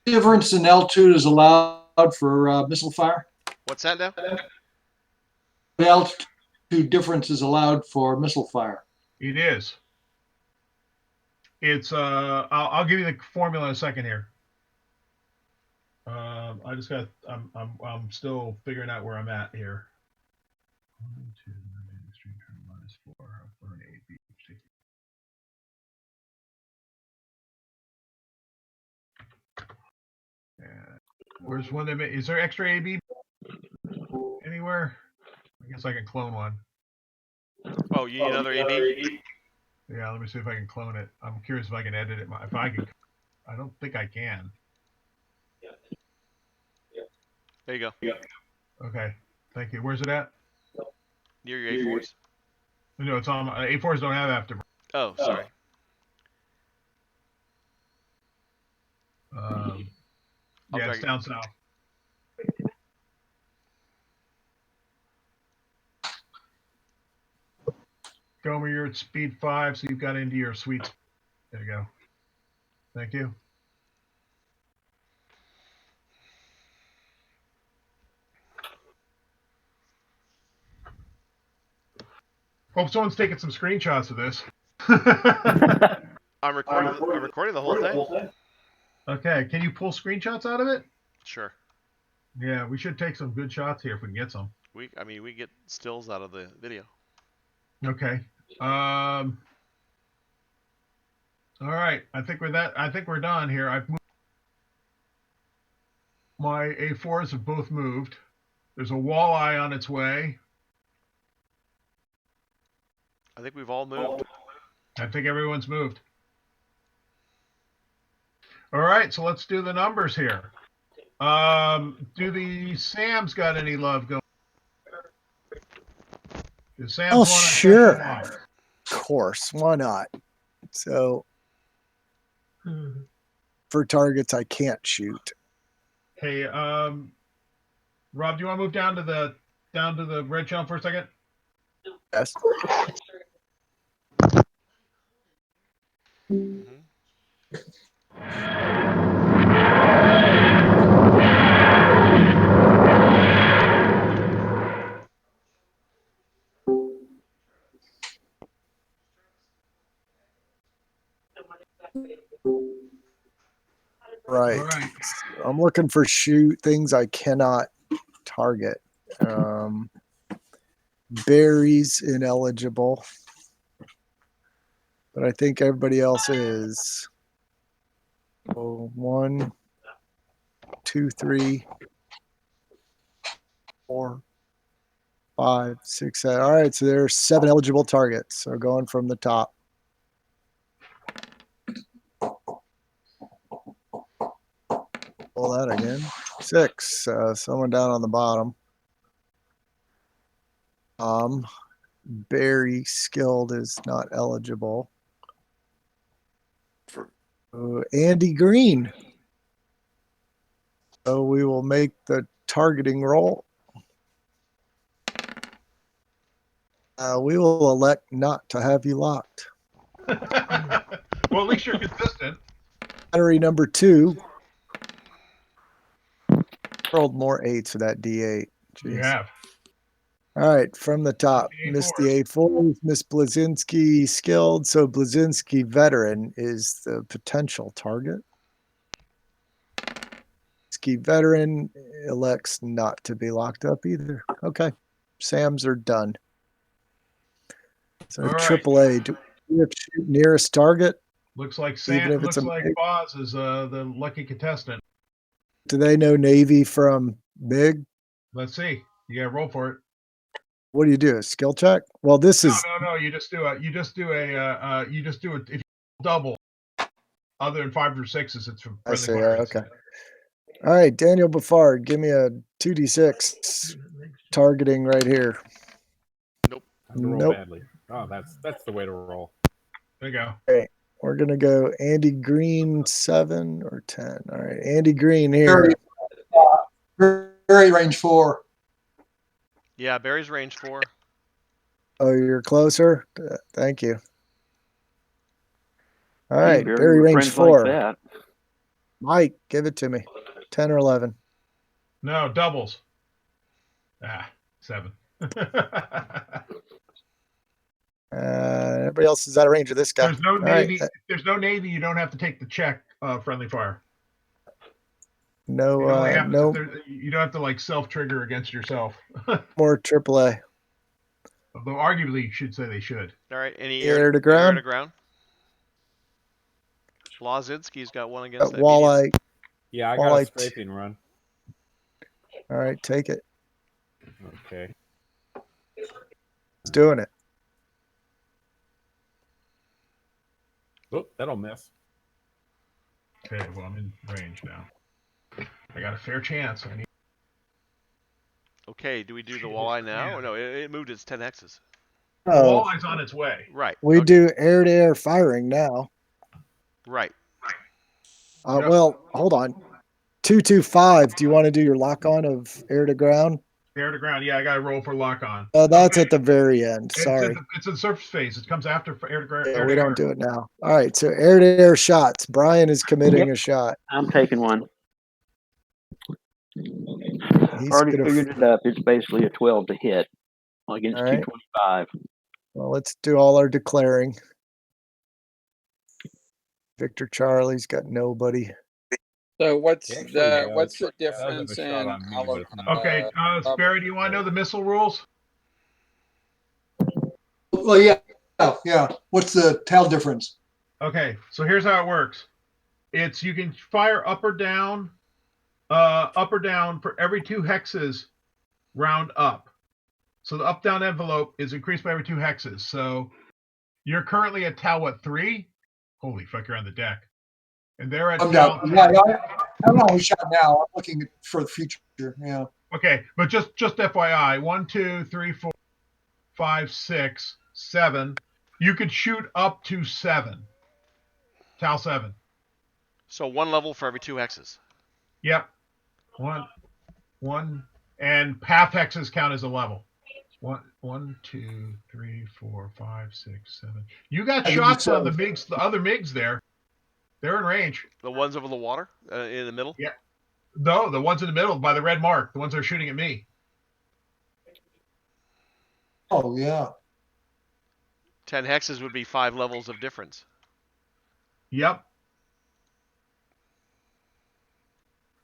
Difference in altitude is allowed for missile fire. What's that now? The altitude difference is allowed for missile fire. It is. It's I'll give you the formula in a second here. I just got I'm still figuring out where I'm at here. 1, 2, extreme turn -4, burn 8 and where's one that is there extra AB anywhere? I guess I can clone one. Oh, you need another AB? Yeah, let me see if I can clone it. I'm curious if I can edit it. If I can, I don't think I can. There you go. Okay, thank you. Where's it at? Near your A4s? No, it's on. A4s don't have afterburn. Oh, sorry. Yeah, it's down south. Gomer, you're at speed 5, so you've got into your sweet spot. There you go. Thank you. Hope someone's taking some screenshots of this. I'm recording the whole thing. Okay, can you pull screenshots out of it? Sure. Yeah, we should take some good shots here if we can get some. I mean, we get stills out of the video. Okay. All right. I think we're done here. I've moved. My A4s have both moved. There's a walleye on its way. I think we've all moved. I think everyone's moved. All right, so let's do the numbers here. Do the Sam's got any love going? Oh, sure. Of course. Why not? So, for targets I can't shoot. Hey, Rob, do you want to move down to the red channel for a second? Yes. Right. I'm looking for things I cannot target. Berries ineligible, but I think everybody else is. So 1, 2, 3, 4, 5, 6, 7. All right, so there's 7 eligible targets. So going from the top. Pull that again. 6. Someone down on the bottom. Very skilled is not eligible. Andy Green. So we will make the targeting roll. We will elect not to have you locked. Well, at least you're consistent. Battery number 2. Rolled more 8s for that D8. Jeez. You have. All right, from the top, Miss the A4, Miss Blazinski skilled. So Blazinski veteran is the potential target. Ski veteran elects not to be locked up either. Okay, Sam's are done. So AAA, do we have to shoot nearest target? Looks like Sam. Looks like Boz is the lucky contestant. Do they know Navy from MiG? Let's see. You gotta roll for it. What do you do? A skill check? Well, this is no. You just do it. If you double, other than 5 or 6s, it's from. I see. Okay. All right, Daniel Buffard, give me a 2d6 targeting right here. Nope. Roll badly. Oh, that's the way to roll. There you go. Okay, we're gonna go Andy Green 7 or 10. All right, Andy Green here. Very range 4. Yeah, Barry's range 4. Oh, you're closer. Thank you. All right, Barry, Barry we're range friends like 4. that. Mike, give it to me. 10 or 11. No, doubles. 7. Everybody else is out of range of this guy. There's no All right, navy. There's no navy. You don't have to take the check. Friendly fire. no, It only happens no if you don't have to like self trigger against yourself. more AAA. Although arguably you should say they should. All right, any Air to ground? Air to ground. Blazinski's got one against that Walleye. medium. Yeah, I got a scraping run. All right, take it. Okay. It's doing it. Oh, that'll miss. Okay, well I'm in range now. I got a fair chance. I need... Okay, do we do the walleye now? Or no, it moved its 10 hexes. The Oh, walleye's on its way. Right. We do air-to-air firing now. Right. Well, hold on. 225. Do you want to do your lock on of air to ground? Air to ground. Yeah, I got to roll for lock on. That's at the very end. Sorry. It's in the surface phase. It comes after air to ground. Yeah, we don't do it now. All right, so air-to-air shots. Brian is committing a shot. I'm taking one. He's Already gonna figured it up. It's basically a 12 to hit against All right. 225. Well, let's do all our declaring. Victor Charlie's got nobody. So what's Actually, the does have a difference shot in on me, all but of it's not. Okay, Barry, do you want to know the missile rules? Well, yeah. What's the tail difference? Okay, so here's how it works. It's you can fire up or down for every 2 hexes round up. So the up-down envelope is increased by every 2 hexes. So you're currently at Tau 3? Holy fuck, you're on the deck. And they're at I'm Tau down. Yeah, I'm only shot now. I'm looking for the future. Yeah. Okay, but just FYI, 1, 2, 3, 4, 5, 6, 7. You could shoot up to 7. Tau 7. So 1 level for every 2 hexes. Yep. One, and path hexes count as a level. 1, 2, 3, 4, 5, 6, 7. You got shots on the MiGs, the other MiGs there. They're in range. The ones over the water in the middle? Yeah. No, the ones in the middle by the red mark. The ones that are shooting at me. Oh, yeah. 10 hexes would be 5 levels of difference. Yep.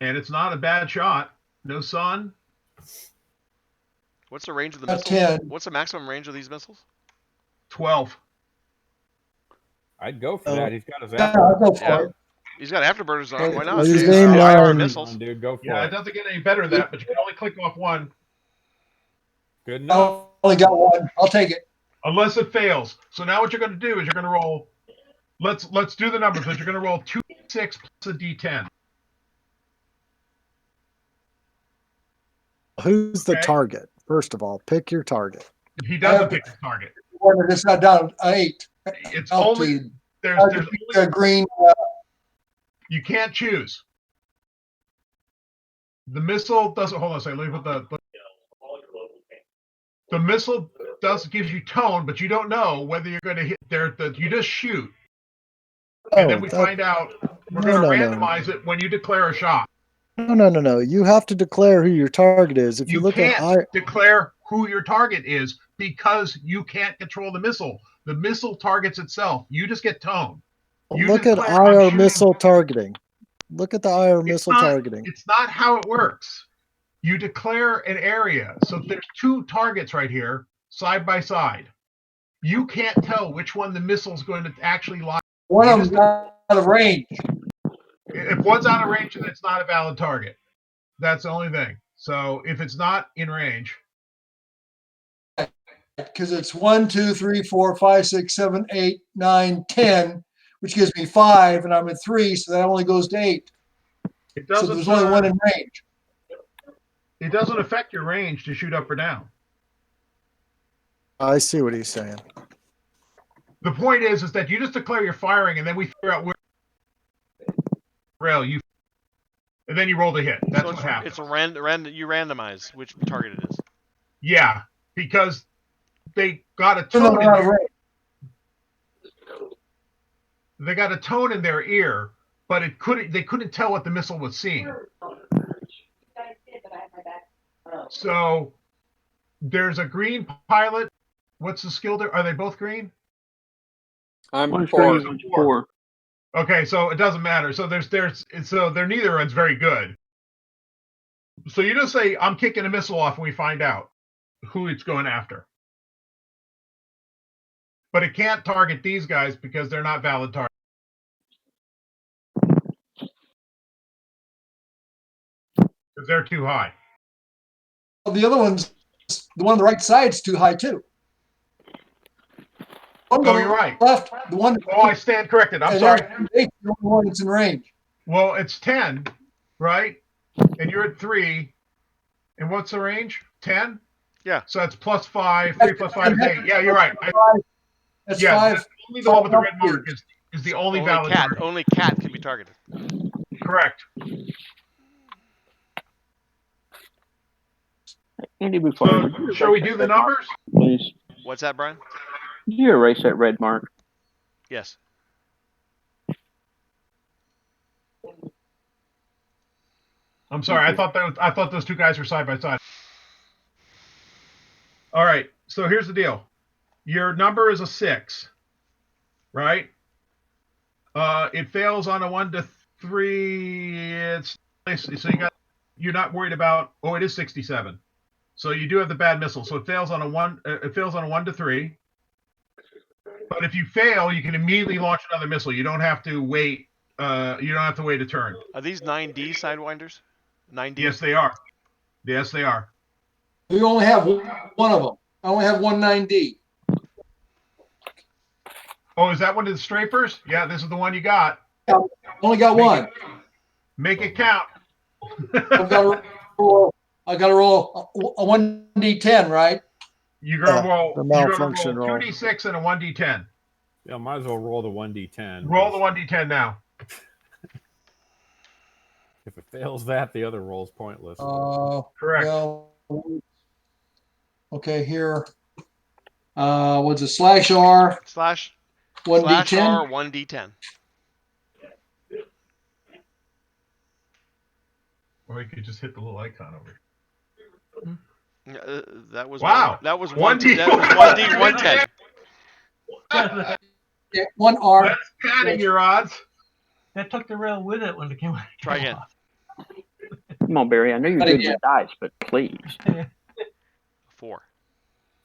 And it's not a bad shot. No sun. What's the range of the At missiles? 10. What's the maximum range of these missiles? 12. I'd go for that. He's got his I'll go for it. He's got afterburners on. Why not? He's Dude, aimed IR on- missiles. Dude, go for Yeah, it. it doesn't get any better than that, but you can only click off one. Good I enough. only got one. I'll take it. Unless it fails. So now what you're going to do is you're going to roll. Let's do the numbers, but you're going to roll 2d6 plus a d10. Who's the Okay. target? First of all, pick your target. He doesn't pick the target. It's not down 8. It's Altitude. only there's only green. you can't choose. The missile doesn't. Hold on a second. Let me put the missile gives you tone, but you don't know whether you're going to hit there. You just shoot, and then we find out. We're going to randomize it when you declare a shot. No. You have to declare who your target is. If you look can't at declare who your target is because you can't control the missile. The missile targets itself. You just get tone. You look at declare, I'm IR shooting- missile targeting. Look at the IR missile targeting. It's not how it works. You declare an area. So there's 2 targets right here, side by side. You can't tell which one the missile's going to actually lie. One of them's out of range. If one's out of range, then it's not a valid target. That's the only thing. So if it's not in range. Because it's 1, 2, 3, 4, 5, 6, 7, 8, 9, 10, which gives me 5, and I'm at 3, so that only goes to 8. It So doesn't. there's only one in range. It doesn't affect your range to shoot up or down. I see what he's saying. The point is that you just declare you're firing, and then we figure out where rail you. and then you roll the hit. That's so what happens. It's a you randomize which target it is. Yeah, because they got a tone in their, they got a tone in their ear, but they couldn't tell what the missile was seeing. So there's a green pilot. What's the skill there? Are they both green? I'm One's poor. green, one's poor. Okay, so it doesn't matter. So they're neither one's very good. So you just say, I'm kicking a missile off, and we find out who it's going after. But it can't target these guys because they're not valid targets. Because they're too high. Well, the other one's, the one on the right side's too high too. Oh, you're right. Left, the one. Oh, I stand corrected. I'm sorry. The only one that's in range. Well, it's 10, right? And you're at 3. And what's the range? 10? Yeah. So that's +5. 3 + 5 is 8. Yeah, you're right. That's yeah, 5. That's only the one with the red mark is the only valid target. Only cat can be targeted. Correct. Andy, before So, shall we do the numbers? Please. What's that, Brian? Did you erase that red mark? Yes. I'm sorry. I thought those two guys were side by side. All right. So here's the deal. Your number is a 6, right? It fails on a 1 to 3. So you're not worried about. Oh, it is 67. So you do have the bad missile. So it fails on a 1. It fails on a 1 to 3. But if you fail, you can immediately launch another missile. You don't have to wait. You don't have to wait a turn. Are these 9D sidewinders? 9D? Yes, they are. Yes, they are. You only have one of them. I only have one 9D. Oh, is that one of the strafers? Yeah, this is the one you got. Yeah, only got one. Make it count. I got to roll a 1D10, right? You're gonna roll. The You're malfunction gonna roll roll. 2d6 and a 1d10. Yeah, might as well roll the 1d10. Roll the 1d10 now. If it fails that, the other roll's pointless. Correct. Well, okay, here. What's it? /R. Slash 1d10. R 1d10. Or you could just hit the little icon over here. That was wow. That was 1D. That was 1D 110. Yeah, 1R. That's padding your odds. That took the rail with it when it came. Try again. Come on, Barry. I know you're good with dice, but please. 4.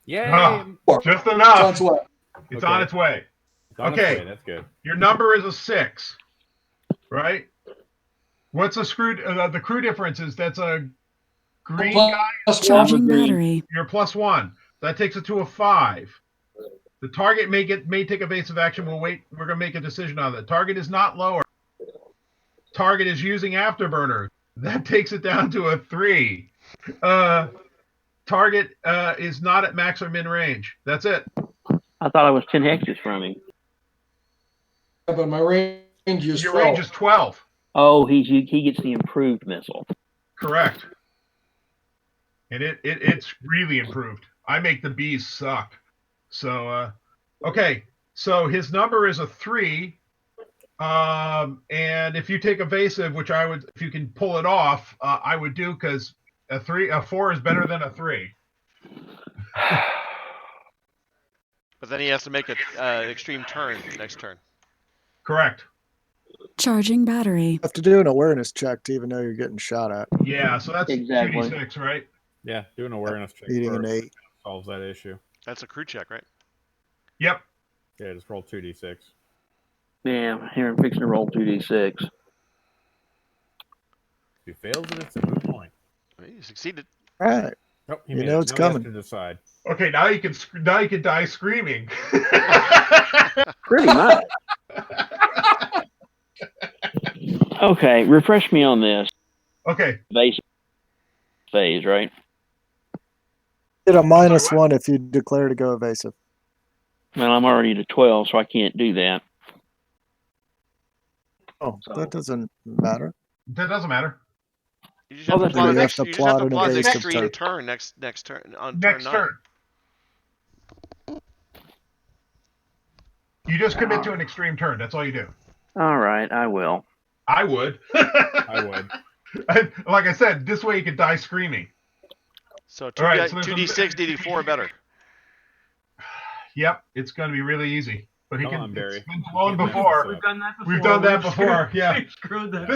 Yay! Oh, just enough. It's on its way. It's on its way. It's on its way. That's good. Your number is a 6, right? What's the crew difference is that's a green guy. Charging battery. You're +1. That takes it to a 5. The target may take evasive action. We'll wait. We're gonna make a decision on that. Target is not lower. Target is using afterburner. That takes it down to a 3. Target is not at max or min range. That's it. I thought I was 10 hexes from him. Yeah, but my range is Your 12. range is 12. Oh, he gets the improved missile. Correct. And it's really improved. I make the bees suck. So okay. So his number is a 3. And if you take evasive, which I would, if you can pull it off, I would do, because a 4 is better than a 3. But then he has to make an extreme turn next turn. Correct. Charging battery. You have to do an awareness check to even know you're getting shot at. Yeah, so that's Exactly. 2d6, right? Yeah, do an awareness check. Eating an first. 8. Solves that issue. That's a crew check, right? Yep. Yeah, just roll 2d6. Yeah, here I'm fixing to roll 2d6. If he fails it, it's a moot point. You succeeded. All right. Nope, he You made know it. it's Now he has coming. to decide. Okay, now you can die screaming. Pretty much. Okay, refresh me on this. Okay. Evasive phase, right? Get a -1 if you declare to go evasive. Well, I'm already to 12, so I can't do that. Oh, that doesn't matter. That doesn't matter. You just have to plot the have to plot an the evasive extreme turn. turn next turn on Next turn 9. turn. You just commit to an extreme turn. That's all you do. All right, I will. I would. I would. Like I said, this way you could die screaming. So 2d6, DD4 better. Yep, it's going to be really easy. But Come on, Barry. It's been blown before. We've done that before. We've done that before. Yeah. Screwed that.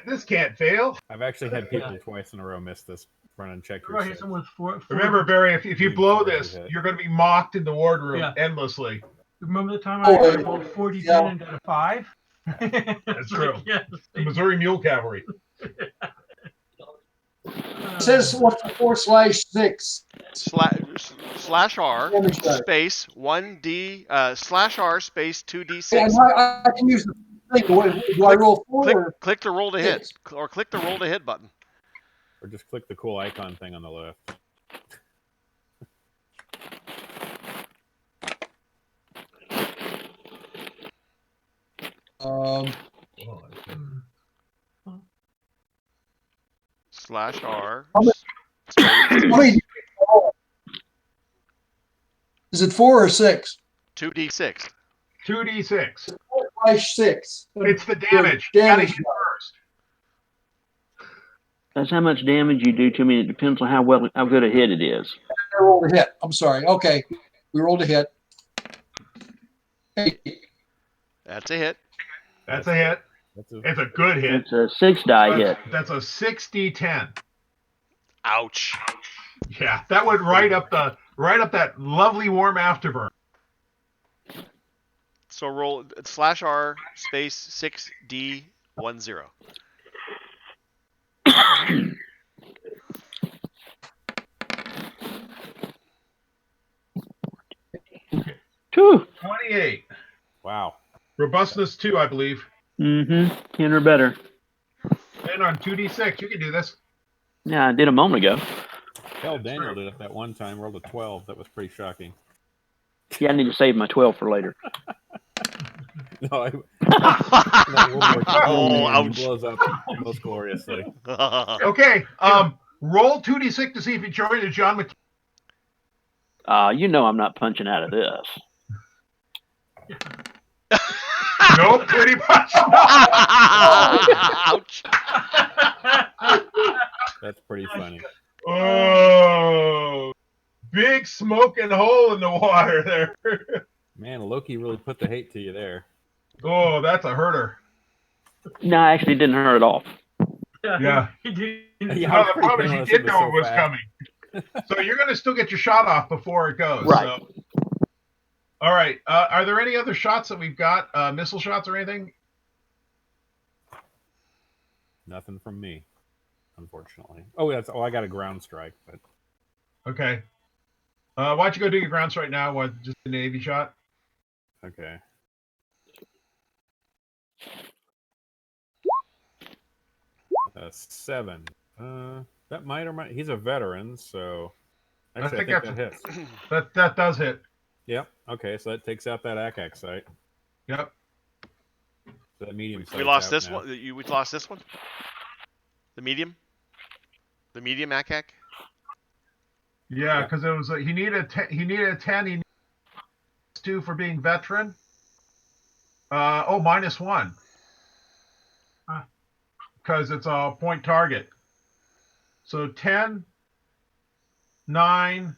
This can't fail. I've actually had people twice in a row miss this. Run and check your Right, someone's four. Remember, Barry, if you blow this, you're going to be mocked in the wardroom endlessly. Remember the time I rolled 40-10 and got a 5? That's true. Yes. The Missouri Mule Cavalry. It says what's the 4/6? Slash R space 1D / R space 2d6. I can use the thing. Do I roll 4? Click the roll to hit, or click the roll to hit button. Or just click the cool icon thing on the left. Slash R. Is it 4 or 6? 2d6. 2d6. 4/6. It's the damage. Damage. First. That's how much damage you do to me. It depends on how good a hit it is. I rolled a hit. I'm sorry. Okay, we rolled a hit. Hey. That's a hit. That's a hit. It's a good hit. It's a 6-die hit. That's a 6d10. Ouch. Yeah, that went right up that lovely warm afterburn. So roll slash R space 6D10. Two. 28. Wow. Robustness 2, I believe. 10 or better. And on 2d6, you can do this. Yeah, I did a moment ago. Hell, Daniel did it that one time. Rolled a 12. That was pretty shocking. Yeah, I need to save my 12 for later. No, ouch. Blows up most gloriously. Okay, roll 2d6 to see if you join the John You know I'm not punching out of this. Nope, pretty much. Ouch. That's pretty funny. Oh, big smoking hole in the water there. Man, Loki really put the hate to you there. Oh, that's a herder. No, I actually didn't hurt at all. Yeah. He did. Yeah, the problem is you did know it was coming. So you're going to still get your shot off before it goes. Right. So. All right. Are there any other shots that we've got? Missile shots or anything? Nothing from me, unfortunately. Oh, I got a ground strike, but okay. Why don't you go do your ground strike now? Just a Navy shot? Okay. A 7. That might or might. He's a veteran, so actually, I think that hits. That does hit. Yep. Okay, so that takes out that ACAC site. Yep. So that medium. We lost this one. We lost this one. The medium. The medium ACAC. Yeah, because it was he needed a 10. He needed 2 for being veteran. -1. Because it's a point target. So 10, 9,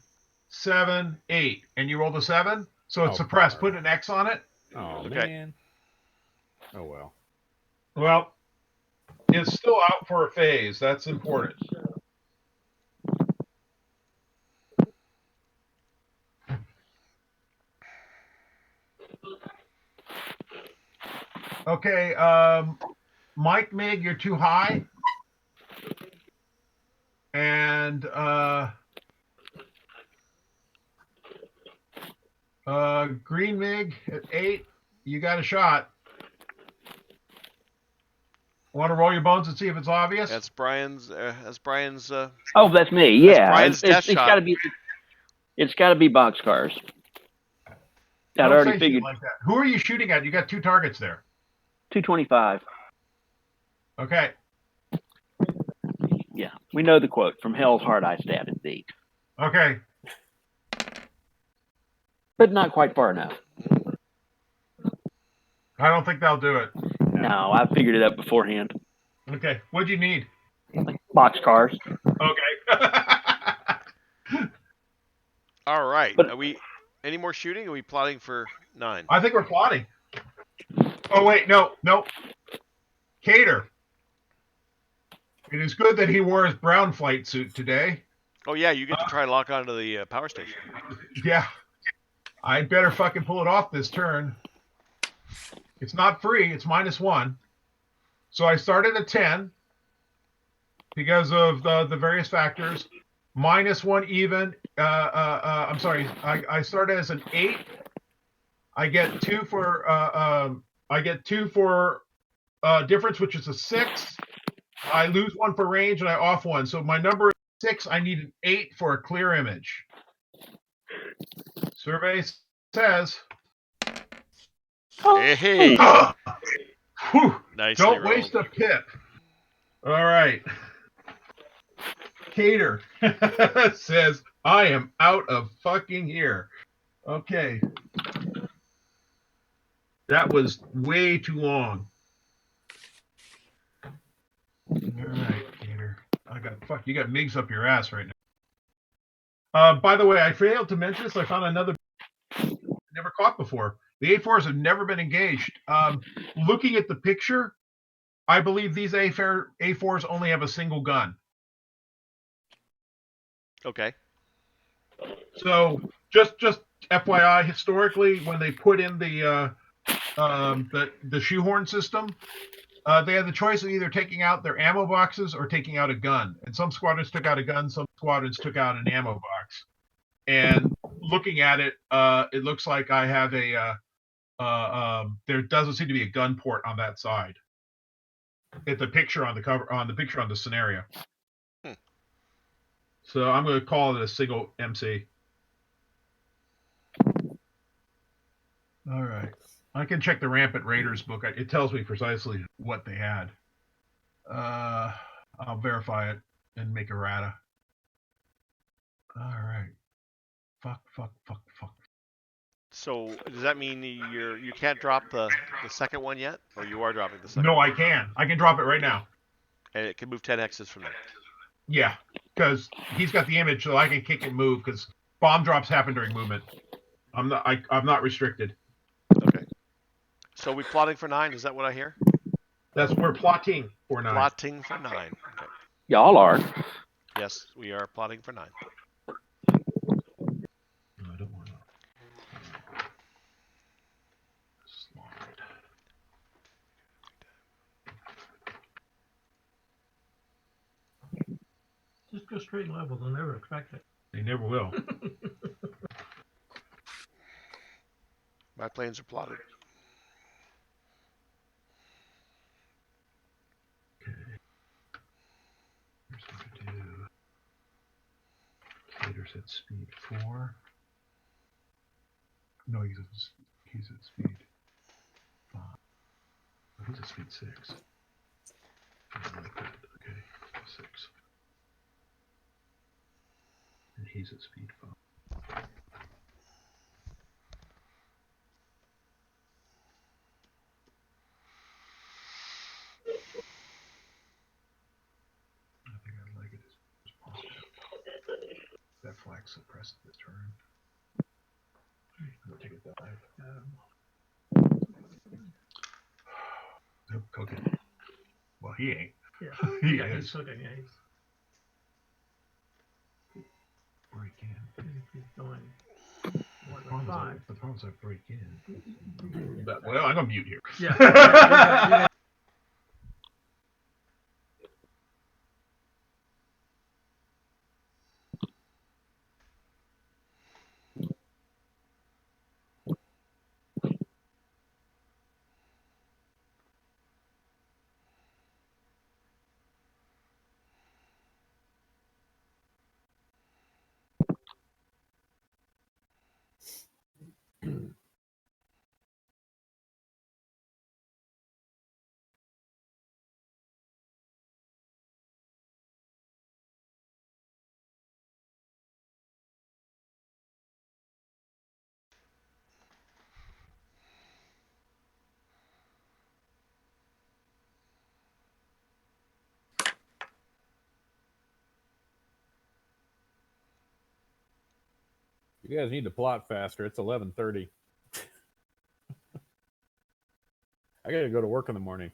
7, 8, and you rolled a 7, so it's suppressed. Put an X on it. Oh okay. Man. Oh well. Well, it's still out for a phase. That's important. Okay, Mike Mig, you're too high. And Green Mig at 8, you got a shot. Want to roll your bones and see if it's obvious? That's Brian's. Oh, that's me. Yeah, Brian's death shot. Got to be. It's got to be boxcars. I'd already figured. Like that. Who are you shooting at? You got 2 targets there. 225. Okay. Yeah, we know the quote from Hell's Heart I stabbed thee. Okay. But not quite far enough. I don't think they'll do it. No, I figured it out beforehand. Okay. What'd you need? Like box cars. Okay. All right. Are we any more shooting? Are we plotting for 9? I think we're plotting. Oh wait, no. Cater. It is good that he wore his brown flight suit today. Oh yeah, you get to try and lock onto the power station. Yeah. I better fucking pull it off this turn. It's not free. It's -1. So I started at 10 because of the various factors. -1 even. I'm sorry. I started as an 8. I get 2 for difference, which is a 6. I lose 1 for range and I off 1. So my number is 6. I need an 8 for a clear image. Survey says. Hey. Nicely Don't rolled. waste a pip. All right. Cater says, I am out of fucking here. Okay. That was way too long. All right, Cater. You got MiGs up your ass right now. By the way, I failed to mention this. I found another never caught before. The A4s have never been engaged. Looking at the picture, I believe these A4s only have a single gun. Okay. So just FYI, historically, when they put in the shoehorn system, they had the choice of either taking out their ammo boxes or taking out a gun. And some squadrons took out a gun, some squadrons took out an ammo box. And looking at it, it looks like I have there doesn't seem to be a gun port on that side. It's the picture on the cover, on the picture on the scenario. So I'm going to call it a single MC. All right. I can check the Rampant Raiders book. It tells me precisely what they had. I'll verify it and make errata. All right. Fuck. So does that mean you can't drop the second one yet, or you are dropping the second? No, one? I can. I can drop it right now. And it can move 10 X's from there. Yeah, because he's got the image, so I can kick and move. Because bomb drops happen during movement. I'm not restricted. Okay. So we plotting for 9? Is that what I hear? We're plotting for 9. Plotting for 9. Okay. Y'all are. Yes, we are plotting for 9. No, I don't want to. Slide. Just go straight and level. They'll never expect it. They never will. My planes are plotted. Okay. Here's what to do. Cater's at speed 4. No, he's at speed 5. Oh, he's at speed 6. I like that. Okay, 6. And he's at speed 5. I think I like it as possible. That flag suppressed the turn. I'll take a dive. Nope, cooking. Well, he ain't. Yeah, He he's is. cooking. Yeah, Break in. he's going. The problems I break in. Well, I'm gonna mute here. Yeah. You guys need to plot faster. It's 11:30. I gotta go to work in the morning.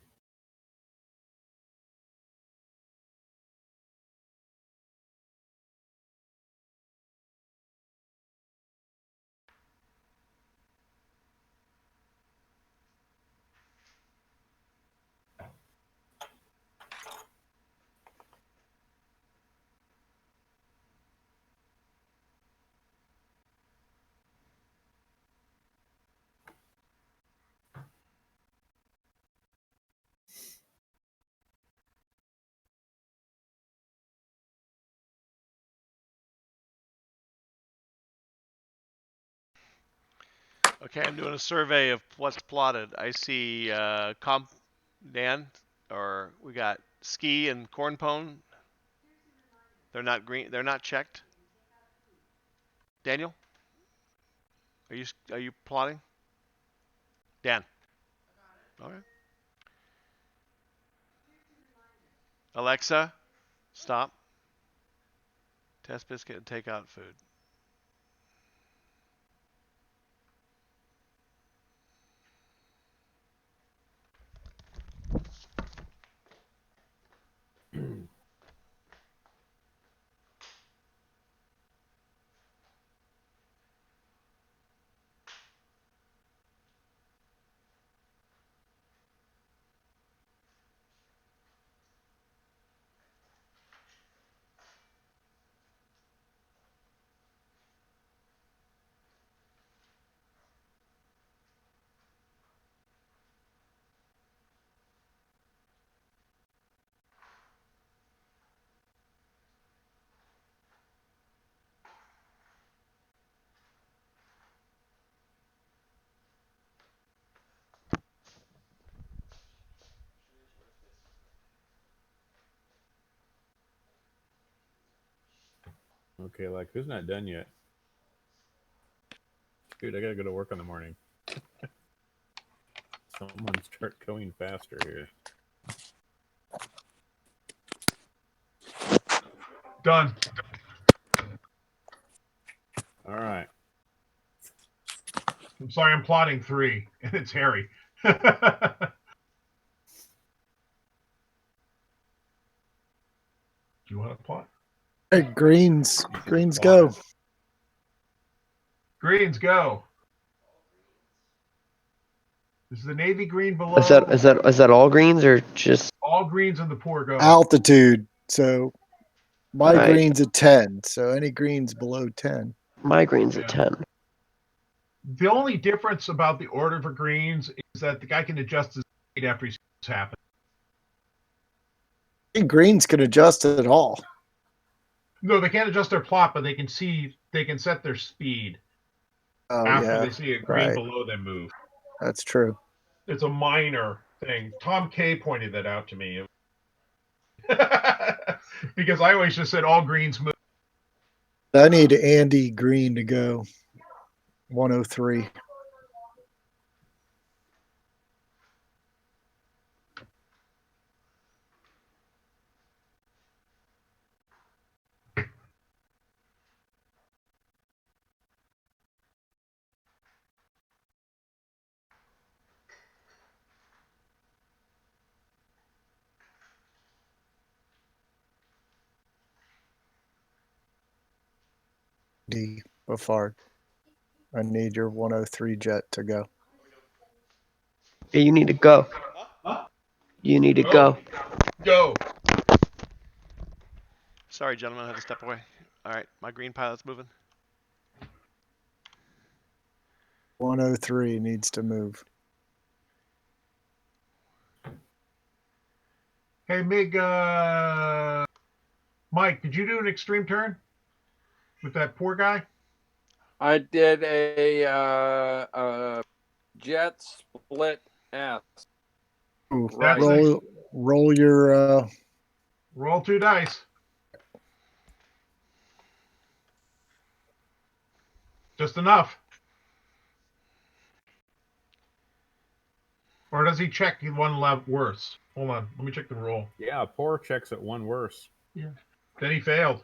Okay, I'm doing a survey of what's plotted. I see Dan, or we got ski and corn pone. They're not green. They're not checked. Daniel, are you plotting? Dan. All right. Alexa, stop. Test biscuit and take out food. Okay, like who's not done yet? Dude, I gotta go to work in the morning. Someone start going faster here. Done. All right. I'm sorry, I'm plotting 3, and it's Harry. Do you want to plot? Hey, greens go. Greens go. Is the navy green below? Is that all greens or just all greens in the pour go? Altitude. So my Right. green's at 10. So any greens below 10. My green's at 10. The only difference about the order for greens is that the guy can adjust his speed after he sees what's happening. I think greens can adjust it all. No, they can't adjust their plot, but they can set their speed after they see a green below them move. That's true. It's a minor thing. Tom K pointed that out to me. Because I always just said all greens move. I need Andy Green to go. 103. D. Before I need your 103 jet to go. Yeah, you need to go. You need to go. Go. Sorry, gentlemen, I had to step away. All right, my green pilot's moving. 103 needs to move. Hey, Mike, did you do an extreme turn with that poor guy? I did a jet split S. Ooh, Right. roll your roll 2 dice. Just enough. Or does he check one level worse? Hold on, let me check the roll. Yeah, poor checks at 1 worse. Yeah. Then he failed.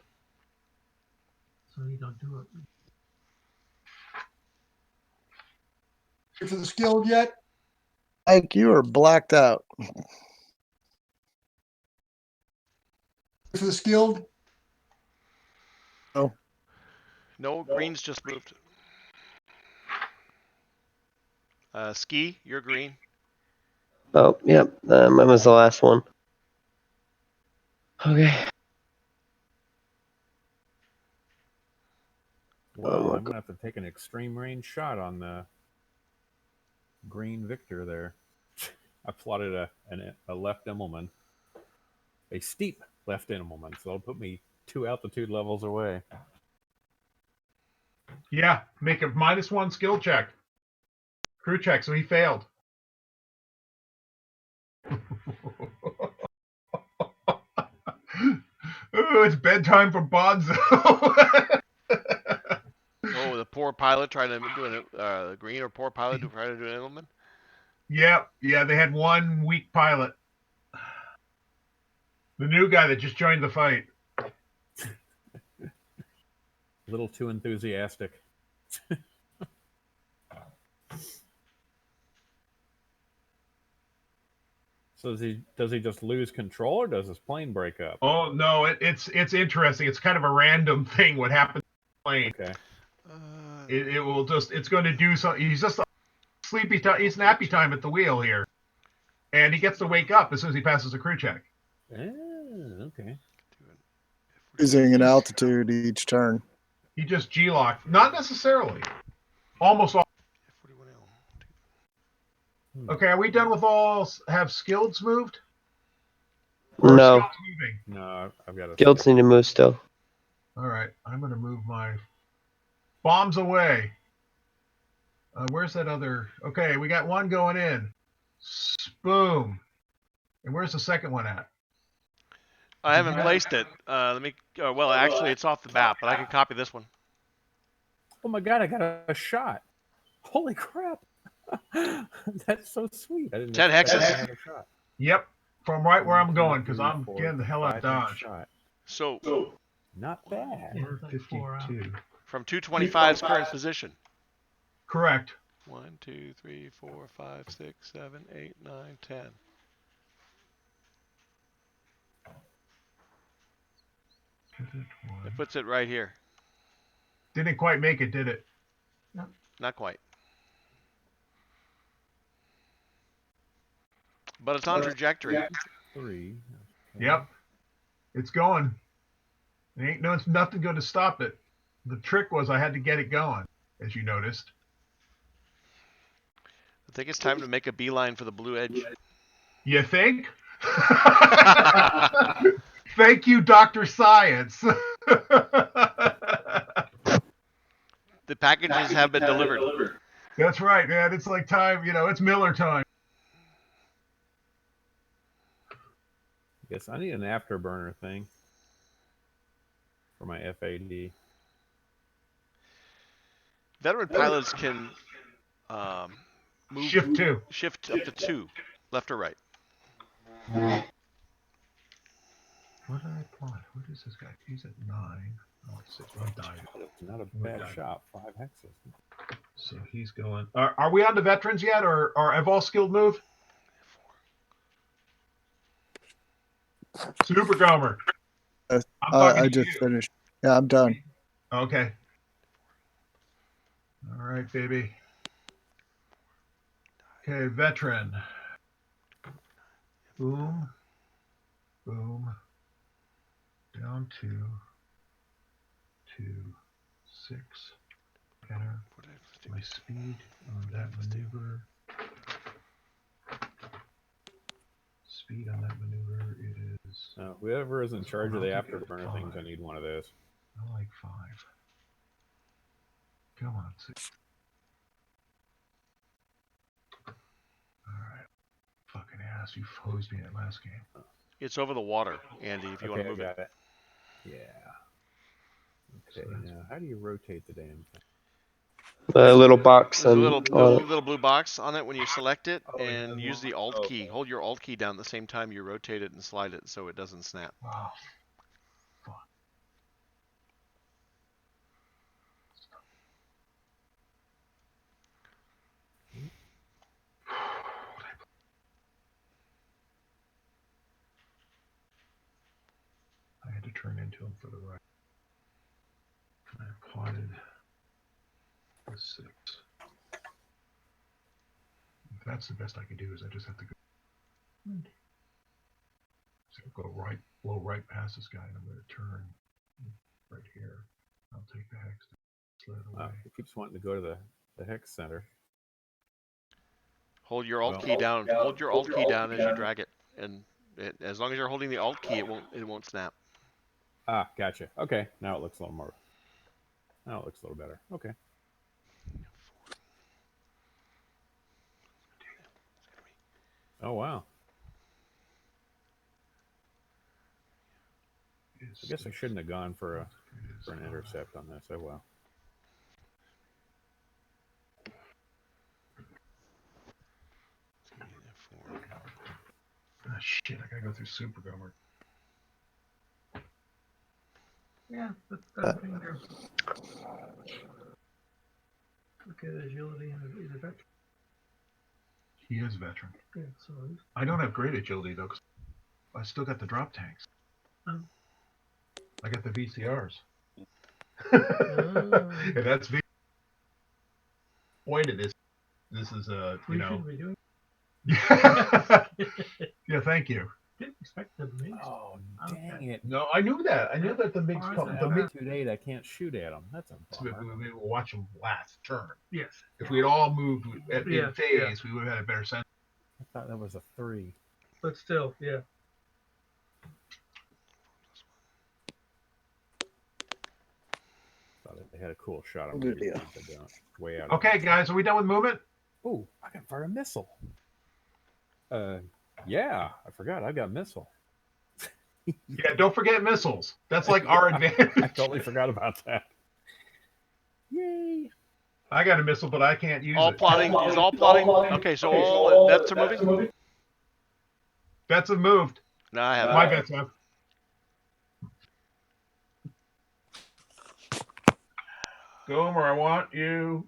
So you don't do it. For the skilled yet? Mike, you are blacked out. For the skilled? Oh. No, green's just moved. Ski, you're green. Oh, yep. Mine was the last one. Okay. Well, I'm gonna have to take an extreme range shot on the green Victor there. I plotted a left Immelman, a steep left Immelman, so it'll put me 2 altitude levels away. Yeah, make a -1 skill check. Crew check, so he failed. Oh, it's bedtime for Bonzo. Oh, the poor pilot trying to do a green, or poor pilot trying to do an Immelman? Yeah, they had one weak pilot. The new guy that just joined the fight. A little too enthusiastic. So does he just lose control, or does his plane break up? Oh no, it's interesting. It's kind of a random thing what happens to the plane. Okay. It will just, it's going to do something. He's just sleepy time. He's nappy time at the wheel here, and he gets to wake up as soon as he passes a crew check. Okay. Losing an altitude each turn. He just G-locked. Not necessarily. Almost all. Okay, are we done with all? Have skilleds moved? Or No. skilleds moving? No, I've got a Guilds need to move still. All right, I'm going to move my bombs away. Where's that other? Okay, we got one going in. Boom. And where's the second one at? I haven't placed it. Let me. Well, actually, it's off the map, but I can copy this one. Oh my god, I got a shot. Holy crap. That's so sweet. I didn't 10 expect hexes. to have a shot. Yep, from right where I'm going, because 3, I'm 4, getting the hell out of 5 Dodge. shot. So, not bad. Yeah, it's like 52. From 225's current position. Correct. 1, 2, 3, 4, 5, 6, 7, 8, 9, 10. It puts it right here. Didn't quite make it, did it? No. Not quite. But it's on trajectory. 3. Yep. It's going. There ain't nothing going to stop it. The trick was I had to get it going, as you noticed. I think it's time to make a beeline for the blue edge. You think? Thank you, Dr. Science. The packages have been delivered. That's right, man. It's like time, it's Miller time. Guess I need an afterburner thing for my FAD. Veteran pilots can move shift up to 2, left or right. What did I plot? What is this guy? He's at 9. Oh, it's 6. One died. It's not a bad shot. 5 hexes. So he's going. Are we on to veterans yet, or have all skilled moved? Super Gomer. I just finished. Yeah, I'm done. Okay. All right, baby. Okay, veteran. Boom. Boom. Down 2. 2. 6. Enter. My speed on that maneuver. Speed on that maneuver is. Whoever is in charge of the afterburner things, I need one of those. I like 5. Come on, 6. Alright. Fucking ass, you hosed me that last game. It's over the water, Andy, if you want to move it. it. Yeah. Okay, now how do you rotate the damn thing? A little box. There's a And, little blue box on it when you select it, and use the Alt key. Hold your Alt key down at the same time you rotate it and slide it so it doesn't snap. Wow. turn into them for the right. And I plotted the 6. If that's the best I can do, is I just have to go. So go right, blow right past this guy, and I'm going to turn right here. I'll take the hex to sled away. It keeps wanting to go to the hex center. Hold your Alt key down. Hold your Alt key down as you drag it, and as long as you're holding the Alt key, it won't snap. Ah, gotcha. Okay, now it looks a little more. Now it looks a little better. Okay. Oh wow. I guess I shouldn't have gone for an intercept on this. Oh well. Ah, shit, I gotta go through Super Gomer. Yeah, that's being there. Look at agility and he's a veteran. He is a veteran. Yeah, so he's... I don't have great agility though, because I still got the drop tanks. Oh. I got the VCRs. Oh. And that's the point of this. This is We shouldn't be doing. Yeah, thank you. Didn't expect them to. Oh, dang it! No, I knew that. I knew that the MiGs come. The MiG 2-8, I can't shoot at them. That's a bummer. We will watch them last turn. Yes. If we had all moved in phase, yeah. we would have had a better sense. I thought that was a 3. But still, yeah. Thought they had a cool shot on Good me. deal. Way out. Okay, guys, are we done with movement? Oh, I can fire a missile. Yeah, I forgot. I got missile. Yeah, don't forget missiles. That's like our advantage. I totally forgot about that. Yay! I got a missile, but I can't use it. Plotting is all plotting. Okay, so all bets are moving. Bets have moved. No, I haven't. My bets have. Gomer, I want you.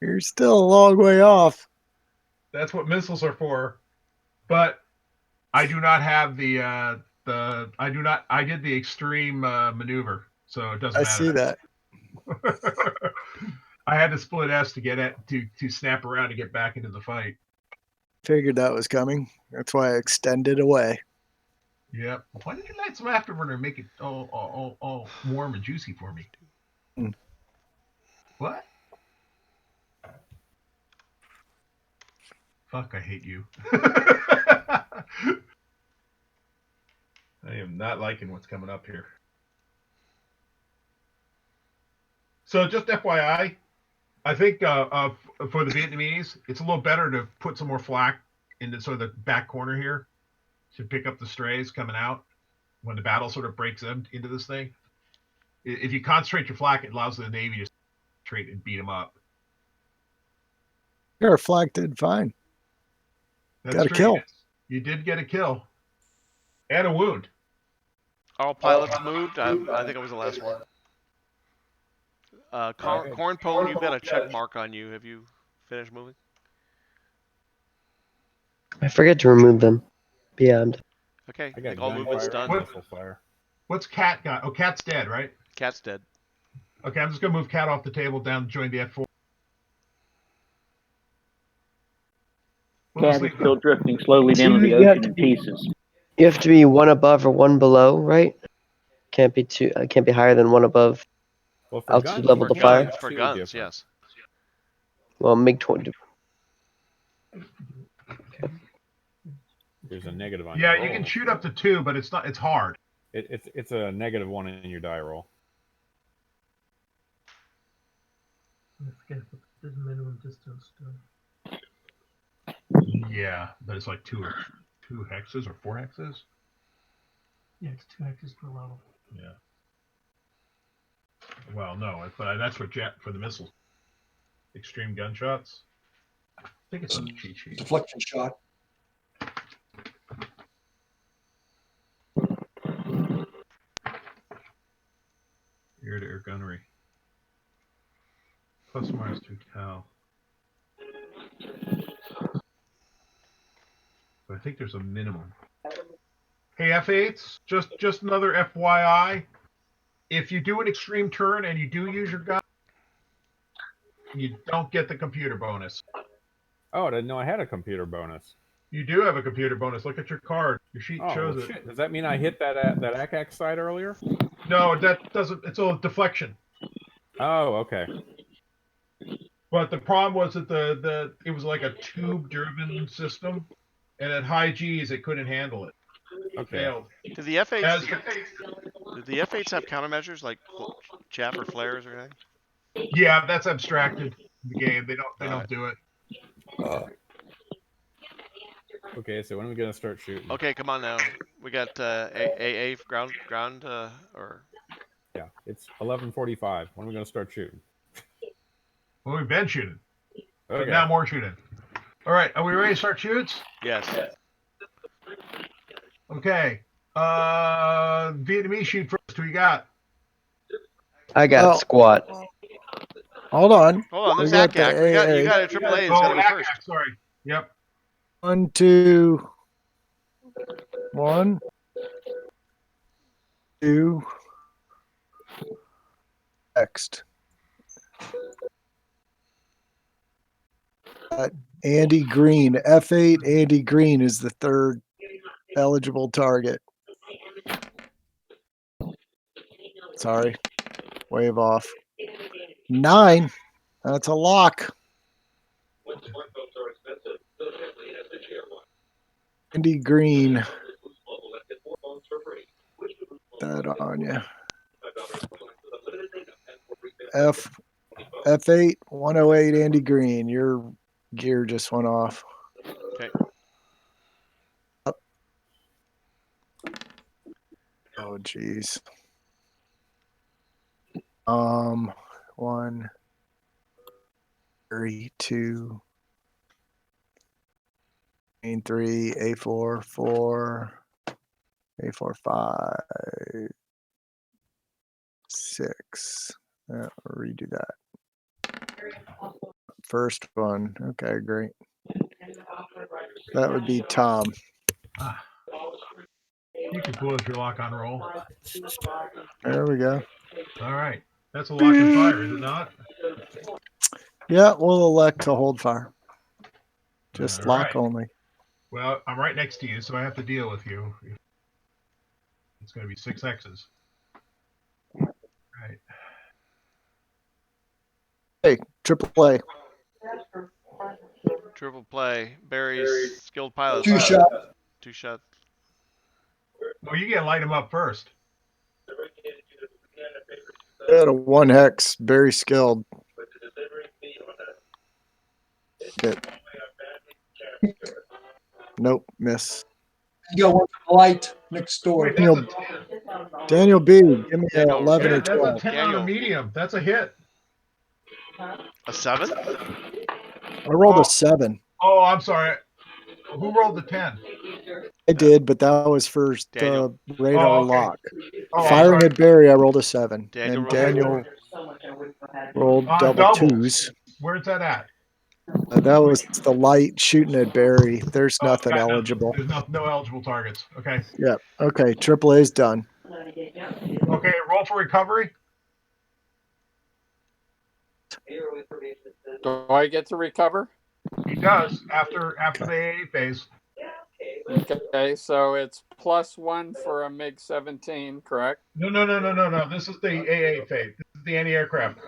You're still a long way off. That's what missiles are for. But I do not have I did the extreme maneuver, so it doesn't matter. I see that. I had to split S to get it to snap around to get back into the fight. Figured that was coming. That's why I extended away. Yep. Why did you light some afterburner and make it all warm and juicy for me? Mm. What? Fuck, I hate you. I am not liking what's coming up here. So just FYI, I think for the Vietnamese, it's a little better to put some more flak into sort of the back corner here to pick up the strays coming out when the battle sort of breaks into this thing. If you concentrate your flak, it allows the Navy to concentrate and beat them up. Your flak did fine. That's Got a true. kill. You did get a kill. And a wound. All pilots moved. I think I was the last one. Corn Pone, you've got a check mark on you. Have you finished moving? I forget to remove them. Beyond. Okay, I think all movement's done. What's Cat got? Oh, Cat's dead, right? Cat's dead. Okay, I'm just going to move Cat off the table down, join the F4. Cat is still drifting slowly down in the ocean in pieces. You have to be one above or one below, right? Can't be can't be higher than one above. Well, altitude level to fire. For guns, yes. Well, MiG-20. There's a negative on. Yeah, your you roll. can shoot up to 2, but it's not. It's hard. It's a -1 in your die roll. I forget what the minimum distance. Yeah, but it's like two hexes or 4 hexes. Yeah, it's 2 hexes per level. Yeah. Well, no, but that's for the missiles. Extreme gunshots. I think it's a cheat sheet. Deflection shot. Air-to-air gunnery. Plus or minus 2 cal. I think there's a minimum. Hey, F8s, just another FYI. If you do an extreme turn and you do use your gun, you don't get the computer bonus. Oh, I didn't know I had a computer bonus. You do have a computer bonus. Look at your card. Your sheet shows well, it. Shit. Does that mean I hit that ACAC site earlier? No, that doesn't. It's a deflection. Oh, okay. But the problem was that it was like a tube-driven system, and at high G's it couldn't handle it. It failed. Did the F8s? Did the F8s have countermeasures like chaff or flares or anything? Yeah, that's abstracted in the game. They don't do it. Okay, so when are we gonna start shooting? Okay, come on now. We got AA ground or. Yeah, it's 11:45. When are we gonna start shooting? Well, we've been shooting. But Okay. now more shooting. All right, are we ready to start shoots? Yes. Okay. Vietnamese shoot first. Who you got? I got squat. Hold on. Hold on, there's We got ACAC. the You AA. got a AAA. It's gotta be first. Sorry. Yep. 1, 2. 1, 2. Next. Andy Green. F8, Andy Green is the third eligible target. Sorry. Wave off. 9. That's a lock. Andy Green. That on you. F8 108 Andy Green. Your gear just went off. Okay. Oh geez. 1 3 2 3 A4 4 A4 5 6. Redo that. First one. Okay, great. That would be Tom. You can close your lock on roll. There we go. All right. That's a lock and fire, is it not? Yeah, we'll elect to hold fire. Just All lock right. only. Well, I'm right next to you, so I have to deal with you. It's going to be 6 X's. Right. Hey, AAA. Triple play. Barry's skilled pilot. 2 shots. 2 shots. Well, you gotta light them up first. At a 1 hex, very skilled. Hit. Nope, miss. You got one light next door. Daniel B, give me an 11 or That's a 12. 10 on a medium. That's a hit. A 7? I rolled a 7. Oh, I'm sorry. Who rolled the 10? I did, but that was for the radar okay. lock. Oh, Firing at Barry, I rolled a 7. Daniel and Daniel rolled double doubles. 2s. Where's that at? That was the light shooting at Barry. There's nothing eligible. There's no eligible targets. Okay. Yeah. Okay. AAA's done. Okay. Roll for recovery. Do I get to recover? He does after the AA phase. Okay, so it's +1 for a MiG-17, correct? No. This is the AA phase. This is the anti-aircraft.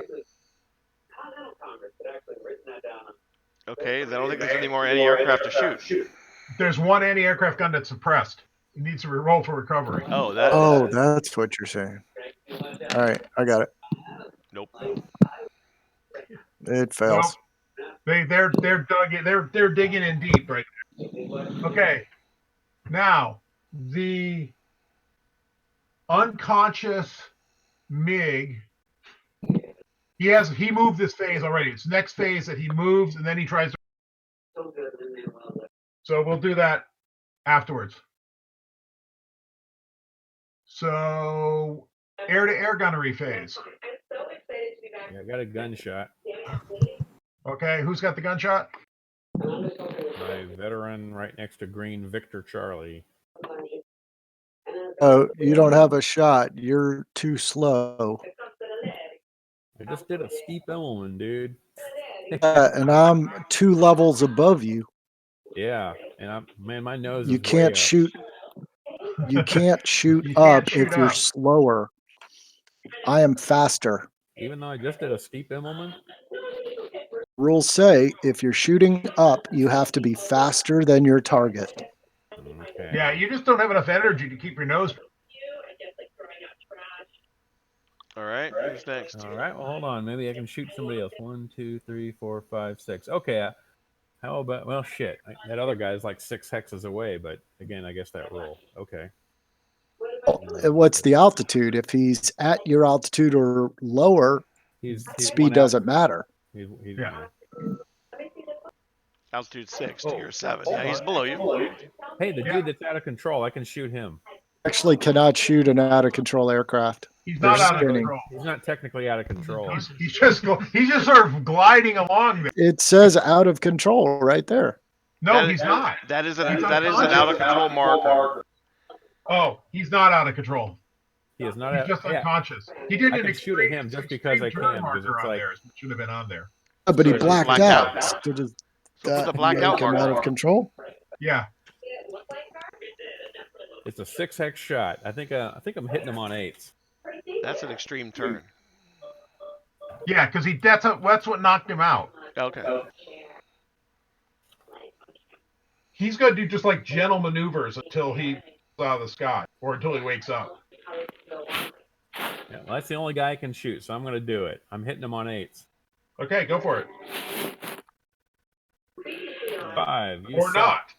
Okay, then I don't think there's any more anti-aircraft to shoot. There's one anti-aircraft gun that's suppressed. It needs to roll for recovery. Oh, that's what you're saying. All right, I got it. Nope. It fails. Nope. They're digging in deep right there. Okay. Now, the unconscious MiG, he moved this phase already. It's next phase that he moves and then he tries to. So we'll do that afterwards. So air-to-air gunnery phase. Yeah, I got a gunshot. Okay, who's got the gunshot? My veteran right next to green Victor Charlie. Oh, you don't have a shot. You're too slow. I just did a steep Immelman, dude. And I'm 2 levels above you. Yeah, and my nose You is way can't up. shoot. You can't shoot You up can't shoot if you're up. slower. I am faster. Even though I just did a steep Immelman. Rules say if you're shooting up, you have to be faster than your target. Okay. Yeah, you just don't have enough energy to keep your nose. All right, who's next? All right. Well, hold on. Maybe I can shoot somebody else. 1, 2, 3, 4, 5, 6. Okay. How about? Well, shit. That other guy's like 6 hexes away. But again, I guess that rule. Okay. What's the altitude? If he's at your altitude or lower, speed doesn't matter. Yeah. Altitude 6 to your 7. Yeah, he's below you. Hey, the dude that's out of control, I can shoot him. Actually, cannot shoot an out of control aircraft. He's They're not out of spinning. control. He's not technically out of control. He's just sort of gliding along there. It says out of control right there. No, he's not. That is an He's out of unconscious. control marker. Oh, he's not out of control. He is not. He's just unconscious. He did I an can shoot at him just because I turn can. Because marker it's on like there. It should have been on there. Oh, but he So it's blacked blacked out. out. So does So put the that blackout make him marker out of on. control? Yeah. it's a 6 hex shot. I think I'm hitting him on 8s. That's an extreme turn. Yeah, because that's what knocked him out. Okay. He's going to do just like gentle maneuvers until he out of the sky or until he wakes up. Yeah, well, that's the only guy I can shoot, so I'm going to do it. I'm hitting him on 8s. Okay, go for it. 5. You Or suck.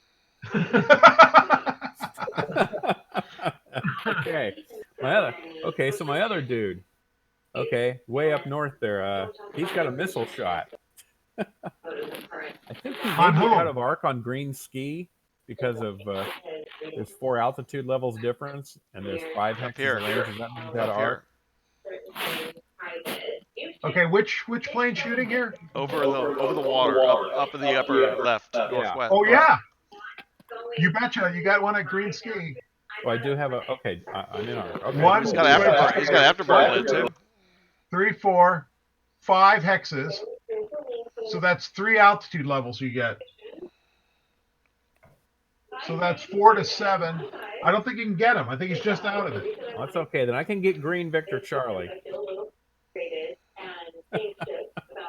not. Okay. So my other dude. Okay, way up north there. He's got a missile shot. I think he may be out of arc on green ski because of there's 4 altitude levels difference and there's 5 hexes here. of range. Does that mean he's out of arc? Okay, which plane shooting here? Over the water, up in the upper left, northwest. Oh yeah. You betcha. You got one at green ski. Oh, I do have a. Okay, I'm in arc. Okay, One. He's got afterburn lid too. 3, 4, 5 hexes. So that's 3 altitude levels you get. So that's 4 to 7. I don't think you can get him. I think he's just out of it. Well, that's okay. Then I can get green Victor Charlie.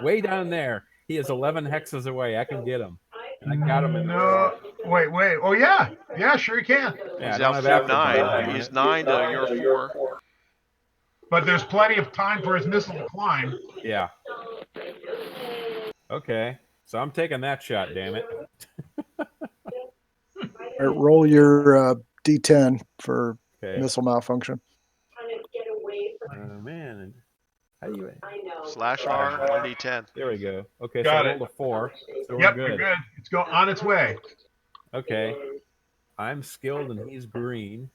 Way down there. He is 11 hexes away. I can get him. And I got him in No. Wait. Oh, yeah. Yeah, sure you can. Yeah, He's I don't have altitude afterburn. 9. He's 9 to your 4. But there's plenty of time for his missile to climb. Yeah. Okay. So I'm taking that shot, damn it. All right, roll your D10 for Okay. missile malfunction. Oh, man. How do you... /R 1d10. There we go. Okay, Got so I it. rolled a 4. So Yep, we're you're good. good. It's on its way. Okay. I'm skilled and he's green.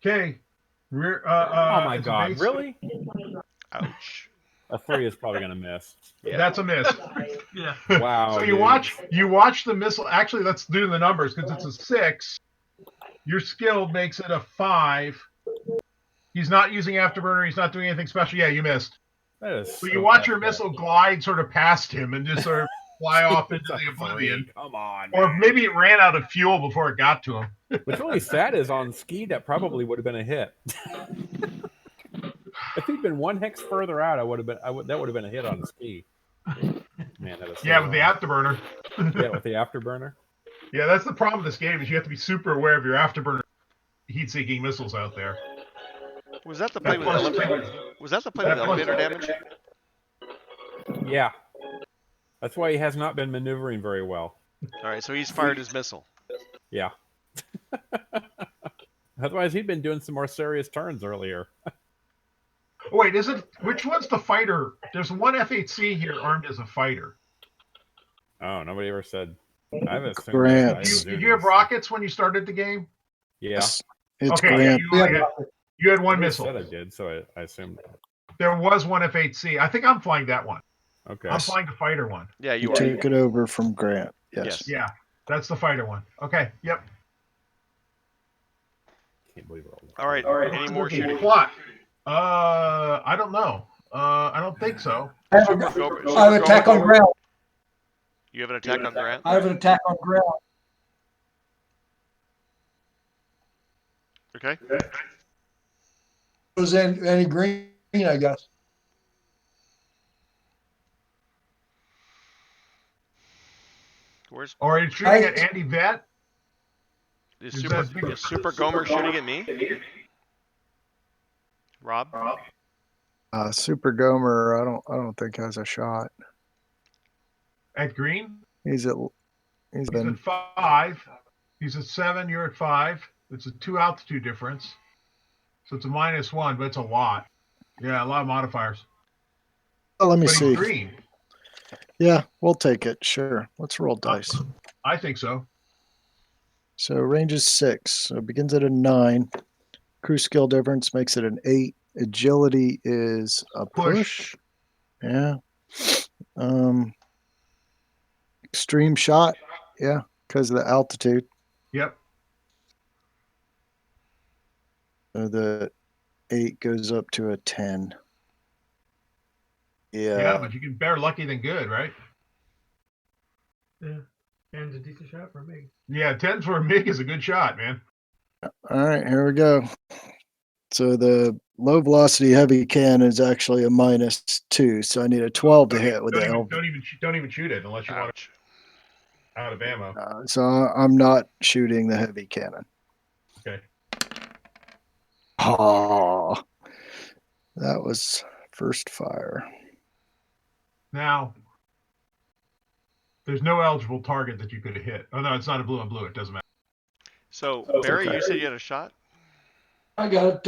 Okay. Oh my god, really? Ouch. A 3 is probably going to miss. Yeah. That's a miss. Yeah. Wow. So dude. you watch the missile. Actually, let's do the numbers because it's a 6. Your skill makes it a 5. He's not using afterburner. He's not doing anything special. Yeah, you missed. That is So so you watch bad. your missile glide sort of past him and just sort of fly off into the oblivion. Come on. Or man. maybe it ran out of fuel before it got to him. What's really sad is on ski that probably would have been a hit. If he'd been 1 hex further out, that would have been a hit on ski. Man, that is so Yeah, with the wrong. afterburner. Yeah, with the afterburner. Yeah, that's the problem with this game is you have to be super aware of your afterburner heat-seeking missiles out there. Was that the play with elevator damage? Yeah. That's why he has not been maneuvering very well. All right, so he's fired his missile. Yeah. Otherwise, he'd been doing some more serious turns earlier. Wait, which one's the fighter? There's one F-8C here armed as a fighter. Oh, nobody ever said. I've assumed Grant. Did you have rockets when you started the game? Yeah. It's Okay, Grant. you had one Nobody missile. said I did, so I assumed. There was one F-8C. I think I'm flying that one. Okay. I'm flying the fighter one. Yeah, You you are. take it over from Grant. Yes. Yes. Yeah, that's the fighter one. Okay. Yep. Can't believe it. All right. Any more shooting? Plot. I don't know. I don't think so. I have, Super a, Gomer. I have an attack on ground. You have an attack on Grant? I have an attack on ground. Okay. Was any green, I guess. Where's? Or are you shooting at Andy Vet? Is Super Gomer shooting at me? Rob? Super Gomer, I don't think has a shot. At green? He's at 5. He's at 7. You're at 5. It's a 2 altitude difference, so it's a -1, but it's a lot. Yeah, a lot of modifiers. Oh, let me But see. he's green. Yeah, we'll take it. Sure. Let's roll dice. I think so. So range is 6. So it begins at a 9. Crew skill difference makes it an 8. Agility is a push. Yeah. Extreme shot. Yeah, because of the altitude. Yep. So the 8 goes up to a 10. Yeah, but you can better lucky than good, right? Yeah. 10's a decent shot for me. Yeah, 10 for a MiG is a good shot, man. All right, here we go. So the low velocity heavy can is actually a -2. So I need a 12 to hit with the L. Don't even shoot it unless you want it out of ammo. So I'm not shooting the heavy cannon. Okay. Oh, that was first fire. Now, there's no eligible target that you could have hit. Oh no, it's not a blue on blue. It doesn't matter. So Barry, you said you had a shot. I got it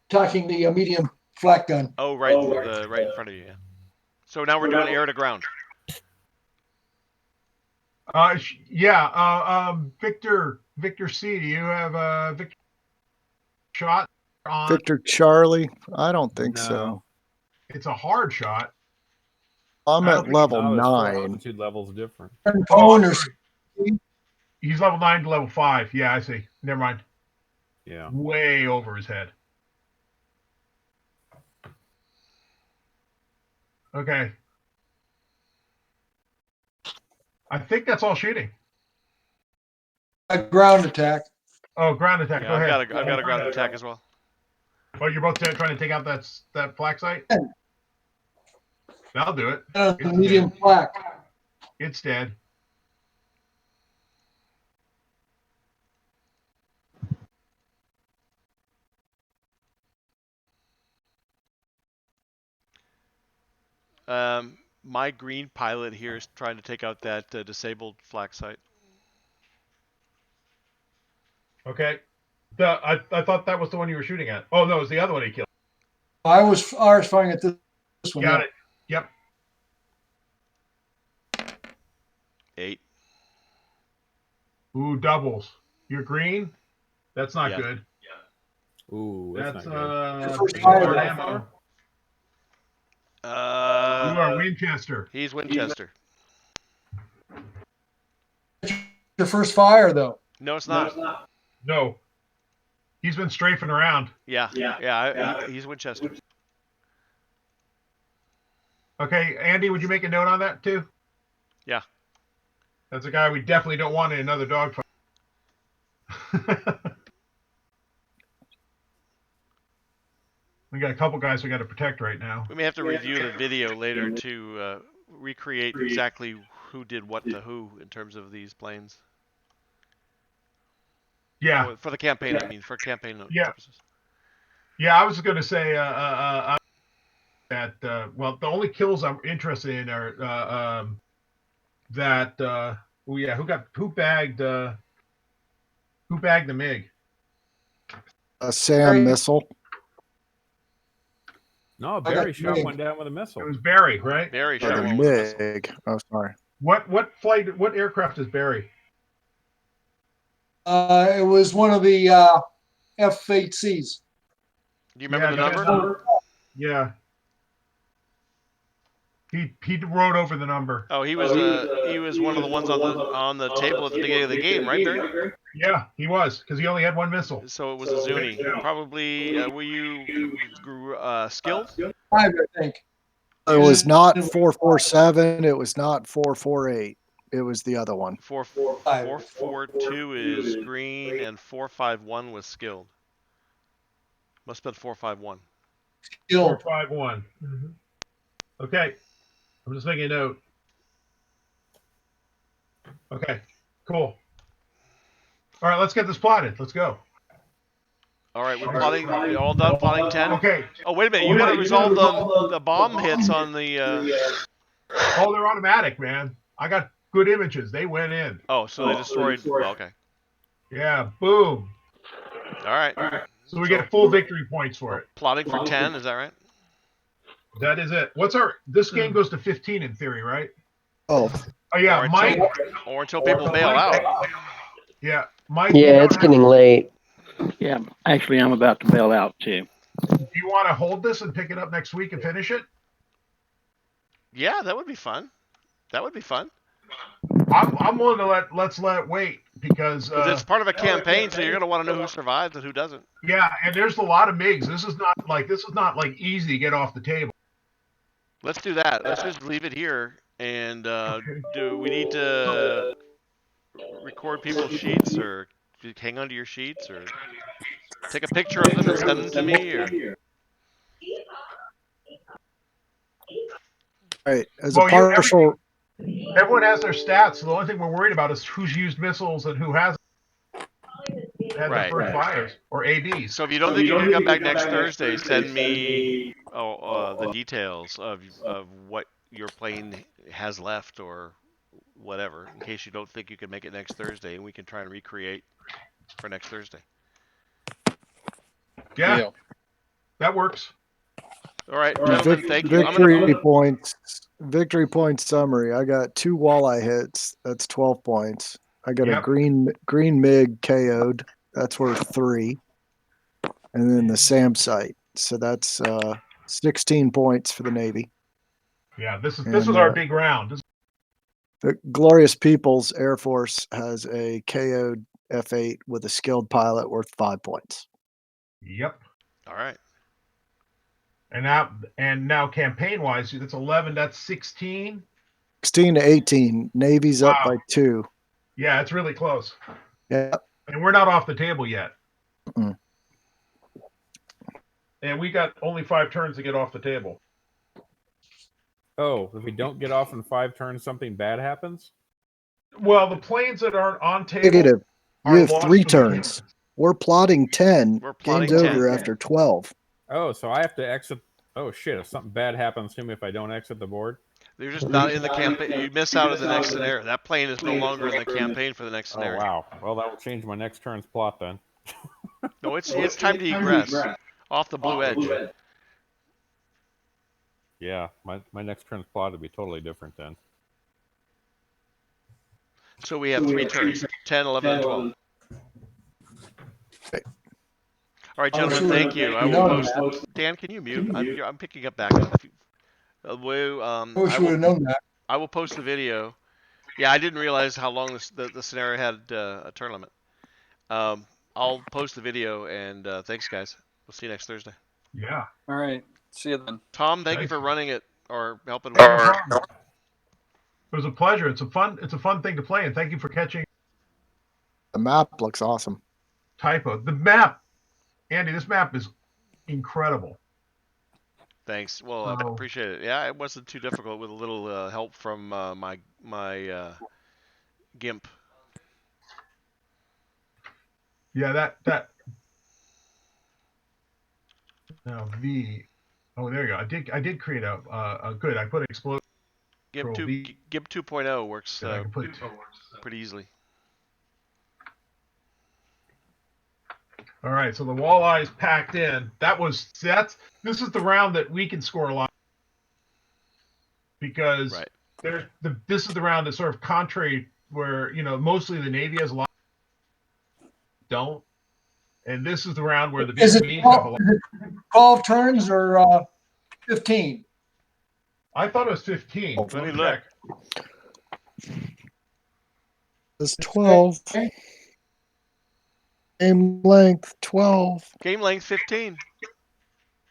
attacking the medium flak gun. Oh, right, right in front of you. Yeah. So now we're doing air to ground. Victor C. Do you have Victor shot on? Victor Charlie? I don't think so. It's a hard shot. I'm at level No, 9. altitude levels different. He's level 9 to level 5. Yeah, I see. Never mind. Yeah. Way over his head. Okay. I think that's all shooting. A ground attack. Oh, ground attack. Yeah, Go ahead. I've got a ground attack as well. Oh, you're both trying to take out that flak site? That'll do it. The medium flak. It's dead. My green pilot here is trying to take out that disabled flak site. Okay. I thought that was the one you were shooting at. Oh no, it's the other one he killed. I was firing at this one. Got it. Yep. 8. Ooh, doubles. You're green? That's not good. Ooh, That's not First good. fire. Ammo. You are Winchester. He's Winchester. Your first fire, though. No, it's not. No. He's been strafing around. Yeah. He's Winchester. Okay, Andy, would you make a note on that too? Yeah. That's a guy we definitely don't want in another dogfight. We got a couple guys we got to protect right now. We may have to review the video later to recreate exactly who did what to who in terms of these planes. Yeah. For the campaign, I mean, for campaign purposes. Yeah, I was going to say that well, the only kills I'm interested in are who bagged the MiG? A SAM missile. No, Barry shot one down with a missile. It was Barry, right? Barry Oh, shot the one with a missile. MiG. Oh, sorry. What aircraft is Barry? It was one of the F-8Cs. Do you remember the number? Yeah. He wrote over the number. Oh, he was one of the ones on the table at the beginning of the game, right, Baron? Yeah, he was, because he only had one missile. So it was a Zuni. Probably were you skilled? 5, I think. It was not 447. It was not 448. It was the other one. 442 is green, and 451 was skilled. Must have been 451. 451. Mm-hmm. Okay, I'm just making a note. Okay, cool. All right, let's get this plotted. Let's go. All right, we're plotting. You all done plotting 10? Okay. Oh, wait a minute. You got to resolve the bomb hits on the. Oh, they're automatic, man. I got good images. They went in. Oh, so they destroyed. Well, okay. Yeah, boom. All right. So we get full victory points for it. Plotting for 10, is that right? That is it. This game goes to 15 in theory, right? Oh. Oh yeah, Mike. Or until people bail out. Yeah, Mike. Yeah, it's getting late. Yeah, actually, I'm about to bail out too. Do you want to hold this and pick it up next week and finish it? Yeah, that would be fun. That would be fun. I'm willing to let's let it wait because it's part of a campaign, so you're gonna want to know who survives and who doesn't. Yeah, and there's a lot of MiGs. This is not like easy to get off the table. Let's do that. Let's just leave it here. And do we need to record people's sheets, or hang onto your sheets, or take a picture of them and send them to me, or? Right. As a partial. Everyone has their stats. So the only thing we're worried about is who's used missiles and who hasn't. Had their first fires or ABs. So if you don't think you can come back next Thursday, send me the details of what your plane has left or whatever, in case you don't think you can make it next Thursday, and we can try and recreate for next Thursday. Yeah. That works. All right, gentlemen, thank you. Victory points summary. I got 2 walleye hits. That's 12 points. I got a green MiG KO'd. That's worth 3. And then the SAM site. So that's 16 points for the Navy. Yeah, this is our big round. The Glorious People's Air Force has a KO'd F8 with a skilled pilot worth 5 points. Yep. All right. And now campaign wise, that's 11. That's 16. 16 to 18. Navy's up by 2. Yeah, it's really close. Yeah. And we're not off the table yet. Mm-mm. And we got only 5 turns to get off the table. Oh, if we don't get off in 5 turns, something bad happens? Well, the planes that aren't on table. Negative. You have 3 turns. We're plotting 10. Plotting Game's 10. over after 12. Oh, so I have to exit. Oh, shit. If something bad happens to me if I don't exit the board? You're just not in the campaign. You miss out of the next scenario. That plane is no longer in the campaign for the next scenario. Oh, wow. Well, that will change my next turn's plot then. No, it's time to egress off the blue edge. Yeah, my next turn's plot would be totally different then. So we have 3 turns, 10, 11, and 12. Okay. All right, gentlemen, thank you. I will post. Dan, can you mute? I'm picking up back. I wish we would have known that. I will post the video. Yeah, I didn't realize how long the scenario had a turn limit. I'll post the video, and thanks, guys. We'll see you next Thursday. Yeah. All right. See you then. Tom, thank you for running it or helping with it. It was a pleasure. It's a fun thing to play, and thank you for catching. The map looks awesome. Typo. The map, Andy. This map is incredible. Thanks. Well, I appreciate it. Yeah, it wasn't too difficult with a little help from my GIMP. Yeah, that. Now V. Oh, there you go. I did create a good. I put explode. GIMP 2.0 works pretty easily. All right, so the walleyes packed in. This is the round that we can score a lot because this is the round that's sort of contrary where mostly the Navy has a lot don't, and this is the round where the big Is it Marines have a lot. 12 turns or 15? I thought it was 15. Let me look. It's 12. Game length 12. Game length 15.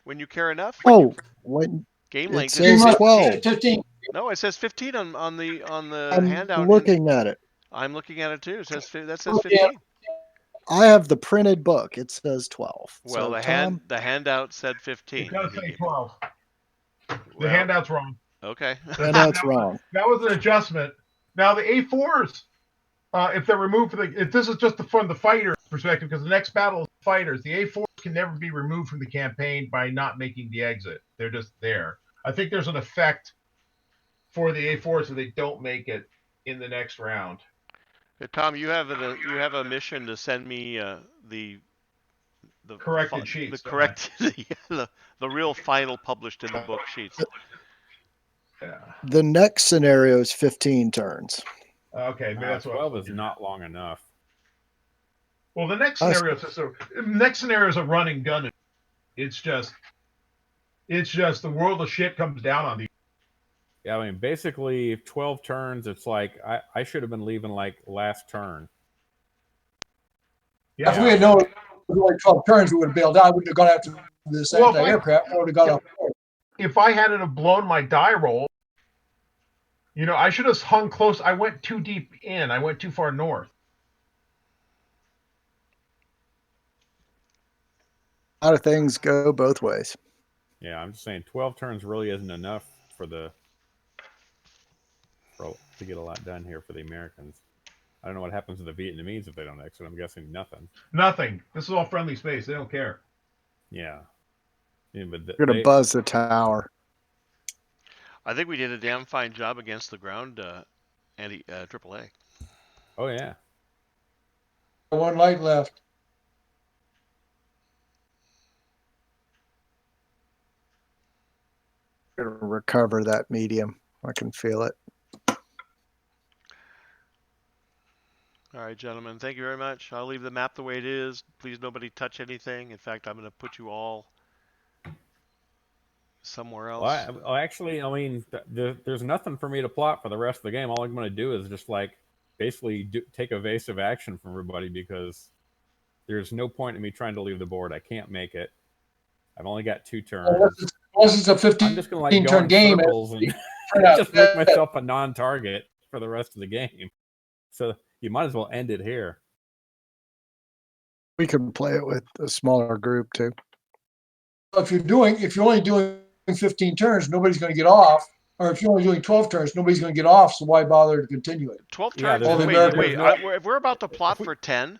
When you care enough. Oh, when game it length says is 12. 15. No, it says 15 on the I'm handout. looking at it. I'm looking at it too. It says that says 15. I have the printed book. It says 12. Well, So the handout said 15. It does say 12. Well, the handout's wrong. Okay. Handout's wrong. That was an adjustment. Now the A4s, if they're removed if this is just from the fighter perspective, because the next battle is fighters, the A4s can never be removed from the campaign by not making the exit. They're just there. I think there's an effect for the A4s so they don't make it in the next round. Hey, Tom, you have a mission to send me the corrected sheets. The correct the real final published in the book sheets. Yeah. The next scenario is 15 turns. Okay, that's 12 is not long enough. Well, the next scenario is a run and gun. It's just the world of shit comes down on these. Yeah, I mean, basically 12 turns. It's like I should have been leaving like last turn. Yeah. If we had known it was only 12 turns, we would have bailed out. We would have gone after this anti-aircraft. We would have got off. If I hadn't have blown my die roll, I should have hung close. I went too deep in. I went too far north. A lot of things go both ways. Yeah, I'm just saying 12 turns really isn't enough to get a lot done here for the Americans. I don't know what happens to the Vietnamese if they don't exit. I'm guessing nothing. Nothing. This is all friendly space. They don't care. Yeah. But You're going to buzz the tower. I think we did a damn fine job against the ground AAA. Oh, yeah. One light left. Going to recover that medium. I can feel it. All right, gentlemen. Thank you very much. I'll leave the map the way it is. Please, nobody touch anything. In fact, I'm going to put you all somewhere else. Well, actually, I mean, there's nothing for me to plot for the rest of the game. All I'm going to do is just like basically take evasive action from everybody because there's no point in me trying to leave the board. I can't make it. I've only got 2 turns. Unless it's a 15 I'm just going to like turn game and just make myself a non-target for the rest of the game. So you might as well end it here. We can play it with a smaller group too. If you're only doing 15 turns, nobody's going to get off. Or if you're only doing 12 turns, nobody's going to get off. So why bother to continue it? 12 turns. Yeah, wait. If we're about to plot for 10,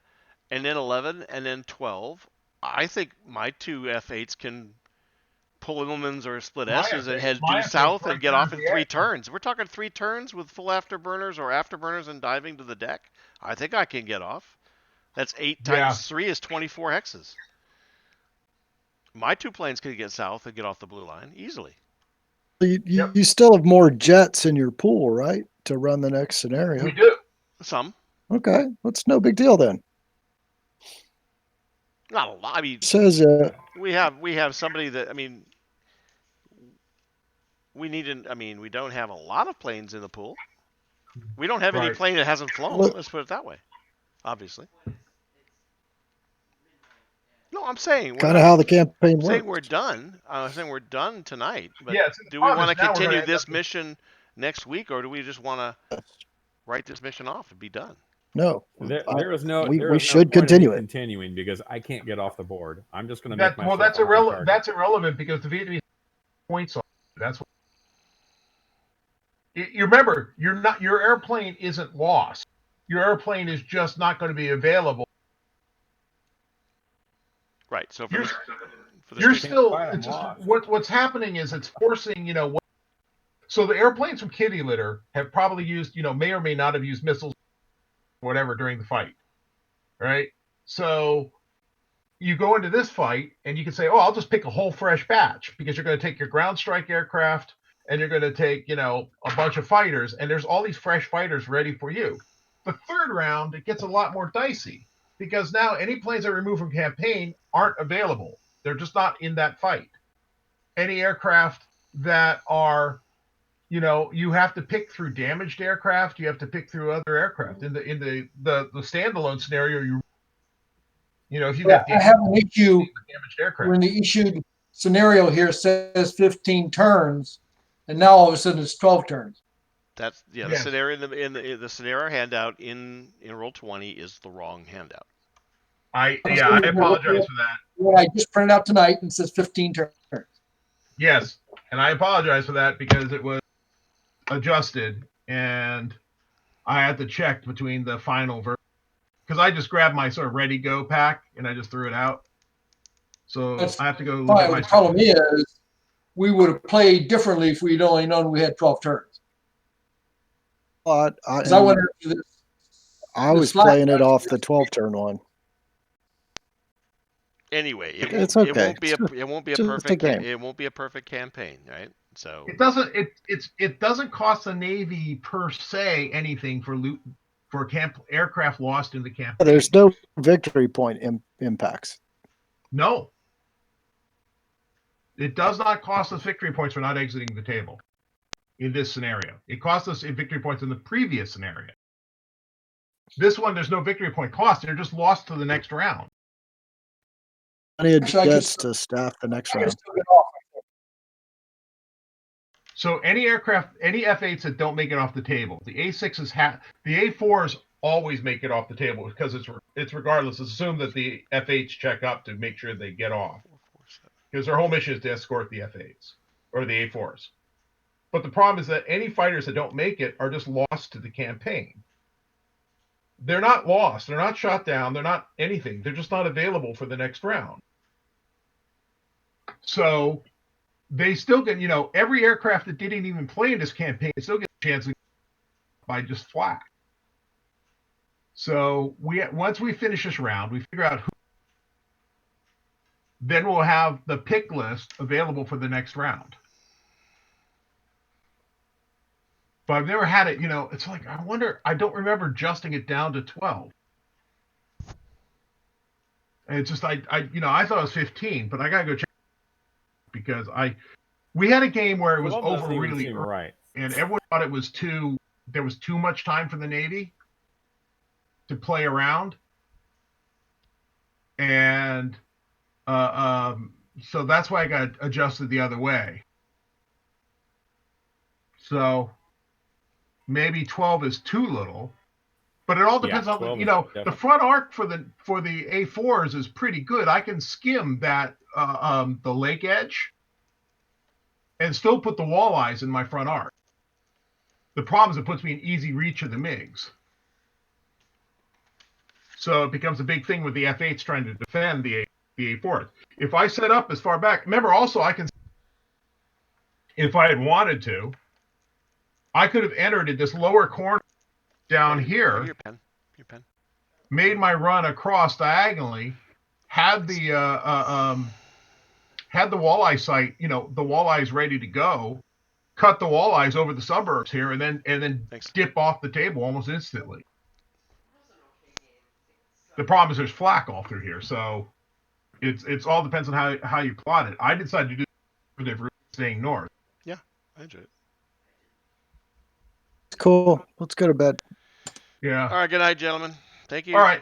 and then 11, and then 12, I think my 2 F8s can pull Immelmans or split S's and head due south and get off in 3 turns. We're talking 3 turns with full afterburners or afterburners and diving to the deck. I think I can get off. That's 8 times 3 is 24 hexes. My 2 planes could get south and get off the blue line easily. You still have more jets in your pool, right? To run the next scenario. We do. Some. Okay. That's no big deal then. Not a lot. I mean, it says we have somebody that, I mean, we don't have a lot of planes in the pool. We don't have any plane that hasn't flown. Let's put it that way. Obviously. No, I'm saying kind of how the campaign works. Saying we're done. I'm saying we're done tonight. But yeah, do we want to continue this mission next week, or do we just want to write this mission off and be done? No, there is no. We should continue it. Continuing because I can't get off the board. I'm just going to make myself. Well, that's irrelevant. That's irrelevant because the Vietnamese points on. That's what. You remember, your airplane isn't lost. Your airplane is just not going to be available. Right. So you're still. What's happening is it's forcing. So the airplanes from Kitty Litter have probably used. May or may not have used missiles, whatever, during the fight. Right. So you go into this fight and you can say, "Oh, I'll just pick a whole fresh batch," because you're going to take your ground strike aircraft and you're going to take, a bunch of fighters, and there's all these fresh fighters ready for you. The third round, it gets a lot more dicey because now any planes that are removed from campaign aren't available. They're just not in that fight. Any aircraft that are you have to pick through damaged aircraft. You have to pick through other aircraft. In the standalone scenario, if you got I have an issue damaged aircraft. when the issued scenario here says 15 turns, and now all of a sudden it's 12 turns. That's the Yes. scenario in the scenario handout in Roll20 is the wrong handout. I apologize for that. What I just printed out tonight and says 15 turns. Yes, and I apologize for that because it was adjusted, and I had to check between the final version because I just grabbed my sort of ready go pack and I just threw it out. So I have to go look at my. The problem is, we would have played differently if we'd only known we had 12 turns. But I went into this. I was playing it off the 12-turn one. Anyway, It's okay. It won't be a perfect campaign, right? So it doesn't cost the Navy per se anything for loot for aircraft lost in the campaign. There's no victory point impacts. No. It does not cost us victory points for not exiting the table in this scenario. It cost us victory points in the previous scenario. This one, there's no victory point cost. They're just lost to the next round. Plenty of jets to staff the next round. So any aircraft, any F8s that don't make it off the table, the A6s the A4s always make it off the table because it's regardless. It's assumed that the F8s check up to make sure they get off because their whole mission is to escort the F8s or the A4s. But the problem is that any fighters that don't make it are just lost to the campaign. They're not lost. They're not shot down. They're not anything. They're just not available for the next round. So they still get, every aircraft that didn't even play in this campaign still gets a chance by just flak. So once we finish this round, we figure out who. Then we'll have the pick list available for the next round. But I've never had it, it's like, I don't remember adjusting it down to 12. And it's just, I thought it was 15, but I got to go check because we had a game where it was over really early, right. And everyone thought there was too much time for the Navy to play around. And so that's why I got adjusted the other way. So maybe 12 is too little, but it all depends on the front arc for the A4s is pretty good. I can skim that the lake edge and still put the walleyes in my front arc. The problem is it puts me in easy reach of the MiGs. So it becomes a big thing with the F8s trying to defend the A4s. If I set up as far back, remember also I can, if I had wanted to, I could have entered in this lower corner down here. Your pen. Made my run across diagonally, had the walleye sight, the walleyes ready to go, cut the walleyes over the suburbs here, and then dip off the table almost instantly. The problem is there's flak all through here, so it's all depends on how you plot it. I decided to do it staying north. Yeah, I enjoy it. Cool. Let's go to bed. Yeah. All right. Good night, gentlemen. Thank you. All right.